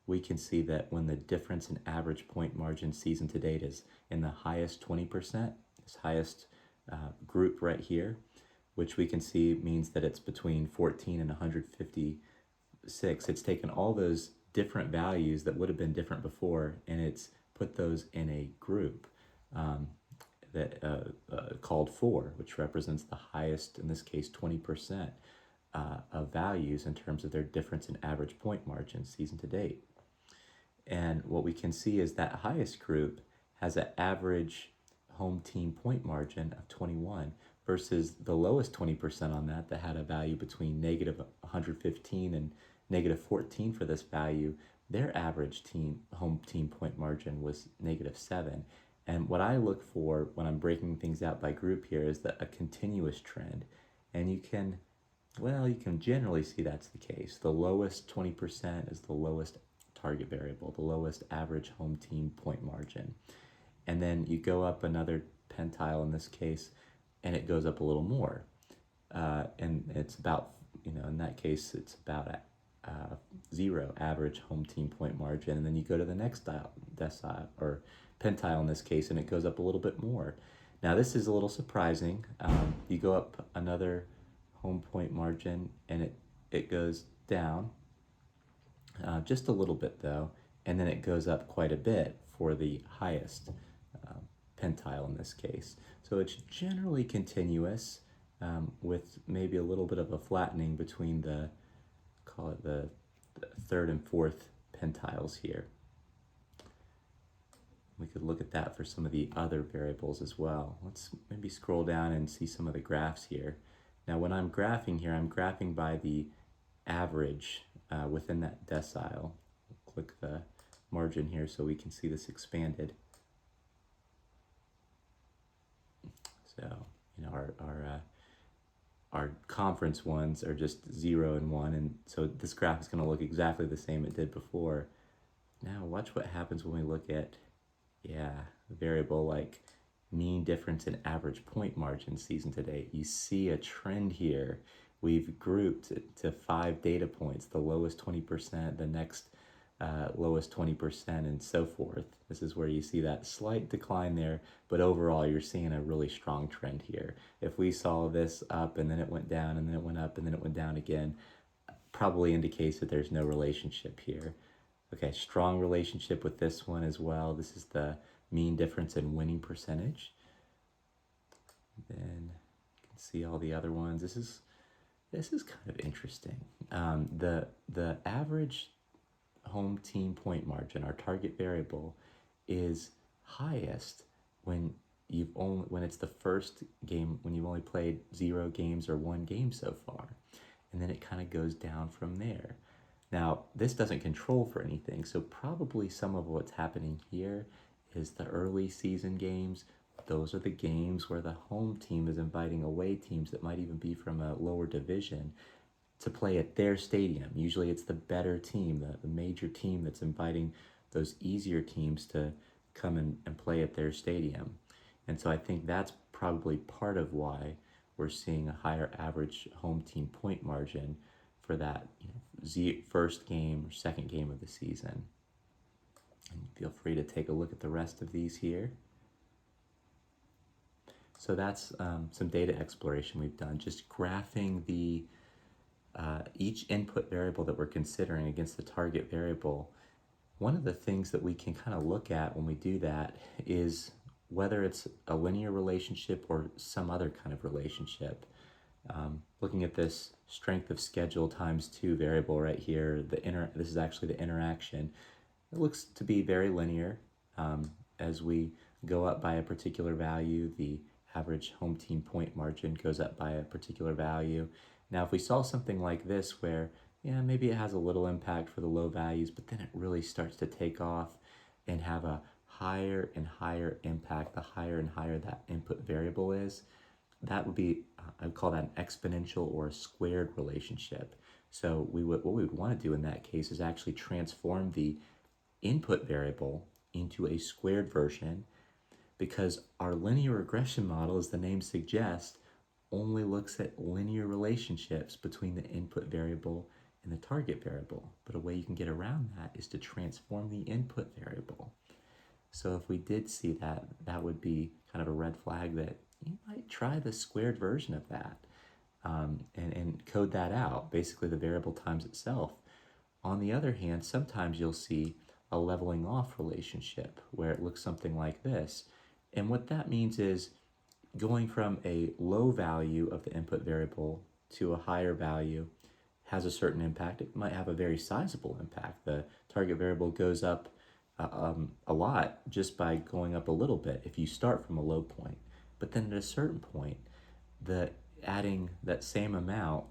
We can see that when the difference in average point margin season to date is in the highest 20%, this highest group right here, which we can see means that it's between 14 and 156. It's taken all those different values that would have been different before, and it's put those in a group called 4, which represents the highest, in this case, 20% of values in terms of their difference in average point margin season to date. And what we can see is that highest group has an average home team point margin of 21 versus the lowest 20% on that had a value between negative 115 and negative 14 for this value. Their average home team point margin was negative 7. And what I look for when I'm breaking things out by group here is a continuous trend. And you can generally see that's the case. The lowest 20% is the lowest target variable, the lowest average home team point margin. And then you go up another pentile in this case, and it goes up a little more. And it's about, in that case, it's about 0 average home team point margin. And then you go to the next decile, or pentile in this case, and it goes up a little bit more. Now this is a little surprising. You go up another home point margin and it goes down just a little bit though, and then it goes up quite a bit for the highest pentile in this case. So it's generally continuous with maybe a little bit of a flattening between call it the third and fourth pentiles here. We could look at that for some of the other variables as well. Let's maybe scroll down and see some of the graphs here. Now when I'm graphing here, I'm graphing by the average within that decile. Click the margin here so we can see this expanded. So, you know, our conference ones are just 0 and 1, and so this graph is going to look exactly the same it did before. Now watch what happens when we look at a variable like mean difference in average point margin season to date. You see a trend here. We've grouped it to 5 data points, the lowest 20%, the next lowest 20%, and so forth. This is where you see that slight decline there, but overall you're seeing a really strong trend here. If we saw this up and then it went down and then it went up and then it went down again, probably indicates that there's no relationship here. Okay, strong relationship with this one as well. This is the mean difference in winning percentage. Then you can see all the other ones. This is kind of interesting. The average home team point margin, our target variable, is highest when it's the first game, when you've only played 0 games or 1 game so far, and then it kind of goes down from there. Now, this doesn't control for anything, so probably some of what's happening here is the early season games. Those are the games where the home team is inviting away teams that might even be from a lower division to play at their stadium. Usually it's the better team, the major team that's inviting those easier teams to come and play at their stadium. And so I think that's probably part of why we're seeing a higher average home team point margin for that first game or second game of the season. And feel free to take a look at the rest of these here. So that's some data exploration we've done, just graphing each input variable that we're considering against the target variable. One of the things that we can kind of look at when we do that is whether it's a linear relationship or some other kind of relationship. Looking at this strength of schedule times 2 variable right here, this is actually the interaction. It looks to be very linear. As we go up by a particular value, the average home team point margin goes up by a particular value. Now, if we saw something like this where, maybe it has a little impact for the low values, but then it really starts to take off and have a higher and higher impact the higher and higher that input variable is, that would be, I'd call that an exponential or a squared relationship. So what we would want to do in that case is actually transform the input variable into a squared version, because our linear regression model, as the name suggests, only looks at linear relationships between the input variable and the target variable. But a way you can get around that is to transform the input variable. So if we did see that, that would be kind of a red flag that you might try the squared version of that and code that out, basically the variable times itself. On the other hand, sometimes you'll see a leveling off relationship where it looks something like this. And what that means is going from a low value of the input variable to a higher value has a certain impact. It might have a very sizable impact. The target variable goes up a lot just by going up a little bit if you start from a low point. But then at a certain point, adding that same amount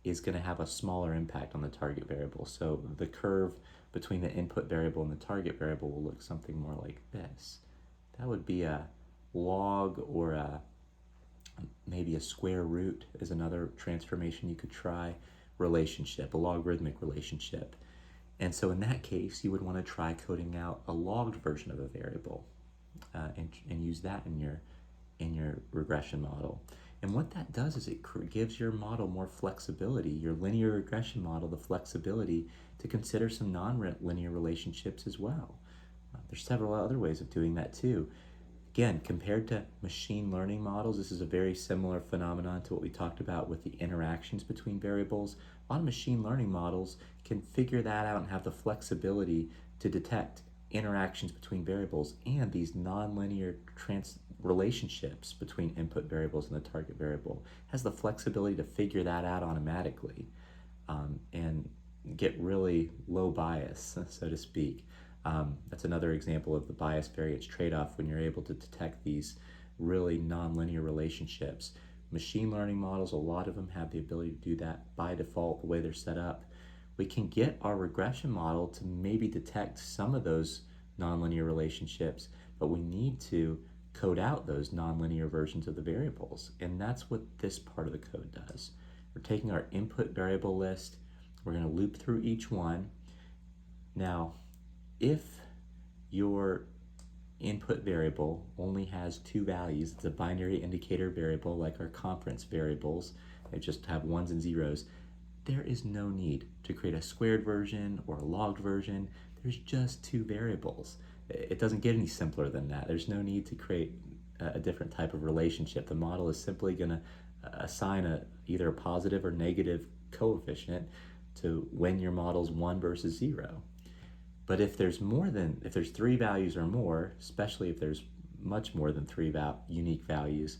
is going to have a smaller impact on the target variable. So the curve between the input variable and the target variable will look something more like this. That would be a log, or maybe a square root is another transformation you could try, relationship, a logarithmic relationship. And so in that case, you would want to try coding out a logged version of a variable and use that in your regression model. And what that does is it gives your model more flexibility, your linear regression model, the flexibility to consider some non-linear relationships as well. There's several other ways of doing that too. Again, compared to machine learning models, this is a very similar phenomenon to what we talked about with the interactions between variables. A lot of machine learning models can figure that out and have the flexibility to detect interactions between variables and these nonlinear relationships between input variables and the target variable. It has the flexibility to figure that out automatically and get really low bias, so to speak. That's another example of the bias variance trade-off when you're able to detect these really nonlinear relationships. Machine learning models, a lot of them have the ability to do that by default, the way they're set up. We can get our regression model to maybe detect some of those nonlinear relationships, but we need to code out those nonlinear versions of the variables, and that's what this part of the code does. We're taking our input variable list, we're going to loop through each one. Now, if your input variable only has two values, it's a binary indicator variable like our conference variables, they just have ones and zeros, there is no need to create a squared version or a logged version. There's just two variables. It doesn't get any simpler than that. There's no need to create a different type of relationship. The model is simply going to assign either a positive or negative coefficient to when your model's 1 versus 0. But if there's three values or more, especially if there's much more than three unique values,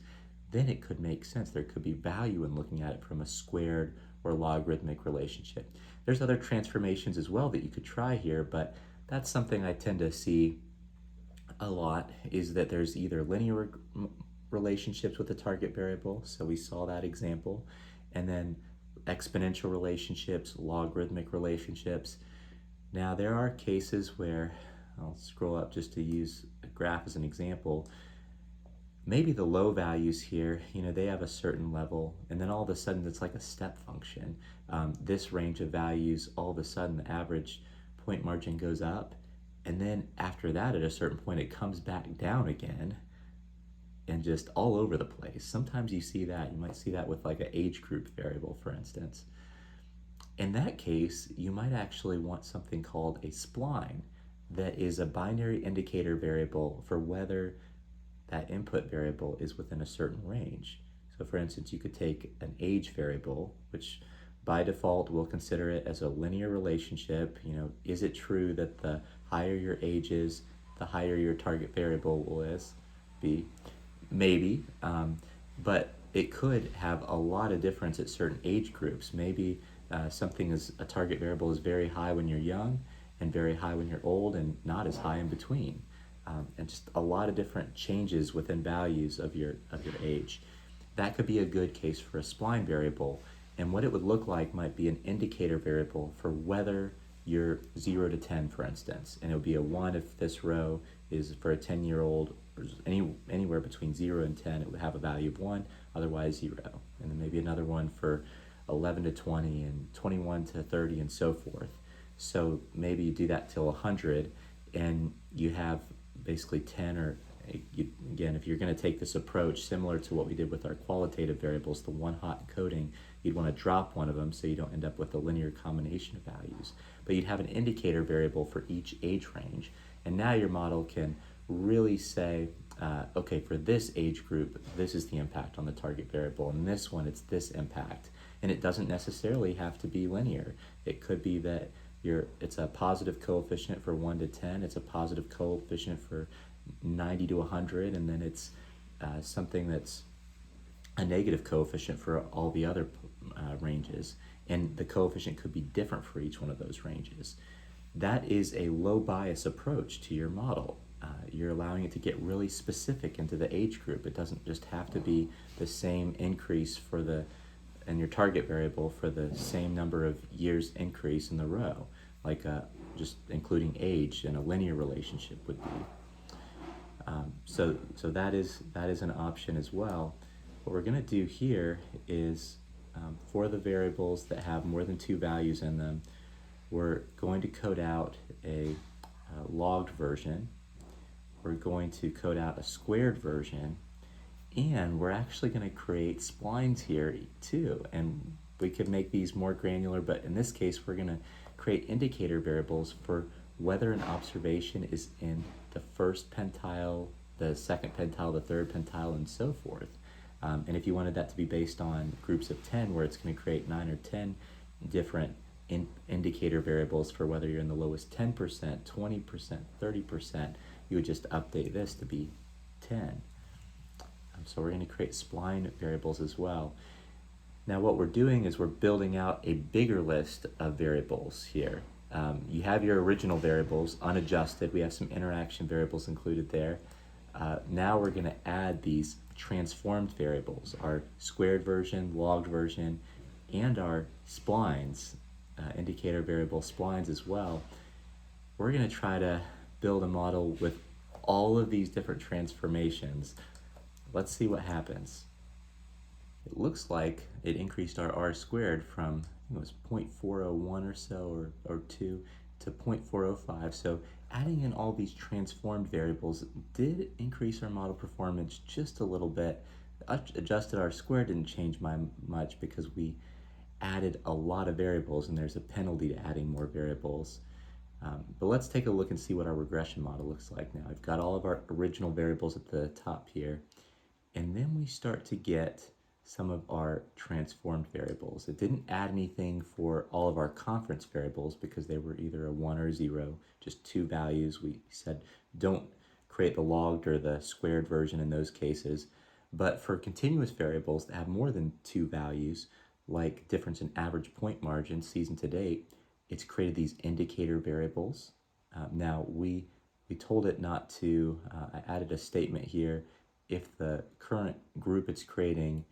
then it could make sense. There could be value in looking at it from a squared or logarithmic relationship. There's other transformations as well that you could try here, but that's something I tend to see a lot, is that there's either linear relationships with the target variable, so we saw that example, and then exponential relationships, logarithmic relationships. Now there are cases where, I'll scroll up just to use a graph as an example, maybe the low values here, they have a certain level, and then all of a sudden it's like a step function. This range of values, all of a sudden the average point margin goes up, and then after that at a certain point it comes back down again and just all over the place. Sometimes you see that, you might see that with like an age group variable, for instance. In that case, you might actually want something called a spline that is a binary indicator variable for whether that input variable is within a certain range. So for instance, you could take an age variable, which by default we'll consider it as a linear relationship. Is it true that the higher your age is, the higher your target variable will be? Maybe, but it could have a lot of difference at certain age groups. Maybe a target variable is very high when you're young and very high when you're old and not as high in between. And just a lot of different changes within values of your age. That could be a good case for a spline variable, and what it would look like might be an indicator variable for whether you're 0 to 10, for instance, and it would be a 1 if this row is for a 10-year-old, or anywhere between 0 and 10, it would have a value of 1, otherwise 0, and then maybe another one for 11 to 20 and 21 to 30 and so forth. So maybe you do that till 100, and you have basically 10, or again, if you're going to take this approach similar to what we did with our qualitative variables, the one-hot encoding, you'd want to drop one of them so you don't end up with a linear combination of values. But you'd have an indicator variable for each age range, and now your model can really say, okay, for this age group, this is the impact on the target variable, and this one, it's this impact. And it doesn't necessarily have to be linear. It could be that it's a positive coefficient for 1 to 10, it's a positive coefficient for 90 to 100, and then it's something that's a negative coefficient for all the other ranges, and the coefficient could be different for each one of those ranges. That is a low bias approach to your model. You're allowing it to get really specific into the age group. It doesn't just have to be the same increase and your target variable for the same number of years increase in the row, like just including age in a linear relationship would be. So that is an option as well. What we're going to do here is for the variables that have more than two values in them, we're going to code out a logged version. We're going to code out a squared version, and we're actually going to create splines here too. And we could make these more granular, but in this case, we're going to create indicator variables for whether an observation is in the first pentile, the second pentile, the third pentile, and so forth. And if you wanted that to be based on groups of 10, where it's going to create 9 or 10 different indicator variables for whether you're in the lowest 10%, 20%, 30%, you would just update this to be 10. So we're going to create spline variables as well. Now what we're doing is we're building out a bigger list of variables here. You have your original variables unadjusted. We have some interaction variables included there. Now we're going to add these transformed variables, our squared version, logged version, and our splines, indicator variable splines as well. We're going to try to build a model with all of these different transformations. Let's see what happens. It looks like it increased our r squared from, it was 0.401 or so, or 2 to 0.405. So adding in all these transformed variables did increase our model performance just a little bit. Adjusted r squared didn't change much because we added a lot of variables, and there's a penalty to adding more variables. But let's take a look and see what our regression model looks like now. I've got all of our original variables at the top here, and then we start to get some of our transformed variables. It didn't add anything for all of our conference variables because they were either a 1 or a 0, just 2 values. We said don't create the logged or the squared version in those cases. But for continuous variables that have more than 2 values, like difference in average point margin season to date, it's created these indicator variables. Now we told it not to, I added a statement here, if the current group it's creating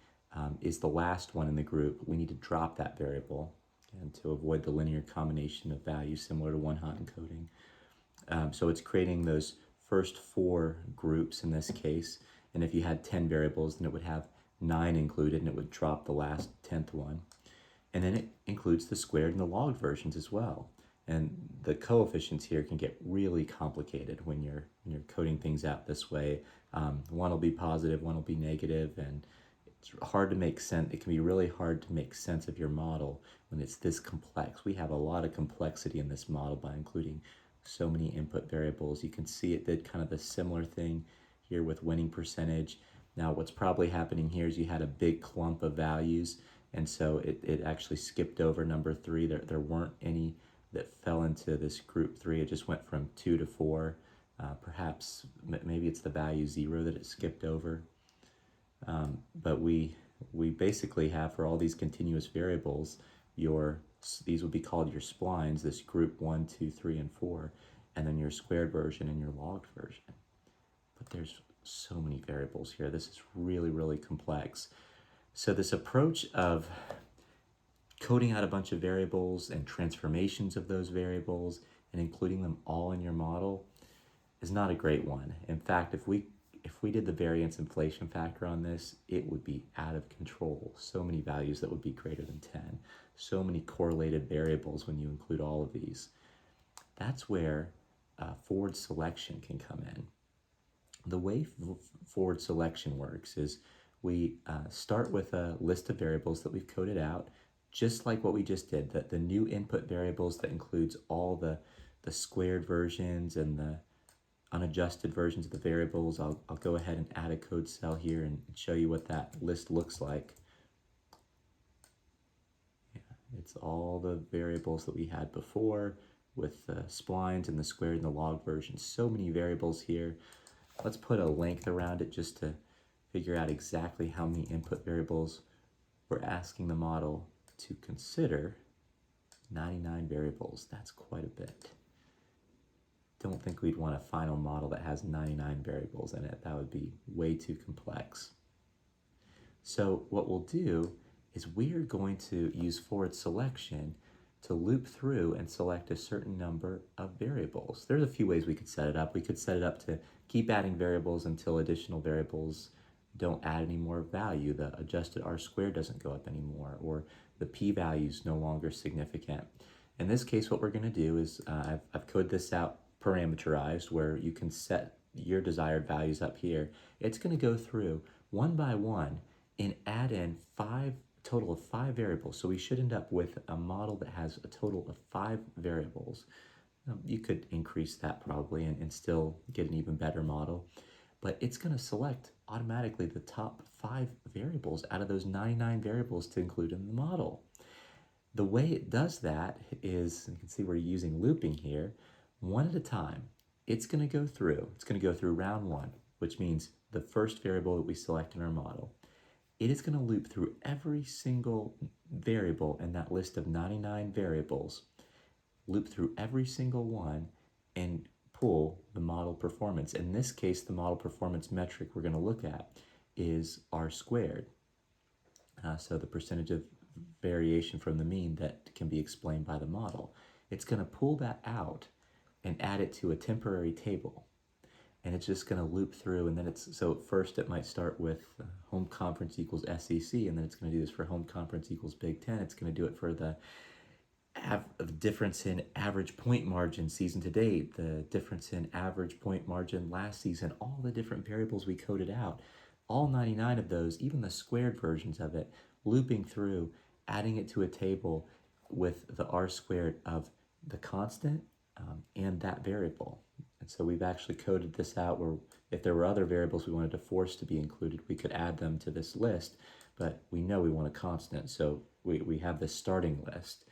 is the last one in the group, we need to drop that variable, and to avoid the linear combination of values similar to one-hot encoding. So it's creating those first 4 groups in this case, and if you had 10 variables, then it would have 9 included, and it would drop the last 10th one. And then it includes the squared and the logged versions as well. And the coefficients here can get really complicated when you're coding things out this way. One will be positive, one will be negative, and it's hard to make sense. It can be really hard to make sense of your model when it's this complex. We have a lot of complexity in this model by including so many input variables. You can see it did kind of the similar thing here with winning percentage. Now what's probably happening here is you had a big clump of values, and so it actually skipped over number 3. There weren't any that fell into this group 3. It just went from 2 to 4. Perhaps maybe it's the value 0 that it skipped over. But we basically have, for all these continuous variables, these would be called your splines, this group 1, 2, 3, and 4, and then your squared version and your logged version. But there's so many variables here. This is really, really complex. So this approach of coding out a bunch of variables and transformations of those variables and including them all in your model is not a great one. In fact, if we did the variance inflation factor on this, it would be out of control. So many values that would be greater than 10. So many correlated variables when you include all of these. That's where forward selection can come in. The way forward selection works is we start with a list of variables that we've coded out, just like what we just did, the new input variables that includes all the squared versions and the unadjusted versions of the variables. I'll go ahead and add a code cell here and show you what that list looks like. Yeah, it's all the variables that we had before with the splines and the squared and the log versions. So many variables here. Let's put a length around it just to figure out exactly how many input variables we're asking the model to consider. 99 variables, that's quite a bit. Don't think we'd want a final model that has 99 variables in it. That would be way too complex. So what we'll do is we are going to use forward selection to loop through and select a certain number of variables. There's a few ways we could set it up. We could set it up to keep adding variables until additional variables don't add any more value. The adjusted R squared doesn't go up anymore, or the p-value is no longer significant. In this case, what we're going to do is I've coded this out parameterized, where you can set your desired values up here. It's going to go through one by one and add in total of 5 variables. So we should end up with a model that has a total of 5 variables. You could increase that probably and still get an even better model. but it's going to select automatically the top 5 variables out of those 99 variables to include in the model. The way it does that is, you can see we're using looping here, one at a time. It's going to go through round one, which means the first variable that we select in our model. It is going to loop through every single variable in that list of 99 variables, loop through every single one, and pull the model performance. In this case, the model performance metric we're going to look at is R squared. So the percentage of variation from the mean that can be explained by the model. It's going to pull that out and add it to a temporary table. And it's just going to loop through, and then so first it might start with home conference equals SEC, and then it's going to do this for home conference equals Big Ten. It's going to do it for the difference in average point margin season to date, the difference in average point margin last season, all the different variables we coded out, all 99 of those, even the squared versions of it, looping through, adding it to a table with the R squared of the constant and that variable. And so we've actually coded this out where if there were other variables we wanted to force to be included, we could add them to this list, but we know we want a constant, so we have this starting list.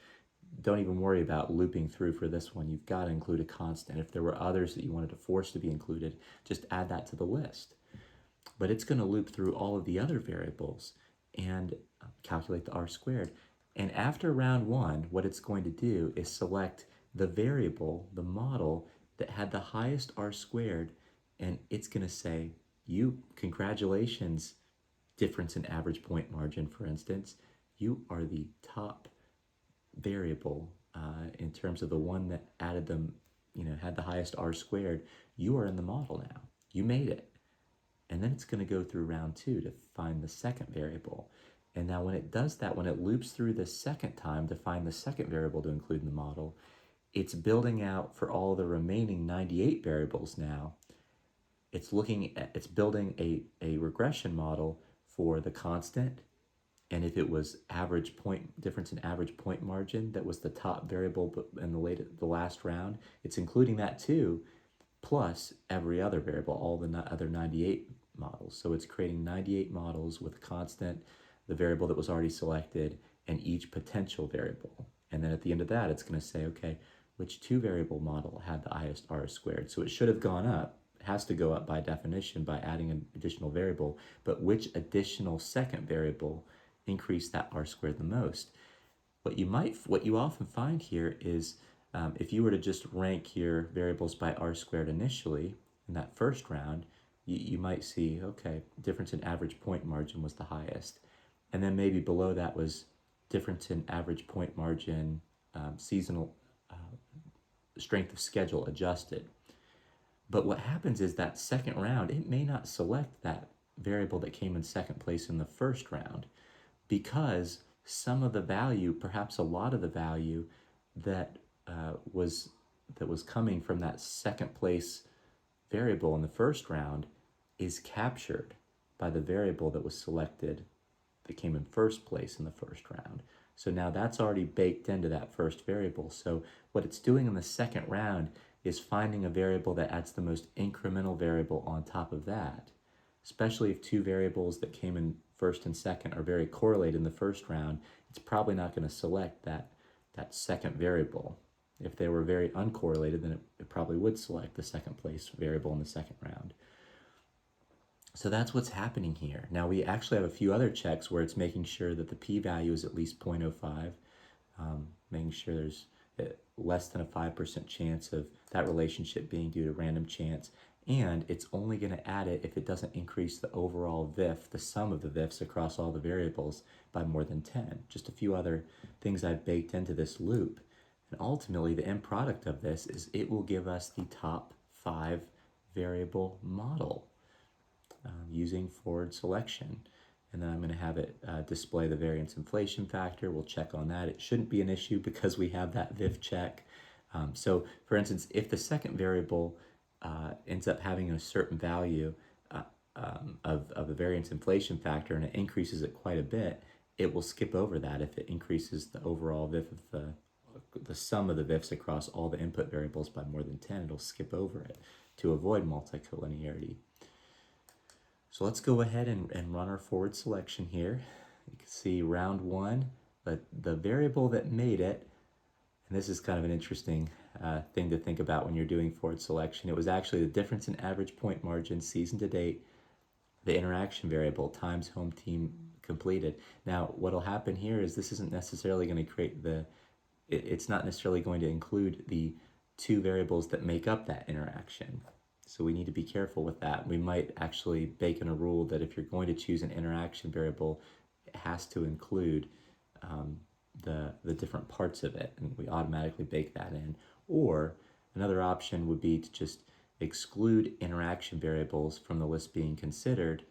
Don't even worry about looping through for this one. You've got to include a constant. If there were others that you wanted to force to be included, just add that to the list. But it's going to loop through all of the other variables and calculate the R squared. And after round one, what it's going to do is select the variable, the model, that had the highest R squared, and it's going to say, congratulations, difference in average point margin, for instance, you are the top variable in terms of the one that added them, had the highest R squared. You are in the model now. You made it. And then it's going to go through round two to find the second variable. And now when it does that, when it loops through the second time to find the second variable to include in the model, it's building out for all the remaining 98 variables now. It's building a regression model for the constant, and if it was difference in average point margin, that was the top variable in the last round, it's including that too, plus every other variable, all the other 98 models. So it's creating 98 models with a constant, the variable that was already selected, and each potential variable. And then at the end of that, it's going to say, okay, which two variable model had the highest R squared? So it should have gone up, has to go up by definition by adding an additional variable, but which additional second variable increased that R squared the most? What you often find here is if you were to just rank your variables by R squared initially in that first round, you might see, okay, difference in average point margin was the highest. And then maybe below that was difference in average point margin, seasonal strength of schedule adjusted. But what happens is that second round, it may not select that variable that came in second place in the first round, because some of the value, perhaps a lot of the value that was coming from that second place variable in the first round is captured by the variable that was selected that came in first place in the first round. So now that's already baked into that first variable. So what it's doing in the second round is finding a variable that adds the most incremental variable on top of that, especially if two variables that came in first and second are very correlated in the first round. It's probably not going to select that second variable. If they were very uncorrelated, then it probably would select the second place variable in the second round. So that's what's happening here. Now we actually have a few other checks where it's making sure that the p-value is at least 0.05, making sure there's less than a 5% chance of that relationship being due to random chance, and it's only going to add it if it doesn't increase the overall VIF, the sum of the VIFs across all the variables, by more than 10. Just a few other things I've baked into this loop. And ultimately, the end product of this is it will give us the top 5 variable model using forward selection. And then I'm going to have it display the variance inflation factor. We'll check on that. It shouldn't be an issue because we have that VIF check. So for instance, if the second variable ends up having a certain value of the variance inflation factor and it increases it quite a bit, it will skip over that. If it increases the overall VIF of the sum of the VIFs across all the input variables by more than 10, it'll skip over it to avoid multicollinearity. So let's go ahead and run our forward selection here. You can see round one, but the variable that made it, and this is kind of an interesting thing to think about when you're doing forward selection. It was actually the difference in average point margin season to date, the interaction variable times home team completed. Now, what'll happen here is this isn't necessarily going to create it's not necessarily going to include the two variables that make up that interaction. So we need to be careful with that. We might actually bake in a rule that if you're going to choose an interaction variable, it has to include the different parts of it, and we automatically bake that in. Or another option would be to just exclude interaction variables from the list being considered,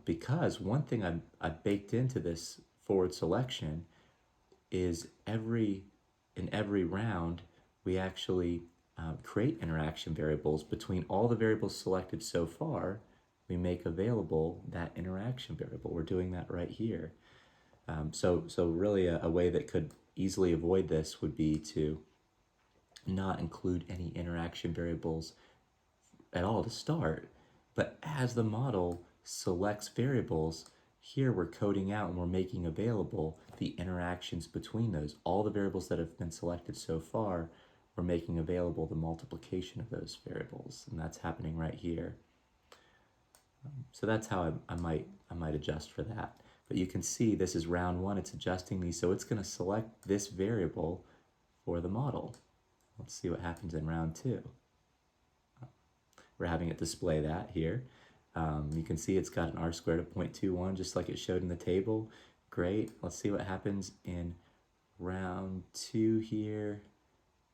because one thing I baked into this forward selection is in every round we actually create interaction variables. Between all the variables selected so far, we make available that interaction variable. We're doing that right here. So really a way that could easily avoid this would be to not include any interaction variables at all to start, but as the model selects variables, here we're coding out and we're making available the interactions between those. All the variables that have been selected so far, we're making available the multiplication of those variables, and that's happening right here. So that's how I might adjust for that. But you can see this is round one, it's adjusting these, so it's going to select this variable for the model. Let's see what happens in round two. We're having it display that here. You can see it's got an R squared of 0.21, just like it showed in the table. Great. Let's see what happens in round two here.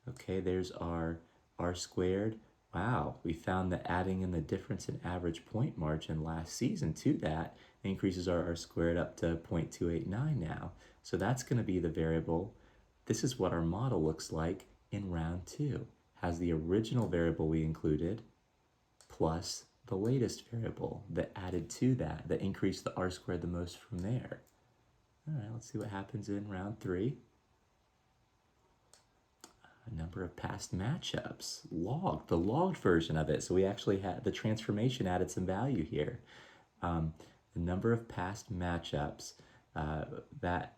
Okay, there's our R squared. Wow, we found that adding in the difference in average point margin last season to that increases our R squared up to 0.289 now. So that's going to be the variable. This is what our model looks like in round two. Has the original variable we included plus the latest variable that added to that increased the R squared the most from there. All right, let's see what happens in round three. A number of past matchups, the logged version of it. So we actually had the transformation added some value here. The number of past matchups that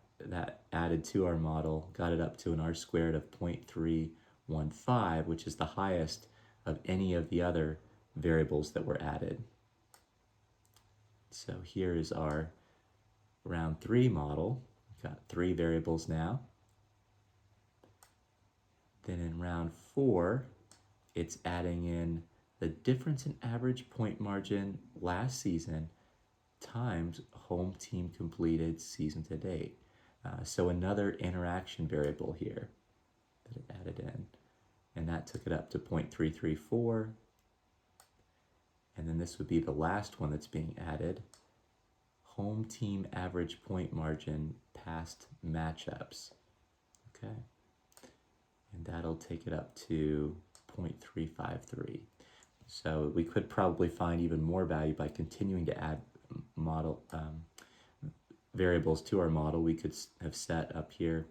added to our model got it up to an R squared of 0.315, which is the highest of any of the other variables that were added. So here is our round three model. We've got three variables now. Then in round four, it's adding in the difference in average point margin last season times home team completed season to date. So another interaction variable here that it added in. And that took it up to 0.334. And then this would be the last one that's being added. Home team average point margin past matchups. Okay. And that'll take it up to 0.353. So we could probably find even more value by continuing to add model variables to our model. We could have set up here,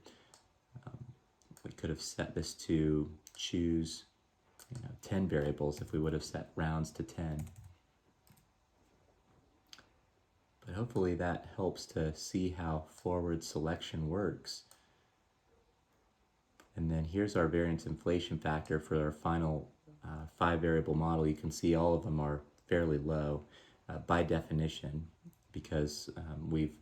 we could have set this to choose 10 variables if we would have set rounds to 10. But hopefully that helps to see how forward selection works. And then here's our variance inflation factor for our final 5 variable model. You can see all of them are fairly low by definition, because we've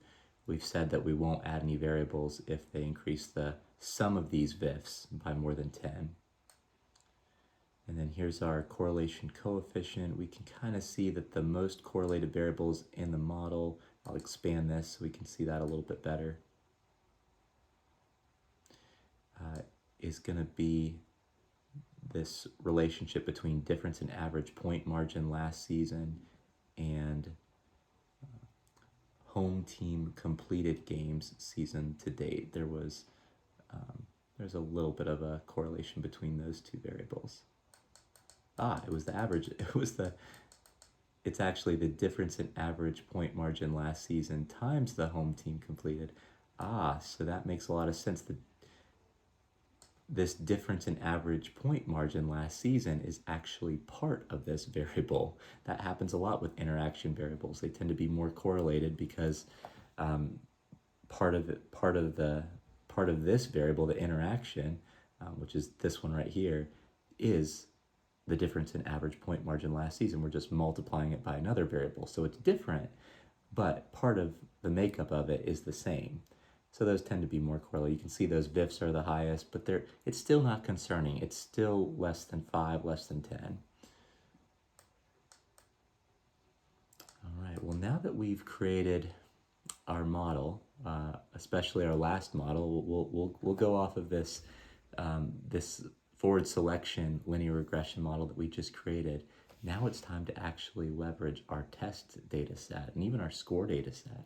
said that we won't add any variables if they increase the sum of these VIFs by more than 10. And then here's our correlation coefficient. We can kind of see that the most correlated variables in the model, I'll expand this so we can see that a little bit better, is going to be this relationship between difference in average point margin last season and home team completed games season to date. There's a little bit of a correlation between those two variables. It was the average. It's actually the difference in average point margin last season times the home team completed. So that makes a lot of sense. this difference in average point margin last season is actually part of this variable. That happens a lot with interaction variables. They tend to be more correlated because part of this variable, the interaction, which is this one right here, is the difference in average point margin last season. We're just multiplying it by another variable. So it's different, but part of the makeup of it is the same. So those tend to be more correlated. You can see those VIFs are the highest, but it's still not concerning. It's still less than 5, less than 10. All right, well, now that we've created our model, especially our last model, we'll go off of this this forward selection linear regression model that we just created. Now it's time to actually leverage our test data set and even our score data set.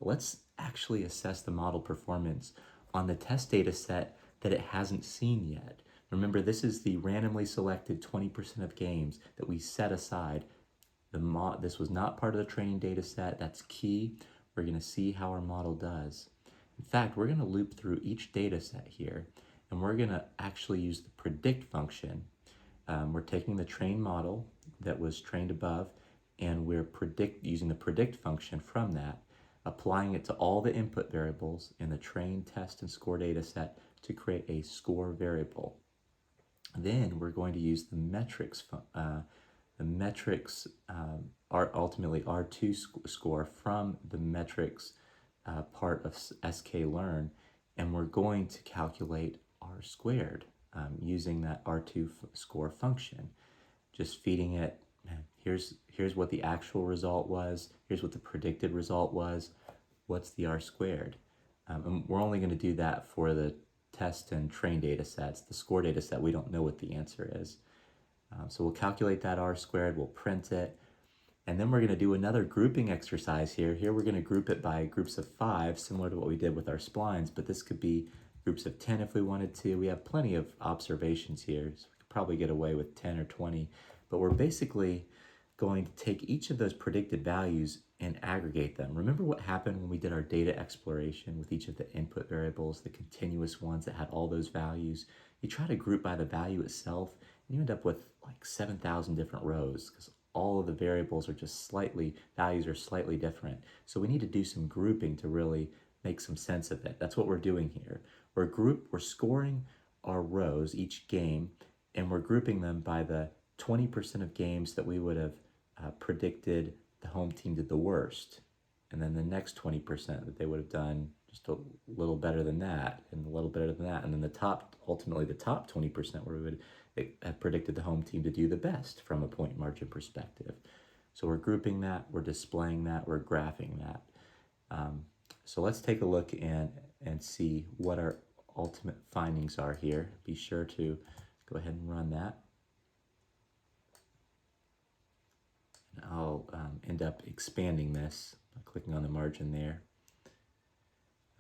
Let's actually assess the model performance on the test data set that it hasn't seen yet. Remember, this is the randomly selected 20% of games that we set aside. This was not part of the training data set. That's key. We're going to see how our model does. In fact, we're going to loop through each data set here, and we're going to actually use the predict function. We're taking the trained model that was trained above, and we're using the predict function from that, applying it to all the input variables in the trained, test, and score data set to create a score variable. Then we're going to use the metrics are ultimately R2 score from the metrics part of sklearn, and we're going to calculate R squared using that R2 score function. Just feeding it, here's what the actual result was, here's what the predicted result was, what's the R squared? And we're only going to do that for the test and train data sets. The score data set, we don't know what the answer is. So we'll calculate that R squared, we'll print it, and then we're going to do another grouping exercise here. Here we're going to group it by groups of 5, similar to what we did with our splines, but this could be groups of 10 if we wanted to. We have plenty of observations here, so we could probably get away with 10 or 20, but we're basically going to take each of those predicted values and aggregate them. Remember what happened when we did our data exploration with each of the input variables, the continuous ones that had all those values? You try to group by the value itself, and you end up with like 7,000 different rows because all of the variables are just values are slightly different. So we need to do some grouping to really make some sense of it. That's what we're doing here. We're scoring our rows each game, and we're grouping them by the 20% of games that we would have predicted the home team did the worst, and then the next 20% that they would have done just a little better than that, and a little better than that, and then ultimately the top 20% where we would have predicted the home team to do the best from a point margin perspective. So we're grouping that, we're displaying that, we're graphing that. So let's take a look and see what our ultimate findings are here. Be sure to go ahead and run that. And I'll end up expanding this by clicking on the margin there.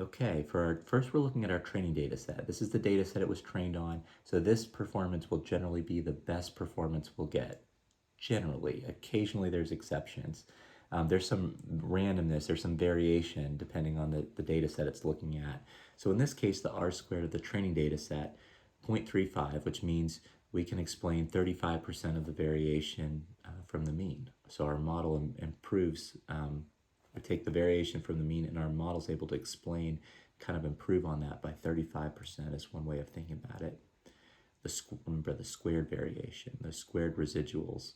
Okay, first we're looking at our training data set. This is the data set it was trained on, so this performance will generally be the best performance we'll get. Generally. Occasionally there's exceptions. There's some randomness, there's some variation depending on the data set it's looking at. So in this case, the R squared of the training data set, 0.35, which means we can explain 35% of the variation from the mean. So our model improves, we take the variation from the mean, and our model's able to kind of improve on that by 35% is one way of thinking about it. Remember the squared variation, the squared residuals.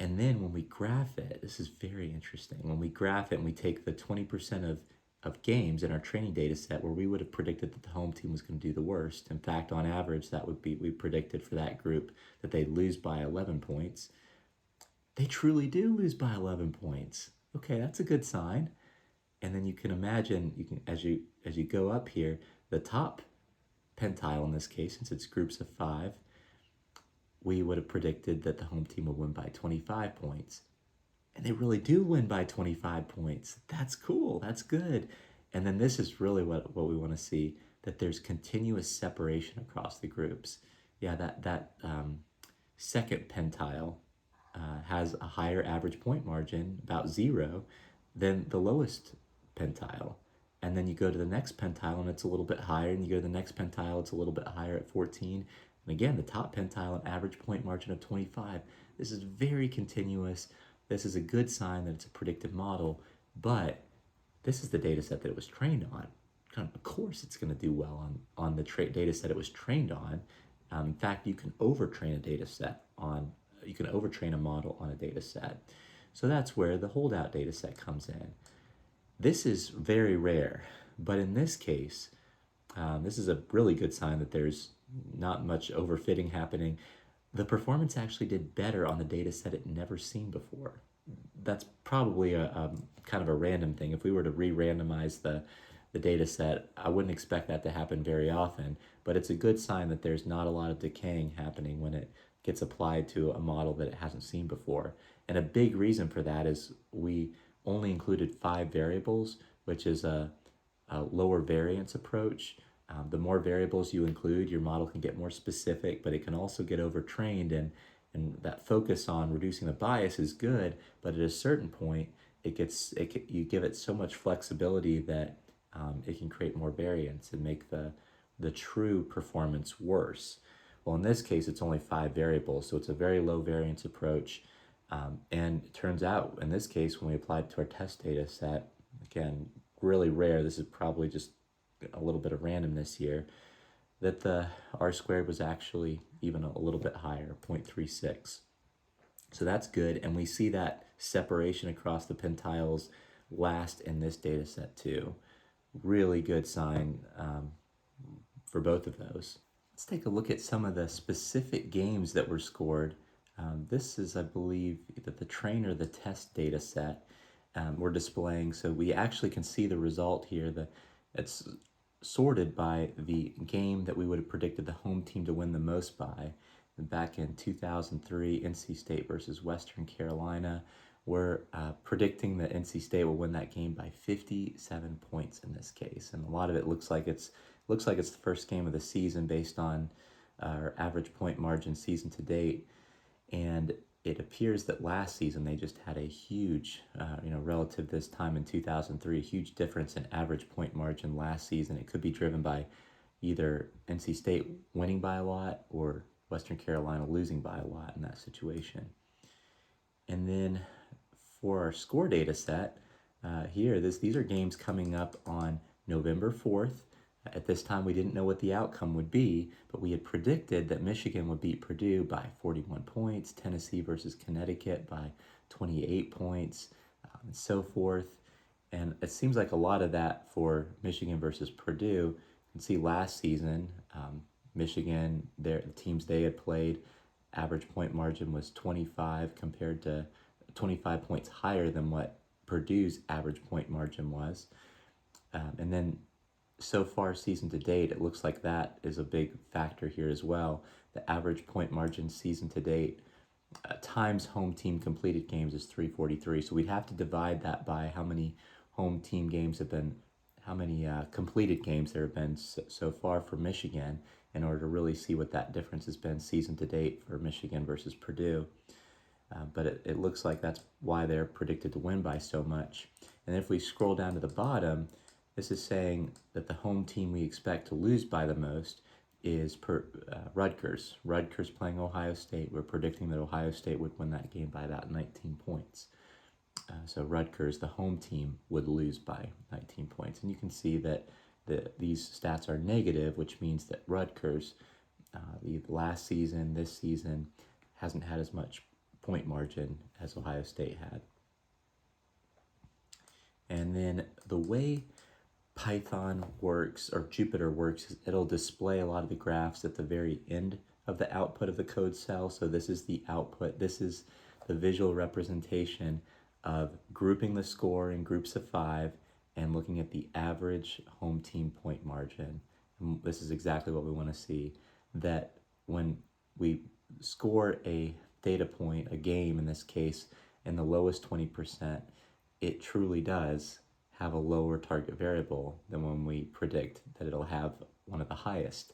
And then when we graph it, this is very interesting. When we graph it and we take the 20% of games in our training data set where we would have predicted that the home team was going to do the worst. In fact, on average, we predicted for that group that they'd lose by 11 points. They truly do lose by 11 points. Okay, that's a good sign. And then you can imagine, as you go up here, the top pentile in this case, since it's groups of 5, we would have predicted that the home team would win by 25 points. And they really do win by 25 points. That's cool, that's good. And then this is really what we want to see, that there's continuous separation across the groups. Yeah, that second pentile has a higher average point margin, about 0, than the lowest pentile. and then you go to the next pentile and it's a little bit higher, and you go to the next pentile, it's a little bit higher at 14. And again, the top pentile, an average point margin of 25. This is very continuous. This is a good sign that it's a predictive model, but this is the data set that it was trained on. Of course, it's going to do well on the data set it was trained on. In fact, you can overtrain a data set you can overtrain a model on a data set. So that's where the holdout data set comes in. This is very rare, but in this case, this is a really good sign that there's not much overfitting happening. The performance actually did better on the data set it never seen before. That's probably a kind of a random thing. If we were to re-randomize the data set, I wouldn't expect that to happen very often, but it's a good sign that there's not a lot of decaying happening when it gets applied to a model that it hasn't seen before. And a big reason for that is we only included 5 variables, which is a lower variance approach. The more variables you include, your model can get more specific, but it can also get overtrained, and that focus on reducing the bias is good, but at a certain point, you give it so much flexibility that it can create more variance and make the true performance worse. Well, in this case, it's only 5 variables, so it's a very low variance approach. And it turns out, in this case, when we applied it to our test data set, again, really rare, this is probably just a little bit of randomness here, that the R-squared was actually even a little bit higher, 0.36. So that's good, and we see that separation across the pentiles last in this data set too. Really good sign for both of those. Let's take a look at some of the specific games that were scored. This is, I believe, that the train or the test data set we're displaying, so we actually can see the result here. It's sorted by the game that we would have predicted the home team to win the most by. Back in 2003, NC State versus Western Carolina, we're predicting that NC State will win that game by 57 points in this case, and a lot of it looks like it's the first game of the season based on our average point margin season to date. And it appears that last season they just had a huge, relative this time in 2003, a huge difference in average point margin last season. It could be driven by either NC State winning by a lot or Western Carolina losing by a lot in that situation. And then for our score data set, these are games coming up on November 4th. At this time, we didn't know what the outcome would be, but we had predicted that Michigan would beat Purdue by 41 points, Tennessee versus Connecticut by 28 points, and so forth. And it seems like a lot of that for Michigan versus Purdue. You can see last season, Michigan, the teams they had played, average point margin was 25 compared to 25 points higher than what Purdue's average point margin was. And then so far season to date, it looks like that is a big factor here as well. The average point margin season to date times home team completed games is 343. So we'd have to divide that by how many home team games have been, how many completed games there have been so far for Michigan in order to really see what that difference has been season to date for Michigan versus Purdue. But it looks like that's why they're predicted to win by so much. And if we scroll down to the bottom, this is saying that the home team we expect to lose by the most is Rutgers. Rutgers playing Ohio State. We're predicting that Ohio State would win that game by about 19 points. So Rutgers, the home team, would lose by 19 points. And you can see that these stats are negative, which means that Rutgers, the last season, this season, hasn't had as much point margin as Ohio State had. And then the way Python works, or Jupyter works, it'll display a lot of the graphs at the very end of the output of the code cell. So this is the output. This is the visual representation of grouping the score in groups of 5 and looking at the average home team point margin. And this is exactly what we want to see, that when we score a data point, a game in this case, in the lowest 20%, it truly does have a lower target variable than when we predict that it'll have one of the highest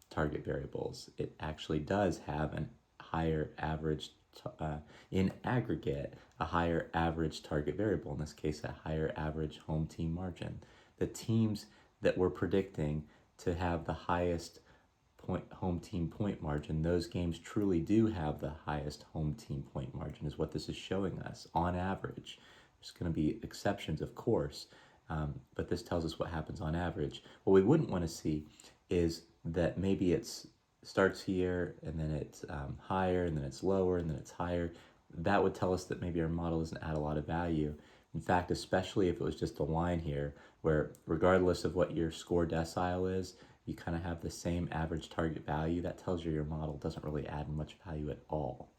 target variables. It actually does have a higher average, in aggregate, a higher average target variable, in this case a higher average home team margin. the teams that we're predicting to have the highest home team point margin, those games truly do have the highest home team point margin, is what this is showing us on average. There's going to be exceptions, of course, but this tells us what happens on average. What we wouldn't want to see is that maybe it's starts here and then it's higher and then it's lower and then it's higher. That would tell us that maybe our model doesn't add a lot of value. In fact, especially if it was just a line here where regardless of what your score decile is, you kind of have the same average target value, that tells you your model doesn't really add much value at all.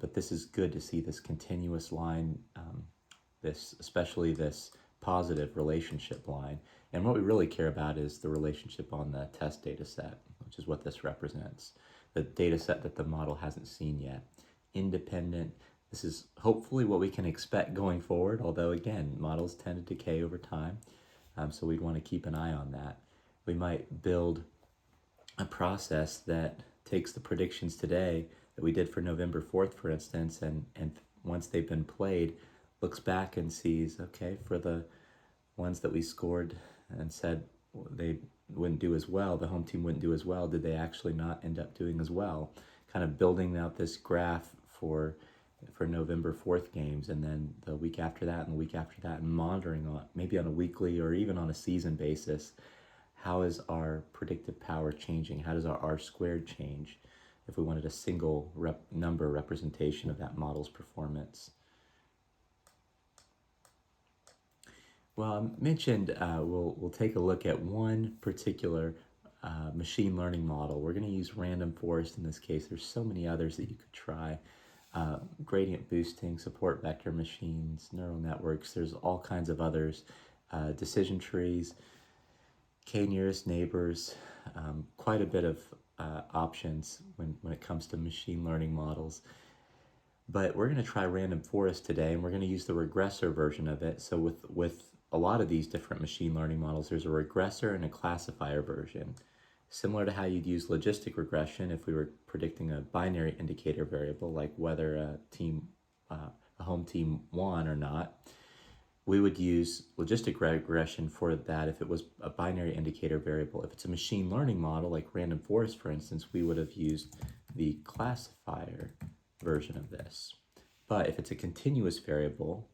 But this is good to see this continuous line, especially this positive relationship line. And what we really care about is the relationship on the test data set, which is what this represents. The data set that the model hasn't seen yet. Independent. This is hopefully what we can expect going forward, although again, models tend to decay over time. So we'd want to keep an eye on that. We might build a process that takes the predictions today that we did for November 4th, for instance, and once they've been played, looks back and sees, okay, for the ones that we scored and said they wouldn't do as well, the home team wouldn't do as well, did they actually not end up doing as well? Kind of building out this graph for November 4th games, and then the week after that and the week after that, and monitoring on maybe on a weekly or even on a season basis. How is our predictive power changing? How does our R squared change if we wanted a single number representation of that model's performance? Well, I mentioned we'll take a look at one particular machine learning model. We're going to use random forest in this case. There's so many others that you could try. Gradient boosting, support vector machines, neural networks. There's all kinds of others. Decision trees, k-nearest neighbors, quite a bit of options when it comes to machine learning models. But we're going to try random forest today, and we're going to use the regressor version of it. So with a lot of these different machine learning models, there's a regressor and a classifier version. Similar to how you'd use logistic regression if we were predicting a binary indicator variable, like whether a home team won or not. We would use logistic regression for that if it was a binary indicator variable. If it's a machine learning model, like random forest, for instance, we would have used the classifier version of this. But if it's a continuous variable,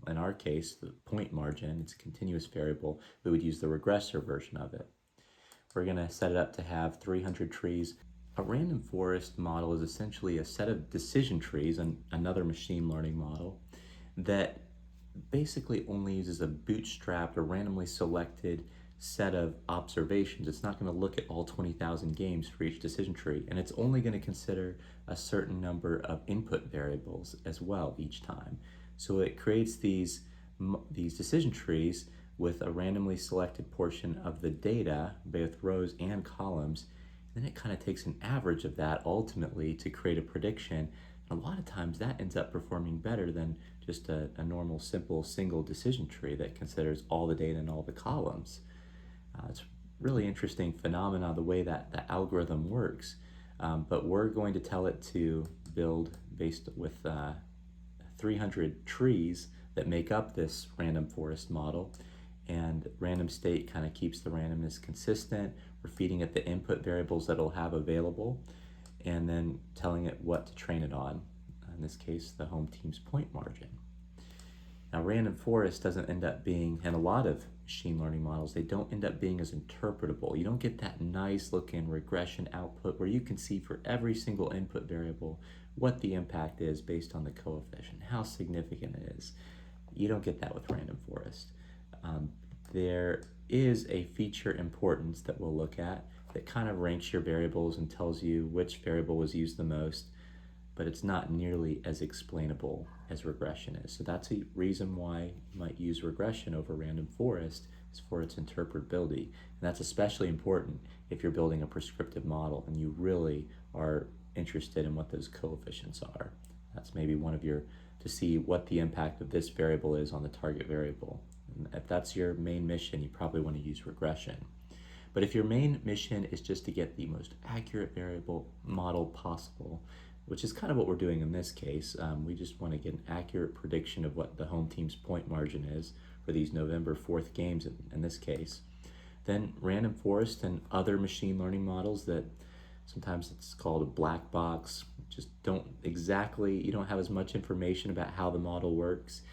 in our case, the point margin, it's a continuous variable, we would use the regressor version of it. We're going to set it up to have 300 trees. A random forest model is essentially a set of decision trees, and another machine learning model, that basically only uses a bootstrapped or randomly selected set of observations. It's not going to look at all 20,000 games for each decision tree, and it's only going to consider a certain number of input variables as well each time. So it creates these decision trees with a randomly selected portion of the data, both rows and columns. Then it kind of takes an average of that ultimately to create a prediction. And a lot of times that ends up performing better than just a normal, simple, single decision tree that considers all the data and all the columns. It's really interesting phenomena, the way that the algorithm works. But we're going to tell it to build based with 300 trees that make up this random forest model. And random state kind of keeps the randomness consistent. We're feeding it the input variables that it'll have available, and then telling it what to train it on. In this case, the home team's point margin. Now, random forest doesn't end up being, and a lot of machine learning models, they don't end up being as interpretable. You don't get that nice looking regression output where you can see for every single input variable what the impact is based on the coefficient, how significant it is. You don't get that with random forest. There is a feature importance that we'll look at that kind of ranks your variables and tells you which variable was used the most, but it's not nearly as explainable as regression is. So that's a reason why you might use regression over random forest, is for its interpretability. And that's especially important if you're building a prescriptive model and you really are interested in what those coefficients are. That's maybe one of your, to see what the impact of this variable is on the target variable. And if that's your main mission, you probably want to use regression. But if your main mission is just to get the most accurate variable model possible, which is kind of what we're doing in this case, we just want to get an accurate prediction of what the home team's point margin is for these November 4th games in this case. Then random forest and other machine learning models that sometimes it's called a black box, just you don't have as much information about how the model works.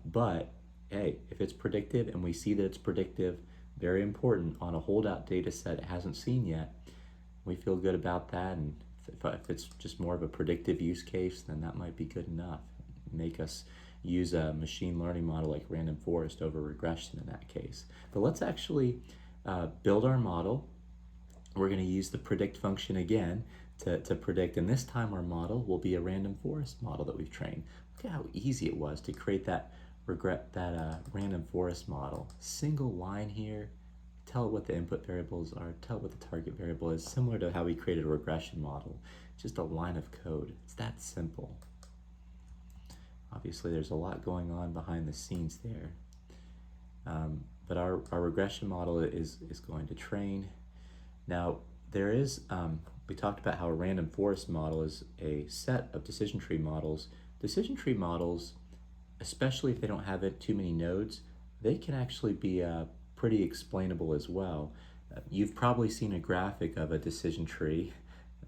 But hey, if it's predictive and we see that it's predictive, very important on a holdout data set it hasn't seen yet, we feel good about that. And if it's just more of a predictive use case, then that might be good enough. Make us use a machine learning model like random forest over regression in that case. But let's actually build our model. We're going to use the predict function again to predict, and this time our model will be a random forest model that we've trained. Look at how easy it was to create that random forest model. Single line here, tell it what the input variables are, tell it what the target variable is, similar to how we created a regression model. Just a line of code. It's that simple. Obviously there's a lot going on behind the scenes there. But our regression model is going to train. Now there is, we talked about how a random forest model is a set of decision tree models. Decision tree models, especially if they don't have too many nodes, they can actually be pretty explainable as well. You've probably seen a graphic of a decision tree.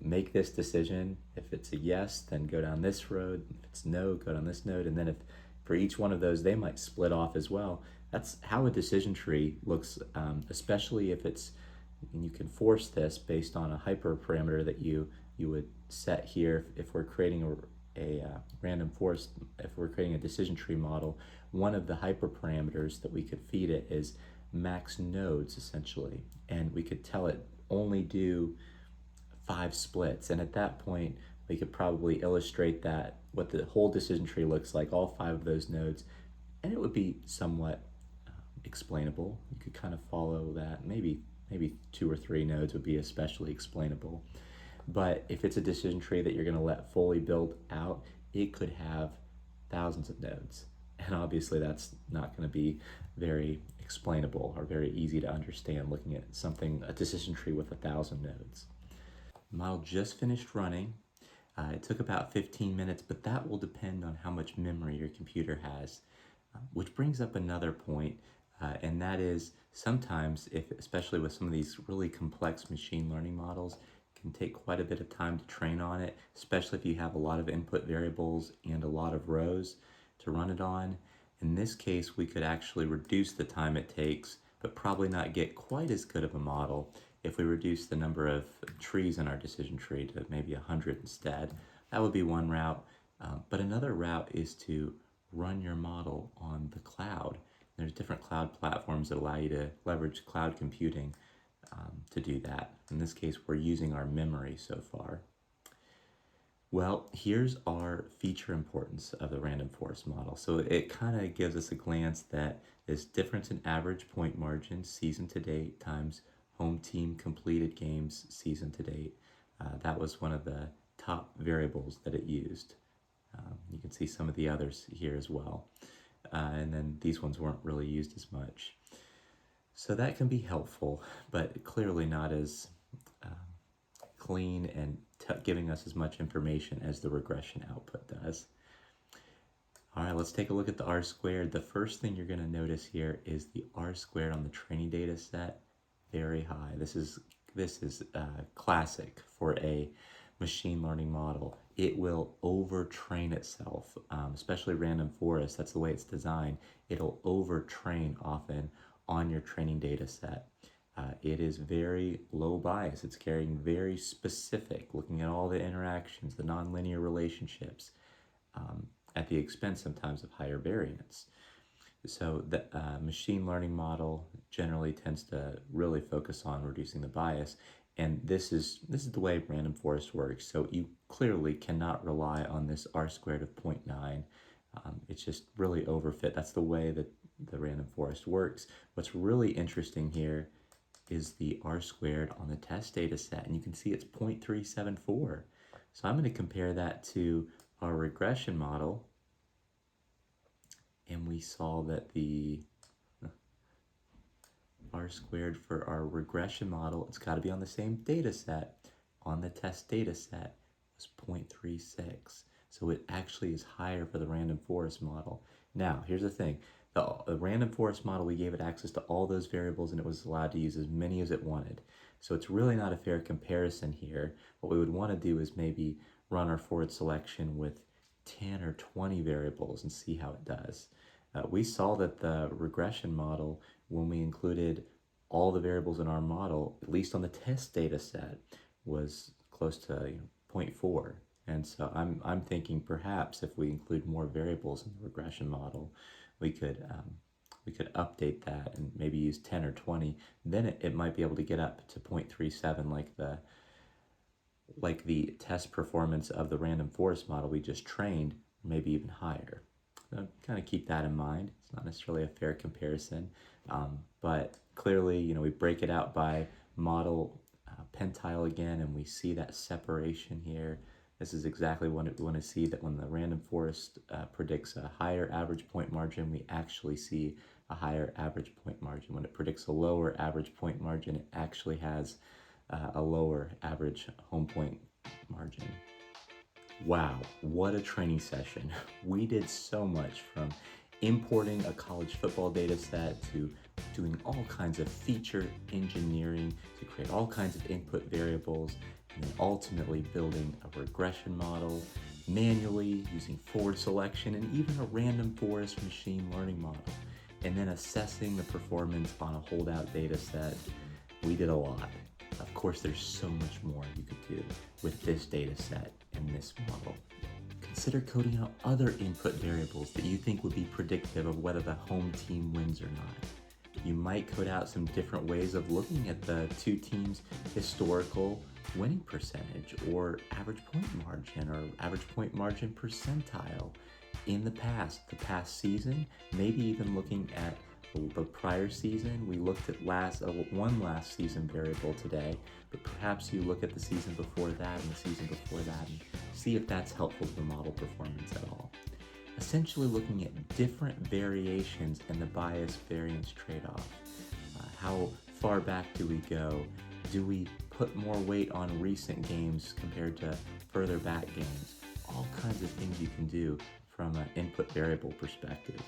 Make this decision. If it's a yes, then go down this road. If it's no, go down this node. And then if for each one of those, they might split off as well. That's how a decision tree looks, especially if it's, and you can force this based on a hyperparameter that you would set here. If we're creating a random forest, if we're creating a decision tree model, one of the hyperparameters that we could feed it is max nodes essentially. And we could tell it only do 5 splits. And at that point, we could probably illustrate that, what the whole decision tree looks like, all 5 of those nodes, and it would be somewhat explainable. You could kind of follow that. Maybe 2 or 3 nodes would be especially explainable. But if it's a decision tree that you're going to let fully build out, it could have thousands of nodes. And obviously that's not going to be very explainable or very easy to understand looking at a decision tree with 1,000 nodes. The model just finished running. It took about 15 minutes, but that will depend on how much memory your computer has. Which brings up another point, and that is sometimes, especially with some of these really complex machine learning models, it can take quite a bit of time to train on it, especially if you have a lot of input variables and a lot of rows to run it on. In this case, we could actually reduce the time it takes, but probably not get quite as good of a model if we reduce the number of trees in our decision tree to maybe 100 instead. That would be one route, but another route is to run your model on the cloud. There's different cloud platforms that allow you to leverage cloud computing to do that. In this case, we're using our memory so far. Well, here's our feature importance of the random forest model. So it kind of gives us a glance that this difference in average point margin season to date times home team completed games season to date. That was one of the top variables that it used. You can see some of the others here as well. And then these ones weren't really used as much. So that can be helpful, but clearly not as clean and giving us as much information as the regression output does. All right, let's take a look at the R squared. The first thing you're going to notice here is the R squared on the training data set, very high. This is classic for a machine learning model. It will overtrain itself, especially random forest. That's the way it's designed. It'll overtrain often on your training data set. It is very low bias. It's carrying very specific, looking at all the interactions, the nonlinear relationships, at the expense sometimes of higher variance. So the machine learning model generally tends to really focus on reducing the bias, and this is the way random forest works. So you clearly cannot rely on this R squared of 0.9. It's just really overfit. That's the way that the random forest works. What's really interesting here is the R squared on the test data set, and you can see it's 0.374. So I'm going to compare that to our regression model, and we saw that the R squared for our regression model, it's got to be on the same data set, on the test data set, was 0.36. So it actually is higher for the random forest model. Now, here's the thing. The random forest model, we gave it access to all those variables and it was allowed to use as many as it wanted. So it's really not a fair comparison here. What we would want to do is maybe run our forward selection with 10 or 20 variables and see how it does. We saw that the regression model, when we included all the variables in our model, at least on the test data set, was close to 0.4. And so I'm thinking perhaps if we include more variables in the regression model, we could update that and maybe use 10 or 20. Then it might be able to get up to 0.37 like the test performance of the random forest model we just trained, maybe even higher. So kind of keep that in mind. It's not necessarily a fair comparison, but clearly, we break it out by model pentile again, and we see that separation here. This is exactly what we want to see, that when the random forest predicts a higher average point margin, we actually see a higher average point margin. When it predicts a lower average point margin, it actually has a lower average home point margin. Wow, what a training session. We did so much, from importing a college football data set to doing all kinds of feature engineering to create all kinds of input variables, and then ultimately building a regression model manually using forward selection and even a random forest machine learning model, and then assessing the performance on a holdout data set. We did a lot. Of course, there's so much more you could do with this data set and this model. Consider coding out other input variables that you think would be predictive of whether the home team wins or not. You might code out some different ways of looking at the two teams' historical winning percentage, or average point margin, or average point margin percentile in the past season, maybe even looking at the prior season. We looked at one last season variable today, but perhaps you look at the season before that and the season before that and see if that's helpful to the model performance at all. Essentially looking at different variations in the bias variance trade-off. How far back do we go? Do we put more weight on recent games compared to further back games? All kinds of things you can do from an input variable perspective.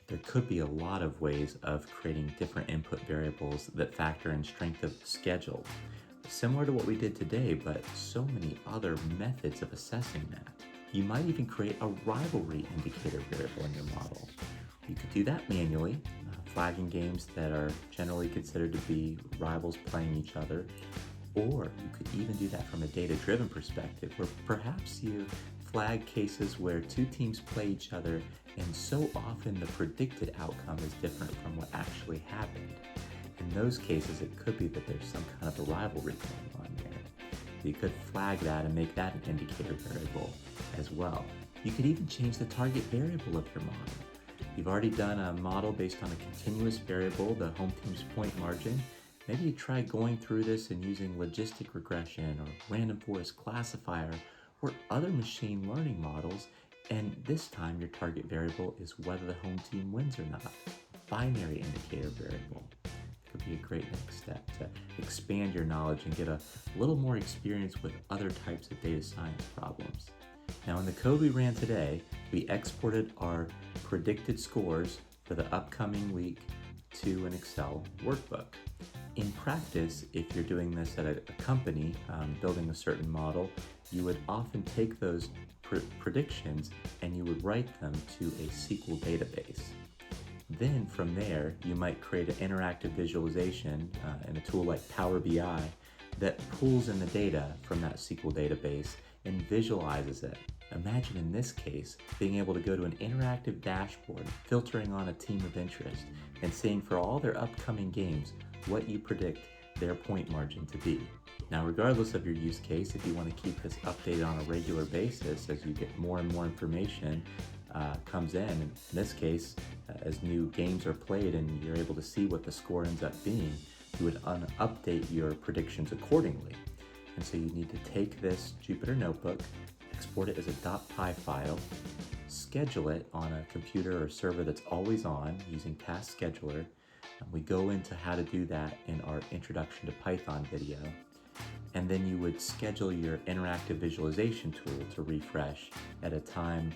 There could be a lot of ways of creating different input variables that factor in strength of schedule, similar to what we did today, but so many other methods of assessing that. You might even create a rivalry indicator variable in your model. You could do that manually, flagging games that are generally considered to be rivals playing each other, or you could even do that from a data-driven perspective, where perhaps you flag cases where two teams play each other and so often the predicted outcome is different from what actually happened. In those cases, it could be that there's some kind of a rivalry going on there. You could flag that and make that an indicator variable as well. You could even change the target variable of your model. You've already done a model based on a continuous variable, the home team's point margin. Maybe you try going through this and using logistic regression or random forest classifier or other machine learning models, and this time your target variable is whether the home team wins or not. Binary indicator variable could be a great next step to expand your knowledge and get a little more experience with other types of data science problems. Now, in the code we ran today, we exported our predicted scores for the upcoming week to an Excel workbook. In practice, if you're doing this at a company, building a certain model, you would often take those predictions and you would write them to a SQL database. Then from there, you might create an interactive visualization in a tool like Power BI that pulls in the data from that SQL database and visualizes it. Imagine in this case, being able to go to an interactive dashboard, filtering on a team of interest, and seeing for all their upcoming games what you predict their point margin to be. Now, regardless of your use case, if you want to keep this updated on a regular basis as you get more and more information comes in this case, as new games are played and you're able to see what the score ends up being, you would update your predictions accordingly. And so you need to take this Jupyter notebook, export it as a .py file, schedule it on a computer or server that's always on using Task Scheduler. We go into how to do that in our Introduction to Python video. And then you would schedule your interactive visualization tool to refresh at a time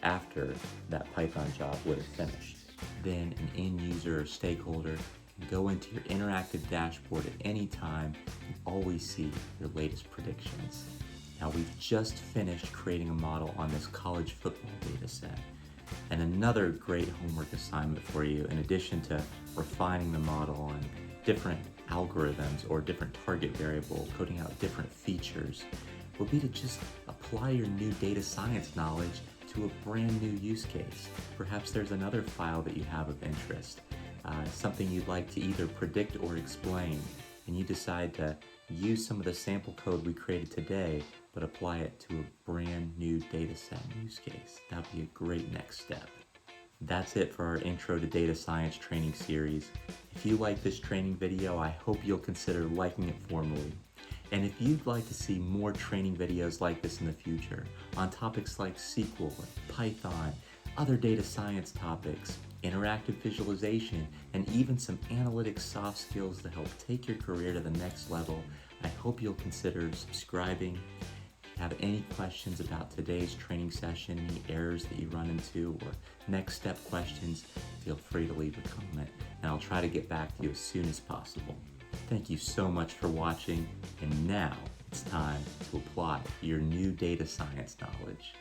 after that Python job would have finished. then an end user or stakeholder can go into your interactive dashboard at any time and always see your latest predictions. Now, we've just finished creating a model on this college football data set. And another great homework assignment for you, in addition to refining the model on different algorithms or different target variable, coding out different features, would be to just apply your new data science knowledge to a brand new use case. Perhaps there's another file that you have of interest, something you'd like to either predict or explain, and you decide to use some of the sample code we created today, but apply it to a brand new data set use case. That would be a great next step. That's it for our Intro to Data Science training series. If you like this training video, I hope you'll consider liking it formally. And if you'd like to see more training videos like this in the future on topics like SQL, Python, other data science topics, interactive visualization, and even some analytic soft skills to help take your career to the next level, I hope you'll consider subscribing. If you have any questions about today's training session, any errors that you run into, or next step questions, feel free to leave a comment, and I'll try to get back to you as soon as possible. Thank you so much for watching, and now it's time to apply your new data science knowledge.